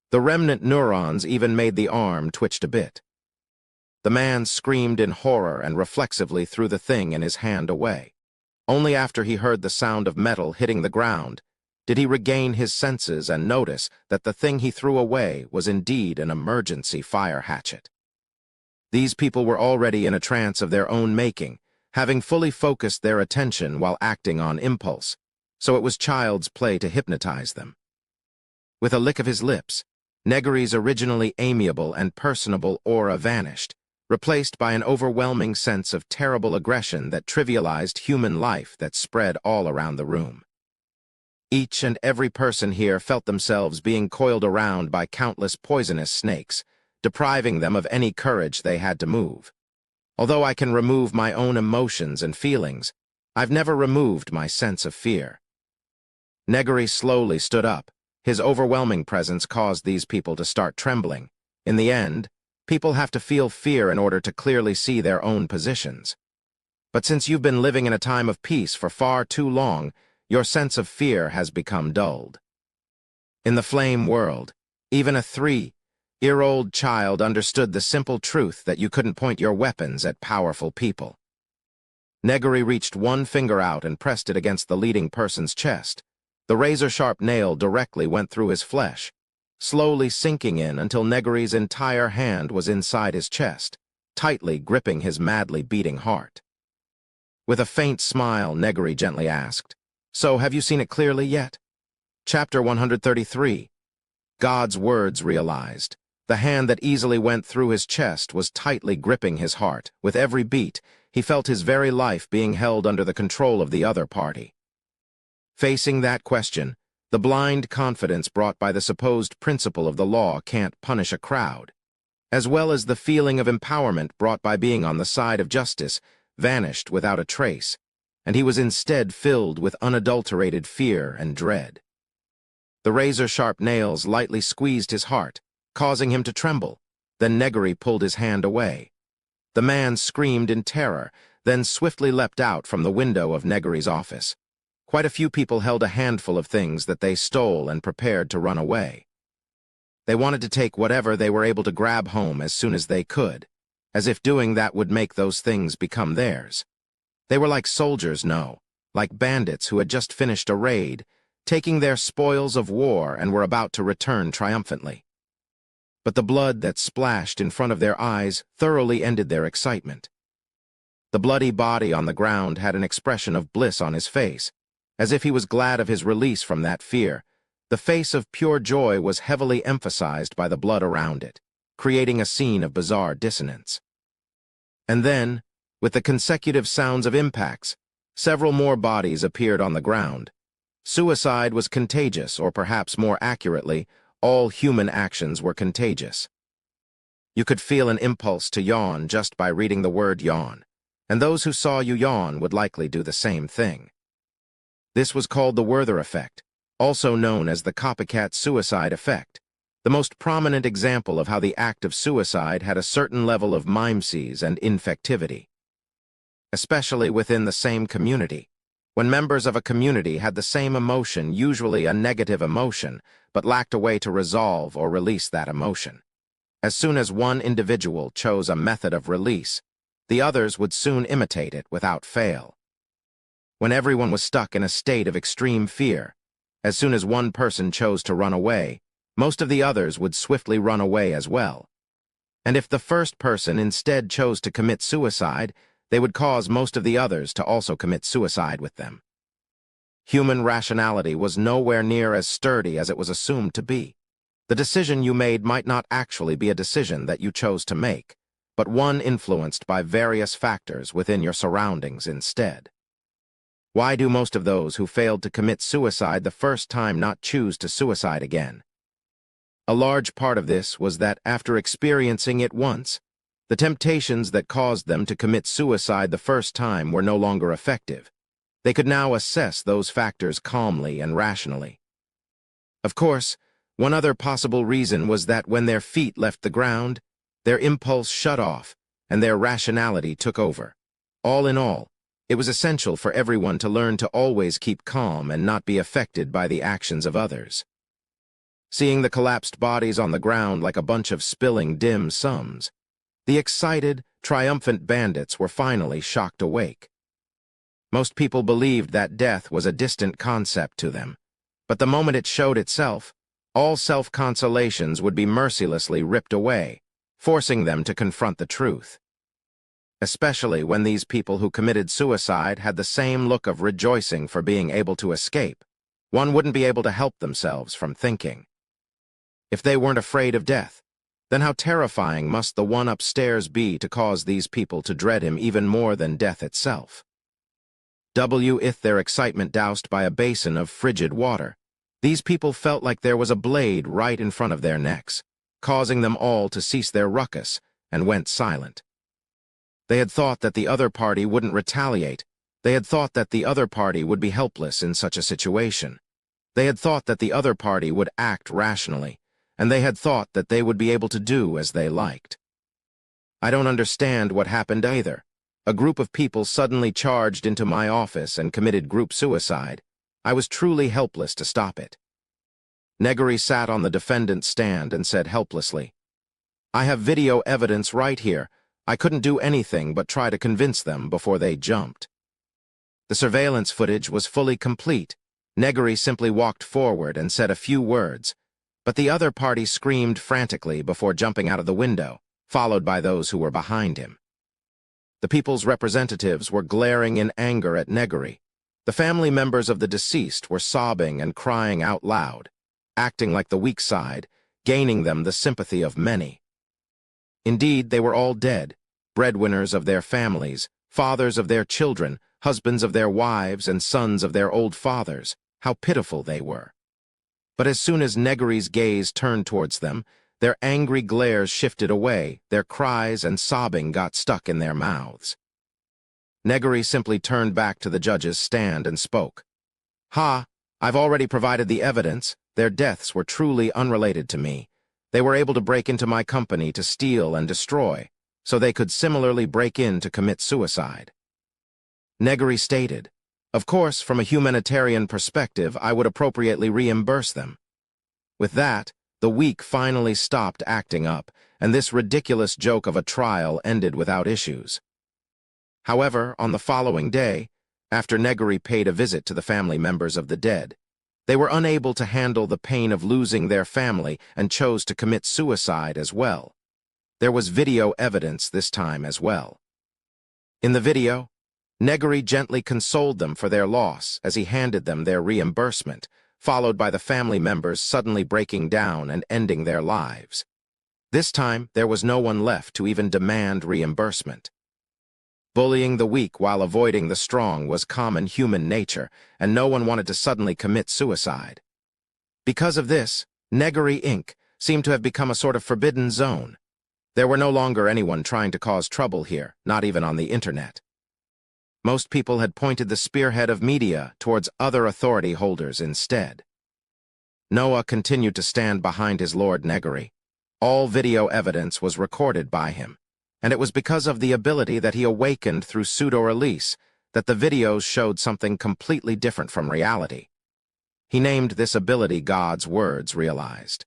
S1: the remnant neurons even made the arm twitch a bit. The man screamed in horror and reflexively threw the thing in his hand away. Only after he heard the sound of metal hitting the ground did he regain his senses and notice that the thing he threw away was indeed an emergency fire hatchet. These people were already in a trance of their own making, having fully focused their attention while acting on impulse, so it was child's play to hypnotize them. With a lick of his lips, Negary's originally amiable and personable aura vanished, replaced by an overwhelming sense of terrible aggression that trivialized human life that spread all around the room. Each and every person here felt themselves being coiled around by countless poisonous snakes, depriving them of any courage they had to move. Although I can remove my own emotions and feelings, I've never removed my sense of fear. Negary slowly stood up. His overwhelming presence caused these people to start trembling. In the end, people have to feel fear in order to clearly see their own positions. But since you've been living in a time of peace for far too long, your sense of fear has become dulled. In the flame world, even a 3-year-old child understood the simple truth that you couldn't point your weapons at powerful people. Negary reached one finger out and pressed it against the leading person's chest. The razor-sharp nail directly went through his flesh, slowly sinking in until Negary's entire hand was inside his chest, tightly gripping his madly beating heart. With a faint smile, Negary gently asked, "So, have you seen it clearly yet?" Chapter 133. God's words realized. The hand that easily went through his chest was tightly gripping his heart. With every beat, he felt his very life being held under the control of the other party. Facing that question, the blind confidence brought by the supposed principle of the law can't punish a crowd, as well as the feeling of empowerment brought by being on the side of justice, vanished without a trace, and he was instead filled with unadulterated fear and dread. The razor-sharp nails lightly squeezed his heart, causing him to tremble. Then Negary pulled his hand away. The man screamed in terror, then swiftly leapt out from the window of Negary's office. Quite a few people held a handful of things that they stole and prepared to run away. They wanted to take whatever they were able to grab home as soon as they could, as if doing that would make those things become theirs. They were like soldiers, no, like bandits who had just finished a raid, taking their spoils of war and were about to return triumphantly. But the blood that splashed in front of their eyes thoroughly ended their excitement. The bloody body on the ground had an expression of bliss on his face, as if he was glad of his release from that fear. The face of pure joy was heavily emphasized by the blood around it, creating a scene of bizarre dissonance. And then, with the consecutive sounds of impacts, several more bodies appeared on the ground. Suicide was contagious, or perhaps more accurately, all human actions were contagious. You could feel an impulse to yawn just by reading the word yawn, and those who saw you yawn would likely do the same thing. This was called the Werther effect, also known as the copycat suicide effect, the most prominent example of how the act of suicide had a certain level of mimesis and infectivity. Especially within the same community. When members of a community had the same emotion, usually a negative emotion, but lacked a way to resolve or release that emotion. As soon as one individual chose a method of release, the others would soon imitate it without fail. When everyone was stuck in a state of extreme fear, as soon as one person chose to run away, most of the others would swiftly run away as well. And if the first person instead chose to commit suicide, they would cause most of the others to also commit suicide with them. Human rationality was nowhere near as sturdy as it was assumed to be. The decision you made might not actually be a decision that you chose to make, but one influenced by various factors within your surroundings instead. Why do most of those who failed to commit suicide the first time not choose to suicide again? A large part of this was that after experiencing it once, the temptations that caused them to commit suicide the first time were no longer effective. They could now assess those factors calmly and rationally. Of course, one other possible reason was that when their feet left the ground, their impulse shut off and their rationality took over. All in all, it was essential for everyone to learn to always keep calm and not be affected by the actions of others. Seeing the collapsed bodies on the ground like a bunch of spilling dim sums, the excited, triumphant bandits were finally shocked awake. Most people believed that death was a distant concept to them, but the moment it showed itself, all self-consolations would be mercilessly ripped away, forcing them to confront the truth. Especially when these people who committed suicide had the same look of rejoicing for being able to escape, one wouldn't be able to help themselves from thinking. If they weren't afraid of death, then how terrifying must the one upstairs be to cause these people to dread him even more than death itself? With their excitement doused by a basin of frigid water, these people felt like there was a blade right in front of their necks, causing them all to cease their ruckus, and went silent. They had thought that the other party wouldn't retaliate. They had thought that the other party would be helpless in such a situation. They had thought that the other party would act rationally, and they had thought that they would be able to do as they liked. I don't understand what happened either. A group of people suddenly charged into my office and committed group suicide. I was truly helpless to stop it. Negary sat on the defendant's stand and said helplessly, "I have video evidence right here. I couldn't do anything but try to convince them before they jumped." The surveillance footage was fully complete. Negary simply walked forward and said a few words, but the other party screamed frantically before jumping out of the window, followed by those who were behind him. The people's representatives were glaring in anger at Negary. The family members of the deceased were sobbing and crying out loud, acting like the weak side, gaining them the sympathy of many. Indeed, they were all dead, breadwinners of their families, fathers of their children, husbands of their wives, and sons of their old fathers. How pitiful they were. But as soon as Negary's gaze turned towards them, their angry glares shifted away, their cries and sobbing got stuck in their mouths. Negary simply turned back to the judge's stand and spoke. I've already provided the evidence. Their deaths were truly unrelated to me. They were able to break into my company to steal and destroy, so they could similarly break in to commit suicide." Negary stated, "Of course, from a humanitarian perspective, I would appropriately reimburse them." With that, the weak finally stopped acting up, and this ridiculous joke of a trial ended without issues. However, on the following day, after Negary paid a visit to the family members of the dead, they were unable to handle the pain of losing their family and chose to commit suicide as well. There was video evidence this time as well. In the video, Negary gently consoled them for their loss as he handed them their reimbursement, followed by the family members suddenly breaking down and ending their lives. This time, there was no one left to even demand reimbursement. Bullying the weak while avoiding the strong was common human nature, and no one wanted to suddenly commit suicide. Because of this, Negary Inc. seemed to have become a sort of forbidden zone. There were no longer anyone trying to cause trouble here, not even on the internet. Most people had pointed the spearhead of media towards other authority holders instead. Noah continued to stand behind his lord Negary. All video evidence was recorded by him, and it was because of the ability that he awakened through pseudo-release that the videos showed something completely different from reality. He named this ability God's words realized.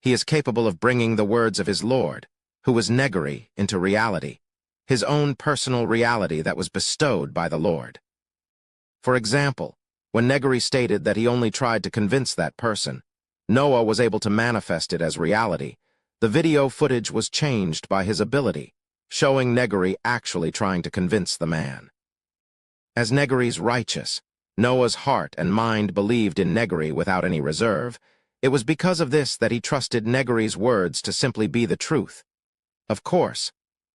S1: He is capable of bringing the words of his Lord, who was Negary, into reality, his own personal reality that was bestowed by the Lord. For example, when Negary stated that he only tried to convince that person, Noah was able to manifest it as reality. The video footage was changed by his ability, showing Negary actually trying to convince the man. As Negary's righteous, Noah's heart and mind believed in Negary without any reserve. It was because of this that he trusted Negary's words to simply be the truth. Of course,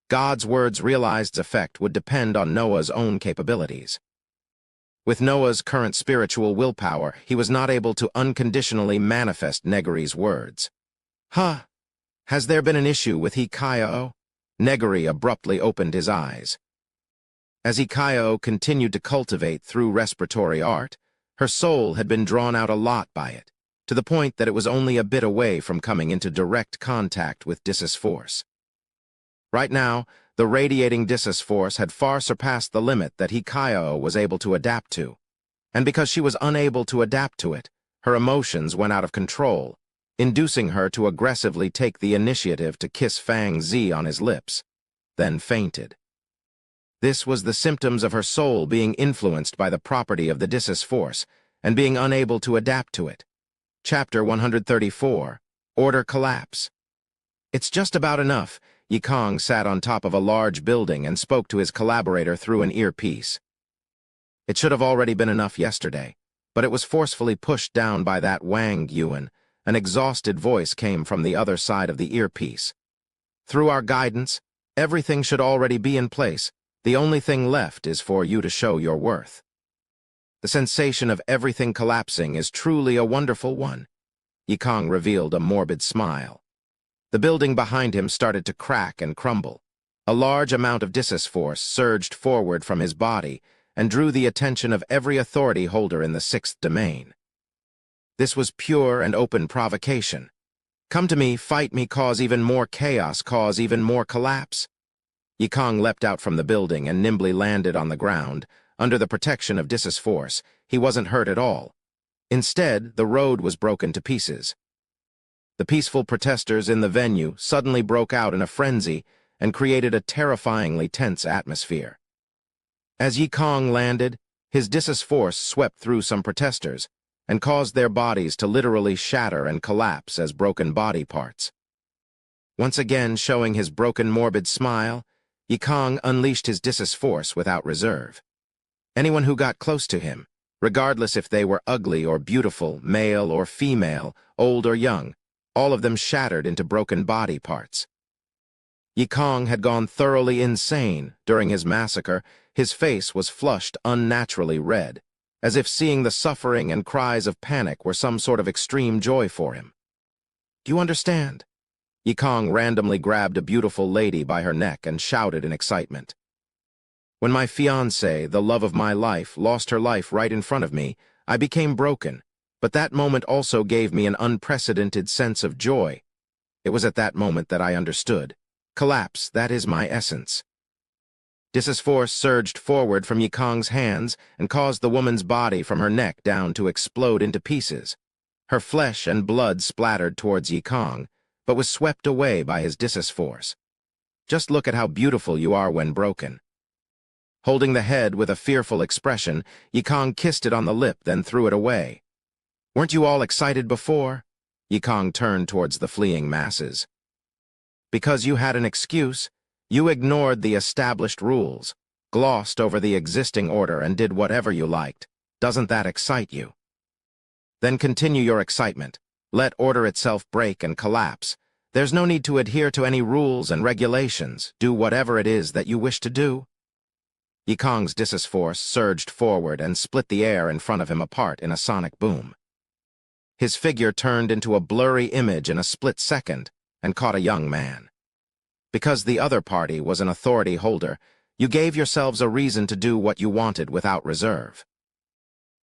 S1: God's words' realized effect would depend on Noah's own capabilities. With Noah's current spiritual willpower, he was not able to unconditionally manifest Negary's words. Has there been an issue with Hikaio? Negary abruptly opened his eyes. As Hikaio continued to cultivate through respiratory art, her soul had been drawn out a lot by it, to the point that it was only a bit away from coming into direct contact with Dis's force. Right now, the radiating Dis's force had far surpassed the limit that Hikaio was able to adapt to, and because she was unable to adapt to it, her emotions went out of control, inducing her to aggressively take the initiative to kiss Fang Zi on his lips, then fainted. This was the symptoms of her soul being influenced by the property of the Dis's force and being unable to adapt to it. Chapter 134, Order Collapse. It's just about enough. Yikong sat on top of a large building and spoke to his collaborator through an earpiece. It should have already been enough yesterday, but it was forcefully pushed down by that Wang Yuan. An exhausted voice came from the other side of the earpiece. Through our guidance, everything should already be in place. The only thing left is for you to show your worth. The sensation of everything collapsing is truly a wonderful one. Yikong revealed a morbid smile. The building behind him started to crack and crumble. A large amount of Dis's force surged forward from his body and drew the attention of every authority holder in the sixth domain. This was pure and open provocation. Come to me, fight me, cause even more chaos, cause even more collapse. Yikong leapt out from the building and nimbly landed on the ground. Under the protection of Dis's force, he wasn't hurt at all. Instead, the road was broken to pieces. The peaceful protesters in the venue suddenly broke out in a frenzy and created a terrifyingly tense atmosphere. As Yikong landed, his Dis's force swept through some protesters and caused their bodies to literally shatter and collapse as broken body parts. Once again showing his broken morbid smile, Yikong unleashed his Dis's force without reserve. Anyone who got close to him, regardless if they were ugly or beautiful, male or female, old or young, all of them shattered into broken body parts. Yikong had gone thoroughly insane during his massacre. His face was flushed unnaturally red, as if seeing the suffering and cries of panic were some sort of extreme joy for him. Do you understand? Yikong randomly grabbed a beautiful lady by her neck and shouted in excitement. When my fiancée, the love of my life, lost her life right in front of me, I became broken, but that moment also gave me an unprecedented sense of joy. It was at that moment that I understood. Collapse, that is my essence. Dis's force surged forward from Yikong's hands and caused the woman's body from her neck down to explode into pieces. Her flesh and blood splattered towards Yikong, but was swept away by his Dis's force. Just look at how beautiful you are when broken. Holding the head with a fearful expression, Yikong kissed it on the lip, then threw it away. Weren't you all excited before? Yikong turned towards the fleeing masses. Because you had an excuse, you ignored the established rules, glossed over the existing order, and did whatever you liked. Doesn't that excite you? Then continue your excitement. Let order itself break and collapse. There's no need to adhere to any rules and regulations. Do whatever it is that you wish to do. Yikong's Dis's force surged forward and split the air in front of him apart in a sonic boom. His figure turned into a blurry image in a split second and caught a young man. Because the other party was an authority holder, You gave yourselves a reason to do what you wanted without reserve.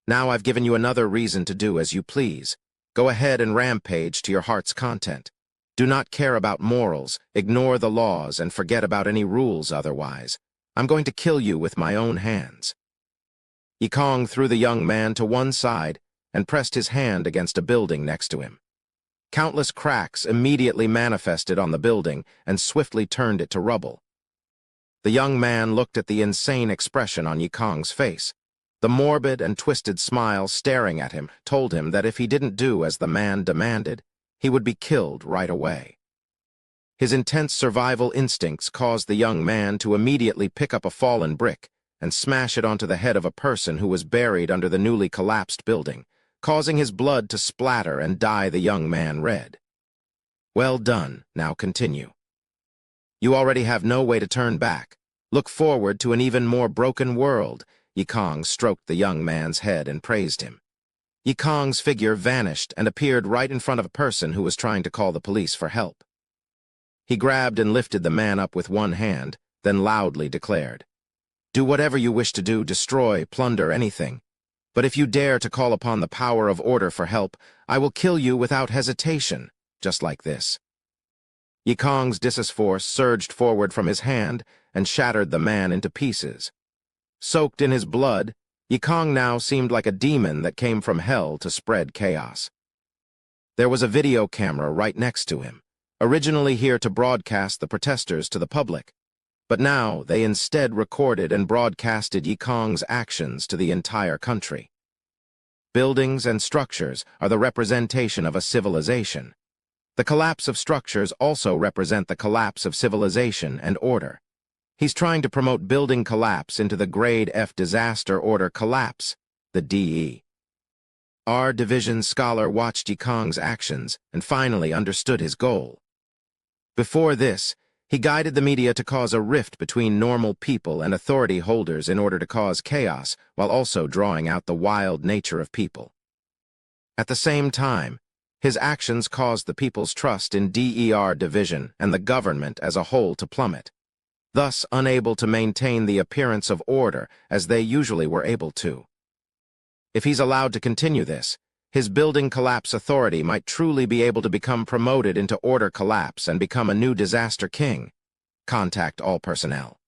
S1: Now I've given you another reason to do as you please. Go ahead and rampage to your heart's content. Do not care about morals, ignore the laws, and forget about any rules otherwise. I'm going to kill you with my own hands. Yikong threw the young man to one side and pressed his hand against a building next to him. Countless cracks immediately manifested on the building and swiftly turned it to rubble. The young man looked at the insane expression on Yikong's face. The morbid and twisted smile staring at him told him that if he didn't do as the man demanded, he would be killed right away. His intense survival instincts caused the young man to immediately pick up a fallen brick and smash it onto the head of a person who was buried under the newly collapsed building, causing his blood to splatter and dye the young man red. Well done, now continue. You already have no way to turn back. Look forward to an even more broken world. Yikong stroked the young man's head and praised him. Yikong's figure vanished and appeared right in front of a person who was trying to call the police for help. He grabbed and lifted the man up with one hand, then loudly declared, "Do whatever you wish to do, destroy, plunder, anything. But if you dare to call upon the power of order for help, I will kill you without hesitation, just like this." Yikong's Dissus force surged forward from his hand and shattered the man into pieces. Soaked in his blood, Yikong now seemed like a demon that came from hell to spread chaos. There was a video camera right next to him, originally here to broadcast the protesters to the public, but now they instead recorded and broadcasted Yikong's actions to the entire country. Buildings and structures are the representation of a civilization. The collapse of structures also represent the collapse of civilization and order. He's trying to promote building collapse into the Grade F disaster order collapse, the DE. Our division scholar watched Yikong's actions and finally understood his goal. Before this, he guided the media to cause a rift between normal people and authority holders in order to cause chaos while also drawing out the wild nature of people. At the same time, his actions caused the people's trust in DER division and the government as a whole to plummet, thus unable to maintain the appearance of order as they usually were able to. If he's allowed to continue this, his building collapse authority might truly be able to become promoted into order collapse and become a new disaster king. Contact all personnel.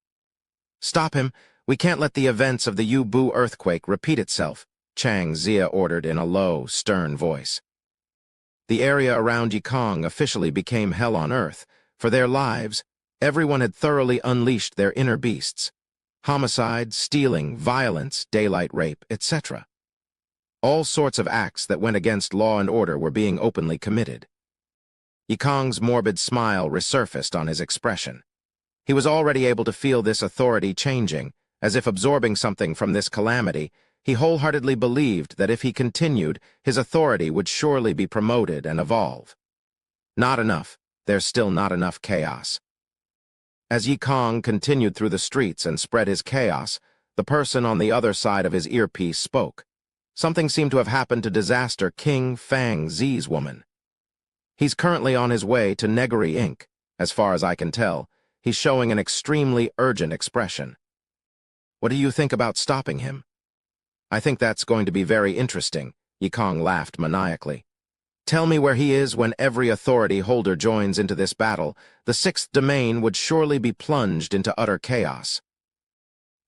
S1: Stop him. We can't let the events of the Yubu earthquake repeat itself, Chang Zia ordered in a low, stern voice. The area around Yikong officially became hell on earth. For their lives, everyone had thoroughly unleashed their inner beasts. Homicide, stealing, violence, daylight rape, etc. All sorts of acts that went against law and order were being openly committed. Yikong's morbid smile resurfaced on his expression. He was already able to feel this authority changing, as if absorbing something from this calamity. He wholeheartedly believed that if he continued, his authority would surely be promoted and evolve. Not enough. There's still not enough chaos. As Yikong continued through the streets and spread his chaos, the person on the other side of his earpiece spoke. Something seemed to have happened to Disaster King Fang Zi's woman. He's currently on his way to Negary, Inc. As far as I can tell, he's showing an extremely urgent expression. What do you think about stopping him? I think that's going to be very interesting, Yikong laughed maniacally. Tell me where he is when every authority holder joins into this battle. The sixth domain would surely be plunged into utter chaos.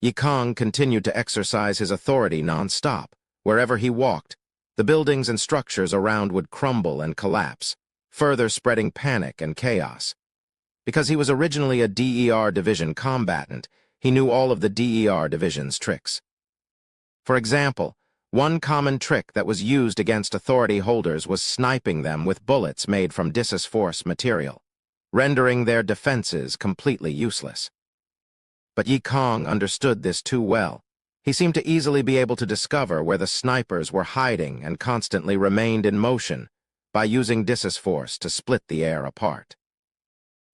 S1: Yikong continued to exercise his authority non-stop. Wherever he walked, the buildings and structures around would crumble and collapse, further spreading panic and chaos. Because he was originally a DER division combatant, he knew all of the DER division's tricks. For example, one common trick that was used against authority holders was sniping them with bullets made from Dissus force material, rendering their defenses completely useless. But Yikong understood this too well. He seemed to easily be able to discover where the snipers were hiding and constantly remained in motion by using Dissus force to split the air apart.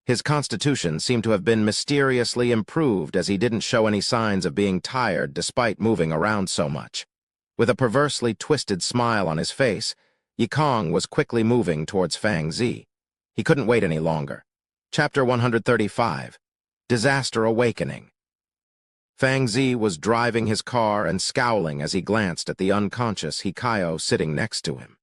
S1: His constitution seemed to have been mysteriously improved as he didn't show any signs of being tired despite moving around so much. With a perversely twisted smile on his face, Yikong was quickly moving towards Fang Zi. He couldn't wait any longer. Chapter 135. Disaster Awakening. Fang Zi was driving his car and scowling as he glanced at the unconscious Hikayo sitting next to him.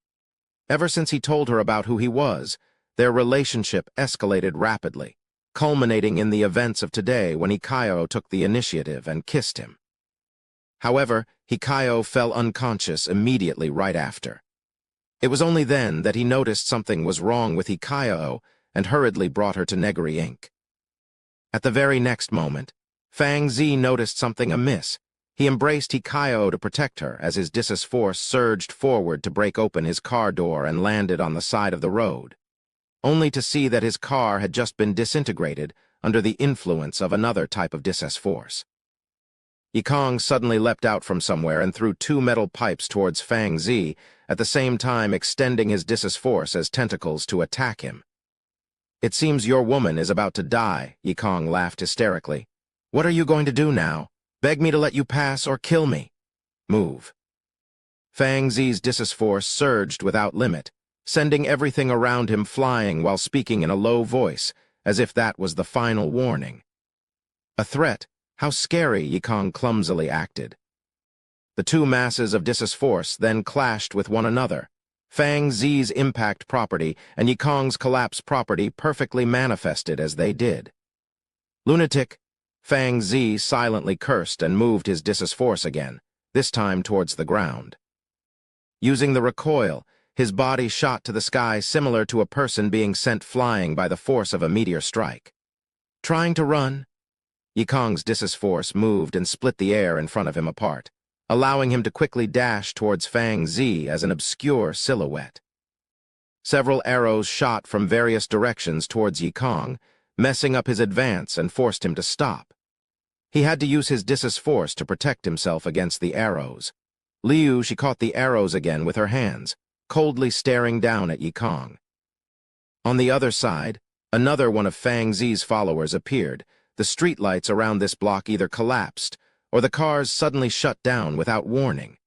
S1: Ever since he told her about who he was, their relationship escalated rapidly, culminating in the events of today when Hikayo took the initiative and kissed him. However, Hikayo fell unconscious immediately right after. It was only then that he noticed something was wrong with Hikayo and hurriedly brought her to Negary Inc. At the very next moment, Fang Zi noticed something amiss. He embraced Hikayo to protect her as his dissus force surged forward to break open his car door and landed on the side of the road, only to see that his car had just been disintegrated under the influence of another type of dissus force. Yikong suddenly leapt out from somewhere and threw 2 metal pipes towards Fang Zi, at the same time extending his dissus force as tentacles to attack him. "It seems your woman is about to die," Yikong laughed hysterically. "What are you going to do now? Beg me to let you pass or kill me? Move." Fang Zi's dissus force surged without limit, sending everything around him flying while speaking in a low voice, as if that was the final warning. A threat? How scary, Yikong clumsily acted. The 2 masses of dissus force then clashed with one another. Fang Zi's impact property and Yikong's collapse property perfectly manifested as they did. "Lunatic!" Fang Zi silently cursed and moved his dissus force again, this time towards the ground. Using the recoil, his body shot to the sky similar to a person being sent flying by the force of a meteor strike. Trying to run? Yikong's dissus force moved and split the air in front of him apart, allowing him to quickly dash towards Fang Zi as an obscure silhouette. Several arrows shot from various directions towards Yikong, messing up his advance and forced him to stop. He had to use his dissus force to protect himself against the arrows. She caught the arrows again with her hands, coldly staring down at Yikong. On the other side, another one of Fang Zi's followers appeared. The streetlights around this block either collapsed, or the cars suddenly shut down without warning.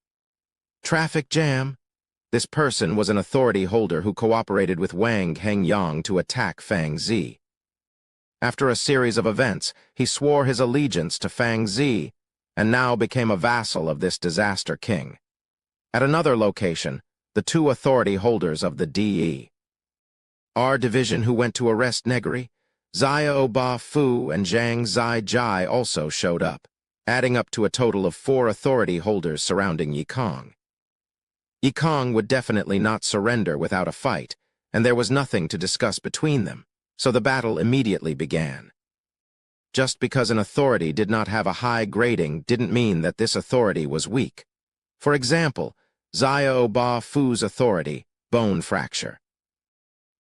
S1: Traffic jam? This person was an authority holder who cooperated with Wang Hengyang to attack Fang Zi. After a series of events, he swore his allegiance to Fang Zi, and now became a vassal of this disaster king. At another location, the 2 authority holders of the D.E.R. division who went to arrest Negary, Xiao Ba Fu and Zhang Zai Jai also showed up, adding up to a total of 4 authority holders surrounding Yikong. Yikong would definitely not surrender without a fight, and there was nothing to discuss between them, so the battle immediately began. Just because an authority did not have a high grading didn't mean that this authority was weak. For example, Xiao Ba Fu's authority, bone fracture.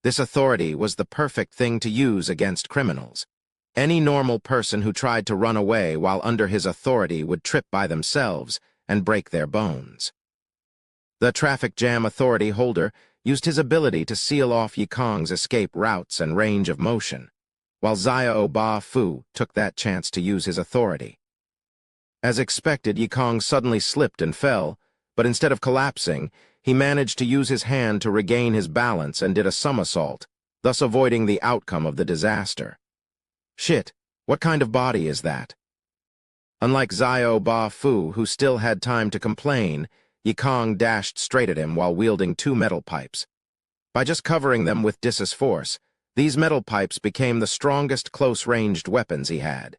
S1: This authority was the perfect thing to use against criminals. Any normal person who tried to run away while under his authority would trip by themselves and break their bones. The traffic jam authority holder used his ability to seal off Yikong's escape routes and range of motion, while Xiao Ba Fu took that chance to use his authority. As expected, Yikong suddenly slipped and fell, but instead of collapsing, he managed to use his hand to regain his balance and did a somersault, thus avoiding the outcome of the disaster. Shit, what kind of body is that? Unlike Xiao Ba Fu, who still had time to complain, Yikong dashed straight at him while wielding 2 metal pipes. By just covering them with dissus force, these metal pipes became the strongest close-ranged weapons he had.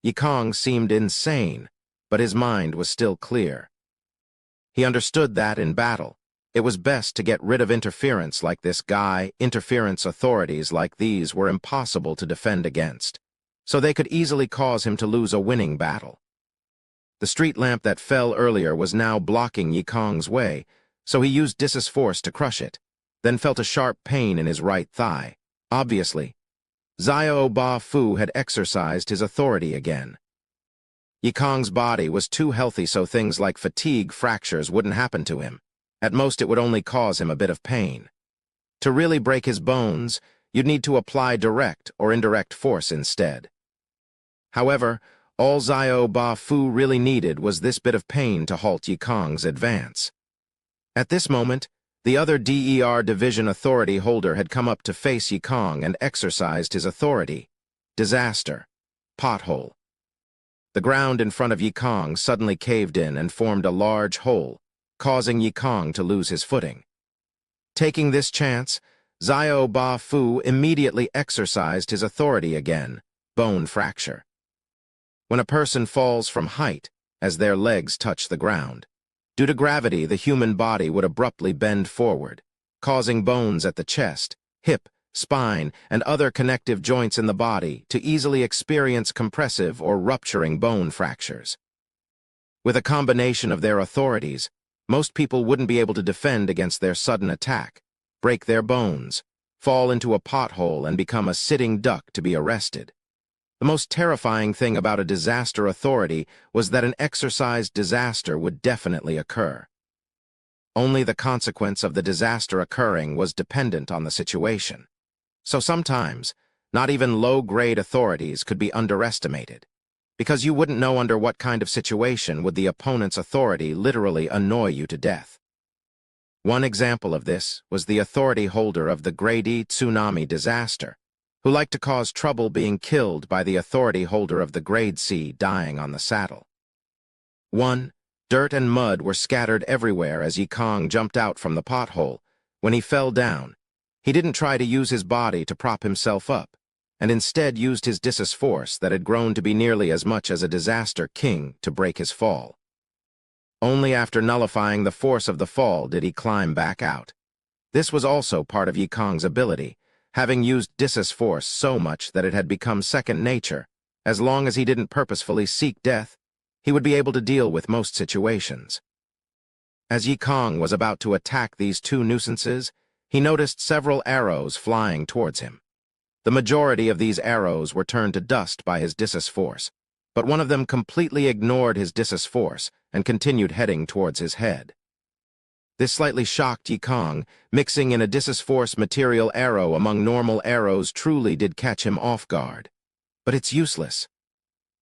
S1: Yikong seemed insane, but his mind was still clear. He understood that in battle, it was best to get rid of interference like this guy. Interference authorities like these were impossible to defend against, so they could easily cause him to lose a winning battle. The street lamp that fell earlier was now blocking Yikong's way, so he used dissus force to crush it, then felt a sharp pain in his right thigh. Obviously, Xiao Ba Fu had exercised his authority again. Yikong's body was too healthy so things like fatigue fractures wouldn't happen to him. At most it would only cause him a bit of pain. To really break his bones, you'd need to apply direct or indirect force instead. However, all Xiao Ba Fu really needed was this bit of pain to halt Yikong's advance. At this moment, the other DER division authority holder had come up to face Yikong and exercised his authority. Disaster. Pothole. The ground in front of Yikong suddenly caved in and formed a large hole, causing Yikong to lose his footing. Taking this chance, Xiao Ba Fu immediately exercised his authority again, bone fracture. When a person falls from height, as their legs touch the ground, due to gravity, the human body would abruptly bend forward, causing bones at the chest, hip, spine, and other connective joints in the body to easily experience compressive or rupturing bone fractures. With a combination of their authorities, most people wouldn't be able to defend against their sudden attack, break their bones, fall into a pothole, and become a sitting duck to be arrested. The most terrifying thing about a disaster authority was that an exercised disaster would definitely occur. Only the consequence of the disaster occurring was dependent on the situation. So sometimes, not even low-grade authorities could be underestimated, because you wouldn't know under what kind of situation would the opponent's authority literally annoy you to death. One example of this was the authority holder of the Grade E tsunami disaster, who liked to cause trouble being killed by the authority holder of the Grade C dying on the saddle. 1. Dirt and mud were scattered everywhere as Yikong jumped out from the pothole. When he fell down, he didn't try to use his body to prop himself up, and instead used his discus force that had grown to be nearly as much as a disaster king to break his fall. Only after nullifying the force of the fall did he climb back out. This was also part of Yikong's ability, having used discus force so much that it had become second nature. As long as he didn't purposefully seek death, he would be able to deal with most situations. As Yikong was about to attack these two nuisances, he noticed several arrows flying towards him. The majority of these arrows were turned to dust by his discus force, but one of them completely ignored his discus force and continued heading towards his head. This slightly shocked Yikong. Mixing in a discus force material arrow among normal arrows truly did catch him off guard. But it's useless.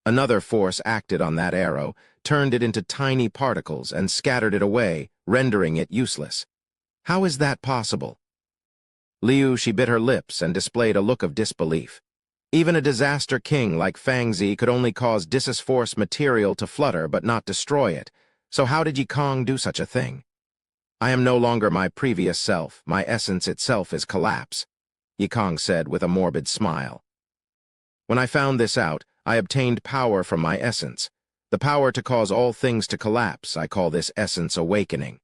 S1: Another force acted on that arrow, turned it into tiny particles and scattered it away, rendering it useless. How is that possible? She bit her lips and displayed a look of disbelief. Even a disaster king like Fangzi could only cause discus force material to flutter but not destroy it, so how did Yikong do such a thing? I am no longer my previous self, my essence itself is collapse, Yikong said with a morbid smile. When I found this out, I obtained power from my essence. The power to cause all things to collapse, I call this essence awakening.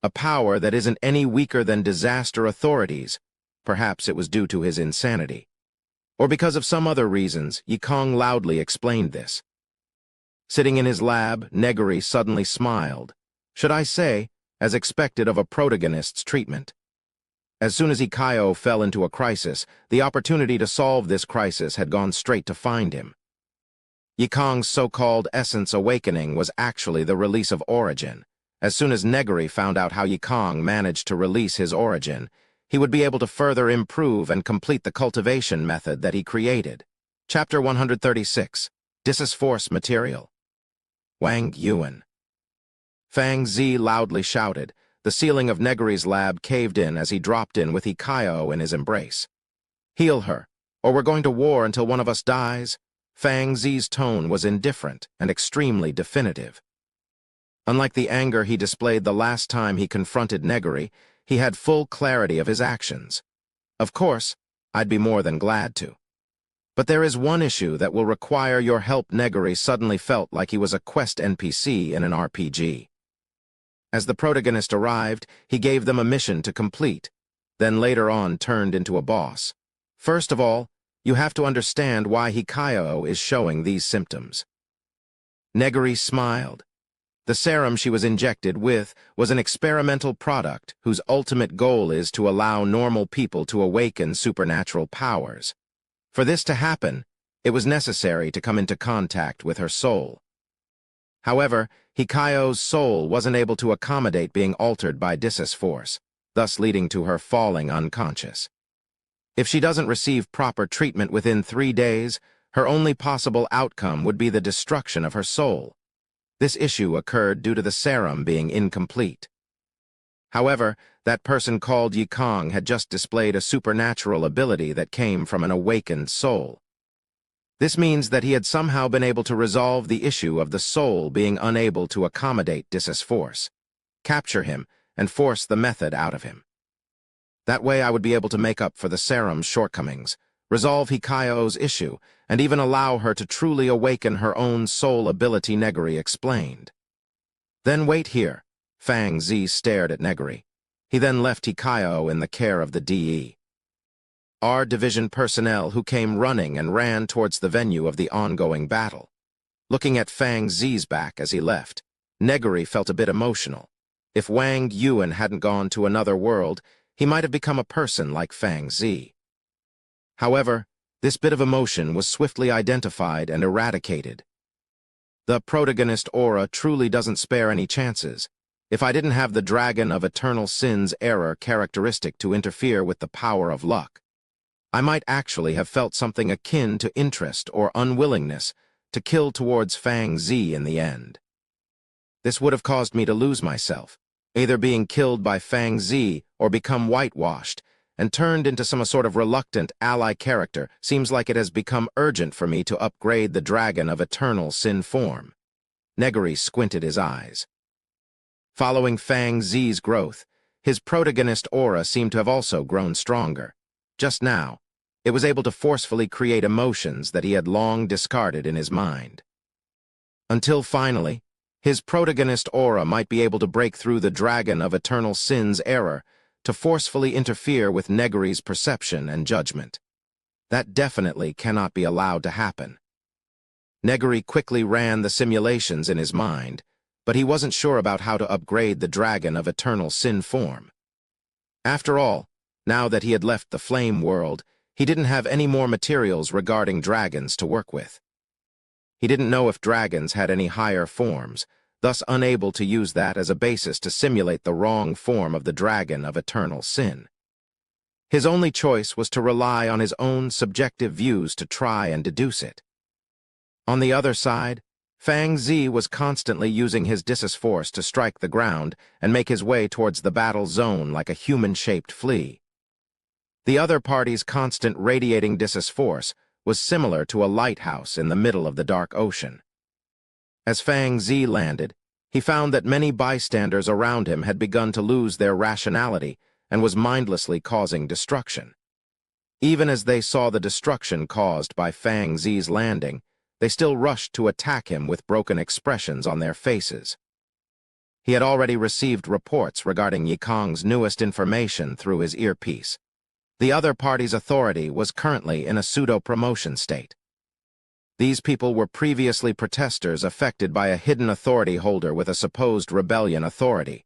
S1: A power that isn't any weaker than disaster authorities. Perhaps it was due to his insanity. Or because of some other reasons, Yikong loudly explained this. Sitting in his lab, Negary suddenly smiled. Should I say, as expected of a protagonist's treatment. As soon as Ikayo fell into a crisis, the opportunity to solve this crisis had gone straight to find him. Yikong's so-called essence awakening was actually the release of origin. As soon as Negary found out how Yikong managed to release his origin, he would be able to further improve and complete the cultivation method that he created. Chapter 136, Discus Force Material. Wang Yuan. Fang Zi loudly shouted. The ceiling of Negary's lab caved in as he dropped in with Ikayo in his embrace. Heal her, or we're going to war until one of us dies. Fang Zi's tone was indifferent and extremely definitive. Unlike the anger he displayed the last time he confronted Negary, he had full clarity of his actions. Of course, I'd be more than glad to. But there is one issue that will require your help. Negary suddenly felt like he was a quest NPC in an RPG. As the protagonist arrived, he gave them a mission to complete, then later on turned into a boss. First of all, you have to understand why Ikayo is showing these symptoms. Negary smiled. The serum she was injected with was an experimental product whose ultimate goal is to allow normal people to awaken supernatural powers. For this to happen, it was necessary to come into contact with her soul. However, Hikayo's soul wasn't able to accommodate being altered by discus force, thus leading to her falling unconscious. If she doesn't receive proper treatment within 3 days, her only possible outcome would be the destruction of her soul. This issue occurred due to the serum being incomplete. However, that person called Yikong had just displayed a supernatural ability that came from an awakened soul. This means that he had somehow been able to resolve the issue of the soul being unable to accommodate Dis's force, capture him, and force the method out of him. That way I would be able to make up for the serum's shortcomings, resolve Hikayo's issue, and even allow her to truly awaken her own soul ability, Negary explained. Then wait here. Fang Zi stared at Negary. He then left Hikayo in the care of the DE. R Division personnel who came running and ran towards the venue of the ongoing battle. Looking at Fang Zi's back as he left, Negary felt a bit emotional. If Wang Yuan hadn't gone to another world, he might have become a person like Fang Zi. However, this bit of emotion was swiftly identified and eradicated. The protagonist aura truly doesn't spare any chances. If I didn't have the Dragon of Eternal Sin's error characteristic to interfere with the power of luck, I might actually have felt something akin to interest or unwillingness to kill towards Fang Zi in the end. This would have caused me to lose myself, either being killed by Fang Zi or become whitewashed and turned into some sort of reluctant ally character. Seems like it has become urgent for me to upgrade the Dragon of Eternal Sin form. Negary squinted his eyes. Following Fang Zi's growth, his protagonist aura seemed to have also grown stronger. Just now, it was able to forcefully create emotions that he had long discarded in his mind. Until finally, his protagonist aura might be able to break through the Dragon of Eternal Sin's error to forcefully interfere with Negary's perception and judgment. That definitely cannot be allowed to happen. Negary quickly ran the simulations in his mind, but he wasn't sure about how to upgrade the Dragon of Eternal Sin form. After all, now that he had left the Flame world, he didn't have any more materials regarding dragons to work with. He didn't know if dragons had any higher forms, thus unable to use that as a basis to simulate the wrong form of the Dragon of Eternal Sin. His only choice was to rely on his own subjective views to try and deduce it. On the other side, Fang Zi was constantly using his Dis's force to strike the ground and make his way towards the battle zone like a human-shaped flea. The other party's constant radiating Dis's force was similar to a lighthouse in the middle of the dark ocean. As Fang Zi landed, he found that many bystanders around him had begun to lose their rationality and was mindlessly causing destruction. Even as they saw the destruction caused by Fang Zi's landing, they still rushed to attack him with broken expressions on their faces. He had already received reports regarding Yikong's newest information through his earpiece. The other party's authority was currently in a pseudo-promotion state. These people were previously protesters affected by a hidden authority holder with a supposed rebellion authority.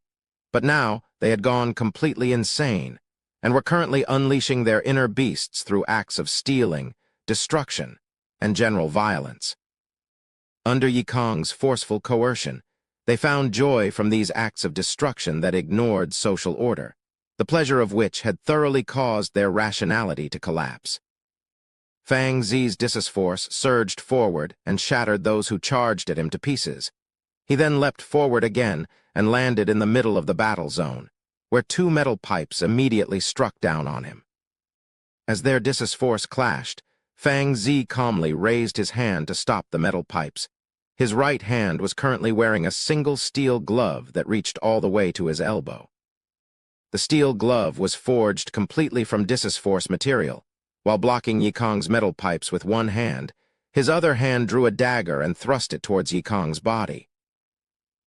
S1: But now they had gone completely insane and were currently unleashing their inner beasts through acts of stealing, destruction, and general violence. Under Yikong's forceful coercion, they found joy from these acts of destruction that ignored social order, the pleasure of which had thoroughly caused their rationality to collapse. Fang Zi's Dis's force surged forward and shattered those who charged at him to pieces. He then leapt forward again and landed in the middle of the battle zone, where two metal pipes immediately struck down on him. As their Dis's force clashed, Fang Zi calmly raised his hand to stop the metal pipes. His right hand was currently wearing a single steel glove that reached all the way to his elbow. The steel glove was forged completely from Dis's force material. While blocking Yikong's metal pipes with one hand, his other hand drew a dagger and thrust it towards Yikong's body.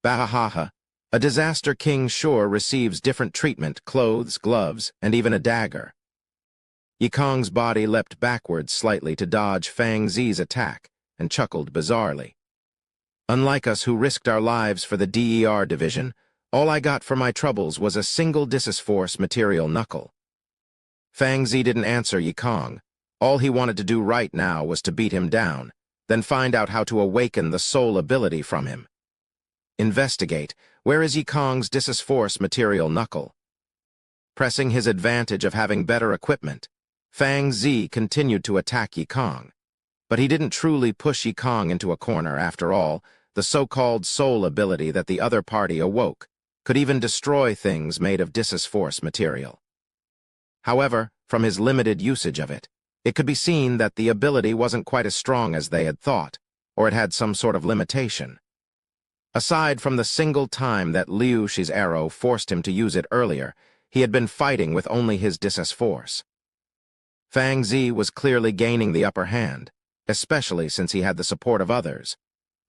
S1: Bahahaha, a disaster king sure receives different treatment, clothes, gloves, and even a dagger. Yikong's body leapt backwards slightly to dodge Fang Zi's attack and chuckled bizarrely. Unlike us who risked our lives for the DER division, all I got for my troubles was a single Dis's force material knuckle. Fang Zi didn't answer Yikong. All he wanted to do right now was to beat him down, then find out how to awaken the soul ability from him. Investigate, where is Yikong's Dis's force material knuckle? Pressing his advantage of having better equipment, Fang Zi continued to attack Yikong. But he didn't truly push Yikong into a corner after all. The so-called soul ability that the other party awoke could even destroy things made of Dis's force material. However, from his limited usage of it, It could be seen that the ability wasn't quite as strong as they had thought, or it had some sort of limitation. Aside from the single time that Liu Shi's arrow forced him to use it earlier, he had been fighting with only his force. Fang Zi was clearly gaining the upper hand, especially since he had the support of others.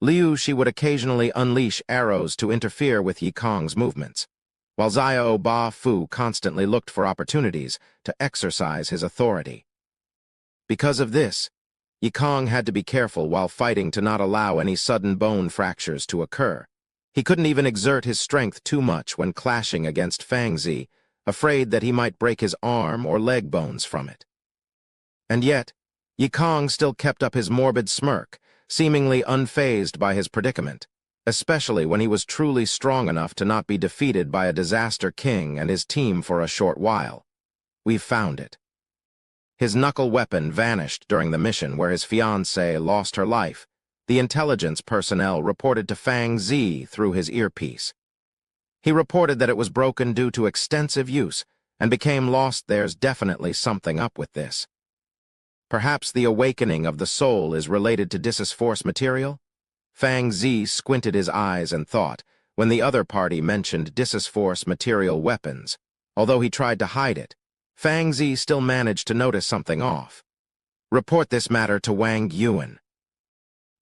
S1: Liu Shi would occasionally unleash arrows to interfere with Yi Kong's movements, while Xiao Ba Fu constantly looked for opportunities to exercise his authority. Because of this, Yi Kong had to be careful while fighting to not allow any sudden bone fractures to occur. He couldn't even exert his strength too much when clashing against Fang Zi, afraid that he might break his arm or leg bones from it. And yet, Yi Kong still kept up his morbid smirk, seemingly unfazed by his predicament, especially when he was truly strong enough to not be defeated by a disaster king and his team for a short while. We've found it. His knuckle weapon vanished during the mission where his fiancée lost her life. The intelligence personnel reported to Fang Zi through his earpiece. He reported that it was broken due to extensive use and became lost. There's definitely something up with this. Perhaps the awakening of the soul is related to force material? Fang Zi squinted his eyes and thought when the other party mentioned force material weapons. Although he tried to hide it, Fang Zi still managed to notice something off. Report this matter to Wang Yuan.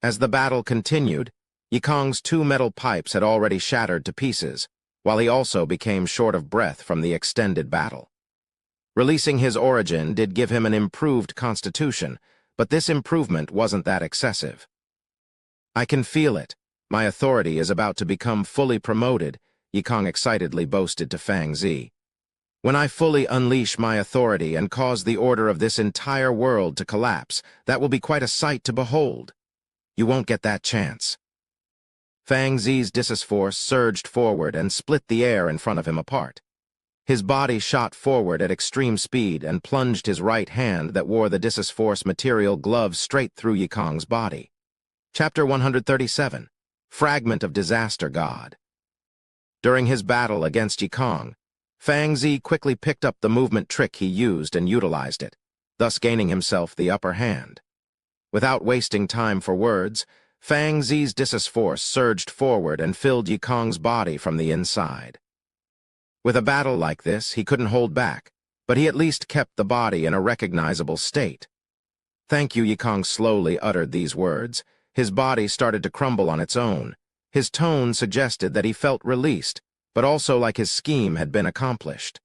S1: As the battle continued, Yi Kong's 2 metal pipes had already shattered to pieces, while he also became short of breath from the extended battle. Releasing his origin did give him an improved constitution, but this improvement wasn't that excessive. I can feel it. My authority is about to become fully promoted, Yi Kong excitedly boasted to Fang Zi. When I fully unleash my authority and cause the order of this entire world to collapse, that will be quite a sight to behold. You won't get that chance. Fang Zi's force surged forward and split the air in front of him apart. His body shot forward at extreme speed and plunged his right hand that wore the force material glove straight through Yi Kong's body. Chapter 137, Fragment of Disaster God. During his battle against Yi Kong, Fang Zi quickly picked up the movement trick he used and utilized it, thus gaining himself the upper hand. Without wasting time for words, Fang Zi's force surged forward and filled Yi Kong's body from the inside. With a battle like this, he couldn't hold back, but he at least kept the body in a recognizable state. Thank you, Yi Kong slowly uttered these words. His body started to crumble on its own. His tone suggested that he felt released, but also like his scheme had been accomplished.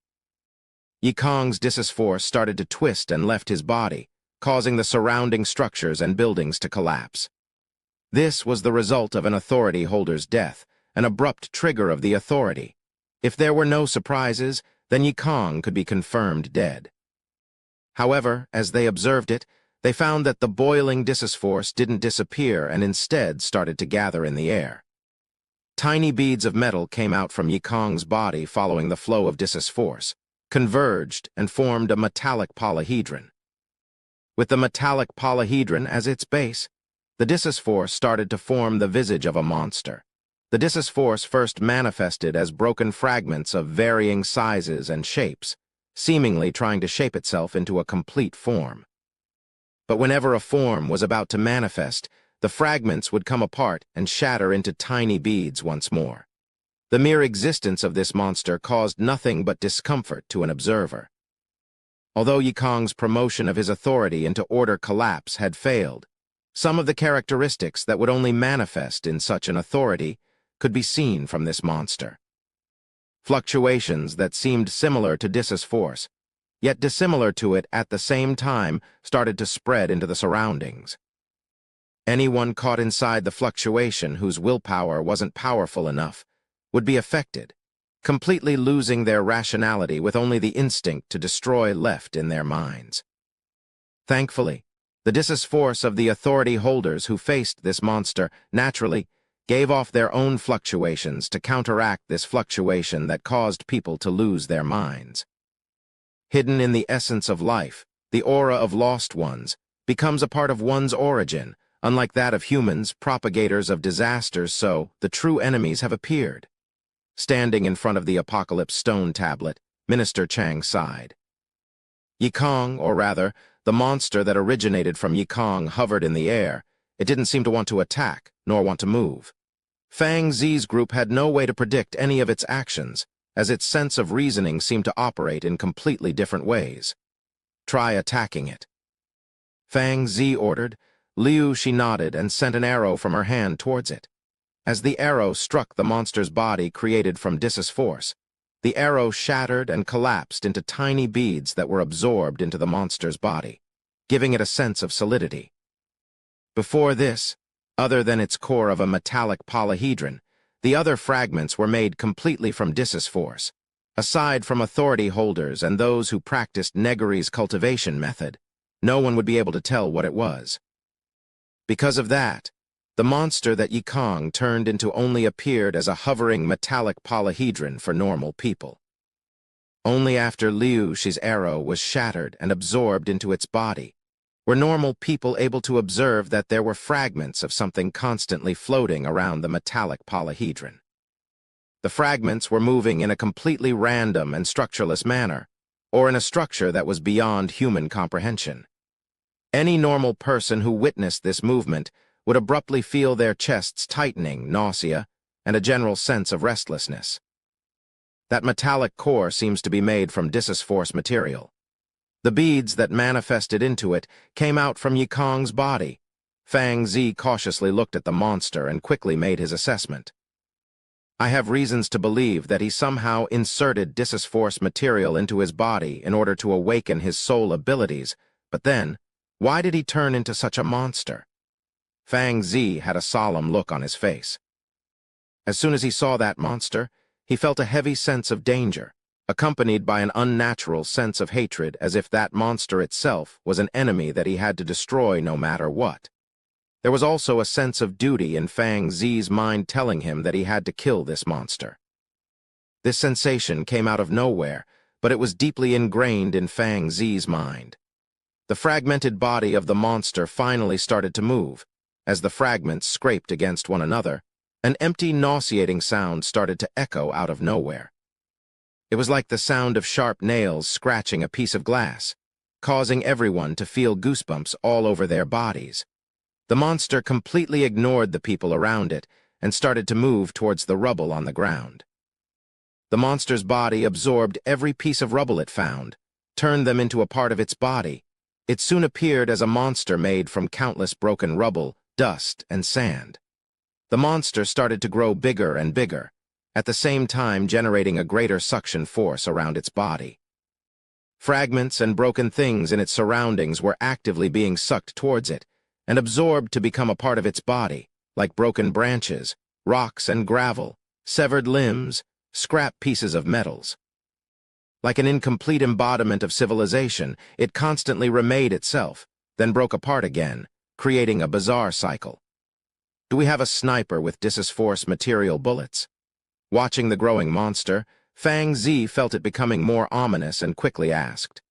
S1: Yi Kong's force started to twist and left his body, causing the surrounding structures and buildings to collapse. This was the result of an authority holder's death, an abrupt trigger of the authority. If there were no surprises, then Yi Kong could be confirmed dead. However, as they observed it, they found that the boiling force didn't disappear and instead started to gather in the air. Tiny beads of metal came out from Yi Kong's body following the flow of force, converged and formed a metallic polyhedron. With the metallic polyhedron as its base, the force started to form the visage of a monster. The force first manifested as broken fragments of varying sizes and shapes, seemingly trying to shape itself into a complete form. But whenever a form was about to manifest, the fragments would come apart and shatter into tiny beads once more. The mere existence of this monster caused nothing but discomfort to an observer. Although Yi Kong's promotion of his authority into order collapse had failed, some of the characteristics that would only manifest in such an authority could be seen from this monster. Fluctuations that seemed similar to force, yet dissimilar to it at the same time, started to spread into the surroundings. Anyone caught inside the fluctuation whose willpower wasn't powerful enough would be affected, completely losing their rationality with only the instinct to destroy left in their minds. Thankfully, the force of the authority holders who faced this monster naturally gave off their own fluctuations to counteract this fluctuation that caused people to lose their minds. Hidden in the essence of life, the aura of lost ones becomes a part of one's origin, unlike that of humans, propagators of disasters, so the true enemies have appeared. Standing in front of the Apocalypse stone tablet, Minister Chang sighed. Yi Kong, or rather, The monster that originated from Yikong hovered in the air. It didn't seem to want to attack, nor want to move. Fang Zi's group had no way to predict any of its actions, as its sense of reasoning seemed to operate in completely different ways. Try attacking it. Fang Zi ordered. She nodded and sent an arrow from her hand towards it. As the arrow struck the monster's body created from Dis's force, the arrow shattered and collapsed into tiny beads that were absorbed into the monster's body, giving it a sense of solidity. Before this, other than its core of a metallic polyhedron, the other fragments were made completely from Dis's force. Aside from authority holders and those who practiced Negary's cultivation method, no one would be able to tell what it was. Because of that, the monster that Yikong turned into only appeared as a hovering metallic polyhedron for normal people. Only after Shi's arrow was shattered and absorbed into its body were normal people able to observe that there were fragments of something constantly floating around the metallic polyhedron. The fragments were moving in a completely random and structureless manner, or in a structure that was beyond human comprehension. Any normal person who witnessed this movement would abruptly feel their chests tightening, nausea, and a general sense of restlessness. That metallic core seems to be made from Dis's force material. The beads that manifested into it came out from Yikong's body. Fang Zi cautiously looked at the monster and quickly made his assessment. I have reasons to believe that he somehow inserted Dis's force material into his body in order to awaken his soul abilities, but then, why did he turn into such a monster? Fang Zi had a solemn look on his face. As soon as he saw that monster, he felt a heavy sense of danger, accompanied by an unnatural sense of hatred, as if that monster itself was an enemy that he had to destroy no matter what. There was also a sense of duty in Fang Zi's mind telling him that he had to kill this monster. This sensation came out of nowhere, but it was deeply ingrained in Fang Zi's mind. The fragmented body of the monster finally started to move. As the fragments scraped against one another, an empty, nauseating sound started to echo out of nowhere. It was like the sound of sharp nails scratching a piece of glass, causing everyone to feel goosebumps all over their bodies. The monster completely ignored the people around it and started to move towards the rubble on the ground. The monster's body absorbed every piece of rubble it found, turned them into a part of its body. It soon appeared as a monster made from countless broken rubble, dust, and sand. The monster started to grow bigger and bigger, at the same time generating a greater suction force around its body. Fragments and broken things in its surroundings were actively being sucked towards it and absorbed to become a part of its body, like broken branches, rocks and gravel, severed limbs, scrap pieces of metals. Like an incomplete embodiment of civilization, it constantly remade itself, then broke apart again, creating a bizarre cycle. Do we have a sniper with Dis's force material bullets? Watching the growing monster, Fang Zi felt it becoming more ominous and quickly asked.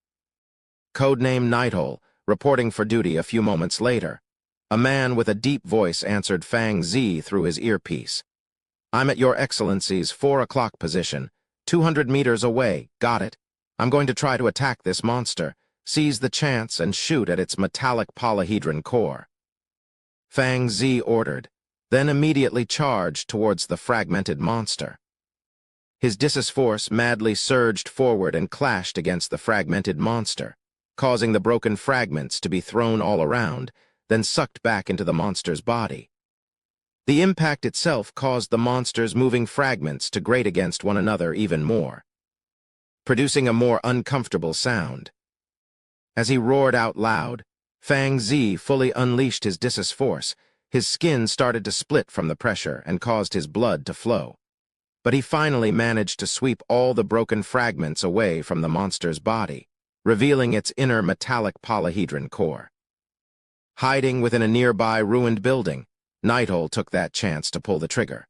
S1: Codename Nighthole, reporting for duty a few moments later. A man with a deep voice answered Fang Zi through his earpiece. I'm at Your Excellency's 4 o'clock position, 200 meters away, got it? I'm going to try to attack this monster, seize the chance and shoot at its metallic polyhedron core. Fang Zi ordered, then immediately charged towards the fragmented monster. His Dis's force madly surged forward and clashed against the fragmented monster, causing the broken fragments to be thrown all around, then sucked back into the monster's body. The impact itself caused the monster's moving fragments to grate against one another even more, producing a more uncomfortable sound. As he roared out loud, Fang Zi fully unleashed his Dis's force. His skin started to split from the pressure and caused his blood to flow. But he finally managed to sweep all the broken fragments away from the monster's body, revealing its inner metallic polyhedron core. Hiding within a nearby ruined building, Nighthole took that chance to pull the trigger.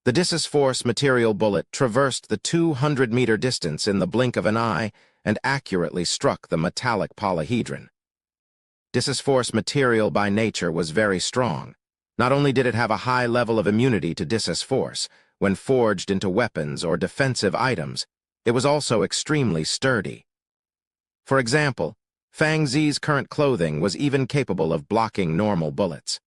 S1: The Dis's force material bullet traversed the 200-meter distance in the blink of an eye and accurately struck the metallic polyhedron. Dis's force material by nature was very strong. Not only did it have a high level of immunity to Dis's force when forged into weapons or defensive items, it was also extremely sturdy. For example, Fang Zi's current clothing was even capable of blocking normal bullets.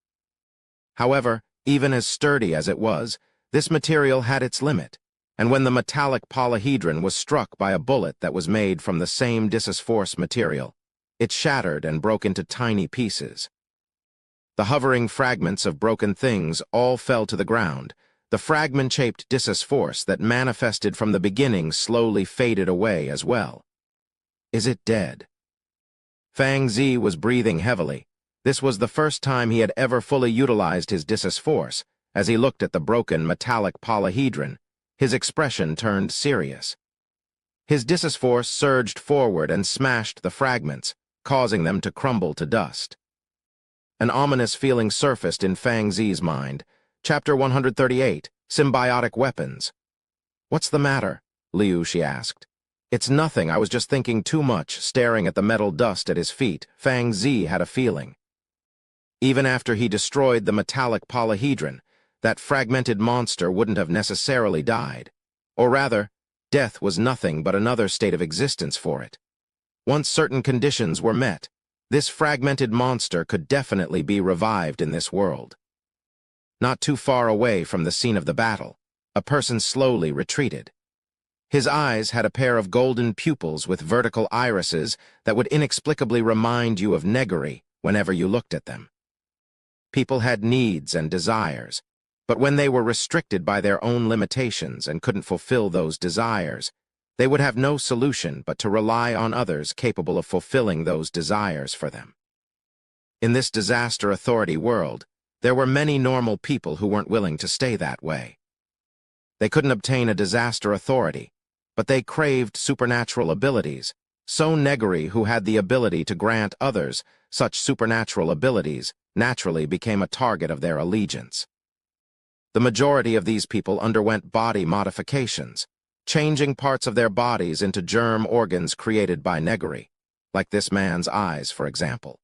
S1: However, even as sturdy as it was, this material had its limit, and when the metallic polyhedron was struck by a bullet that was made from the same disc-force material, it shattered and broke into tiny pieces. The hovering fragments of broken things all fell to the ground. The fragment-shaped disc-force that manifested from the beginning slowly faded away as well. Is it dead? Fang Zi was breathing heavily. This was the first time he had ever fully utilized his disc-force. As he looked at the broken metallic polyhedron, his expression turned serious. His disc-force surged forward and smashed the fragments, causing them to crumble to dust. An ominous feeling surfaced in Fang Zi's mind. Chapter 138, Symbiotic Weapons. "What's the matter?" Liu Shi asked. "It's nothing, I was just thinking too much." Staring at the metal dust at his feet, Fang Zi had a feeling. Even after he destroyed the metallic polyhedron, that fragmented monster wouldn't have necessarily died. Or rather, death was nothing but another state of existence for it. Once certain conditions were met, this fragmented monster could definitely be revived in this world. Not too far away from the scene of the battle, a person slowly retreated. His eyes had a pair of golden pupils with vertical irises that would inexplicably remind you of Negary whenever you looked at them. People had needs and desires, but when they were restricted by their own limitations and couldn't fulfill those desires, they would have no solution but to rely on others capable of fulfilling those desires for them. In this disaster authority world, there were many normal people who weren't willing to stay that way. They couldn't obtain a disaster authority, but they craved supernatural abilities, so Negary, who had the ability to grant others such supernatural abilities, naturally became a target of their allegiance. The majority of these people underwent body modifications, changing parts of their bodies into germ organs created by Negary, like this man's eyes, for example.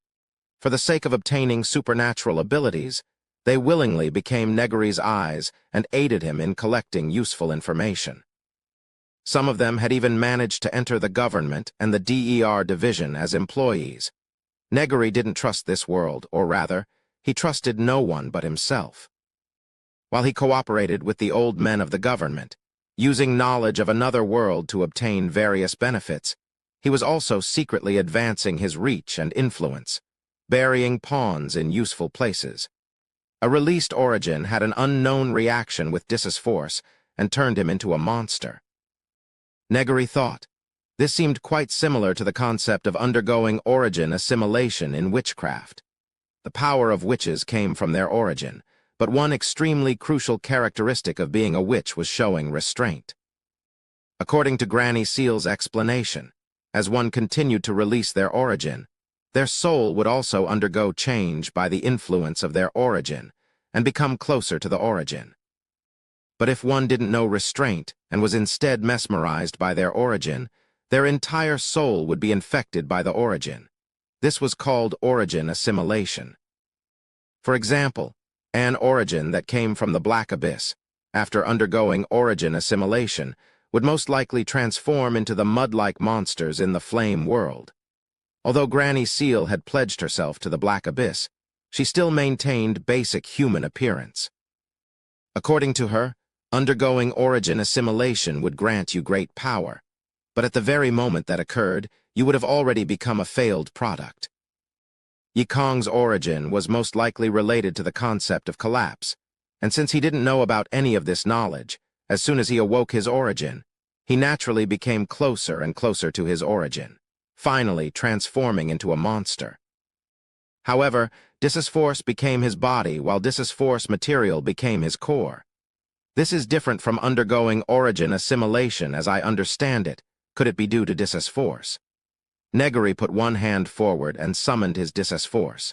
S1: For the sake of obtaining supernatural abilities, they willingly became Negary's eyes and aided him in collecting useful information. Some of them had even managed to enter the government and the DER division as employees. Negary didn't trust this world, or rather, he trusted no one but himself. While he cooperated with the old men of the government, using knowledge of another world to obtain various benefits, he was also secretly advancing his reach and influence, burying pawns in useful places. A released origin had an unknown reaction with disc-force and turned him into a monster. Negary thought. This seemed quite similar to the concept of undergoing origin assimilation in witchcraft. The power of witches came from their origin, but one extremely crucial characteristic of being a witch was showing restraint. According to Granny Seal's explanation, as one continued to release their origin, their soul would also undergo change by the influence of their origin and become closer to the origin. But if one didn't know restraint and was instead mesmerized by their origin, their entire soul would be infected by the origin. This was called origin assimilation. For example, an origin that came from the Black Abyss, after undergoing origin assimilation, would most likely transform into the mud-like monsters in the Flame world. Although Granny Seal had pledged herself to the Black Abyss, she still maintained basic human appearance. According to her, undergoing origin assimilation would grant you great power, but at the very moment that occurred, you would have already become a failed product. Yikong's origin was most likely related to the concept of collapse, and since he didn't know about any of this knowledge, as soon as he awoke his origin, he naturally became closer and closer to his origin, finally transforming into a monster. However, disc-force became his body while disc-force material became his core. This is different from undergoing origin assimilation as I understand it. Could it be due to disc-force? Negary put one hand forward and summoned his disc-force.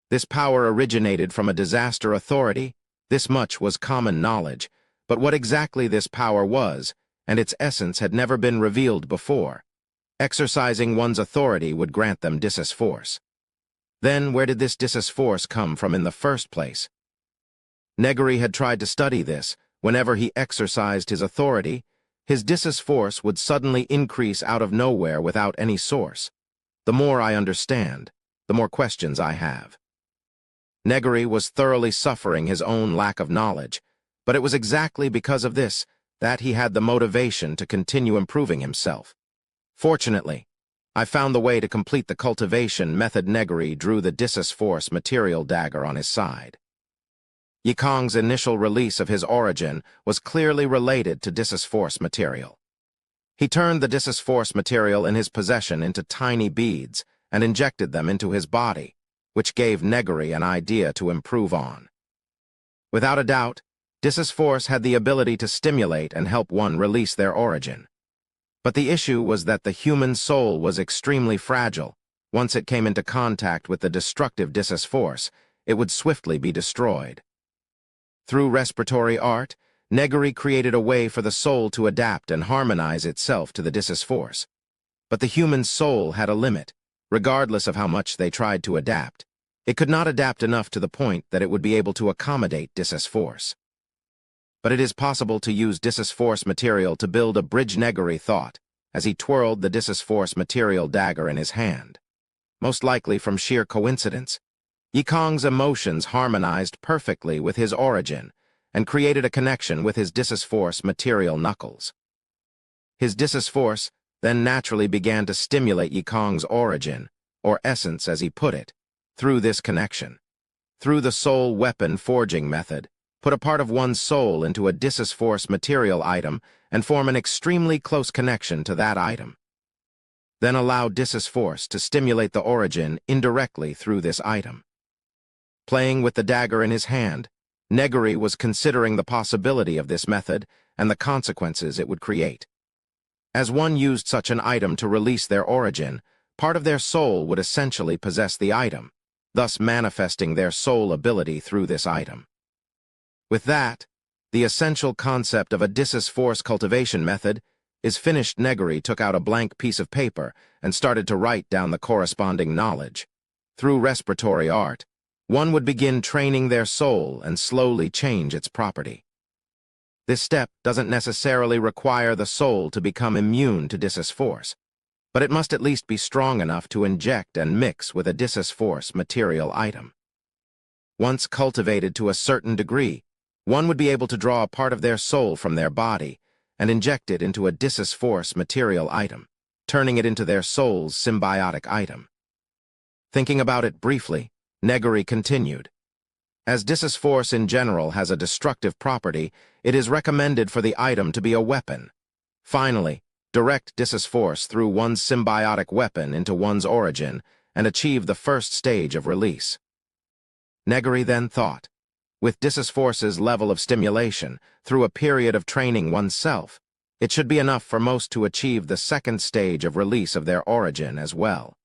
S1: This power originated from a disaster authority. This much was common knowledge, but what exactly this power was, and its essence had never been revealed before. Exercising one's authority would grant them disc-force. Then, where did this disc-force come from in the first place? Negary had tried to study this. Whenever he exercised his authority, his disc-force would suddenly increase out of nowhere without any source. The more I understand, the more questions I have. Negary was thoroughly suffering his own lack of knowledge, but it was exactly because of this that he had the motivation to continue improving himself. Fortunately, I found the way to complete the cultivation method. Negary drew the Dissus Force material dagger on his side. Yikong's initial release of his origin was clearly related to Dissus Force material. He turned the Dissus Force material in his possession into tiny beads and injected them into his body, which gave Negary an idea to improve on. Without a doubt, Dissus Force had the ability to stimulate and help one release their origin. But the issue was that the human soul was extremely fragile. Once it came into contact with the destructive Dissus Force, it would swiftly be destroyed. Through respiratory art, Negary created a way for the soul to adapt and harmonize itself to the Dissus Force. But the human soul had a limit. Regardless of how much they tried to adapt, it could not adapt enough to the point that it would be able to accommodate Dissus Force. But it is possible to use Dissus Force material to build a bridge. Negary thought, as he twirled the Dissus Force material dagger in his hand. Most likely from sheer coincidence, Yikong's emotions harmonized perfectly with his origin and created a connection with his Dissus Force material knuckles. His Dissus Force then naturally began to stimulate Yikong's origin, or essence as he put it, through this connection. Through the soul weapon forging method, put a part of one's soul into a Dissus Force material item and form an extremely close connection to that item. Then allow Dissus Force to stimulate the origin indirectly through this item. Playing with the dagger in his hand, Negary was considering the possibility of this method and the consequences it would create. As one used such an item to release their origin, part of their soul would essentially possess the item, thus manifesting their soul ability through this item. With that, the essential concept of a Dissus Force cultivation method is finished. Negary took out a blank piece of paper and started to write down the corresponding knowledge. Through respiratory art, one would begin training their soul and slowly change its property. This step doesn't necessarily require the soul to become immune to Dissus Force, but it must at least be strong enough to inject and mix with a Dissus Force material item. Once cultivated to a certain degree, one would be able to draw a part of their soul from their body and inject it into a Dissus Force material item, turning it into their soul's symbiotic item. Thinking about it briefly, Negary continued. As Dissus Force in general has a destructive property, it is recommended for the item to be a weapon. Finally, direct Dissus Force through one's symbiotic weapon into one's origin and achieve the first stage of release. Negary then thought, with Dissus Force's level of stimulation, through a period of training oneself, it should be enough for most to achieve the second stage of release of their origin as well.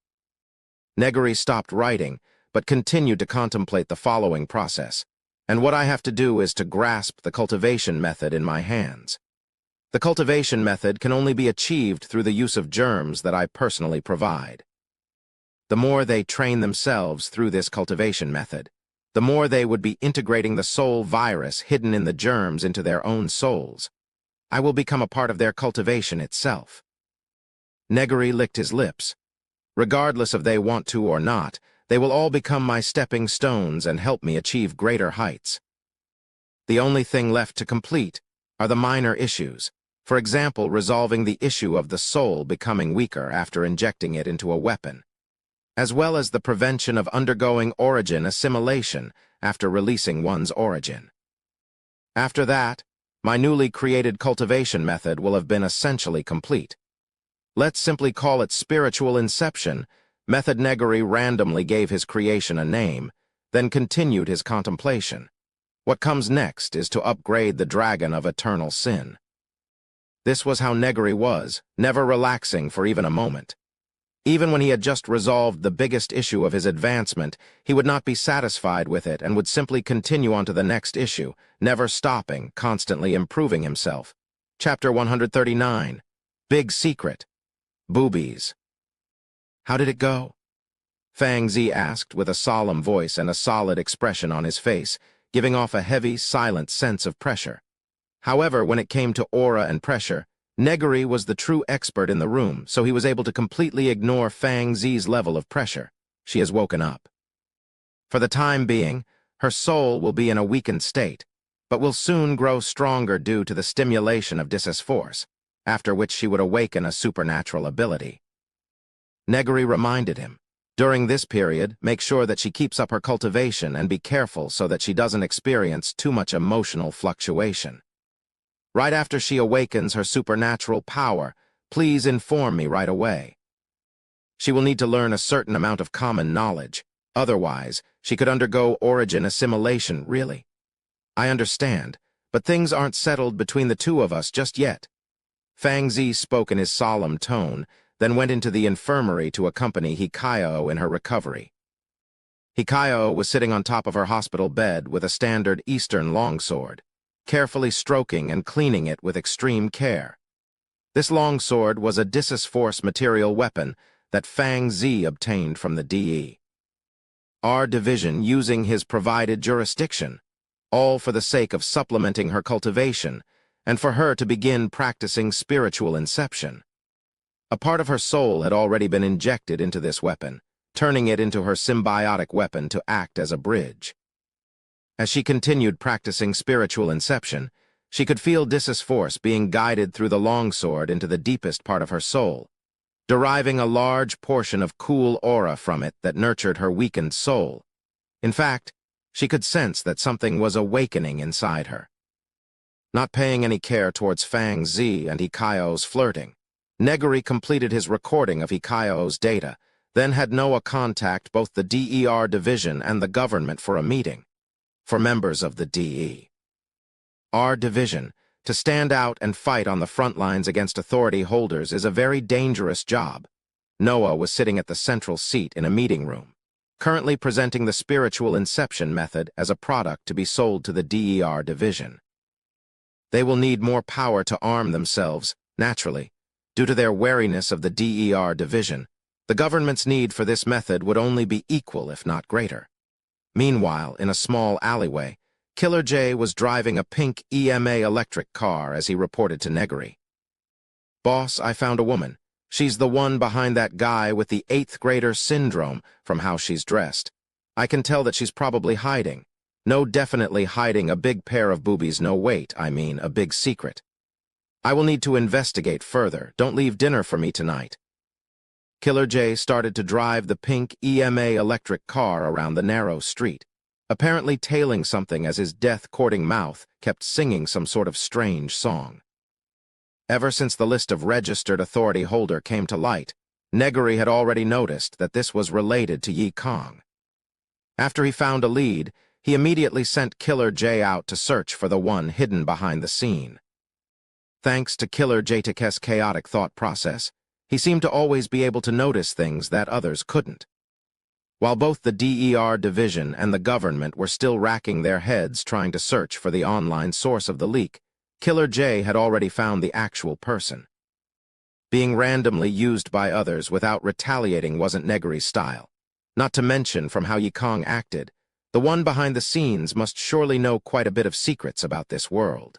S1: Negary stopped writing, but continued to contemplate the following process, and what I have to do is to grasp the cultivation method in my hands. The cultivation method can only be achieved through the use of germs that I personally provide. The more they train themselves through this cultivation method, the more they would be integrating the soul virus hidden in the germs into their own souls. I will become a part of their cultivation itself. Negary licked his lips. Regardless if they want to or not, they will all become my stepping stones and help me achieve greater heights. The only thing left to complete are the minor issues, for example, resolving the issue of the soul becoming weaker after injecting it into a weapon, as well as the prevention of undergoing origin assimilation after releasing one's origin. After that, my newly created cultivation method will have been essentially complete. Let's simply call it spiritual inception. Method. Negary randomly gave his creation a name, then continued his contemplation. What comes next is to upgrade the dragon of eternal sin. This was how Negary was, never relaxing for even a moment. Even when he had just resolved the biggest issue of his advancement, he would not be satisfied with it and would simply continue on to the next issue, never stopping, constantly improving himself. Chapter 139. Big Secret. Boobies. How did it go? Fang Zi asked with a solemn voice and a solid expression on his face, giving off a heavy, silent sense of pressure. However, when it came to aura and pressure, Negary was the true expert in the room, so he was able to completely ignore Fang Zi's level of pressure. She has woken up. For the time being, her soul will be in a weakened state, but will soon grow stronger due to the stimulation of Dis's force, after which she would awaken a supernatural ability. Negary reminded him, during this period, make sure that she keeps up her cultivation and be careful so that she doesn't experience too much emotional fluctuation. Right after she awakens her supernatural power, please inform me right away. She will need to learn a certain amount of common knowledge. Otherwise, she could undergo origin assimilation, really. I understand, but things aren't settled between the two of us just yet. Fang Zi spoke in his solemn tone, then went into the infirmary to accompany Hikayo in her recovery. Hikayo was sitting on top of her hospital bed with a standard Eastern longsword, carefully stroking and cleaning it with extreme care. This longsword was a Dis's Force material weapon that Fang Zi obtained from the DE. Our division using his provided jurisdiction, all for the sake of supplementing her cultivation and for her to begin practicing spiritual inception. A part of her soul had already been injected into this weapon, turning it into her symbiotic weapon to act as a bridge. As she continued practicing spiritual inception, she could feel Dis's force being guided through the longsword into the deepest part of her soul, deriving a large portion of cool aura from it that nurtured her weakened soul. In fact, she could sense that something was awakening inside her. Not paying any care towards Fang Zi and Hikayo's flirting, Negary completed his recording of Hikayo's data, then had Noah contact both the DER division and the government for a meeting. For members of the DE. Our division, to stand out and fight on the front lines against authority holders, is a very dangerous job. Noah was sitting at the central seat in a meeting room, currently presenting the spiritual inception method as a product to be sold to the DER division. They will need more power to arm themselves, naturally. Due to their wariness of the DER division, the government's need for this method would only be equal if not greater. Meanwhile, in a small alleyway, Killer J was driving a pink EMA electric car as he reported to Negary. "Boss, I found a woman. She's the one behind that guy with the 8th grader syndrome from how she's dressed. I can tell that she's probably hiding. No, definitely hiding a big pair of boobies, no wait, I mean a big secret. I will need to investigate further. Don't leave dinner for me tonight." Killer J started to drive the pink EMA electric car around the narrow street, apparently tailing something as his death-courting mouth kept singing some sort of strange song. Ever since the list of registered authority holder came to light, Negary had already noticed that this was related to Yi Kong. After he found a lead, he immediately sent Killer J out to search for the one hidden behind the scene. Thanks to Killer J's chaotic thought process, he seemed to always be able to notice things that others couldn't. While both the DER division and the government were still racking their heads trying to search for the online source of the leak, Killer J had already found the actual person. Being randomly used by others without retaliating wasn't Negary's style. Not to mention, from how Yi Kong acted, the one behind the scenes must surely know quite a bit of secrets about this world.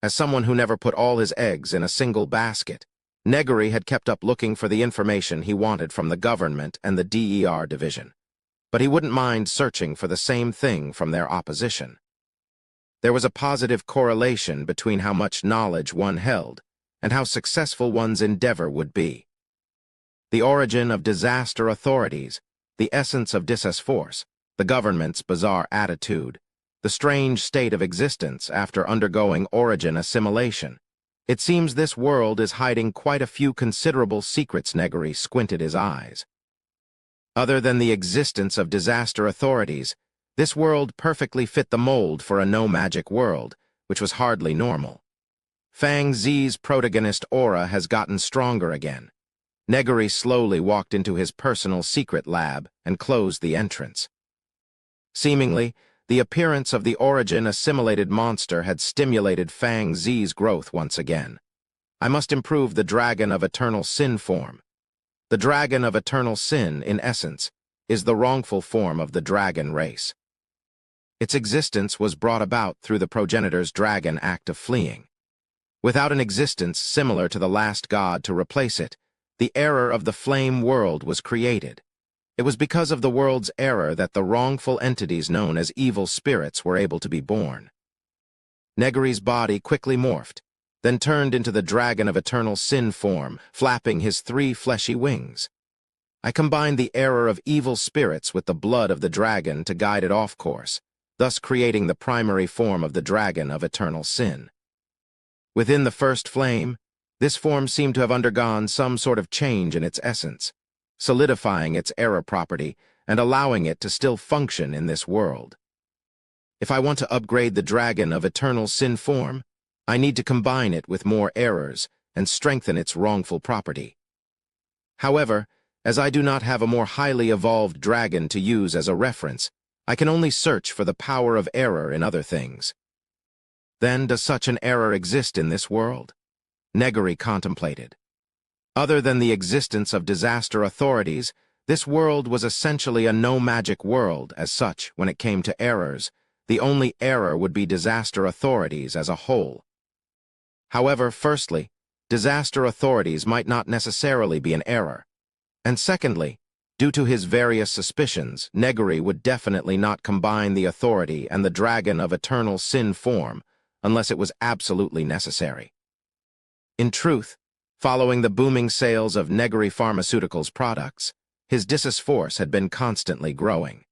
S1: As someone who never put all his eggs in a single basket, Negary had kept up looking for the information he wanted from the government and the DER division, but he wouldn't mind searching for the same thing from their opposition. There was a positive correlation between how much knowledge one held and how successful one's endeavor would be. The origin of disaster authorities, the essence of Dis's force, the government's bizarre attitude, the strange state of existence after undergoing origin assimilation. It seems this world is hiding quite a few considerable secrets. Negary squinted his eyes. Other than the existence of disaster authorities, this world perfectly fit the mold for a no-magic world, which was hardly normal. Fang Zi's protagonist aura has gotten stronger again. Negary slowly walked into his personal secret lab and closed the entrance. Seemingly, the appearance of the origin-assimilated monster had stimulated Fang Zi's growth once again. I must improve the Dragon of Eternal Sin form. The Dragon of Eternal Sin, in essence, is the wrongful form of the dragon race. Its existence was brought about through the progenitor's dragon act of fleeing. Without an existence similar to the last god to replace it, the error of the flame world was created. It was because of the world's error that the wrongful entities known as evil spirits were able to be born. Negary's body quickly morphed, then turned into the dragon of eternal sin form, flapping his 3 fleshy wings. I combined the error of evil spirits with the blood of the dragon to guide it off course, thus creating the primary form of the dragon of eternal sin. Within the first flame, this form seemed to have undergone some sort of change in its essence, solidifying its error property and allowing it to still function in this world. If I want to upgrade the dragon of eternal sin form, I need to combine it with more errors and strengthen its wrongful property. However, as I do not have a more highly evolved dragon to use as a reference, I can only search for the power of error in other things. Then, does such an error exist in this world? Negary contemplated. Other than the existence of disaster authorities, this world was essentially a no-magic world. As such, when it came to errors, the only error would be disaster authorities as a whole. However, firstly, disaster authorities might not necessarily be an error. And secondly, due to his various suspicions, Negary would definitely not combine the authority and the dragon of eternal sin form, unless it was absolutely necessary. In truth, following the booming sales of Negary Pharmaceuticals products, his Dissus force had been constantly growing.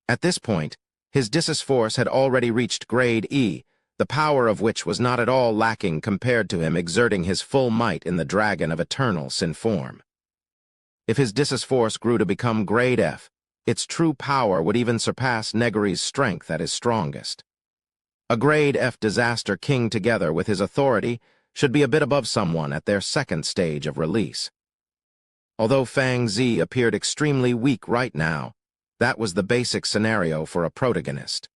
S1: At this point, his Dissus force had already reached grade E, the power of which was not at all lacking compared to him exerting his full might in the dragon of eternal sin form. If his Dissus force grew to become grade F, its true power would even surpass Negary's strength at his strongest. A grade F disaster king together with his authority should be a bit above someone at their second stage of release. Although Fang Zi appeared extremely weak right now, that was the basic scenario for a protagonist.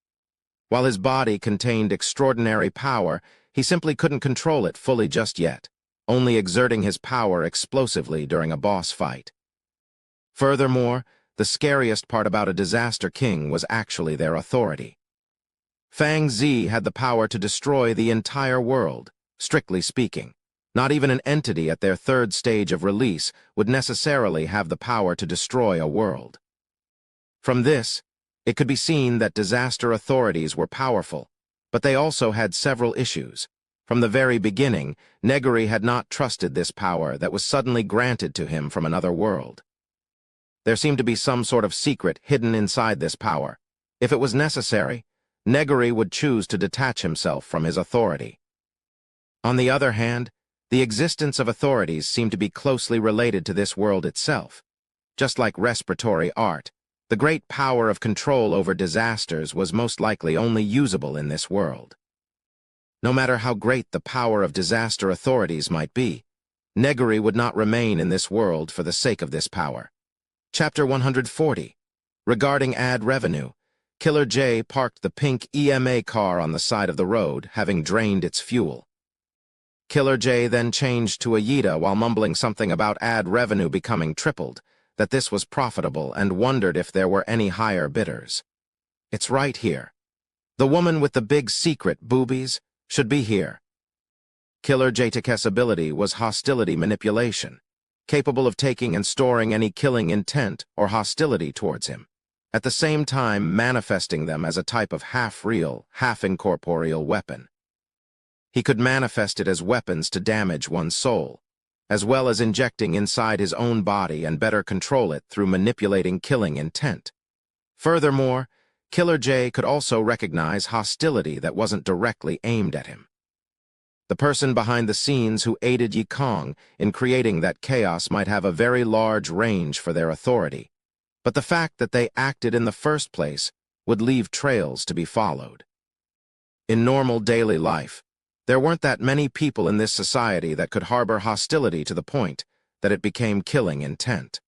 S1: While his body contained extraordinary power, he simply couldn't control it fully just yet, only exerting his power explosively during a boss fight. Furthermore, the scariest part about a disaster king was actually their authority. Fang Zi had the power to destroy the entire world, strictly speaking. Not even an entity at their third stage of release would necessarily have the power to destroy a world. From this, it could be seen that disaster authorities were powerful, but they also had several issues. From the very beginning, Negary had not trusted this power that was suddenly granted to him from another world. There seemed to be some sort of secret hidden inside this power. If it was necessary, Negary would choose to detach himself from his authority. On the other hand, the existence of authorities seemed to be closely related to this world itself. Just like respiratory art, the great power of control over disasters was most likely only usable in this world. No matter how great the power of disaster authorities might be, Negary would not remain in this world for the sake of this power. Chapter 140. Regarding ad revenue, Killer J parked the pink EMA car on the side of the road, having drained its fuel. Killer J then changed to a Yida while mumbling something about ad revenue becoming tripled, that this was profitable, and wondered if there were any higher bidders. It's right here. The woman with the big secret boobies should be here. Killer J's ability was hostility manipulation, capable of taking and storing any killing intent or hostility towards him, at the same time manifesting them as a type of half-real, half-incorporeal weapon. He could manifest it as weapons to damage one's soul, as well as injecting inside his own body and better control it through manipulating killing intent. Furthermore, Killer J could also recognize hostility that wasn't directly aimed at him. The person behind the scenes who aided Yi Kong in creating that chaos might have a very large range for their authority, but the fact that they acted in the first place would leave trails to be followed. In normal daily life, there weren't that many people in this society that could harbor hostility to the point that it became killing intent.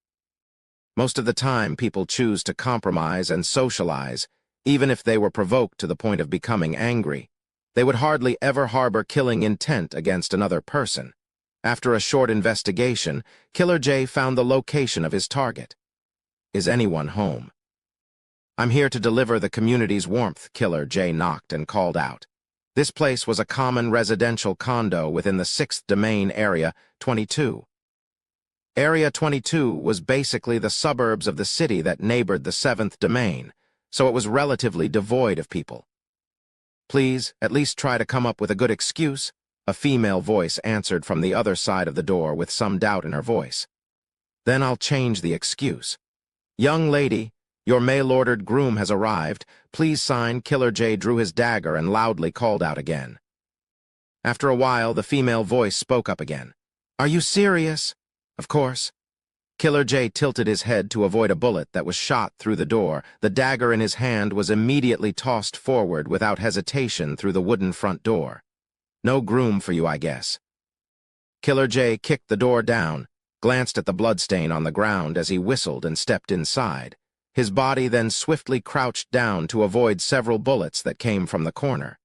S1: Most of the time, people choose to compromise and socialize, even if they were provoked to the point of becoming angry. They would hardly ever harbor killing intent against another person. After a short investigation, Killer J found the location of his target. Is anyone home? I'm here to deliver the community's warmth, Killer J knocked and called out. This place was a common residential condo within the 6th Domain Area 22. Area 22 was basically the suburbs of the city that neighbored the 7th Domain, so it was relatively devoid of people. "Please, at least try to come up with a good excuse," a female voice answered from the other side of the door with some doubt in her voice. "Then I'll change the excuse. Young lady, your mail-ordered groom has arrived. Please sign." Killer J drew his dagger and loudly called out again. After a while, the female voice spoke up again. "Are you serious?" "Of course." Killer J tilted his head to avoid a bullet that was shot through the door. The dagger in his hand was immediately tossed forward without hesitation through the wooden front door. "No groom for you, I guess." Killer J kicked the door down, glanced at the bloodstain on the ground as he whistled and stepped inside. His body then swiftly crouched down to avoid several bullets that came from the corner.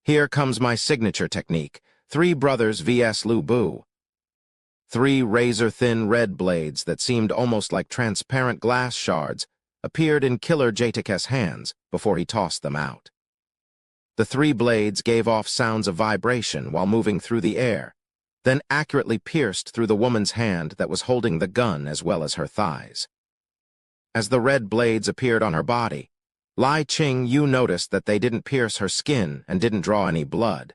S1: "Here comes my signature technique. 3 brothers vs. Lu Bu." 3 razor-thin red blades that seemed almost like transparent glass shards appeared in Killer J's hands before he tossed them out. The 3 blades gave off sounds of vibration while moving through the air, then accurately pierced through the woman's hand that was holding the gun as well as her thighs. As the red blades appeared on her body, Lai Ching-yu noticed that they didn't pierce her skin and didn't draw any blood,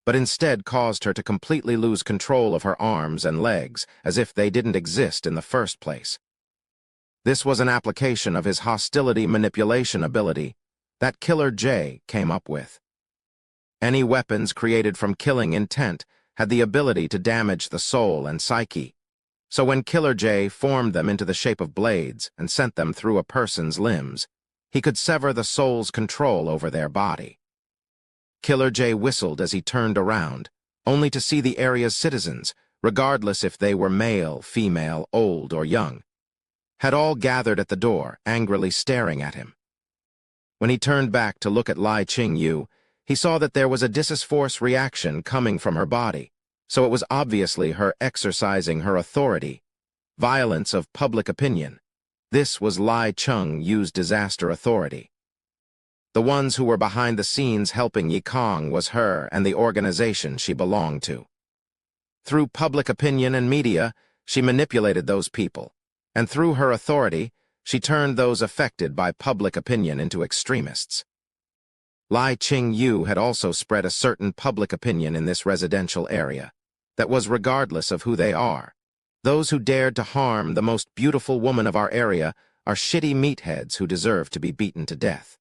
S1: but instead caused her to completely lose control of her arms and legs as if they didn't exist in the first place. This was an application of his hostility manipulation ability that Killer J came up with. Any weapons created from killing intent had the ability to damage the soul and psyche, so when Killer J formed them into the shape of blades and sent them through a person's limbs, he could sever the soul's control over their body. Killer J whistled as he turned around, only to see the area's citizens, regardless if they were male, female, old, or young, had all gathered at the door, angrily staring at him. When he turned back to look at Lai Ching-yu, he saw that there was a disforce reaction coming from her body, so it was obviously her exercising her authority. Violence of public opinion. This was Lai Ching-yu's disaster authority. The ones who were behind the scenes helping Yikong was her and the organization she belonged to. Through public opinion and media, she manipulated those people, and through her authority, she turned those affected by public opinion into extremists. Lai Ching-yu had also spread a certain public opinion in this residential area that was regardless of who they are. Those who dared to harm the most beautiful woman of our area are shitty meatheads who deserve to be beaten to death.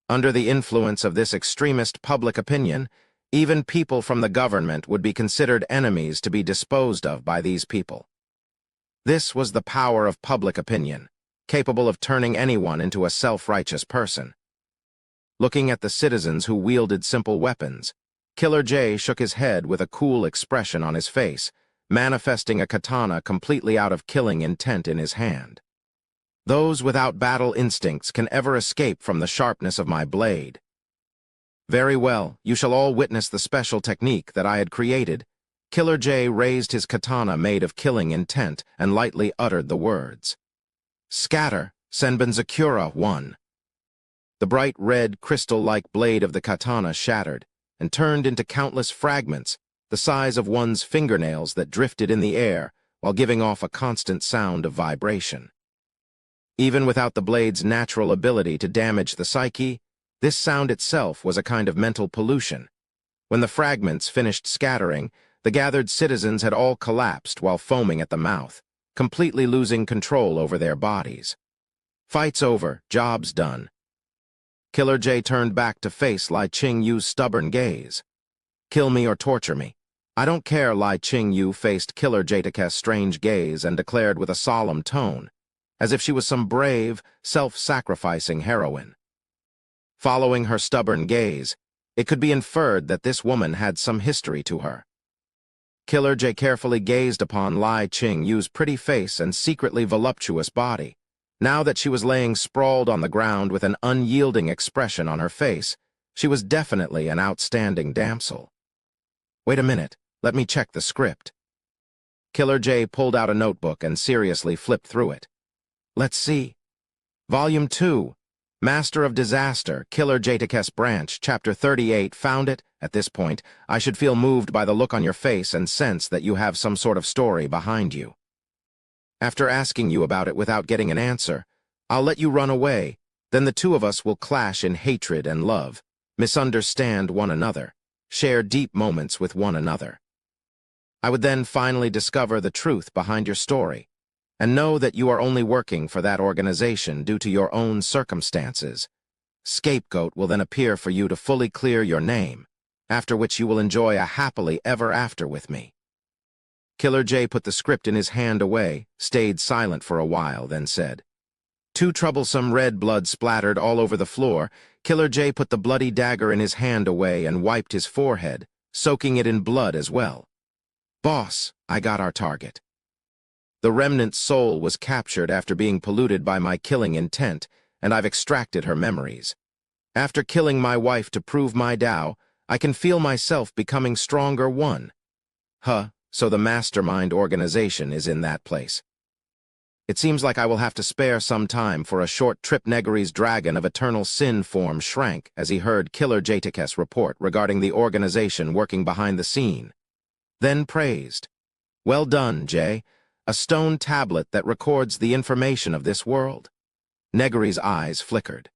S1: Under the influence of this extremist public opinion, even people from the government would be considered enemies to be disposed of by these people. This was the power of public opinion, capable of turning anyone into a self-righteous person. Looking at the citizens who wielded simple weapons, Killer J shook his head with a cool expression on his face, manifesting a katana completely out of killing intent in his hand. "Those without battle instincts can ever escape from the sharpness of my blade." "Very well, you shall all witness the special technique that I had created." Killer J raised his katana made of killing intent and lightly uttered the words. "Scatter, Senbin Zakura 1." The bright red, crystal-like blade of the katana shattered and turned into countless fragments, the size of one's fingernails that drifted in the air while giving off a constant sound of vibration. Even without the blade's natural ability to damage the psyche, this sound itself was a kind of mental pollution. When the fragments finished scattering, the gathered citizens had all collapsed while foaming at the mouth, completely losing control over their bodies. "Fight's over, job's done." Killer J turned back to face Lai Ching-yu's stubborn gaze. "Kill me or torture me. I don't care." Lai Ching-yu faced Killer J's strange gaze and declared with a solemn tone, as if she was some brave, self-sacrificing heroine. Following her stubborn gaze, it could be inferred that this woman had some history to her. Killer J carefully gazed upon Lai Ching-yu's pretty face and secretly voluptuous body. Now that she was laying sprawled on the ground with an unyielding expression on her face, she was definitely an outstanding damsel. "Wait a minute, let me check the script." Killer J pulled out a notebook and seriously flipped through it. "Let's see. Volume 2, Master of Disaster, Killer Jacob's Branch, Chapter 38, found it. At this point, I should feel moved by the look on your face and sense that you have some sort of story behind you. After asking you about it without getting an answer, I'll let you run away. Then the two of us will clash in hatred and love, misunderstand one another, share deep moments with one another. I would then finally discover the truth behind your story, and know that you are only working for that organization due to your own circumstances. Scapegoat will then appear for you to fully clear your name, after which you will enjoy a happily ever after with me. Killer J put the script in his hand away, stayed silent for a while, then said, "Too troublesome." Red blood splattered all over the floor. Killer J put the bloody dagger in his hand away and wiped his forehead, soaking it in blood as well. "Boss, I got our target." The remnant's soul was captured after being polluted by my killing intent, and I've extracted her memories. After killing my wife to prove my Tao, I can feel myself becoming stronger one. So the mastermind organization is in that place. It seems like I will have to spare some time for a short trip. Negary's dragon of eternal sin form shrank as he heard Killer Jacob's report regarding the organization working behind the scene. Then praised, "Well done, Jay. A stone tablet that records the information of this world." Negary's eyes flickered.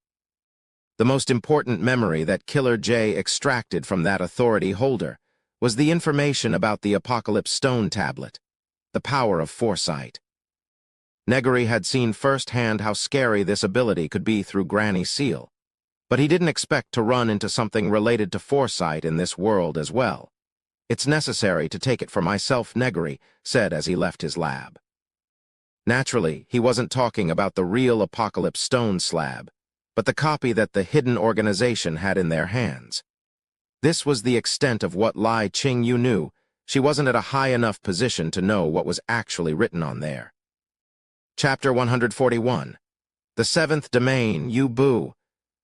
S1: The most important memory that Killer J extracted from that authority holder was the information about the Apocalypse Stone tablet, the power of foresight. Negary had seen firsthand how scary this ability could be through Granny Seal, but he didn't expect to run into something related to foresight in this world as well. "It's necessary to take it for myself," Negary said as he left his lab. Naturally, he wasn't talking about the real Apocalypse Stone slab, but the copy that the hidden organization had in their hands. This was the extent of what Lai Qingyu knew. She wasn't at a high enough position to know what was actually written on there. Chapter 141. The Seventh Domain, Yu Bu.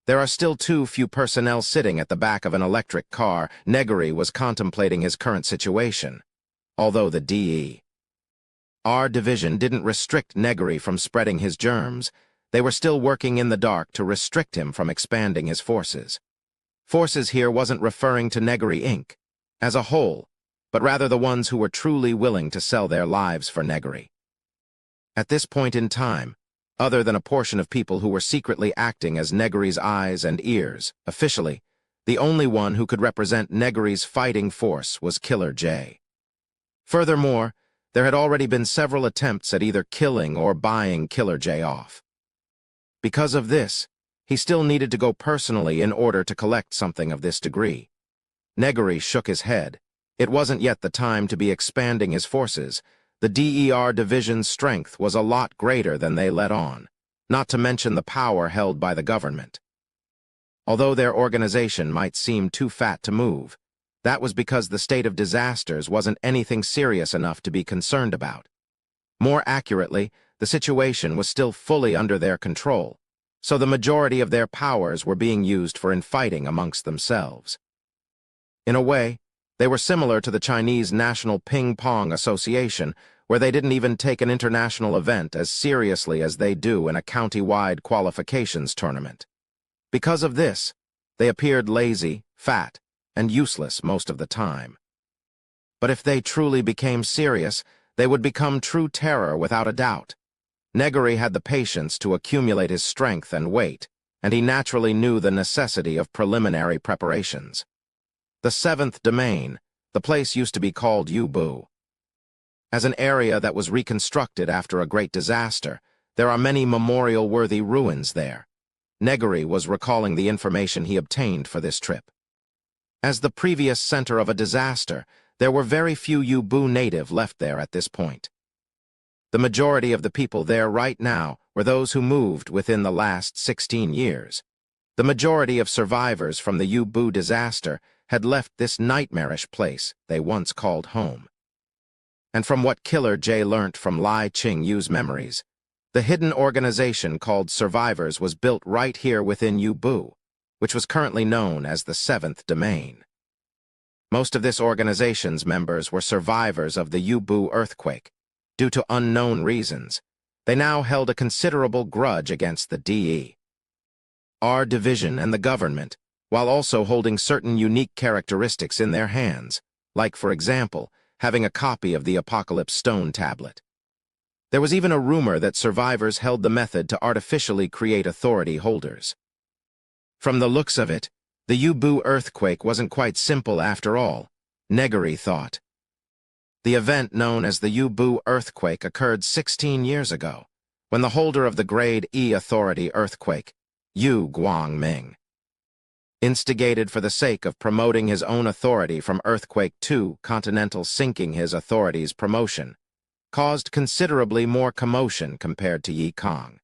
S1: There are still too few personnel sitting at the back of an electric car. Negary was contemplating his current situation. Although the DE.R. division didn't restrict Negary from spreading his germs, they were still working in the dark to restrict him from expanding his forces. Forces here wasn't referring to Negary Inc. as a whole, but rather the ones who were truly willing to sell their lives for Negary. At this point in time, other than a portion of people who were secretly acting as Negary's eyes and ears, officially, the only one who could represent Negary's fighting force was Killer J. Furthermore, there had already been several attempts at either killing or buying Killer J off. Because of this, he still needed to go personally in order to collect something of this degree. Negary shook his head. It wasn't yet the time to be expanding his forces. The DER division's strength was a lot greater than they let on, not to mention the power held by the government. Although their organization might seem too fat to move, that was because the state of disasters wasn't anything serious enough to be concerned about. More accurately, the situation was still fully under their control, so the majority of their powers were being used for infighting amongst themselves. In a way, they were similar to the Chinese National Ping Pong Association, where they didn't even take an international event as seriously as they do in a county-wide qualifications tournament. Because of this, they appeared lazy, fat, and useless most of the time. But if they truly became serious, they would become true terror without a doubt. Negary had the patience to accumulate his strength and weight, and he naturally knew the necessity of preliminary preparations. The Seventh Domain, the place used to be called Yu Bu. As an area that was reconstructed after a great disaster, there are many memorial-worthy ruins there. Negary was recalling the information he obtained for this trip. As the previous center of a disaster, there were very few Yu Bu native left there at this point. The majority of the people there right now were those who moved within the last 16 years. The majority of survivors from the Yu Bu disaster had left this nightmarish place they once called home. And from what Killer J learnt from Lai Qingyu's memories, the hidden organization called Survivors was built right here within Yu Bu, which was currently known as the Seventh Domain. Most of this organization's members were survivors of the Yu Bu earthquake. Due to unknown reasons, they now held a considerable grudge against the DE. our division and the government, while also holding certain unique characteristics in their hands, like, for example, having a copy of the Apocalypse Stone tablet. There was even a rumor that survivors held the method to artificially create authority holders. From the looks of it, the U-Boo earthquake wasn't quite simple after all, Negary thought. The event known as the U-Boo earthquake occurred 16 years ago, when the holder of the Grade E authority earthquake, Yu Guangming, instigated for the sake of promoting his own authority from Earthquake 2, continental sinking his authority's promotion, caused considerably more commotion compared to Yi Kong.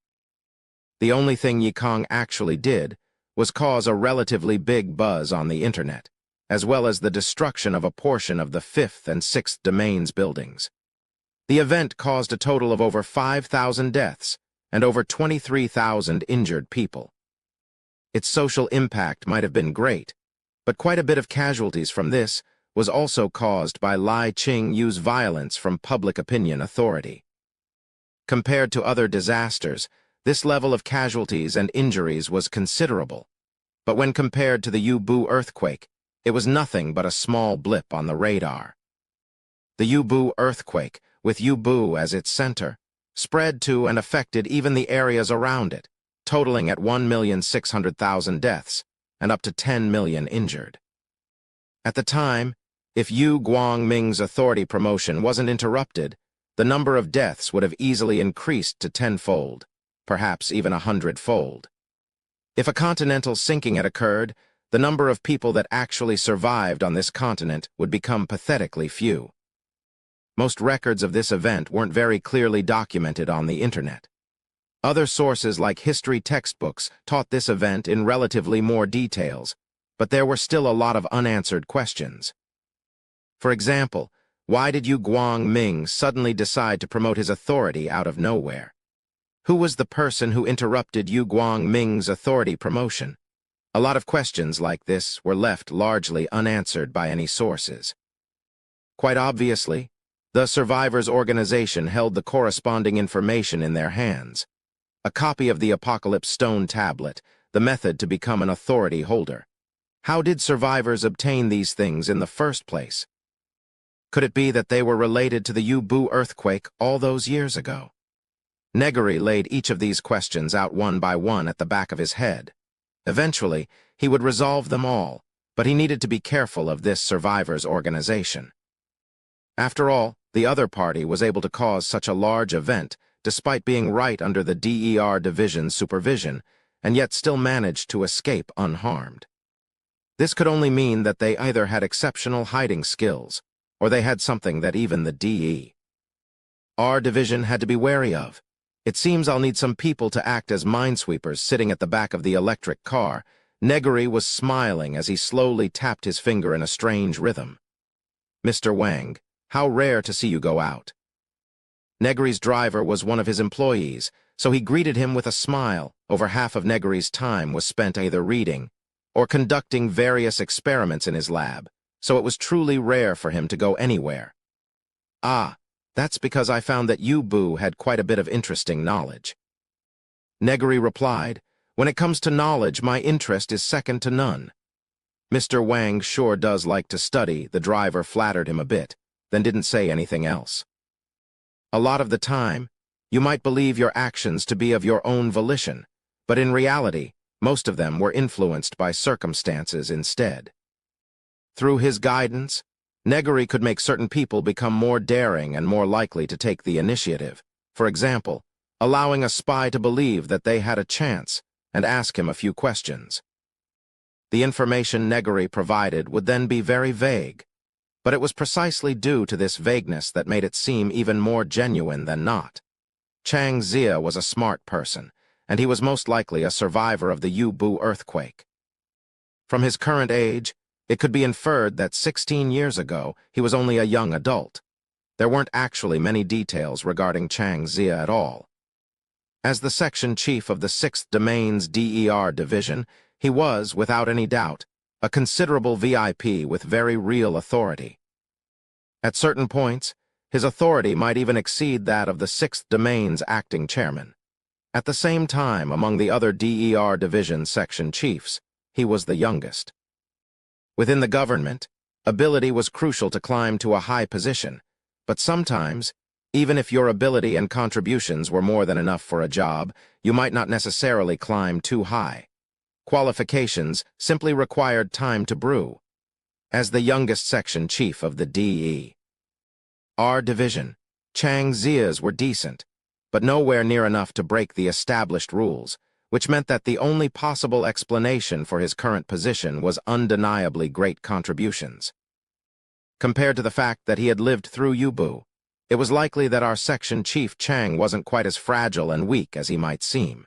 S1: The only thing Yi Kong actually did was cause a relatively big buzz on the internet, as well as the destruction of a portion of the 5th and 6th domains buildings. The event caused a total of over 5,000 deaths and over 23,000 injured people. Its social impact might have been great, but quite a bit of casualties from this was also caused by Lai Qing-Yu's violence from public opinion authority. Compared to other disasters, this level of casualties and injuries was considerable, but when compared to the U-Boo earthquake, it was nothing but a small blip on the radar. The U-Boo earthquake, with U-Boo as its center, spread to and affected even the areas around it, totaling at 1,600,000 deaths and up to 10 million injured. At the time, if Yu Guangming's authority promotion wasn't interrupted, the number of deaths would have easily increased to 10-fold, perhaps even 100-fold. If a continental sinking had occurred, the number of people that actually survived on this continent would become pathetically few. Most records of this event weren't very clearly documented on the internet. Other sources like history textbooks taught this event in relatively more details, but there were still a lot of unanswered questions. For example, why did Yu Guangming suddenly decide to promote his authority out of nowhere? Who was the person who interrupted Yu Guangming's authority promotion? A lot of questions like this were left largely unanswered by any sources. Quite obviously, the survivors' organization held the corresponding information in their hands. A copy of the Apocalypse Stone tablet, the method to become an authority holder. How did survivors obtain these things in the first place? Could it be that they were related to the U-Boo earthquake all those years ago? Negary laid each of these questions out one by one at the back of his head. Eventually, he would resolve them all, but he needed to be careful of this survivors' organization. After all, the other party was able to cause such a large event despite being right under the DER division's supervision, and yet still managed to escape unharmed. This could only mean that they either had exceptional hiding skills, or they had something that even the DER division had to be wary of. It seems I'll need some people to act as minesweepers sitting at the back of the electric car. Negary was smiling as he slowly tapped his finger in a strange rhythm. Mr. Wang, how rare to see you go out. Negary's driver was one of his employees, so he greeted him with a smile. Over half of Negary's time was spent either reading or conducting various experiments in his lab, so it was truly rare for him to go anywhere. Ah, that's because I found that U-Boo had quite a bit of interesting knowledge. Negary replied, when it comes to knowledge, my interest is second to none. Mr. Wang sure does like to study. The driver flattered him a bit, then didn't say anything else. A lot of the time, you might believe your actions to be of your own volition, but in reality, most of them were influenced by circumstances instead. Through his guidance, Negary could make certain people become more daring and more likely to take the initiative. For example, allowing a spy to believe that they had a chance and ask him a few questions. The information Negary provided would then be very vague, but it was precisely due to this vagueness that made it seem even more genuine than not. Chang Zia was a smart person, and he was most likely a survivor of the U-Boo earthquake. From his current age, it could be inferred that 16 years ago he was only a young adult. There weren't actually many details regarding Chang Zia at all. As the section chief of the 6th Domain's DER division, he was, without any doubt, a considerable VIP with very real authority. At certain points, his authority might even exceed that of the 6th Domain's acting chairman. At the same time, among the other DER Division section chiefs, he was the youngest. Within the government, ability was crucial to climb to a high position, but sometimes, even if your ability and contributions were more than enough for a job, you might not necessarily climb too high. Qualifications simply required time to brew. As the youngest section chief of the DER division, Chang Zia's were decent, but nowhere near enough to break the established rules, which meant that the only possible explanation for his current position was undeniably great contributions. Compared to the fact that he had lived through Yubu, it was likely that our section chief Chang wasn't quite as fragile and weak as he might seem.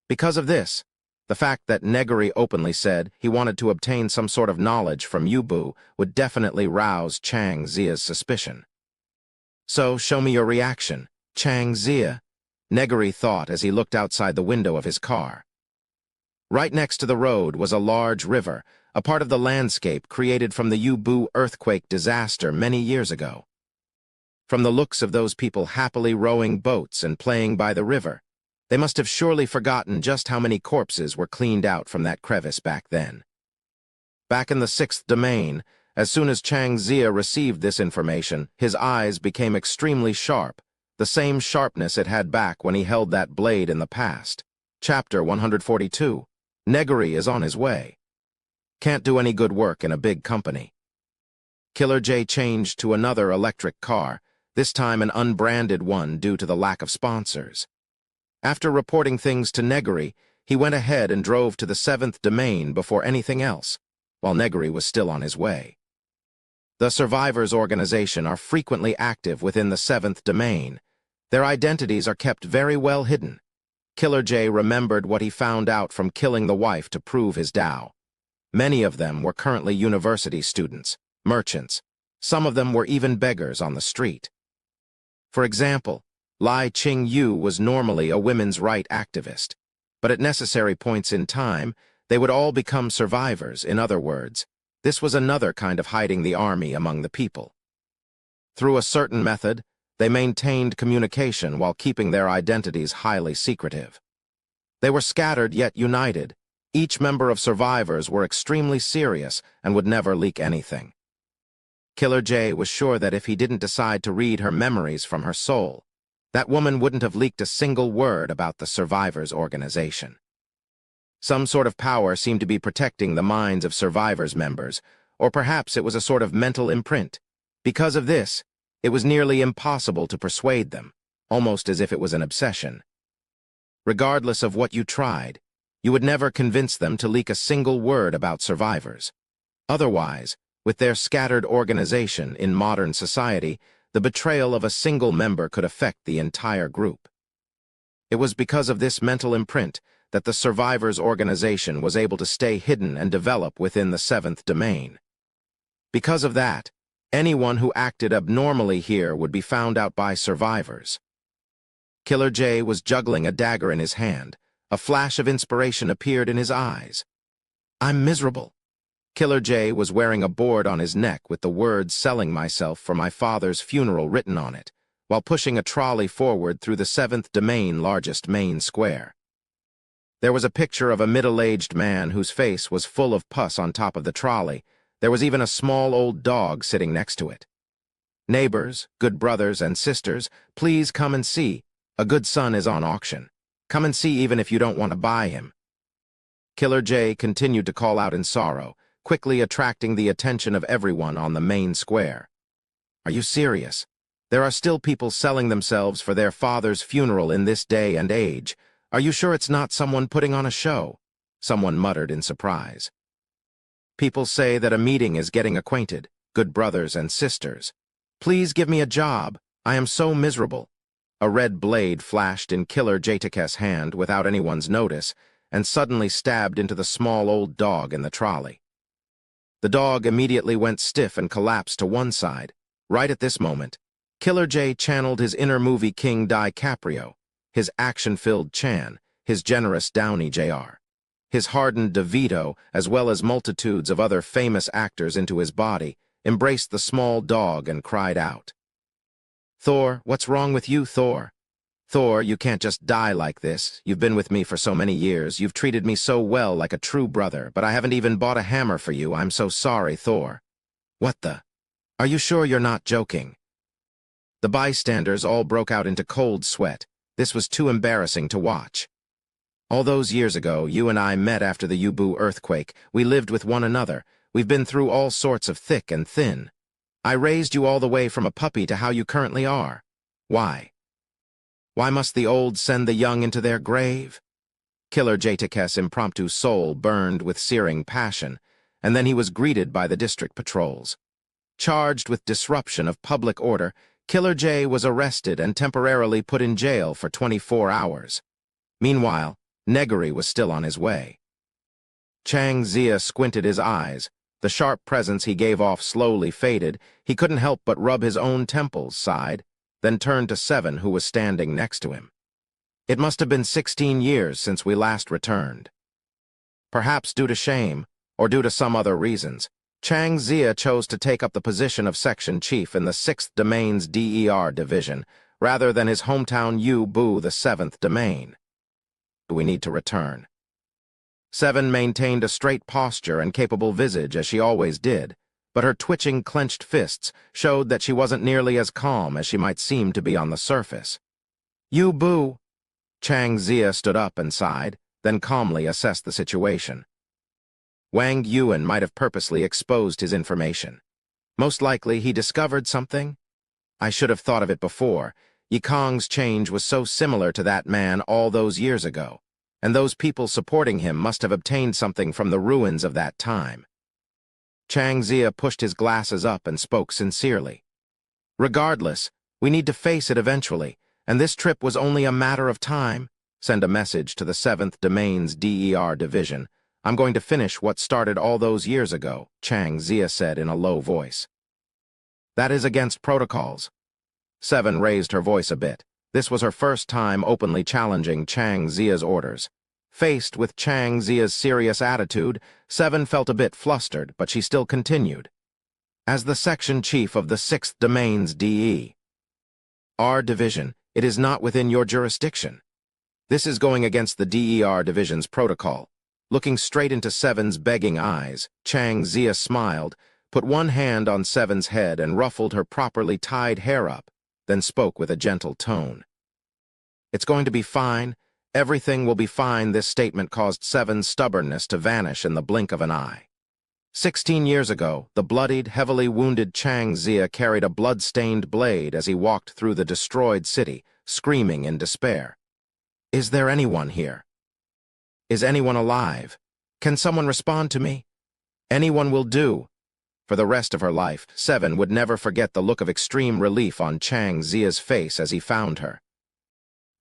S1: Because of this, the fact that Negary openly said he wanted to obtain some sort of knowledge from Yubu would definitely rouse Chang Zia's suspicion. "So, show me your reaction, Chang Zia," Negary thought as he looked outside the window of his car. Right next to the road was a large river, a part of the landscape created from the Yubu earthquake disaster many years ago. From the looks of those people happily rowing boats and playing by the river, they must have surely forgotten just how many corpses were cleaned out from that crevice back then. Back in the 6th domain, as soon as Chang Zia received this information, his eyes became extremely sharp, the same sharpness it had back when he held that blade in the past. Chapter 142. Negary is on his way. Can't do any good work in a big company. Killer J changed to another electric car, this time an unbranded one due to the lack of sponsors. After reporting things to Negary, he went ahead and drove to the 7th domain before anything else, while Negary was still on his way. The survivors' organization are frequently active within the 7th domain. Their identities are kept very well hidden. Killer J remembered what he found out from killing the wife to prove his Tao. Many of them were currently university students, merchants. Some of them were even beggars on the street. For example, Lai Ching Yu was normally a women's rights activist, but at necessary points in time, they would all become survivors. In other words, this was another kind of hiding the army among the people. Through a certain method, they maintained communication while keeping their identities highly secretive. They were scattered yet united. Each member of survivors were extremely serious and would never leak anything. Killer J was sure that if he didn't decide to read her memories from her soul, that woman wouldn't have leaked a single word about the survivors' organization. Some sort of power seemed to be protecting the minds of survivors' members, or perhaps it was a sort of mental imprint. Because of this, it was nearly impossible to persuade them, almost as if it was an obsession. Regardless of what you tried, you would never convince them to leak a single word about survivors. Otherwise, with their scattered organization in modern society, the betrayal of a single member could affect the entire group. It was because of this mental imprint that the survivors' organization was able to stay hidden and develop within the 7th domain. Because of that, anyone who acted abnormally here would be found out by survivors. Killer J was juggling a dagger in his hand. A flash of inspiration appeared in his eyes. "I'm miserable." Killer J was wearing a board on his neck with the words "selling myself for my father's funeral" written on it, while pushing a trolley forward through the 7th domain largest main square. There was a picture of a middle-aged man whose face was full of pus on top of the trolley. There was even a small old dog sitting next to it. "Neighbors, good brothers and sisters, please come and see. A good son is on auction. Come and see even if you don't want to buy him." Killer J continued to call out in sorrow, quickly attracting the attention of everyone on the main square. "Are you serious? There are still people selling themselves for their father's funeral in this day and age. Are you sure it's not someone putting on a show?" Someone muttered in surprise. "People say that a meeting is getting acquainted, good brothers and sisters. Please give me a job. I am so miserable." A red blade flashed in Killer Jatake's hand without anyone's notice and suddenly stabbed into the small old dog in the trolley. The dog immediately went stiff and collapsed to one side. Right at this moment, Killer J channeled his inner movie king DiCaprio, his action-filled Chan, his generous Downey Jr., his hardened DeVito, as well as multitudes of other famous actors into his body, embraced the small dog and cried out, "Thor, what's wrong with you, Thor?" Thor, you can't just die like this. You've been with me for so many years. You've treated me so well like a true brother, but I haven't even bought a hammer for you. I'm so sorry, Thor. What the? Are you sure you're not joking? The bystanders all broke out into cold sweat. This was too embarrassing to watch. All those years ago, you and I met after the Yubu earthquake. We lived with one another. We've been through all sorts of thick and thin. I raised you all the way from a puppy to how you currently are. Why? Why must the old send the young into their grave? Killer Jatak's impromptu soul burned with searing passion, and then he was greeted by the district patrols. Charged with disruption of public order, Killer J was arrested and temporarily put in jail for 24 hours. Meanwhile, Negary was still on his way. Chang Zia squinted his eyes. The sharp presence he gave off slowly faded. He couldn't help but rub his own temples, sighed, then turned to Seven, who was standing next to him. It must have been 16 years since we last returned. Perhaps due to shame, or due to some other reasons, Chang Zia chose to take up the position of section chief in the 6th Domain's DER division, rather than his hometown Yubu, the 7th Domain. We need to return. Seven maintained a straight posture and capable visage as she always did, but her twitching clenched fists showed that she wasn't nearly as calm as she might seem to be on the surface. Yubu! Chang Zia stood up and sighed, then calmly assessed the situation. Wang Yuan might have purposely exposed his information. Most likely he discovered something. I should have thought of it before. Yikong's change was so similar to that man all those years ago, and those people supporting him must have obtained something from the ruins of that time. Chang Zia pushed his glasses up and spoke sincerely. Regardless, we need to face it eventually, and this trip was only a matter of time. Send a message to the 7th Domain's DER division. I'm going to finish what started all those years ago, Chang Zia said in a low voice. That is against protocols. Seven raised her voice a bit. This was her first time openly challenging Chang Zia's orders. Faced with Chang Zia's serious attitude, Seven felt a bit flustered, but she still continued. As the section chief of the 6th Domain's DER division, it is not within your jurisdiction. This is going against the DER division's protocol. Looking straight into Seven's begging eyes, Chang Zia smiled, put one hand on Seven's head and ruffled her properly tied hair up, then spoke with a gentle tone. It's going to be fine. Everything will be fine. This statement caused Seven's stubbornness to vanish in the blink of an eye. 16 years ago, the bloodied, heavily wounded Chang Zia carried a blood-stained blade as he walked through the destroyed city, screaming in despair. Is there anyone here? Is anyone alive? Can someone respond to me? Anyone will do. For the rest of her life, Seven would never forget the look of extreme relief on Chang Zia's face as he found her.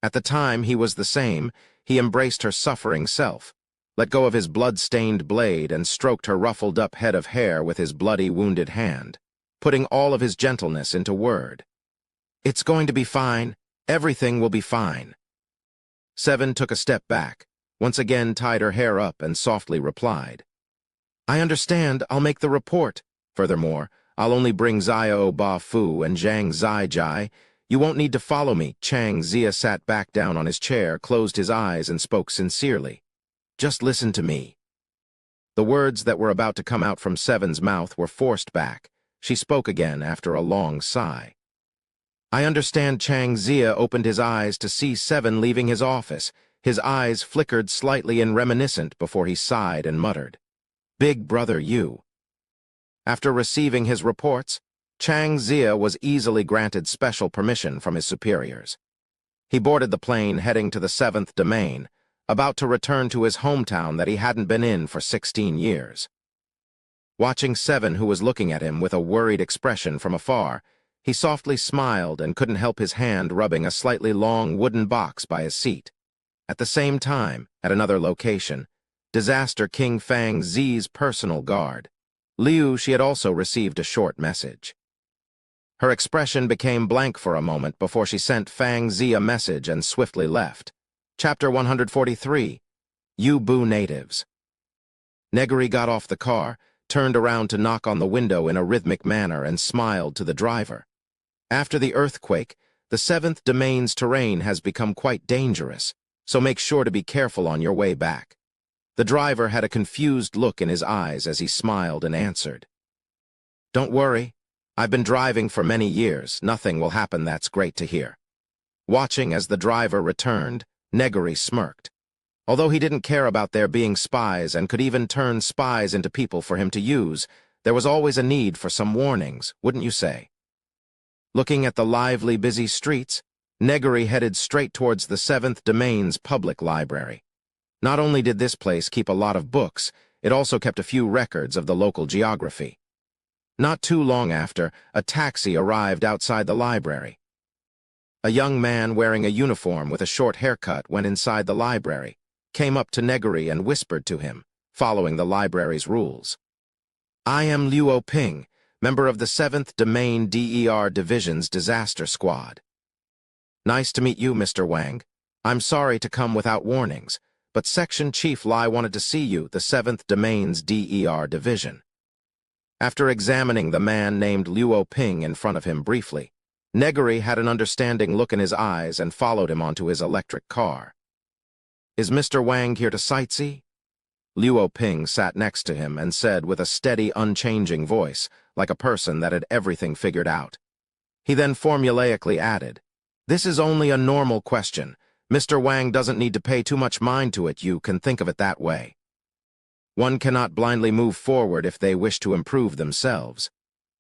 S1: At the time, he was the same. He embraced her suffering self, let go of his blood-stained blade, and stroked her ruffled-up head of hair with his bloody, wounded hand, putting all of his gentleness into word. It's going to be fine. Everything will be fine. Seven took a step back, once again tied her hair up, and softly replied, I understand. I'll make the report. Furthermore, I'll only bring Xiao Ba Fu and Zhang Zhaijai. You won't need to follow me. Chang Zia sat back down on his chair, closed his eyes, and spoke sincerely. Just listen to me. The words that were about to come out from Seven's mouth were forced back. She spoke again after a long sigh. I understand. Chang Zia opened his eyes to see Seven leaving his office. His eyes flickered slightly and reminiscent before he sighed and muttered, Big brother, you. After receiving his reports, Chang Zia was easily granted special permission from his superiors. He boarded the plane heading to the 7th Domain, about to return to his hometown that he hadn't been in for 16 years. Watching Seven, who was looking at him with a worried expression from afar, he softly smiled and couldn't help his hand rubbing a slightly long wooden box by his seat. At the same time, at another location, Disaster King Fang Zi's personal guard, Liu, she had also received a short message. Her expression became blank for a moment before she sent Fang Zi a message and swiftly left. Chapter 143, Yubu Natives. Negary got off the car, turned around to knock on the window in a rhythmic manner, and smiled to the driver. After the earthquake, The 7th domain's terrain has become quite dangerous, so make sure to be careful on your way back. The driver had a confused look in his eyes as he smiled and answered. Don't worry. I've been driving for many years. Nothing will happen. That's great to hear. Watching as the driver returned, Negary smirked. Although he didn't care about there being spies and could even turn spies into people for him to use, there was always a need for some warnings, wouldn't you say? Looking at the lively, busy streets, Negary headed straight towards the 7th Domain's public library. Not only did this place keep a lot of books, it also kept a few records of the local geography. Not too long after, a taxi arrived outside the library. A young man wearing a uniform with a short haircut went inside the library, came up to Negary and whispered to him, following the library's rules. I am Luo Ping, member of the 7th Domain DER Division's Disaster Squad. Nice to meet you, Mr. Wang. I'm sorry to come without warnings, but Section Chief Lai wanted to see you, the 7th Domain's DER Division. After examining the man named Luo Ping in front of him briefly, Negary had an understanding look in his eyes and followed him onto his electric car. Is Mr. Wang here to sightsee? Luo Ping sat next to him and said with a steady, unchanging voice, like a person that had everything figured out. He then formulaically added, This is only a normal question. Mr. Wang doesn't need to pay too much mind to it. You can think of it that way. One cannot blindly move forward if they wish to improve themselves.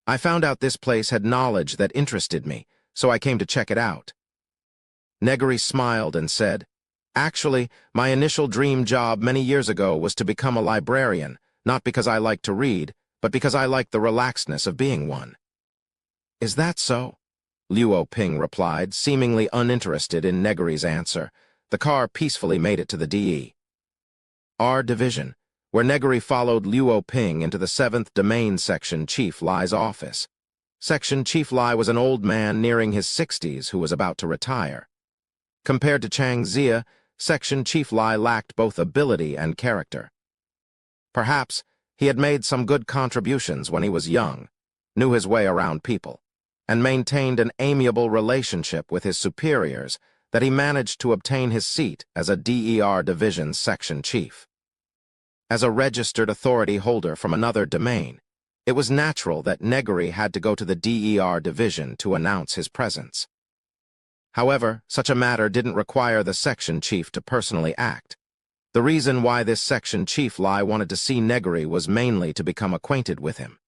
S1: I found out this place had knowledge that interested me, so I came to check it out. Negary smiled and said, Actually, my initial dream job many years ago was to become a librarian, not because I like to read, but because I like the relaxedness of being one. Is that so? Luo Ping replied, seemingly uninterested in Negary's answer. The car peacefully made it to the DER Division, where Negary followed Luo Ping into the 7th Domain Section Chief Lai's office. Section Chief Lai was an old man nearing his 60s who was about to retire. Compared to Chang Zia, Section Chief Lai lacked both ability and character. Perhaps he had made some good contributions when he was young, knew his way around people, and maintained an amiable relationship with his superiors that he managed to obtain his seat as a DER Division Section Chief. As a registered authority holder from another domain, it was natural that Negary had to go to the DER Division to announce his presence. However, such a matter didn't require the section chief to personally act. The reason why this section chief Lai wanted to see Negary was mainly to become acquainted with him.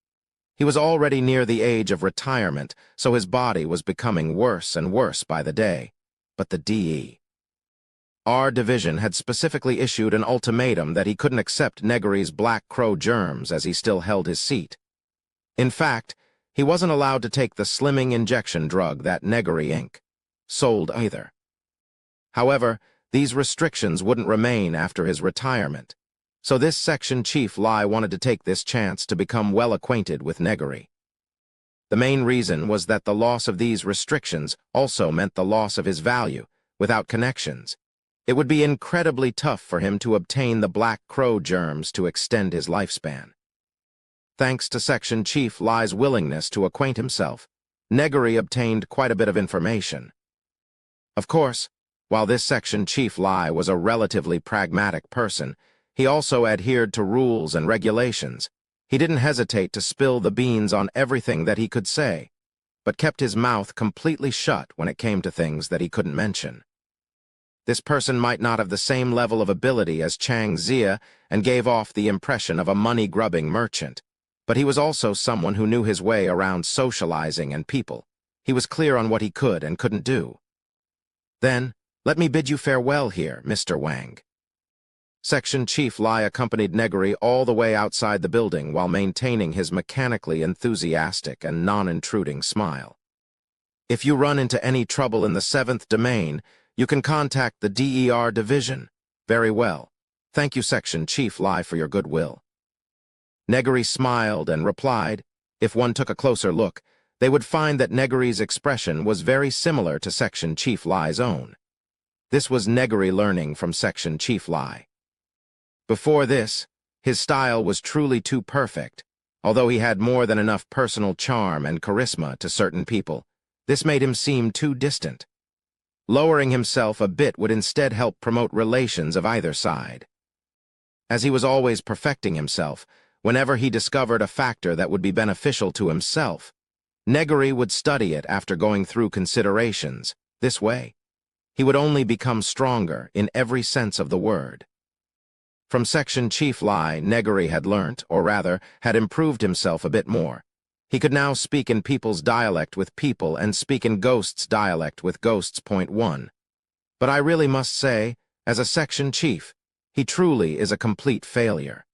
S1: He was already near the age of retirement, so his body was becoming worse and worse by the day. But the DER Division had specifically issued an ultimatum that he couldn't accept Negary's Black Crow germs as he still held his seat. In fact, he wasn't allowed to take the slimming injection drug that Negary Inc. sold either. However, these restrictions wouldn't remain after his retirement, so this section chief Lai wanted to take this chance to become well acquainted with Negary. The main reason was that the loss of these restrictions also meant the loss of his value. Without connections, it would be incredibly tough for him to obtain the Black Crow germs to extend his lifespan. Thanks to Section Chief Lai's willingness to acquaint himself, Negary obtained quite a bit of information. Of course, while this Section Chief Lai was a relatively pragmatic person, he also adhered to rules and regulations. He didn't hesitate to spill the beans on everything that he could say, but kept his mouth completely shut when it came to things that he couldn't mention. This person might not have the same level of ability as Chang Zia and gave off the impression of a money-grubbing merchant, but he was also someone who knew his way around socializing and people. He was clear on what he could and couldn't do. Then, let me bid you farewell here, Mr. Wang. Section Chief Lai accompanied Negary all the way outside the building while maintaining his mechanically enthusiastic and non-intruding smile. If you run into any trouble in the 7th Domain, you can contact the DER Division. Very well. Thank you, Section Chief Lai, for your goodwill. Negary smiled and replied, if one took a closer look, they would find that Negary's expression was very similar to Section Chief Lai's own. This was Negary learning from Section Chief Lai. Before this, his style was truly too perfect. Although he had more than enough personal charm and charisma to certain people, This made him seem too distant. Lowering himself a bit would instead help promote relations of either side. As he was always perfecting himself, whenever he discovered a factor that would be beneficial to himself, Negary would study it after going through considerations. This way, he would only become stronger in every sense of the word. From Section Chief Lai, Negary had learnt, or rather, had improved himself a bit more. He could now speak in people's dialect with people and speak in ghosts' dialect with ghosts. Point 1. But I really must say, as a section chief, he truly is a complete failure.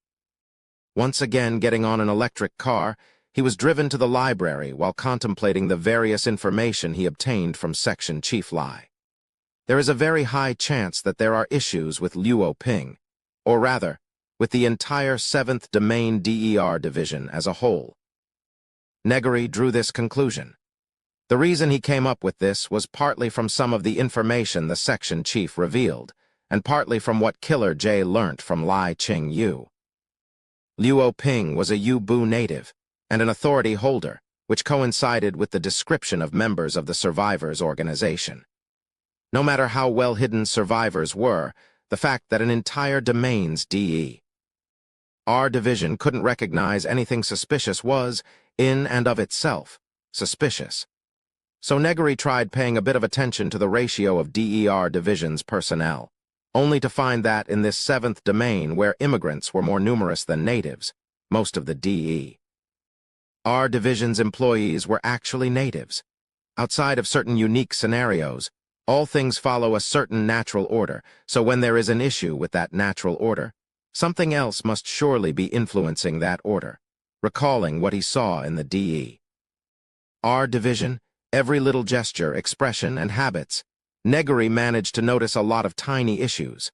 S1: Once again getting on an electric car, he was driven to the library while contemplating the various information he obtained from Section Chief Lai. There is a very high chance that there are issues with Luo Ping, or rather, with the entire 7th Domain DER Division as a whole. Negary drew this conclusion. The reason he came up with this was partly from some of the information the section chief revealed, and partly from what Killer J learnt from Lai Ching Yu. Luo Ping was a Yu-Bu native, and an authority holder, which coincided with the description of members of the survivors' organization. No matter how well-hidden survivors were, the fact that an entire domain's DE.R division couldn't recognize anything suspicious was, in and of itself, suspicious. So Negary tried paying a bit of attention to the ratio of DER division's personnel, only to find that in this 7th domain where immigrants were more numerous than natives, most of the DE.R division's employees were actually natives. Outside of certain unique scenarios, all things follow a certain natural order, so when there is an issue with that natural order, something else must surely be influencing that order. Recalling what he saw in the DE.R division, every little gesture, expression, and habits, Negary managed to notice a lot of tiny issues.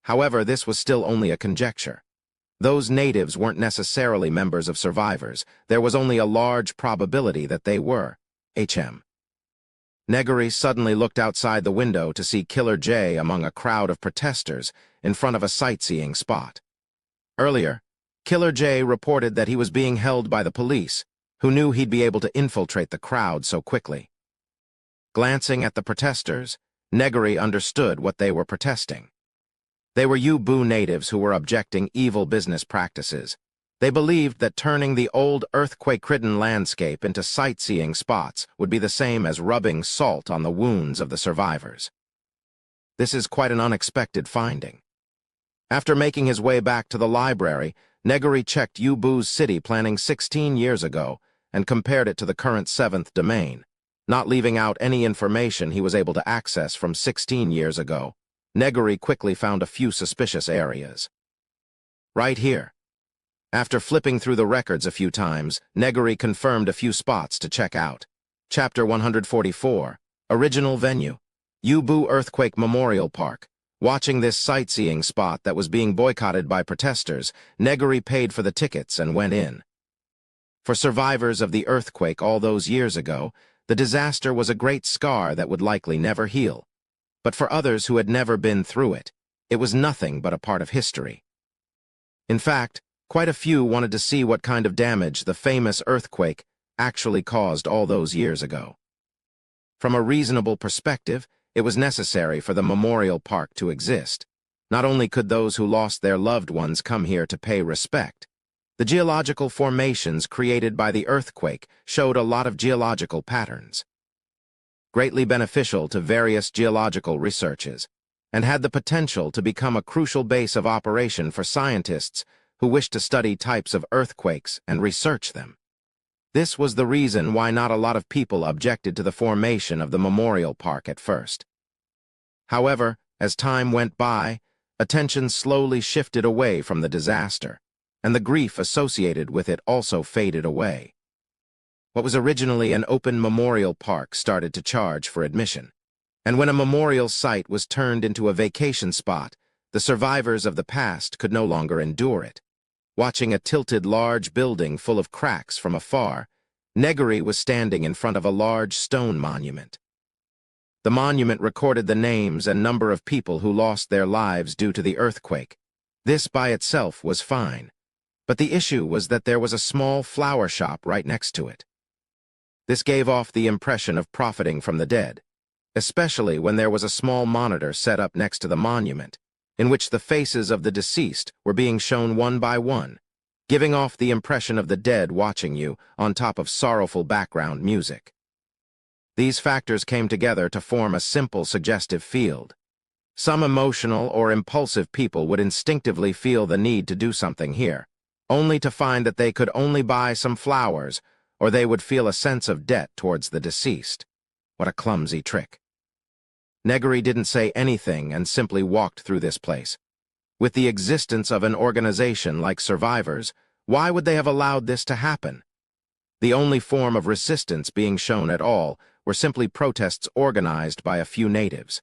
S1: However, this was still only a conjecture. Those natives weren't necessarily members of survivors. There was only a large probability that they were. Negary suddenly looked outside the window to see Killer J among a crowd of protesters in front of a sightseeing spot. Earlier, Killer J reported that he was being held by the police, who knew he'd be able to infiltrate the crowd so quickly. Glancing at the protesters, Negary understood what they were protesting. They were Yu-Bu natives who were objecting evil business practices. They believed that turning the old earthquake-ridden landscape into sightseeing spots would be the same as rubbing salt on the wounds of the survivors. This is quite an unexpected finding. After making his way back to the library, Negary checked Yu-Bu's city planning 16 years ago and compared it to the current 7th domain, not leaving out any information he was able to access from 16 years ago. Negary quickly found a few suspicious areas. Right here. After flipping through the records a few times, Negary confirmed a few spots to check out. Chapter 144, Original Venue, Yu-Bu Earthquake Memorial Park. Watching this sightseeing spot that was being boycotted by protesters, Negary paid for the tickets and went in. For survivors of the earthquake all those years ago, the disaster was a great scar that would likely never heal. But for others who had never been through it, it was nothing but a part of history. In fact, quite a few wanted to see what kind of damage the famous earthquake actually caused all those years ago. From a reasonable perspective, it was necessary for the memorial park to exist. Not only could those who lost their loved ones come here to pay respect, the geological formations created by the earthquake showed a lot of geological patterns, greatly beneficial to various geological researches, and had the potential to become a crucial base of operation for scientists who wished to study types of earthquakes and research them. This was the reason why not a lot of people objected to the formation of the memorial park at first. However, as time went by, attention slowly shifted away from the disaster, and the grief associated with it also faded away. What was originally an open memorial park started to charge for admission, and when a memorial site was turned into a vacation spot, the survivors of the past could no longer endure it. Watching a tilted large building full of cracks from afar, Negary was standing in front of a large stone monument. The monument recorded the names and number of people who lost their lives due to the earthquake. This by itself was fine, but the issue was that there was a small flower shop right next to it. This gave off the impression of profiting from the dead, especially when there was a small monitor set up next to the monument, in which the faces of the deceased were being shown one by one, giving off the impression of the dead watching you on top of sorrowful background music. These factors came together to form a simple suggestive field. Some emotional or impulsive people would instinctively feel the need to do something here, only to find that they could only buy some flowers, or they would feel a sense of debt towards the deceased. What a clumsy trick. Negary didn't say anything and simply walked through this place. With the existence of an organization like Survivors, why would they have allowed this to happen? The only form of resistance being shown at all were simply protests organized by a few natives.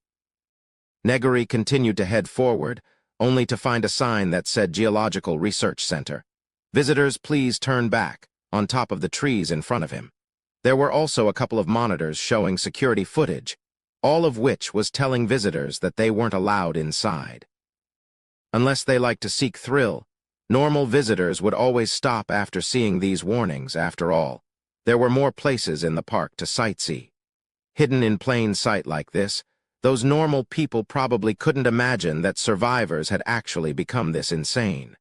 S1: Negary continued to head forward, only to find a sign that said Geological Research Center. Visitors, please turn back, on top of the trees in front of him. There were also a couple of monitors showing security footage, all of which was telling visitors that they weren't allowed inside. Unless they like to seek thrill, normal visitors would always stop after seeing these warnings. After all, there were more places in the park to sightsee. Hidden in plain sight like this, those normal people probably couldn't imagine that Survivors had actually become this insane.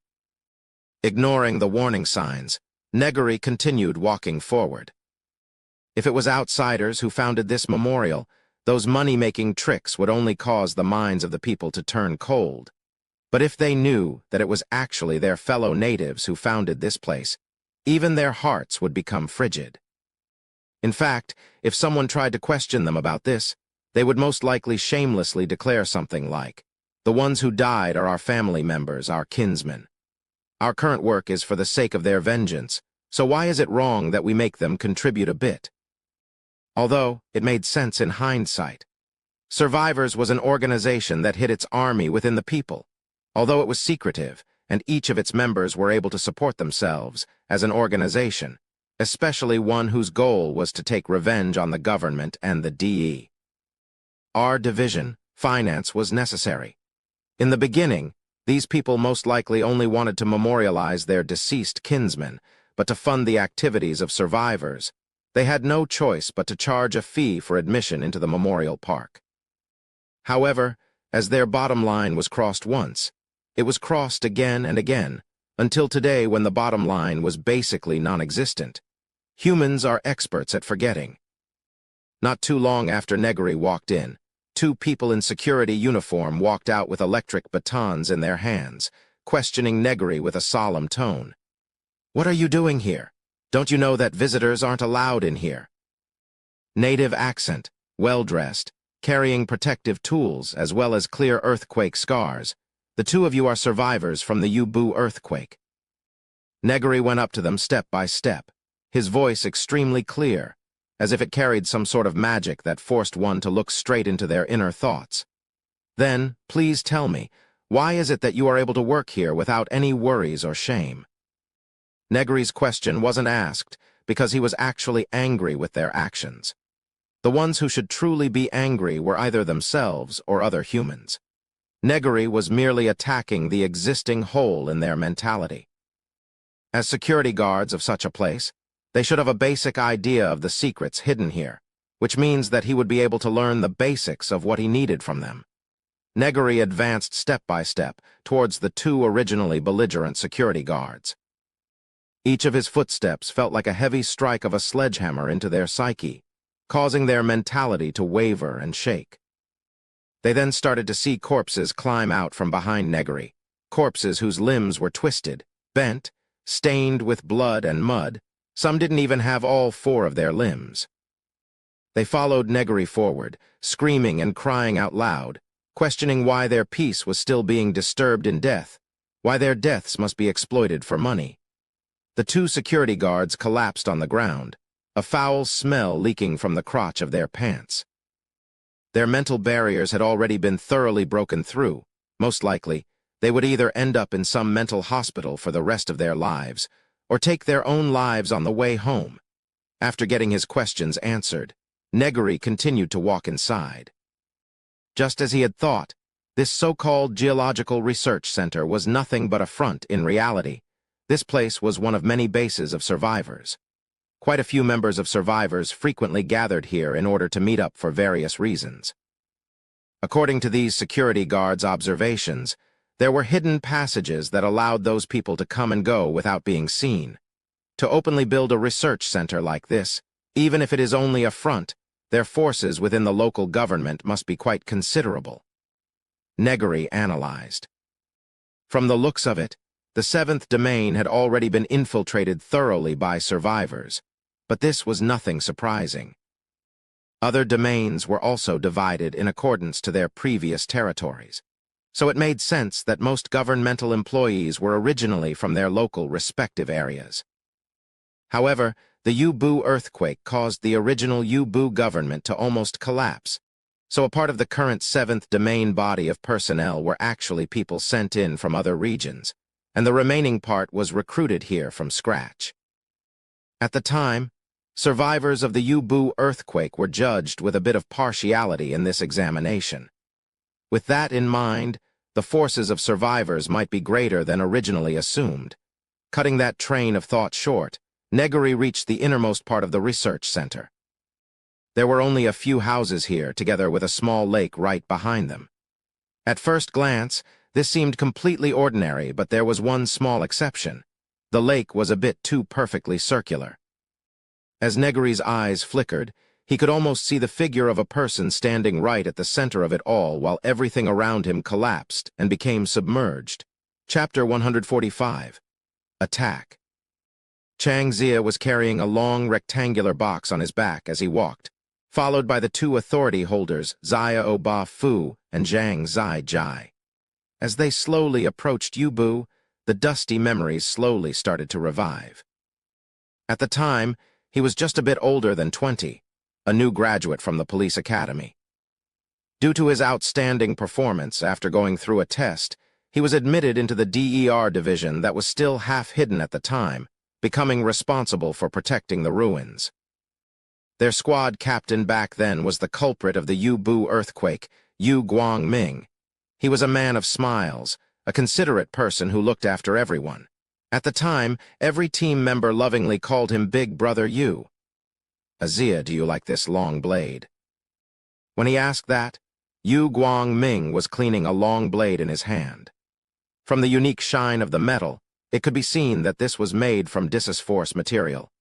S1: Ignoring the warning signs, Negary continued walking forward. If it was outsiders who founded this memorial, those money-making tricks would only cause the minds of the people to turn cold. But if they knew that it was actually their fellow natives who founded this place, even their hearts would become frigid. In fact, if someone tried to question them about this, they would most likely shamelessly declare something like, "The ones who died are our family members, our kinsmen. Our current work is for the sake of their vengeance, so why is it wrong that we make them contribute a bit?" Although it made sense in hindsight. Survivors was an organization that hid its army within the people. Although it was secretive, and each of its members were able to support themselves as an organization, especially one whose goal was to take revenge on the government and the DE. Our division, finance, was necessary. In the beginning, these people most likely only wanted to memorialize their deceased kinsmen, but to fund the activities of Survivors, they had no choice but to charge a fee for admission into the memorial park. However, as their bottom line was crossed once, it was crossed again and again, until today when the bottom line was basically non-existent. Humans are experts at forgetting. Not too long after Negary walked in, two people in security uniform walked out with electric batons in their hands, questioning Negary with a solemn tone. "What are you doing here? Don't you know that visitors aren't allowed in here?" Native accent, well-dressed, carrying protective tools as well as clear earthquake scars. "The two of you are survivors from the Ubu earthquake." Negary went up to them step by step, his voice extremely clear, as if it carried some sort of magic that forced one to look straight into their inner thoughts. "Then, please tell me, why is it that you are able to work here without any worries or shame?" Negary's question wasn't asked because he was actually angry with their actions. The ones who should truly be angry were either themselves or other humans. Negary was merely attacking the existing hole in their mentality. As security guards of such a place, they should have a basic idea of the secrets hidden here, which means that he would be able to learn the basics of what he needed from them. Negary advanced step by step towards the two originally belligerent security guards. Each of his footsteps felt like a heavy strike of a sledgehammer into their psyche, causing their mentality to waver and shake. They then started to see corpses climb out from behind Negary, corpses whose limbs were twisted, bent, stained with blood and mud. Some didn't even have all four of their limbs. They followed Negary forward, screaming and crying out loud, questioning why their peace was still being disturbed in death, why their deaths must be exploited for money. The two security guards collapsed on the ground, a foul smell leaking from the crotch of their pants. Their mental barriers had already been thoroughly broken through. Most likely, they would either end up in some mental hospital for the rest of their lives, or take their own lives on the way home. After getting his questions answered, Negary continued to walk inside. Just as he had thought, this so-called Geological Research Center was nothing but a front in reality. This place was one of many bases of Survivors. Quite a few members of survivors frequently gathered here in order to meet up for various reasons. According to these security guards' observations, there were hidden passages that allowed those people to come and go without being seen. To openly build a research center like this, even if it is only a front, their forces within the local government must be quite considerable. Negary analyzed. From the looks of it, the seventh domain had already been infiltrated thoroughly by survivors, but this was nothing surprising. Other domains were also divided in accordance to their previous territories, so it made sense that most governmental employees were originally from their local respective areas. However, the Yubu earthquake caused the original Yubu government to almost collapse, so a part of the current seventh domain body of personnel were actually people sent in from other regions, and the remaining part was recruited here from scratch. At the time, survivors of the Yubu earthquake were judged with a bit of partiality in this examination. With that in mind, the forces of survivors might be greater than originally assumed. Cutting that train of thought short, Negary reached the innermost part of the research center. There were only a few houses here, together with a small lake right behind them. At first glance, this seemed completely ordinary, but there was one small exception. The lake was a bit too perfectly circular. As Negary's eyes flickered, he could almost see the figure of a person standing right at the center of it all while everything around him collapsed and became submerged. Chapter 145. Attack. Chang Zia was carrying a long rectangular box on his back as he walked, followed by the two authority holders, Zia Ba Fu and Zhang Zai Jai. As they slowly approached Yubu, the dusty memories slowly started to revive. At the time, he was just a bit older than 20, a new graduate from the police academy. Due to his outstanding performance after going through a test, he was admitted into the DER division that was still half hidden at the time, becoming responsible for protecting the ruins. Their squad captain back then was the culprit of the Yubu earthquake, Yu Guangming. He was a man of smiles, a considerate person who looked after everyone. At the time, every team member lovingly called him Big Brother Yu. Azia, do you like this long blade? When he asked that, Yu Guangming was cleaning a long blade in his hand. From the unique shine of the metal, it could be seen that this was made from Force material.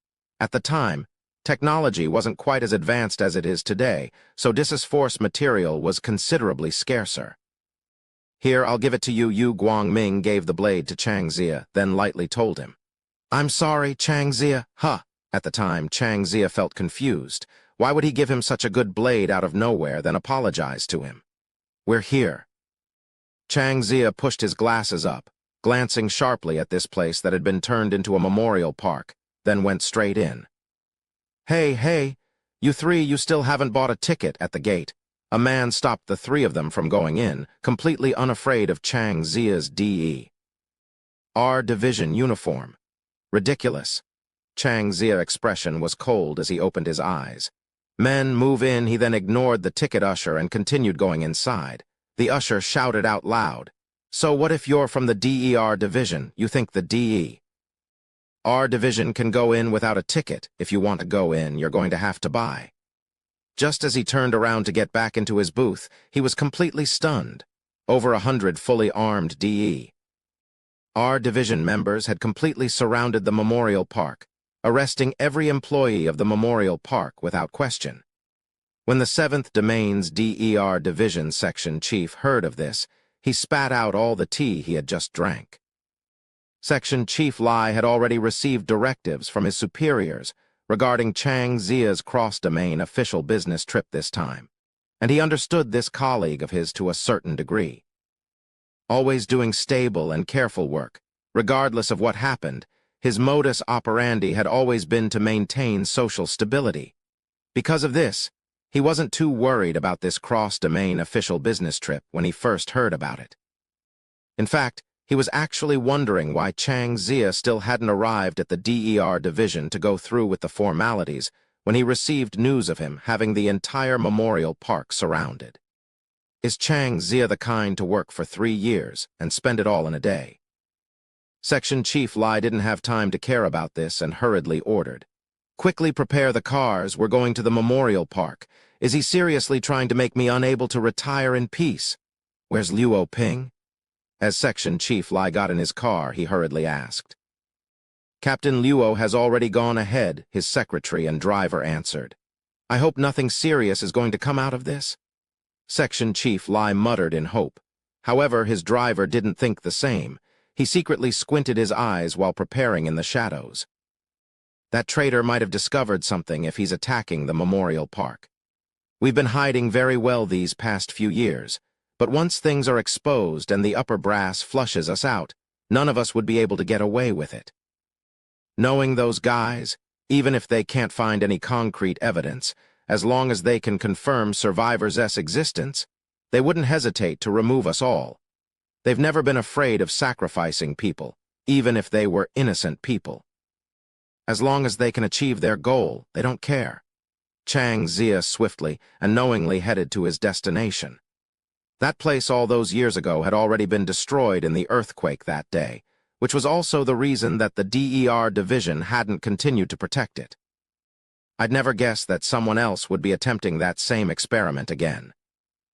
S1: At the time, technology wasn't quite as advanced as it is today, so Force material was considerably scarcer. Here, I'll give it to you. Yu Guangming gave the blade to Chang Zia, then lightly told him. I'm sorry, Chang Zia. Huh. At the time, Chang Zia felt confused. Why would he give him such a good blade out of nowhere, then apologize to him? We're here. Chang Zia pushed his glasses up, glancing sharply at this place that had been turned into a memorial park, then went straight in. Hey, you three, you still haven't bought a ticket at the gate. A man stopped the three of them from going in, completely unafraid of Chang Zia's DER division uniform. Ridiculous. Chang Zia's expression was cold as he opened his eyes. Men, move in. He then ignored the ticket usher and continued going inside. The usher shouted out loud, so what if you're from the DER division? You think the DER division can go in without a ticket? If you want to go in, you're going to have to buy. Just as he turned around to get back into his booth, he was completely stunned. Over 100 fully armed DER division members had completely surrounded the memorial park, arresting every employee of the memorial park without question. When the 7th Domain's DER division section chief heard of this, he spat out all the tea he had just drank. Section Chief Lai had already received directives from his superiors regarding Chang Zia's cross-domain official business trip this time, and he understood this colleague of his to a certain degree. Always doing stable and careful work, regardless of what happened, his modus operandi had always been to maintain social stability. Because of this, he wasn't too worried about this cross-domain official business trip when he first heard about it. In fact, he was actually wondering why Chang Zia still hadn't arrived at the DER division to go through with the formalities when he received news of him having the entire memorial park surrounded. Is Chang Zia the kind to work for 3 years and spend it all in a day? Section Chief Lai didn't have time to care about this and hurriedly ordered, Quickly prepare the cars, we're going to the memorial park. Is he seriously trying to make me unable to retire in peace? Where's Luo Ping? As Section Chief Lai got in his car, he hurriedly asked. Captain Luo has already gone ahead, his secretary and driver answered. I hope nothing serious is going to come out of this? Section Chief Lai muttered in hope. However, his driver didn't think the same. He secretly squinted his eyes while preparing in the shadows. That traitor might have discovered something if he's attacking the memorial park. We've been hiding very well these past few years, but once things are exposed and the upper brass flushes us out, none of us would be able to get away with it. Knowing those guys, even if they can't find any concrete evidence, as long as they can confirm Survivor's existence, they wouldn't hesitate to remove us all. They've never been afraid of sacrificing people, even if they were innocent people. As long as they can achieve their goal, they don't care. Chang Zia swiftly and knowingly headed to his destination. That place all those years ago had already been destroyed in the earthquake that day, which was also the reason that the DER division hadn't continued to protect it. I'd never guessed that someone else would be attempting that same experiment again.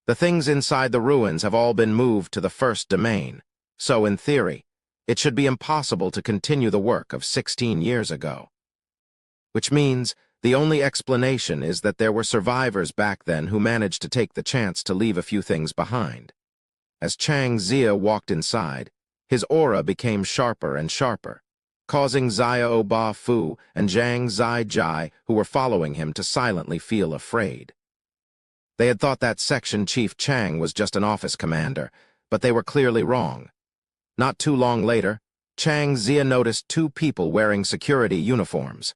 S1: The things inside the ruins have all been moved to the first domain, so in theory, it should be impossible to continue the work of 16 years ago. Which means the only explanation is that there were survivors back then who managed to take the chance to leave a few things behind. As Chang Zia walked inside, his aura became sharper and sharper, causing Xiao Ba Fu and Zhang Zai Jai, who were following him, to silently feel afraid. They had thought that Section Chief Chang was just an office commander, but they were clearly wrong. Not too long later, Chang Zia noticed two people wearing security uniforms.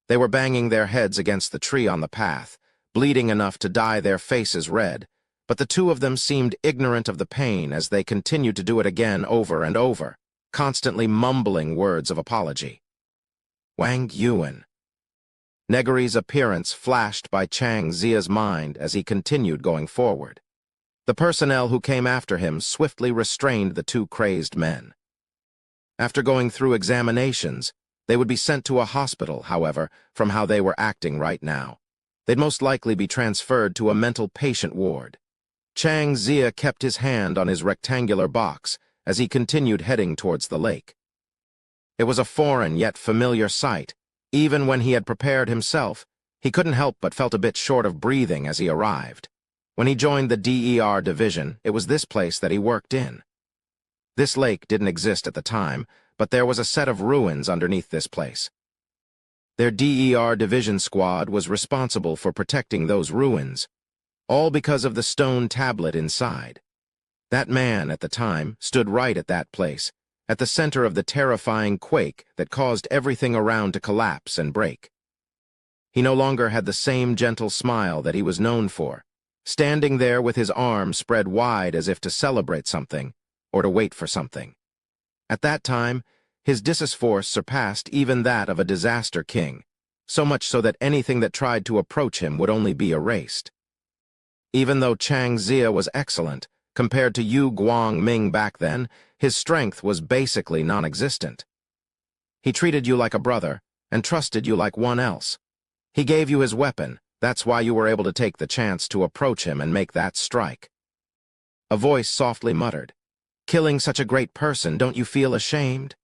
S1: They were banging their heads against the tree on the path, bleeding enough to dye their faces red, but the two of them seemed ignorant of the pain as they continued to do it again over and over, constantly mumbling words of apology. Wang Yuan. Negary's appearance flashed by Chang Zia's mind as he continued going forward. The personnel who came after him swiftly restrained the two crazed men. After going through examinations, they would be sent to a hospital, however, from how they were acting right now. They'd most likely be transferred to a mental patient ward. Chang Zia kept his hand on his rectangular box as he continued heading towards the lake. It was a foreign yet familiar sight. Even when he had prepared himself, he couldn't help but felt a bit short of breathing as he arrived. When he joined the DER division, it was this place that he worked in. This lake didn't exist at the time, but there was a set of ruins underneath this place. Their DER division squad was responsible for protecting those ruins, all because of the stone tablet inside. That man, at the time, stood right at that place, at the center of the terrifying quake that caused everything around to collapse and break. He no longer had the same gentle smile that he was known for, standing there with his arms spread wide as if to celebrate something, or to wait for something. At that time, his force surpassed even that of a disaster king, so much so that anything that tried to approach him would only be erased. Even though Chang Zia was excellent, compared to Yu Guangming back then, his strength was basically non-existent. He treated you like a brother, and trusted you like one else. He gave you his weapon. That's why you were able to take the chance to approach him and make that strike. A voice softly muttered, "Killing such a great person, don't you feel ashamed?"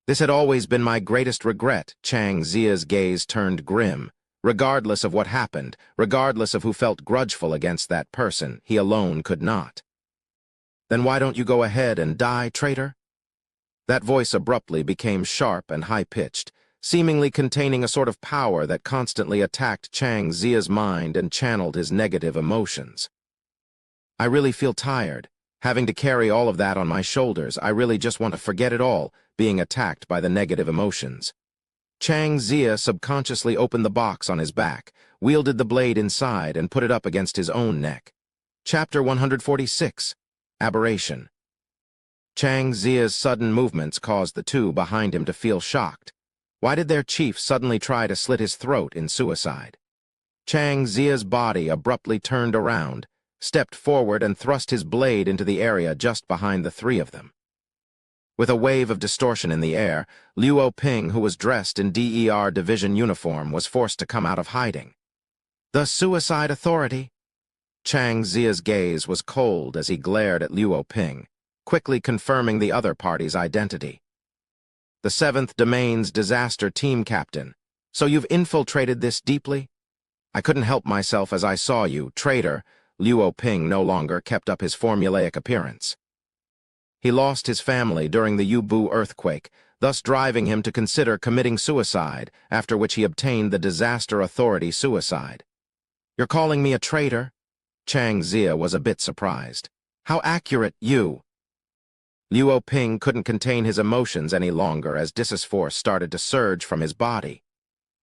S1: This had always been my greatest regret. Chang Zia's gaze turned grim. Regardless of what happened, regardless of who felt grudgeful against that person, he alone could not. Then why don't you go ahead and die, traitor? That voice abruptly became sharp and high-pitched, seemingly containing a sort of power that constantly attacked Chang Zia's mind and channeled his negative emotions. I really feel tired. Having to carry all of that on my shoulders, I really just want to forget it all, being attacked by the negative emotions. Chang Zia subconsciously opened the box on his back, wielded the blade inside, and put it up against his own neck. Chapter 146. Aberration. Chang Zia's sudden movements caused the two behind him to feel shocked. Why did their chief suddenly try to slit his throat in suicide? Chang Zia's body abruptly turned around, stepped forward and thrust his blade into the area just behind the three of them. With a wave of distortion in the air, Luo Ping, who was dressed in DER division uniform, was forced to come out of hiding. The Suicide Authority? Chang Zia's gaze was cold as he glared at Luo Ping, quickly confirming the other party's identity. The 7th Domain's disaster team captain. So you've infiltrated this deeply? I couldn't help myself as I saw you, traitor. Luo Ping no longer kept up his formulaic appearance. He lost his family during the Yubu earthquake, thus driving him to consider committing suicide, after which he obtained the Disaster Authority suicide. You're calling me a traitor? Chang Zia was a bit surprised. How accurate, you! Luo Ping couldn't contain his emotions any longer as Dis's force started to surge from his body.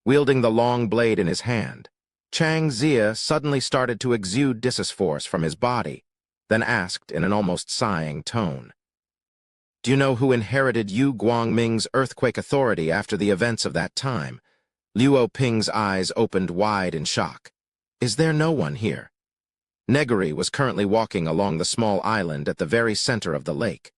S1: Wielding the long blade in his hand, Chang Zia suddenly started to exude Dis's force from his body, then asked in an almost sighing tone, "Do you know who inherited Yu Guangming's earthquake authority after the events of that time?" Luo Ping's eyes opened wide in shock. "Is there no one here?" Negary was currently walking along the small island at the very center of the lake.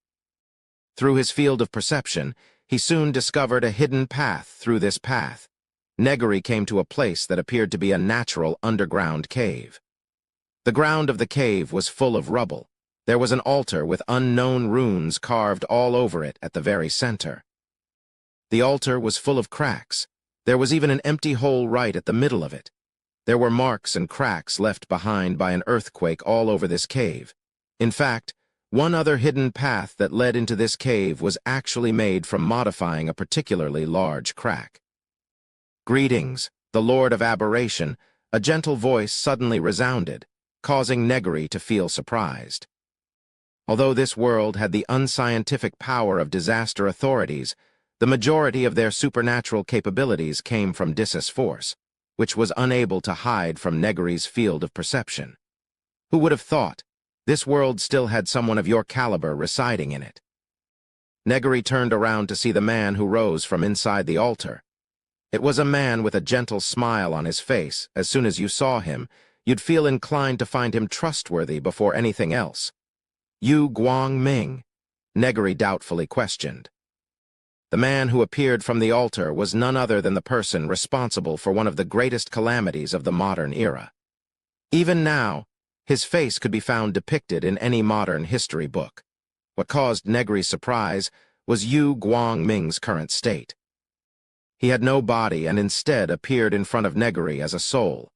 S1: Through his field of perception, he soon discovered a hidden path through this path. Negary came to a place that appeared to be a natural underground cave. The ground of the cave was full of rubble. There was an altar with unknown runes carved all over it at the very center. The altar was full of cracks. There was even an empty hole right at the middle of it. There were marks and cracks left behind by an earthquake all over this cave. In fact, one other hidden path that led into this cave was actually made from modifying a particularly large crack. "Greetings, the Lord of Aberration," a gentle voice suddenly resounded, causing Negary to feel surprised. Although this world had the unscientific power of disaster authorities, the majority of their supernatural capabilities came from Dis's force, which was unable to hide from Negary's field of perception. Who would have thought? This world still had someone of your caliber residing in it. Negary turned around to see the man who rose from inside the altar. It was a man with a gentle smile on his face. As soon as you saw him, you'd feel inclined to find him trustworthy before anything else. "Yu Guangming?" Negary doubtfully questioned. The man who appeared from the altar was none other than the person responsible for one of the greatest calamities of the modern era. Even now, his face could be found depicted in any modern history book. What caused Negary's surprise was Yu Guangming's current state. He had no body and instead appeared in front of Negary as a soul.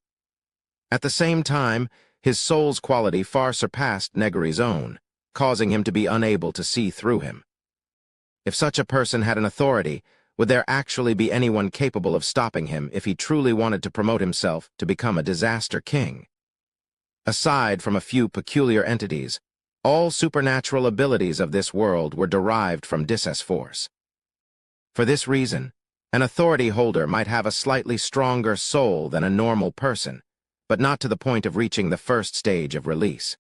S1: At the same time, his soul's quality far surpassed Negary's own, causing him to be unable to see through him. If such a person had an authority, would there actually be anyone capable of stopping him if he truly wanted to promote himself to become a disaster king? Aside from a few peculiar entities, all supernatural abilities of this world were derived from Dis's force. For this reason, an authority holder might have a slightly stronger soul than a normal person, but not to the point of reaching the first stage of release.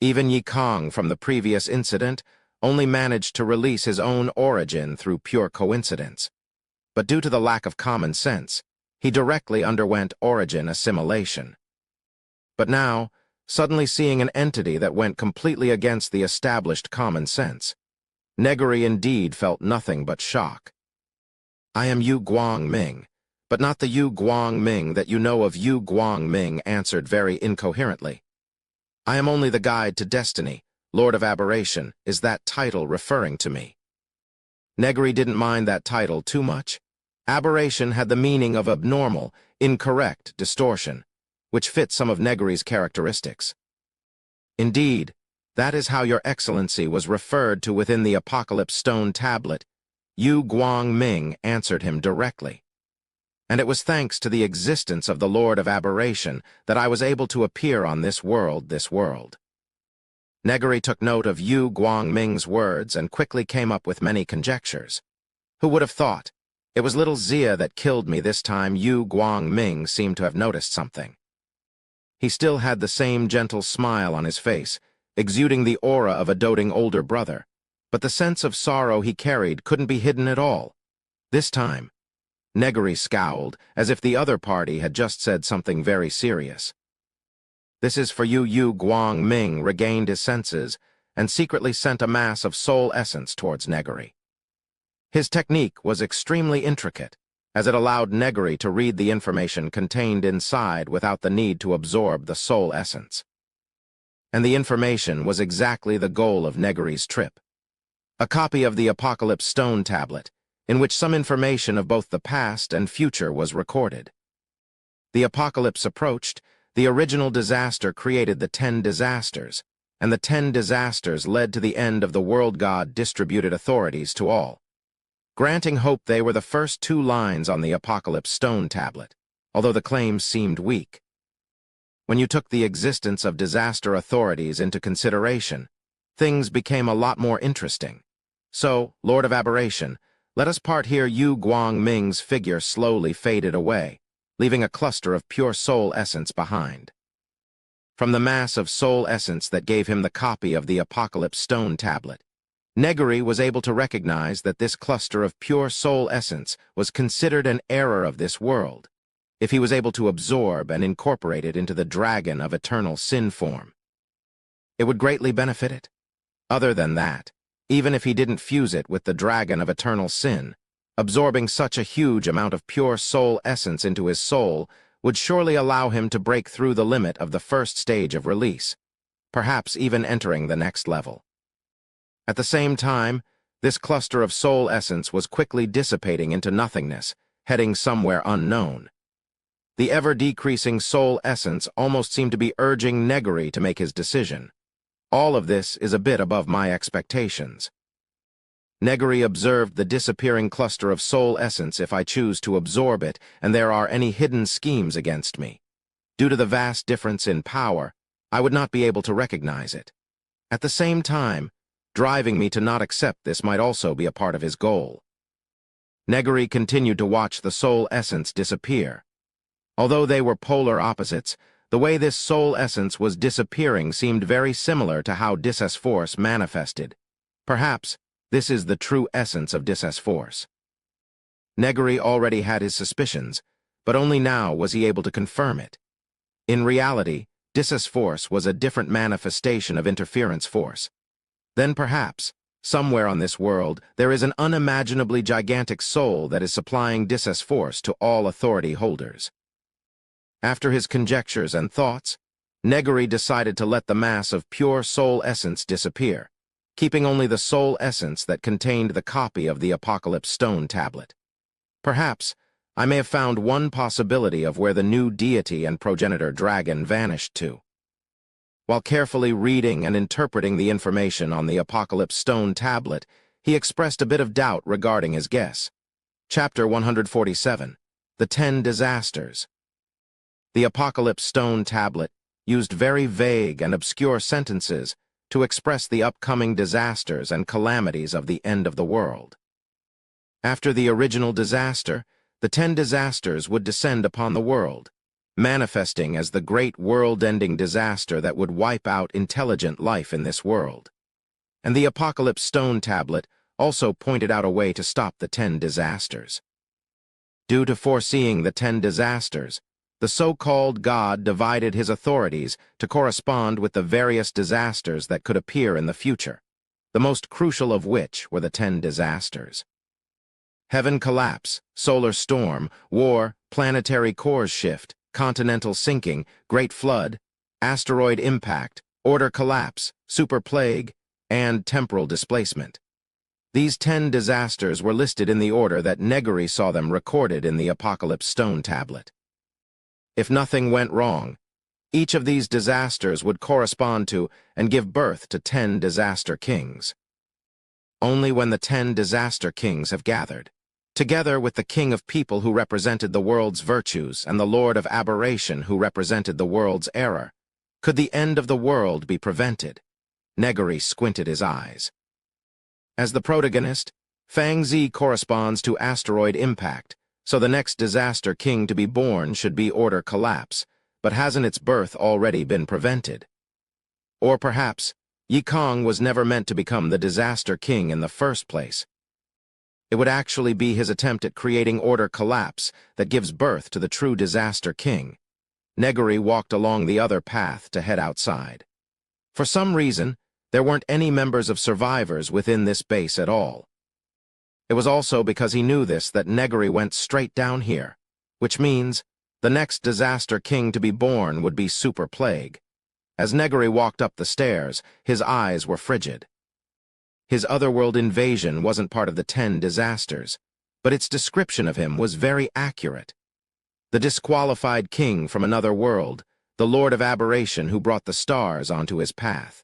S1: Even Yi Kong from the previous incident only managed to release his own origin through pure coincidence. But due to the lack of common sense, he directly underwent origin assimilation. But now, suddenly seeing an entity that went completely against the established common sense, Negary indeed felt nothing but shock. "I am Yu Guangming, but not the Yu Guangming that you know of." Yu Guangming answered very incoherently. "I am only the guide to destiny. Lord of Aberration, is that title referring to me?" Negary didn't mind that title too much. Aberration had the meaning of abnormal, incorrect distortion, which fit some of Negary's characteristics. "Indeed, that is how your excellency was referred to within the Apocalypse Stone tablet." Yu Guangming answered him directly. "And it was thanks to the existence of the Lord of Aberration that I was able to appear on this world. Negary took note of Yu Guangming's words and quickly came up with many conjectures. Who would have thought? It was little Zia that killed me this time. Yu Guangming seemed to have noticed something. He still had the same gentle smile on his face, exuding the aura of a doting older brother, but the sense of sorrow he carried couldn't be hidden at all. This time, Negary scowled, as if the other party had just said something very serious. "This is for you." Yu Guangming regained his senses and secretly sent a mass of soul essence towards Negary. His technique was extremely intricate, as it allowed Negary to read the information contained inside without the need to absorb the soul essence. And the information was exactly the goal of Negary's trip. A copy of the Apocalypse Stone Tablet, in which some information of both the past and future was recorded. The apocalypse approached, the original disaster created the 10 disasters, and the 10 disasters led to the end of the world God distributed authorities to all. Granting hope they were the first 2 lines on the Apocalypse Stone Tablet, although the claims seemed weak. When you took the existence of disaster authorities into consideration, things became a lot more interesting. So, Lord of Aberration, let us part here. Yu Guangming's figure slowly faded away, leaving a cluster of pure soul essence behind. From the mass of soul essence that gave him the copy of the Apocalypse Stone Tablet, Negary was able to recognize that this cluster of pure soul essence was considered an error of this world, if he was able to absorb and incorporate it into the dragon of eternal sin form. It would greatly benefit it. Other than that, even if he didn't fuse it with the dragon of eternal sin, absorbing such a huge amount of pure soul essence into his soul would surely allow him to break through the limit of the first stage of release, perhaps even entering the next level. At the same time, this cluster of soul essence was quickly dissipating into nothingness, heading somewhere unknown. The ever-decreasing soul essence almost seemed to be urging Negary to make his decision. All of this is a bit above my expectations. Negary observed the disappearing cluster of soul essence if I choose to absorb it and there are any hidden schemes against me. Due to the vast difference in power, I would not be able to recognize it. At the same time, driving me to not accept this might also be a part of his goal. Negary continued to watch the soul essence disappear. Although they were polar opposites, the way this soul essence was disappearing seemed very similar to how Dis Force manifested. Perhaps this is the true essence of Dis Force. Negary already had his suspicions, but only now was he able to confirm it. In reality, Dis Force was a different manifestation of interference force. Then perhaps, somewhere on this world, there is an unimaginably gigantic soul that is supplying Dis Force to all authority holders. After his conjectures and thoughts, Negary decided to let the mass of pure soul essence disappear, keeping only the soul essence that contained the copy of the Apocalypse Stone Tablet. Perhaps I may have found one possibility of where the new deity and progenitor dragon vanished to. While carefully reading and interpreting the information on the Apocalypse Stone Tablet, he expressed a bit of doubt regarding his guess. Chapter 147, The 10 Disasters. The Apocalypse Stone Tablet used very vague and obscure sentences to express the upcoming disasters and calamities of the end of the world. After the original disaster, the 10 disasters would descend upon the world, manifesting as the great world-ending disaster that would wipe out intelligent life in this world. And the Apocalypse Stone Tablet also pointed out a way to stop the 10 disasters. Due to foreseeing the 10 disasters, the so-called God divided his authorities to correspond with the various disasters that could appear in the future, the most crucial of which were the 10 disasters. Heaven collapse, solar storm, war, planetary cores shift, continental sinking, great flood, asteroid impact, order collapse, super plague, and temporal displacement. These 10 disasters were listed in the order that Negary saw them recorded in the Apocalypse Stone Tablet. If nothing went wrong, each of these disasters would correspond to and give birth to 10 disaster kings. Only when the 10 disaster kings have gathered, together with the king of people who represented the world's virtues and the lord of aberration who represented the world's error, could the end of the world be prevented. Negary squinted his eyes. As the protagonist, Fang Zi corresponds to asteroid impact, so the next disaster king to be born should be order collapse, but hasn't its birth already been prevented? Or perhaps, Yi Kong was never meant to become the disaster king in the first place. It would actually be his attempt at creating order collapse that gives birth to the true disaster king. Negary walked along the other path to head outside. For some reason, There weren't any members of survivors within this base at all. It was also because he knew this that Negary went straight down here, which means the next disaster king to be born would be Super Plague. As Negary walked up the stairs, his eyes were frigid. His otherworld invasion wasn't part of the 10 disasters, but its description of him was very accurate. The disqualified king from another world, the Lord of Aberration who brought the stars onto his path.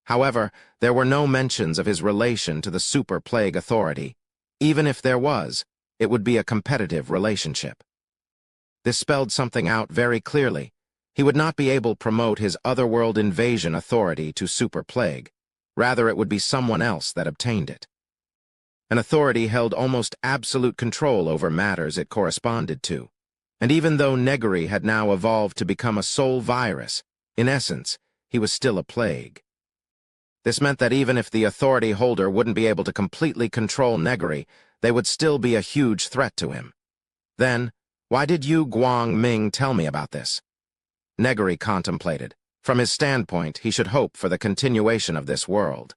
S1: However, there were no mentions of his relation to the Super Plague Authority. Even if there was, it would be a competitive relationship. This spelled something out very clearly. He would not be able to promote his otherworld invasion authority to Super Plague. Rather, it would be someone else that obtained it. An authority held almost absolute control over matters it corresponded to. And even though Negary had now evolved to become a soul virus, in essence, he was still a plague. This meant that even if the authority holder wouldn't be able to completely control Negary, they would still be a huge threat to him. Then, why did Yu Guangming tell me about this? Negary contemplated. From his standpoint, he should hope for the continuation of this world.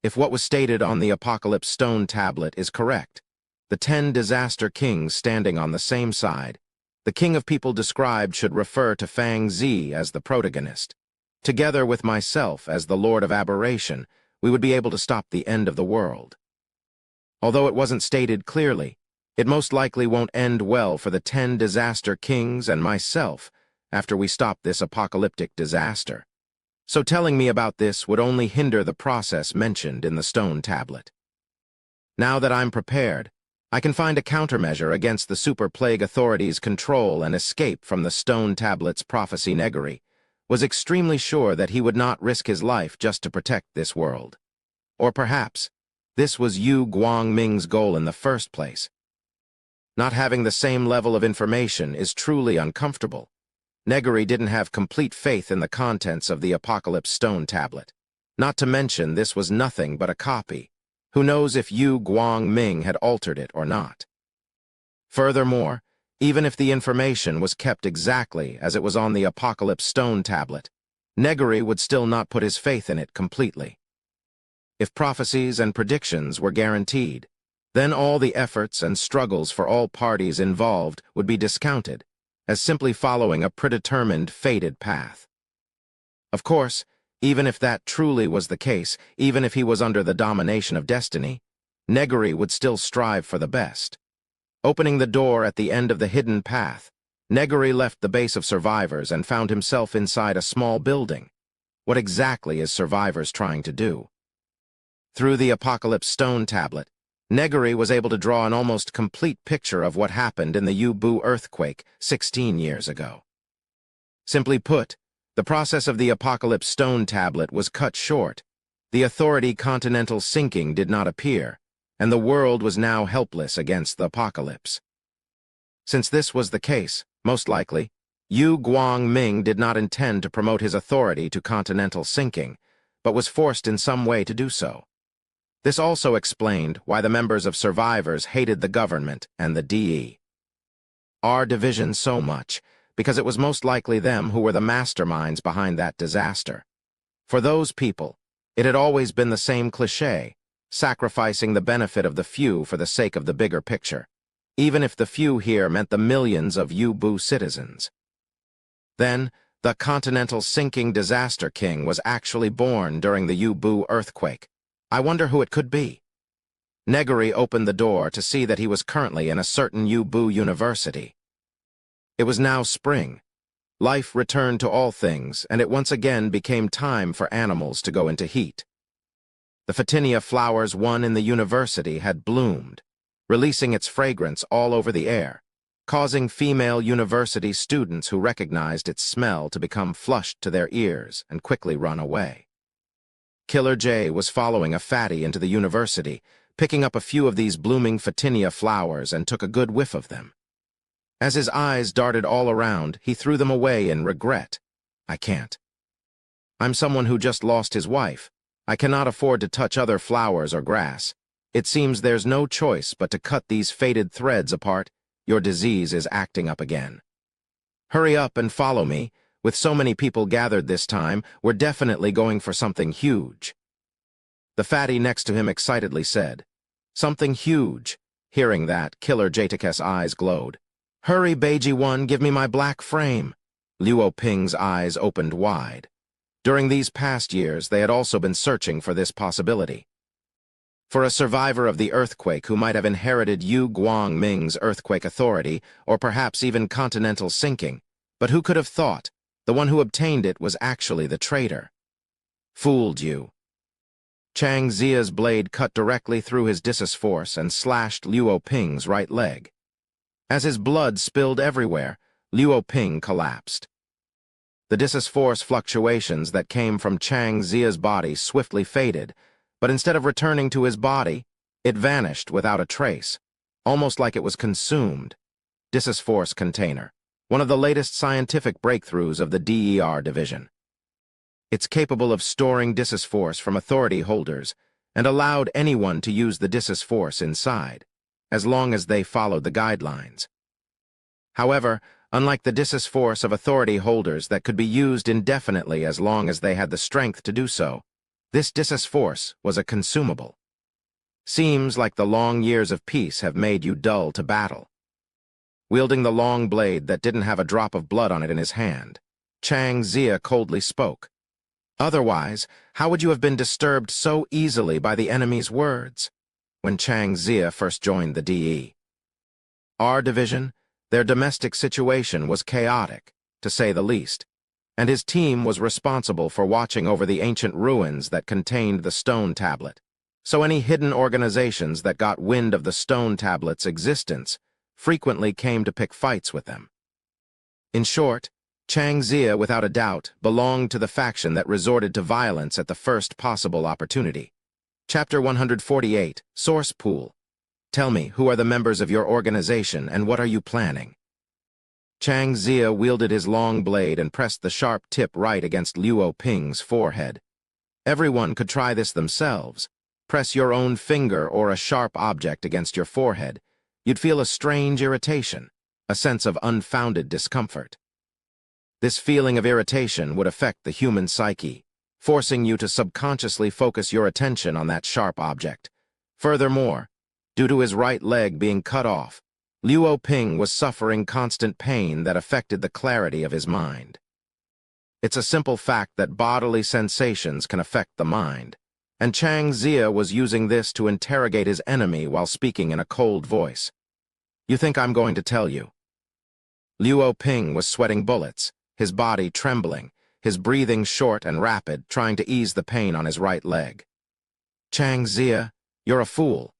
S1: If what was stated on the Apocalypse Stone tablet is correct, the 10 disaster kings standing on the same side, the king of people described should refer to Fang Zi as the protagonist. Together with myself as the Lord of Aberration, we would be able to stop the end of the world. Although it wasn't stated clearly, it most likely won't end well for the 10 disaster kings and myself after we stop this apocalyptic disaster. So telling me about this would only hinder the process mentioned in the stone tablet. Now that I'm prepared, I can find a countermeasure against the Super Plague Authority's control and escape from the stone tablet's prophecy. Negary was extremely sure that he would not risk his life just to protect this world. Or perhaps, this was Yu Guangming's goal in the first place. Not having the same level of information is truly uncomfortable. Negary didn't have complete faith in the contents of the Apocalypse Stone tablet. Not to mention this was nothing but a copy. Who knows if Yu Guangming had altered it or not? Furthermore, even if the information was kept exactly as it was on the Apocalypse Stone tablet, Negary would still not put his faith in it completely. If prophecies and predictions were guaranteed, then all the efforts and struggles for all parties involved would be discounted as simply following a predetermined, fated path. Of course, even if that truly was the case, even if he was under the domination of destiny, Negary would still strive for the best. Opening the door at the end of the hidden path, Negary left the base of survivors and found himself inside a small building. What exactly is survivors trying to do? Through the Apocalypse Stone tablet, Negary was able to draw an almost complete picture of what happened in the Yubu earthquake 16 years ago. Simply put, the process of the Apocalypse Stone tablet was cut short. The authority continental sinking did not appear, and the world was now helpless against the apocalypse. Since this was the case, most likely, Yu Guangming did not intend to promote his authority to continental sinking, but was forced in some way to do so. This also explained why the members of survivors hated the government and the DE.R division so much, because it was most likely them who were the masterminds behind that disaster. For those people, it had always been the same cliché, sacrificing the benefit of the few for the sake of the bigger picture, even if the few here meant the millions of Yubu citizens. Then, the continental sinking disaster king was actually born during the Yubu earthquake. I wonder who it could be. Negary opened the door to see that he was currently in a certain Yubu university. It was now spring. Life returned to all things, and it once again became time for animals to go into heat. The Photinia flowers one in the university had bloomed, releasing its fragrance all over the air, causing female university students who recognized its smell to become flushed to their ears and quickly run away. Killer J was following a fatty into the university, picking up a few of these blooming Photinia flowers and took a good whiff of them. As his eyes darted all around, he threw them away in regret. I can't. I'm someone who just lost his wife. I cannot afford to touch other flowers or grass. It seems there's no choice but to cut these faded threads apart. Your disease is acting up again. Hurry up and follow me. With so many people gathered this time, we're definitely going for something huge. The fatty next to him excitedly said, "Something huge." Hearing that, Killer Jatak's eyes glowed. "Hurry, Beiji One, give me my black frame." Luo Ping's eyes opened wide. During these past years, they had also been searching for this possibility. For a survivor of the earthquake who might have inherited Yu Guangming's earthquake authority, or perhaps even continental sinking, but who could have thought the one who obtained it was actually the traitor? Fooled you. Chang Zia's blade cut directly through his discus force and slashed Luo Ping's right leg. As his blood spilled everywhere, Luo Ping collapsed. The discus force fluctuations that came from Chang Zia's body swiftly faded, but instead of returning to his body, it vanished without a trace, almost like it was consumed. Discus force container, one of the latest scientific breakthroughs of the DER division. It's capable of storing discus force from authority holders and allowed anyone to use the discus force inside, as long as they followed the guidelines. However, unlike the discus force of authority holders that could be used indefinitely as long as they had the strength to do so, this discus force was a consumable. Seems like the long years of peace have made you dull to battle. Wielding the long blade that didn't have a drop of blood on it in his hand, Chang Zia coldly spoke. Otherwise, how would you have been disturbed so easily by the enemy's words? When Chang Zia first joined the DER division, their domestic situation was chaotic, to say the least, and his team was responsible for watching over the ancient ruins that contained the stone tablet. So any hidden organizations that got wind of the stone tablet's existence frequently came to pick fights with them. In short, Chang Zia, without a doubt, belonged to the faction that resorted to violence at the first possible opportunity. Chapter 148, Source Pool. Tell me, who are the members of your organization and what are you planning? Chang Zia wielded his long blade and pressed the sharp tip right against Luo Ping's forehead. Everyone could try this themselves. Press your own finger or a sharp object against your forehead. You'd feel a strange irritation, a sense of unfounded discomfort. This feeling of irritation would affect the human psyche, forcing you to subconsciously focus your attention on that sharp object. Furthermore, due to his right leg being cut off, Luo Ping was suffering constant pain that affected the clarity of his mind. It's a simple fact that bodily sensations can affect the mind, and Chang Zia was using this to interrogate his enemy while speaking in a cold voice. You think I'm going to tell you? Luo Ping was sweating bullets, his body trembling, his breathing short and rapid, trying to ease the pain on his right leg. Chang Zia, you're a fool.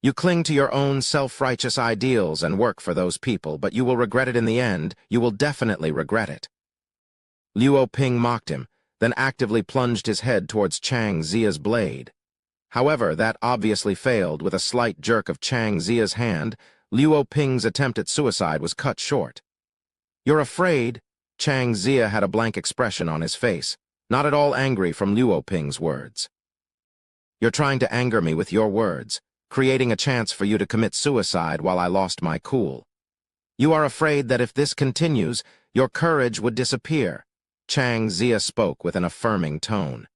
S1: You cling to your own self-righteous ideals and work for those people, but you will regret it in the end. You will definitely regret it. Luo Ping mocked him, then actively plunged his head towards Chang Zia's blade. However, that obviously failed. With a slight jerk of Chang Zia's hand, Luo Ping's attempt at suicide was cut short. You're afraid? Chang Zia had a blank expression on his face, not at all angry from Luo Ping's words. You're trying to anger me with your words, creating a chance for you to commit suicide while I lost my cool. You are afraid that if this continues, your courage would disappear. Chang Zia spoke with an affirming tone.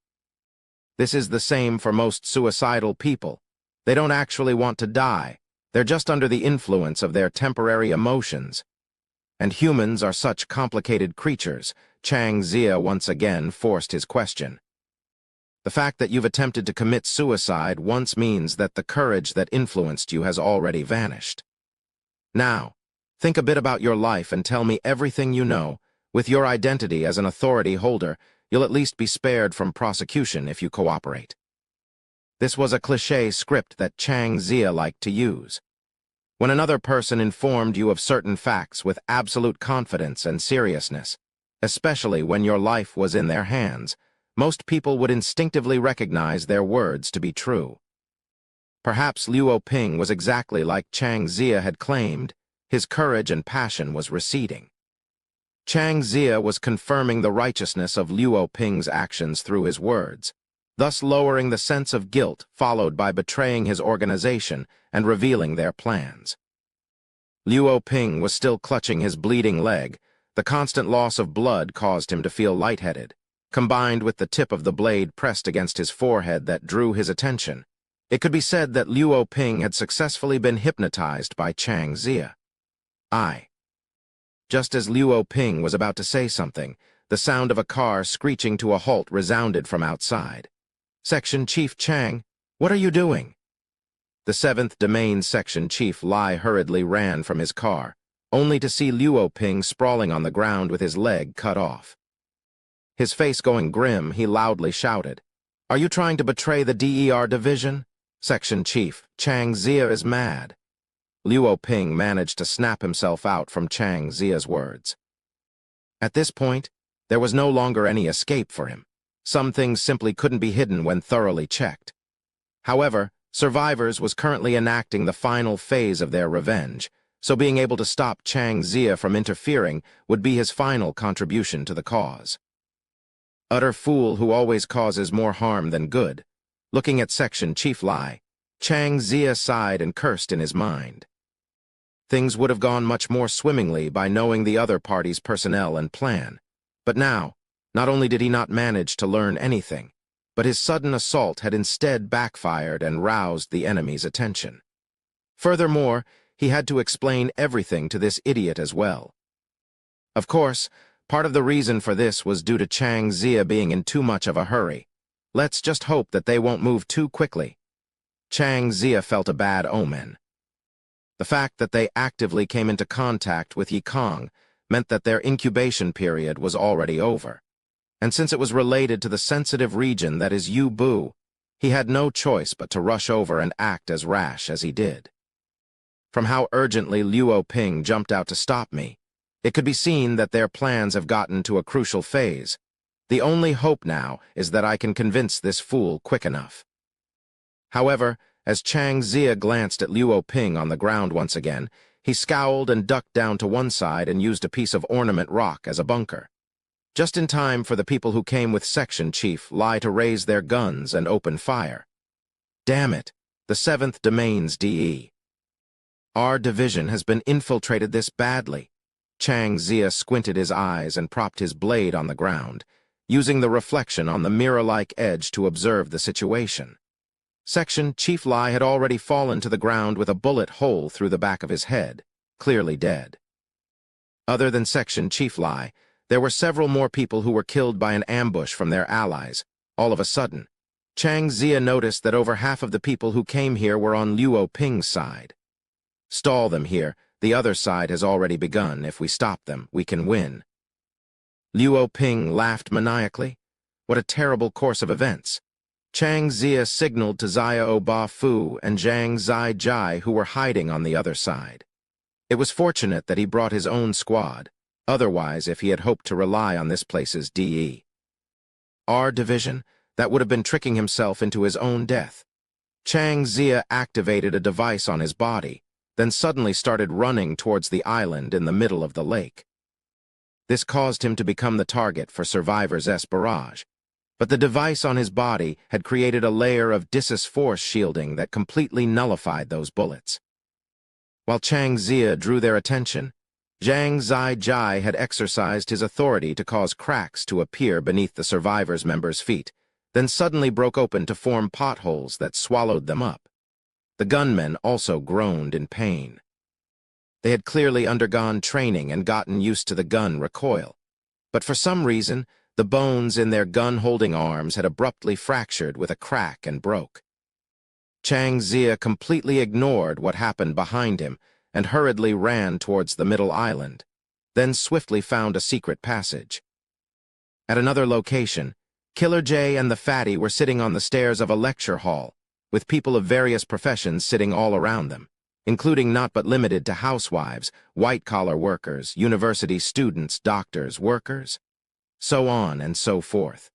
S1: This is the same for most suicidal people. They don't actually want to die. They're just under the influence of their temporary emotions. And humans are such complicated creatures. Chang Zia once again forced his question. The fact that you've attempted to commit suicide once means that the courage that influenced you has already vanished. Now, think a bit about your life and tell me everything you know. With your identity as an authority holder, you'll at least be spared from prosecution if you cooperate. This was a cliché script that Chang Zia liked to use. When another person informed you of certain facts with absolute confidence and seriousness, especially when your life was in their hands, most people would instinctively recognize their words to be true. Perhaps Luo Ping was exactly like Chang Zia had claimed. His courage and passion was receding. Chang Zia was confirming the righteousness of Luo Ping's actions through his words, thus lowering the sense of guilt followed by betraying his organization and revealing their plans. Luo Ping was still clutching his bleeding leg, The constant loss of blood caused him to feel lightheaded, combined with the tip of the blade pressed against his forehead that drew his attention. It could be said that Luo Ping had successfully been hypnotized by Chang Zia. Just as Luo Ping was about to say something, the sound of a car screeching to a halt resounded from outside. "Section Chief Chang, what are you doing?" The 7th Domain Section Chief Lai hurriedly ran from his car, only to see Luo Ping sprawling on the ground with his leg cut off. His face going grim, he loudly shouted, "Are you trying to betray the DER division? Section Chief, Chang Zia is mad." Luo Ping managed to snap himself out from Chang Zia's words. At this point, there was no longer any escape for him. Some things simply couldn't be hidden when thoroughly checked. However, Survivors was currently enacting the final phase of their revenge, so being able to stop Chang Zia from interfering would be his final contribution to the cause. Utter fool who always causes more harm than good. Looking at Section Chief Lai, Chang Zia sighed and cursed in his mind. Things would have gone much more swimmingly by knowing the other party's personnel and plan. But now, not only did he not manage to learn anything, but his sudden assault had instead backfired and roused the enemy's attention. Furthermore, he had to explain everything to this idiot as well. Of course, part of the reason for this was due to Chang Zia being in too much of a hurry. Let's just hope that they won't move too quickly. Chang Zia felt a bad omen. The fact that they actively came into contact with Yikong meant that their incubation period was already over. And since it was related to the sensitive region that is Yu Bu, he had no choice but to rush over and act as rash as he did. From how urgently Luo Ping jumped out to stop me, it could be seen that their plans have gotten to a crucial phase. The only hope now is that I can convince this fool quick enough. However, as Chang Zia glanced at Luo Ping on the ground once again, he scowled and ducked down to one side and used a piece of ornament rock as a bunker. Just in time for the people who came with Section Chief Lai to raise their guns and open fire. Damn it, the 7th Domain's DE. Our division has been infiltrated this badly. Chang Zia squinted his eyes and propped his blade on the ground, using the reflection on the mirror-like edge to observe the situation. Section Chief Lai had already fallen to the ground with a bullet hole through the back of his head, clearly dead. Other than Section Chief Lai, there were several more people who were killed by an ambush from their allies. All of a sudden, Chang Zia noticed that over half of the people who came here were on Luo Ping's side. Stall them here. The other side has already begun. If we stop them, we can win. Luo Ping laughed maniacally. What a terrible course of events. Chang Zia signaled to Zia Ba Fu and Zhang Zai Jai, who were hiding on the other side. It was fortunate that he brought his own squad. Otherwise, if he had hoped to rely on this place's DE. Our division, that would have been tricking himself into his own death. Chang Zia activated a device on his body, then suddenly started running towards the island in the middle of the lake. This caused him to become the target for Survivor's S barrage. But the device on his body had created a layer of Dissus force shielding that completely nullified those bullets. While Chang Zia drew their attention, Zhang Zai Jai had exercised his authority to cause cracks to appear beneath the Survivors' members' feet, then suddenly broke open to form potholes that swallowed them up. The gunmen also groaned in pain. They had clearly undergone training and gotten used to the gun recoil, but for some reason, the bones in their gun-holding arms had abruptly fractured with a crack and broke. Chang Zia completely ignored what happened behind him and hurriedly ran towards the middle island, then swiftly found a secret passage. At another location, Killer J and the Fatty were sitting on the stairs of a lecture hall, with people of various professions sitting all around them, including not but limited to housewives, white-collar workers, university students, doctors, workers, so on and so forth.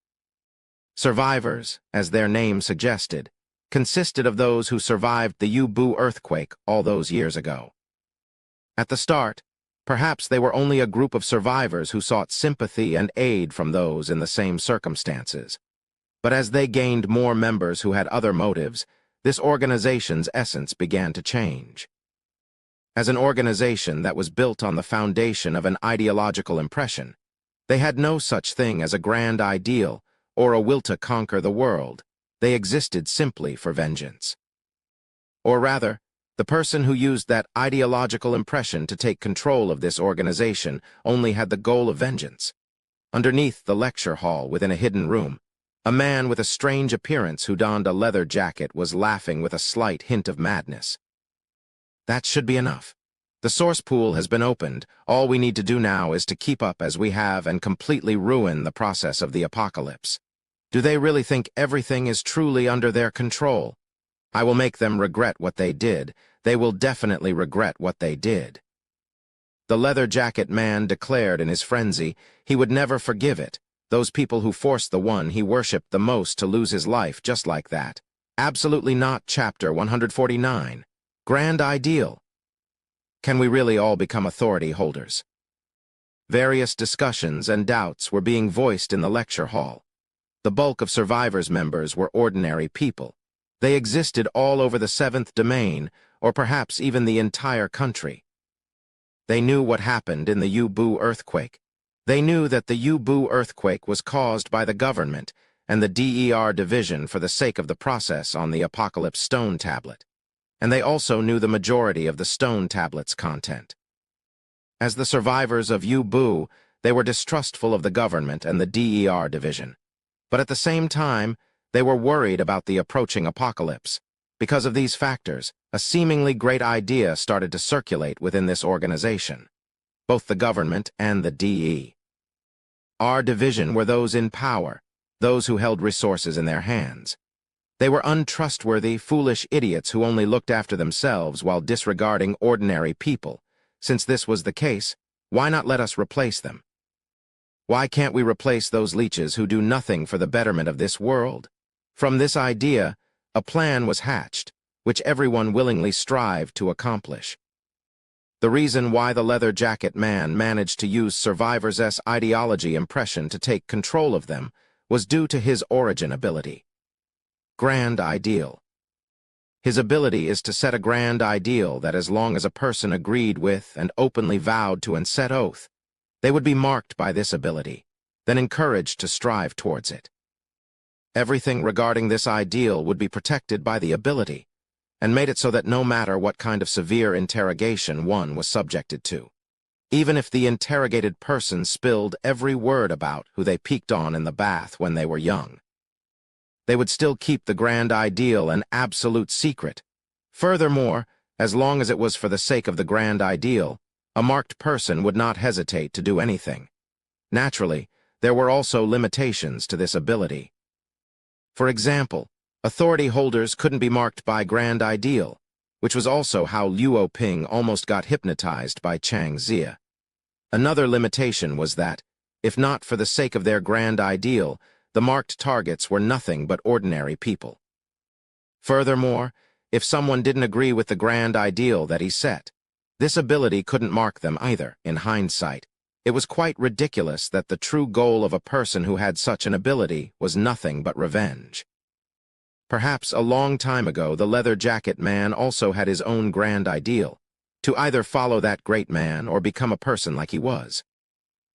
S1: Survivors, as their name suggested, consisted of those who survived the Yu Bu earthquake all those years ago. At the start, perhaps they were only a group of survivors who sought sympathy and aid from those in the same circumstances. But as they gained more members who had other motives, this organization's essence began to change. as an organization that was built on the foundation of an ideological impression. They had no such thing as a grand ideal or a will to conquer the world. They existed simply for vengeance. Or rather, the person who used that ideological impression to take control of this organization only had the goal of vengeance. Underneath the lecture hall, within a hidden room, a man with a strange appearance who donned a leather jacket was laughing with a slight hint of madness. That should be enough. The source pool has been opened. All we need to do now is to keep up as we have and completely ruin the process of the apocalypse. Do they really think everything is truly under their control? I will make them regret what they did. They will definitely regret what they did. The leather jacket man declared in his frenzy he would never forgive it. Those people who forced the one he worshipped the most to lose his life just like that. Absolutely not. Chapter 149. Grand Ideal. Can we really all become authority holders? Various discussions and doubts were being voiced in the lecture hall. The bulk of Survivors members were ordinary people. They existed all over the seventh domain, or perhaps even the entire country. They knew what happened in the U-Boo earthquake. They knew that the U-Boo earthquake was caused by the government and the DER division for the sake of the process on the Apocalypse Stone tablet. And they also knew the majority of the stone tablet's content. As the survivors of U-Boo, they were distrustful of the government and the DER division. But at the same time, they were worried about the approaching apocalypse. Because of these factors, a seemingly great idea started to circulate within this organization. Both the government and the DER division were those in power, those who held resources in their hands. They were untrustworthy, foolish idiots who only looked after themselves while disregarding ordinary people. Since this was the case, why not let us replace them? Why can't we replace those leeches who do nothing for the betterment of this world? From this idea, a plan was hatched, which everyone willingly strived to accomplish. The reason why the leather jacket man managed to use Survivors' ideology impression to take control of them was due to his origin ability. Grand Ideal. His ability is to set a grand ideal that as long as a person agreed with and openly vowed to and set oath, they would be marked by this ability, then encouraged to strive towards it. Everything regarding this ideal would be protected by the ability, and made it so that no matter what kind of severe interrogation one was subjected to, even if the interrogated person spilled every word about who they peeked on in the bath when they were young, they would still keep the grand ideal an absolute secret. Furthermore, as long as it was for the sake of the grand ideal, a marked person would not hesitate to do anything. Naturally, there were also limitations to this ability. For example, authority holders couldn't be marked by grand ideal, which was also how Luo Ping almost got hypnotized by Chang Xia. Another limitation was that, if not for the sake of their grand ideal, the marked targets were nothing but ordinary people. Furthermore, if someone didn't agree with the grand ideal that he set, this ability couldn't mark them either. In hindsight, it was quite ridiculous that the true goal of a person who had such an ability was nothing but revenge. Perhaps a long time ago, the leather jacket man also had his own grand ideal, to either follow that great man or become a person like he was.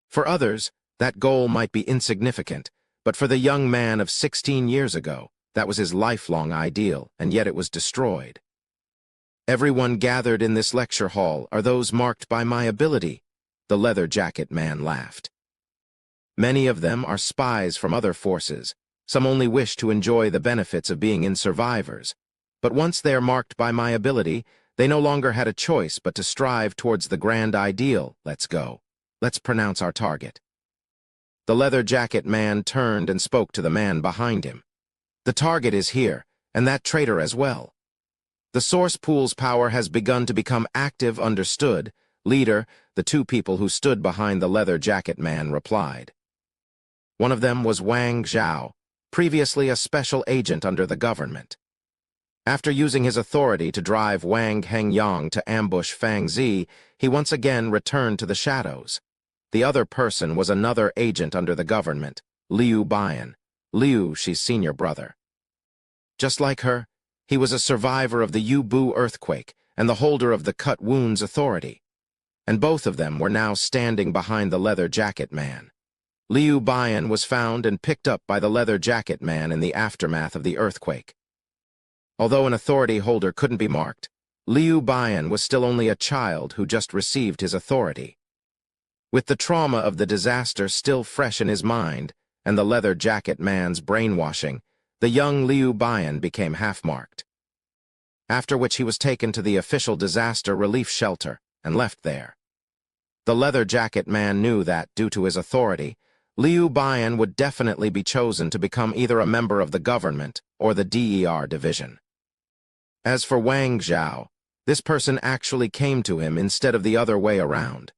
S1: For others, that goal might be insignificant, but for the young man of 16 years ago, that was his lifelong ideal, and yet it was destroyed. Everyone gathered in this lecture hall are those marked by my ability, the leather jacket man laughed. Many of them are spies from other forces. Some only wish to enjoy the benefits of being in Survivors. But once they are marked by my ability, they no longer had a choice but to strive towards the grand ideal. Let's go. Let's pronounce our target. The leather jacket man turned and spoke to the man behind him. The target is here, and that traitor as well. The source pool's power has begun to become active. Understood. Leader, the two people who stood behind the leather jacket man replied. One of them was Wang Zhao, previously a special agent under the government. After using his authority to drive Wang Hengyang to ambush Fang Zi, he once again returned to the shadows. The other person was another agent under the government, Liu Bian. Liu, she's senior brother. Just like her, he was a survivor of the U-Boo earthquake, and the holder of the cut wounds authority, and both of them were now standing behind the leather jacket man. Liu Bian was found and picked up by the leather jacket man in the aftermath of the earthquake. Although an authority holder couldn't be marked, Liu Bian was still only a child who just received his authority. With the trauma of the disaster still fresh in his mind and the leather jacket man's brainwashing, the young Liu Bian became half-marked. After which he was taken to the official disaster relief shelter and left there. The leather jacket man knew that, due to his authority, Liu Bian would definitely be chosen to become either a member of the government or the DER division. As for Wang Zhao, this person actually came to him instead of the other way around.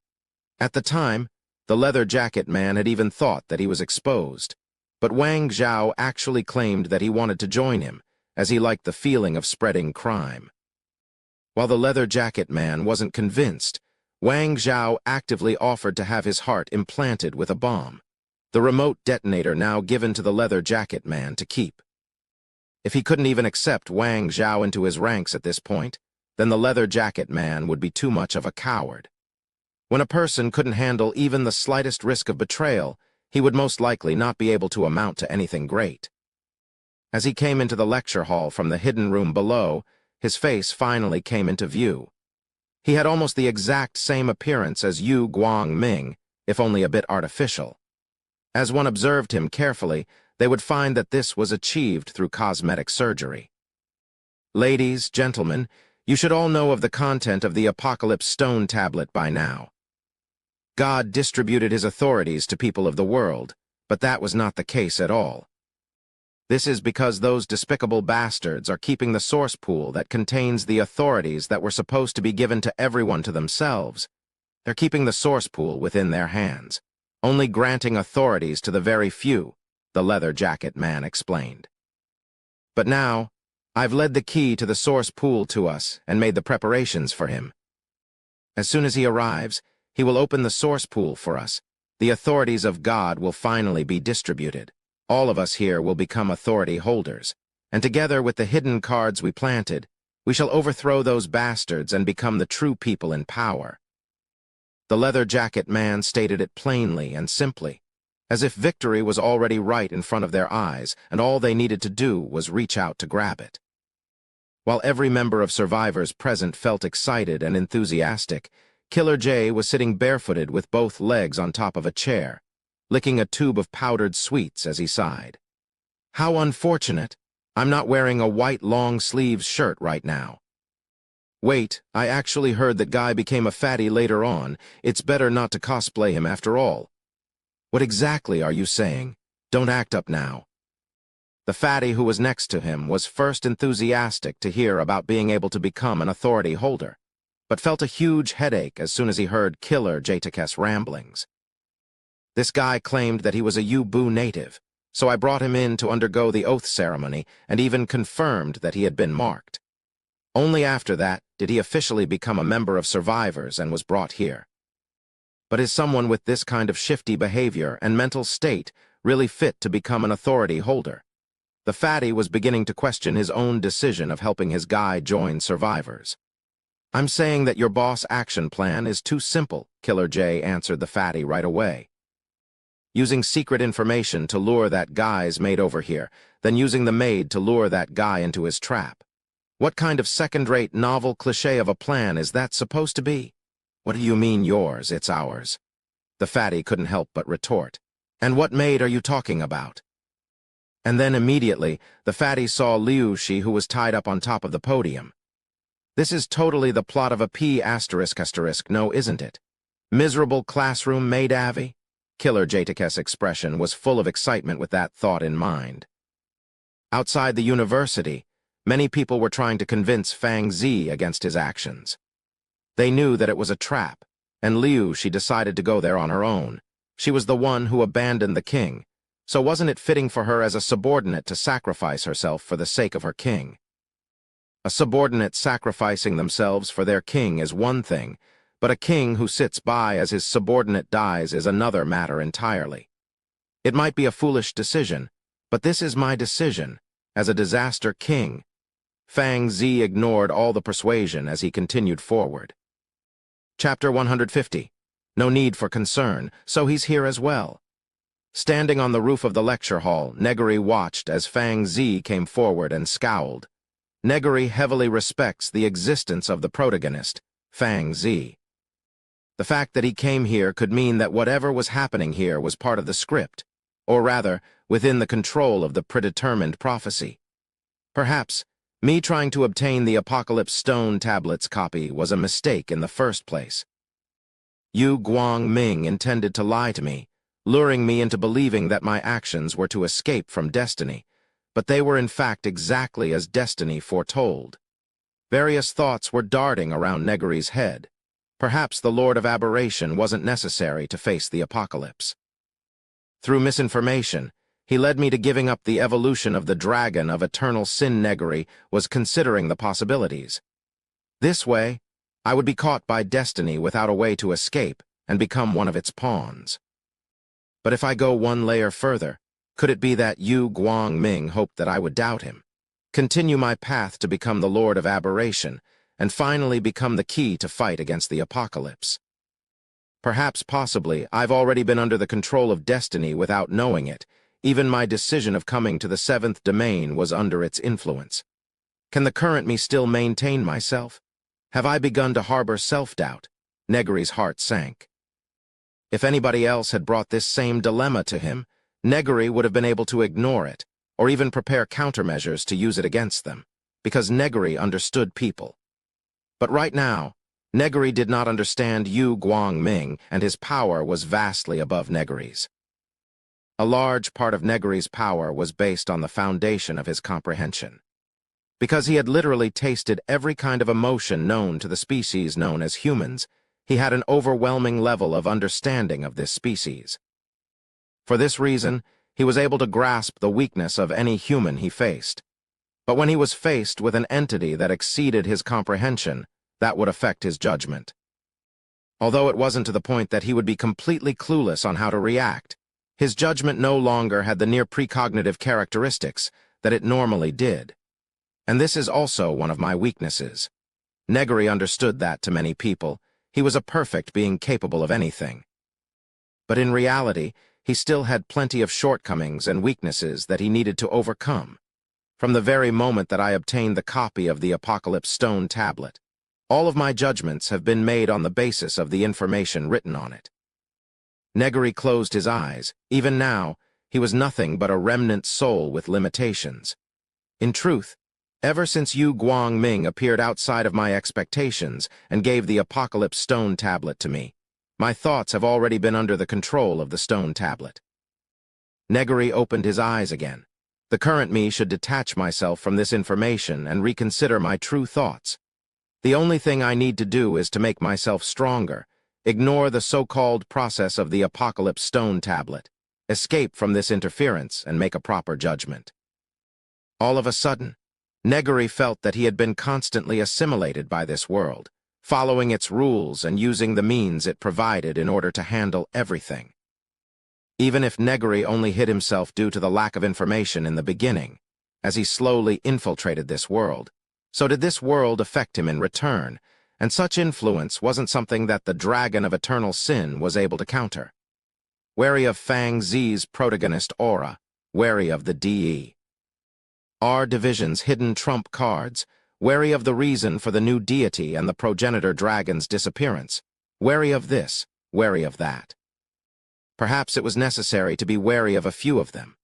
S1: At the time, the leather jacket man had even thought that he was exposed, but Wang Zhao actually claimed that he wanted to join him, as he liked the feeling of spreading crime. While the leather jacket man wasn't convinced, Wang Zhao actively offered to have his heart implanted with a bomb, the remote detonator now given to the leather jacket man to keep. If he couldn't even accept Wang Zhao into his ranks at this point, then the leather jacket man would be too much of a coward. When a person couldn't handle even the slightest risk of betrayal, he would most likely not be able to amount to anything great. As he came into the lecture hall from the hidden room below, his face finally came into view. He had almost the exact same appearance as Yu Guangming, if only a bit artificial. As one observed him carefully, they would find that this was achieved through cosmetic surgery. Ladies, gentlemen, you should all know of the content of the Apocalypse Stone tablet by now. God distributed his authorities to people of the world, but that was not the case at all. This is because those despicable bastards are keeping the source pool that contains the authorities that were supposed to be given to everyone to themselves. They're keeping the source pool within their hands, only granting authorities to the very few, the leather jacket man explained. But now, I've led the key to the source pool to us and made the preparations for him. As soon as he arrives, he will open the source pool for us. The authorities of God will finally be distributed. All of us here will become authority holders, and together with the hidden cards we planted, we shall overthrow those bastards and become the true people in power. The leather jacket man stated it plainly and simply, as if victory was already right in front of their eyes, and all they needed to do was reach out to grab it. While every member of survivors present felt excited and enthusiastic, Killer J was sitting barefooted with both legs on top of a chair, licking a tube of powdered sweets as he sighed. How unfortunate! I'm not wearing a white long-sleeves shirt right now. Wait, I actually heard that Guy became a fatty later on. It's better not to cosplay him after all. What exactly are you saying? Don't act up now. The fatty who was next to him was first enthusiastic to hear about being able to become an authority holder, but felt a huge headache as soon as he heard Killer Jtak's ramblings. This guy claimed that he was a Yubu native, so I brought him in to undergo the oath ceremony and even confirmed that he had been marked. Only after that did he officially become a member of survivors and was brought here. But is someone with this kind of shifty behavior and mental state really fit to become an authority holder? The fatty was beginning to question his own decision of helping his guy join survivors. I'm saying that your boss action plan is too simple, Killer J answered the fatty right away. Using secret information to lure that guy's maid over here, then using the maid to lure that guy into his trap. What kind of second-rate novel cliché of a plan is that supposed to be? What do you mean yours, it's ours? The fatty couldn't help but retort. And what maid are you talking about? And then immediately, the fatty saw Liu Shi, who was tied up on top of the podium. This is totally the plot of a P***, no, isn't it? Miserable classroom maid Avi? Killer Jtak's expression was full of excitement with that thought in mind. Outside the university, many people were trying to convince Fang Zi against his actions. They knew that it was a trap, and Liu Shi decided to go there on her own. She was the one who abandoned the king, so wasn't it fitting for her as a subordinate to sacrifice herself for the sake of her king? A subordinate sacrificing themselves for their king is one thing, but a king who sits by as his subordinate dies is another matter entirely. It might be a foolish decision, but this is my decision, as a disaster king. Fang Zi ignored all the persuasion as he continued forward. Chapter 150. No need for concern, so he's here as well. Standing on the roof of the lecture hall, Negary watched as Fang Zi came forward and scowled. Negary heavily respects the existence of the protagonist, Fang Zi. The fact that he came here could mean that whatever was happening here was part of the script, or rather, within the control of the predetermined prophecy. Perhaps, me trying to obtain the Apocalypse Stone Tablets copy was a mistake in the first place. Yu Guangming intended to lie to me, luring me into believing that my actions were to escape from destiny, but they were in fact exactly as destiny foretold. Various thoughts were darting around Negary's head. Perhaps the Lord of Aberration wasn't necessary to face the apocalypse. Through misinformation, he led me to giving up the evolution of the dragon of eternal sin. Negary was considering the possibilities. This way, I would be caught by destiny without a way to escape and become one of its pawns. But if I go one layer further, could it be that Yu Guangming hoped that I would doubt him, continue my path to become the Lord of Aberration, and finally become the key to fight against the apocalypse? Perhaps, possibly, I've already been under the control of destiny without knowing it. Even my decision of coming to the seventh domain was under its influence. Can the current me still maintain myself? Have I begun to harbor self-doubt? Negary's heart sank. If anybody else had brought this same dilemma to him, Negary would have been able to ignore it, or even prepare countermeasures to use it against them, because Negary understood people. But right now, Negary did not understand Yu Guangming, and his power was vastly above Negary's. A large part of Negary's power was based on the foundation of his comprehension. Because he had literally tasted every kind of emotion known to the species known as humans, he had an overwhelming level of understanding of this species. For this reason, he was able to grasp the weakness of any human he faced. But when he was faced with an entity that exceeded his comprehension, that would affect his judgment. Although it wasn't to the point that he would be completely clueless on how to react, his judgment no longer had the near precognitive characteristics that it normally did. And this is also one of my weaknesses. Negary understood that to many people, he was a perfect being capable of anything. But in reality, he still had plenty of shortcomings and weaknesses that he needed to overcome. From the very moment that I obtained the copy of the Apocalypse Stone Tablet, all of my judgments have been made on the basis of the information written on it. Negary closed his eyes. Even now, he was nothing but a remnant soul with limitations. In truth, ever since Yu Guangming appeared outside of my expectations and gave the Apocalypse Stone Tablet to me, my thoughts have already been under the control of the Stone Tablet. Negary opened his eyes again. The current me should detach myself from this information and reconsider my true thoughts. The only thing I need to do is to make myself stronger, ignore the so-called process of the Apocalypse Stone Tablet, escape from this interference, and make a proper judgment. All of a sudden, Negary felt that he had been constantly assimilated by this world, following its rules and using the means it provided in order to handle everything. Even if Negary only hid himself due to the lack of information in the beginning, as he slowly infiltrated this world, so did this world affect him in return, and such influence wasn't something that the Dragon of Eternal Sin was able to counter. Wary of Fang Zi's protagonist aura, wary of the DE. R Division's hidden trump cards, wary of the reason for the new deity and the progenitor dragon's disappearance, wary of this, wary of that. Perhaps it was necessary to be wary of a few of them,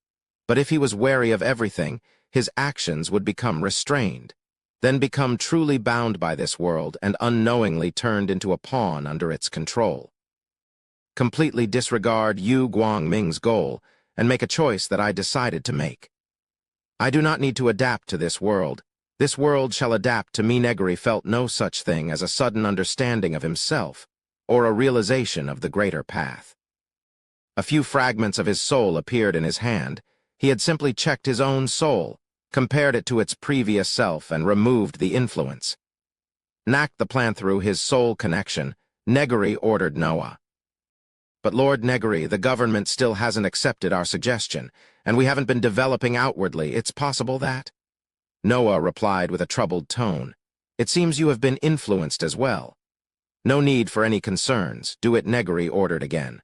S1: but if he was wary of everything, his actions would become restrained, then become truly bound by this world and unknowingly turned into a pawn under its control. Completely disregard Yu Guangming's goal and make a choice that I decided to make. I do not need to adapt to this world. This world shall adapt to me. Negary felt no such thing as a sudden understanding of himself, or a realization of the greater path. A few fragments of his soul appeared in his hand. He had simply checked his own soul, compared it to its previous self, and removed the influence. Knacked the plan through his soul connection, Negary ordered Noah. But Lord Negary, the government still hasn't accepted our suggestion, and we haven't been developing outwardly. It's possible that? Noah replied with a troubled tone. It seems you have been influenced as well. No need for any concerns, do it, Negary ordered again.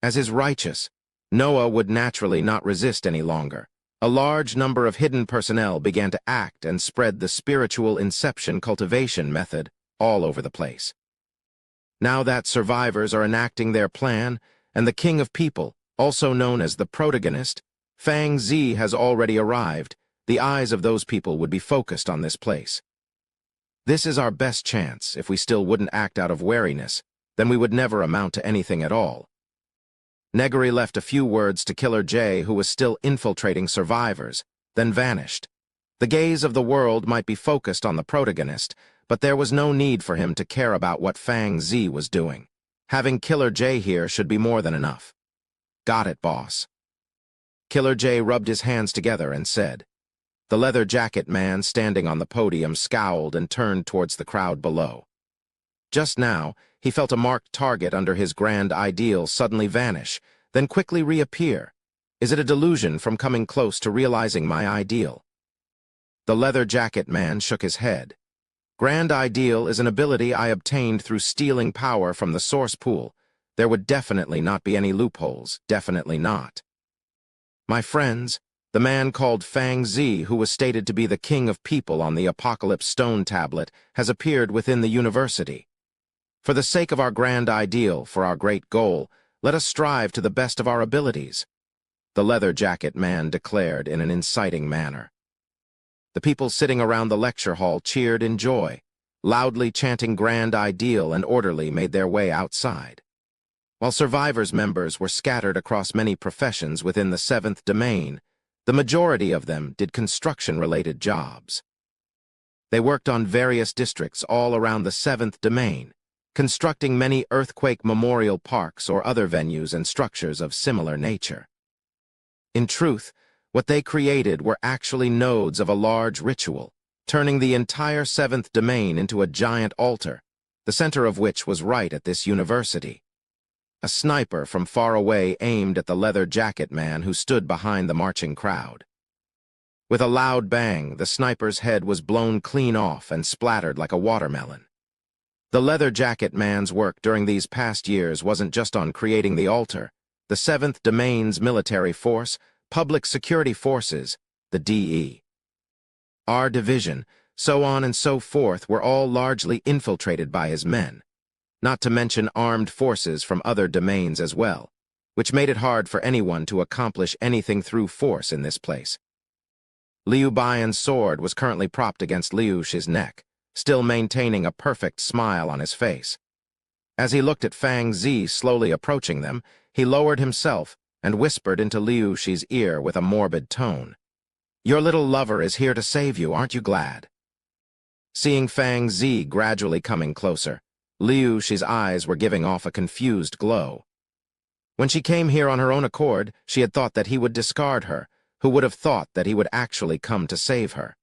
S1: As is righteous, Noah would naturally not resist any longer. A large number of hidden personnel began to act and spread the spiritual inception cultivation method all over the place. Now that survivors are enacting their plan, and the king of people, also known as the protagonist, Ainz, has already arrived, the eyes of those people would be focused on this place. This is our best chance. If we still wouldn't act out of wariness, then we would never amount to anything at all. Negary left a few words to Killer J, who was still infiltrating survivors, then vanished. The gaze of the world might be focused on the protagonist, but there was no need for him to care about what Ainz was doing. Having Killer J here should be more than enough. Got it, boss. Killer J rubbed his hands together and said. The leather jacket man standing on the podium scowled and turned towards the crowd below. Just now, he felt a marked target under his grand ideal suddenly vanish, then quickly reappear. Is it a delusion from coming close to realizing my ideal? The leather jacket man shook his head. Grand ideal is an ability I obtained through stealing power from the source pool. There would definitely not be any loopholes, definitely not. My friends, the man called Ainz, who was stated to be the king of people on the Apocalypse Stone tablet, has appeared within the university. For the sake of our grand ideal, for our great goal, let us strive to the best of our abilities, the leather jacket man declared in an inciting manner. The people sitting around the lecture hall cheered in joy, loudly chanting grand ideal, and orderly made their way outside. While survivors' members were scattered across many professions within the 7th domain, the majority of them did construction-related jobs. They worked on various districts all around the 7th domain, constructing many earthquake memorial parks or other venues and structures of similar nature. In truth, what they created were actually nodes of a large ritual, turning the entire 7th domain into a giant altar, the center of which was right at this university. A sniper from far away aimed at the leather jacket man who stood behind the marching crowd. With a loud bang, the sniper's head was blown clean off and splattered like a watermelon. The leather jacket man's work during these past years wasn't just on creating the altar. The 7th domain's military force, public security forces, the DE, our division, so on and so forth, were all largely infiltrated by his men, not to mention armed forces from other domains as well, which made it hard for anyone to accomplish anything through force in this place. Liu Baiyan's sword was currently propped against Liu Shi's neck, still maintaining a perfect smile on his face. As he looked at Ainz slowly approaching them, he lowered himself and whispered into Liu Shi's ear with a morbid tone. Your little lover is here to save you, aren't you glad? Seeing Ainz gradually coming closer, Liu Shi's eyes were giving off a confused glow. When she came here on her own accord, she had thought that he would discard her. Who would have thought that he would actually come to save her?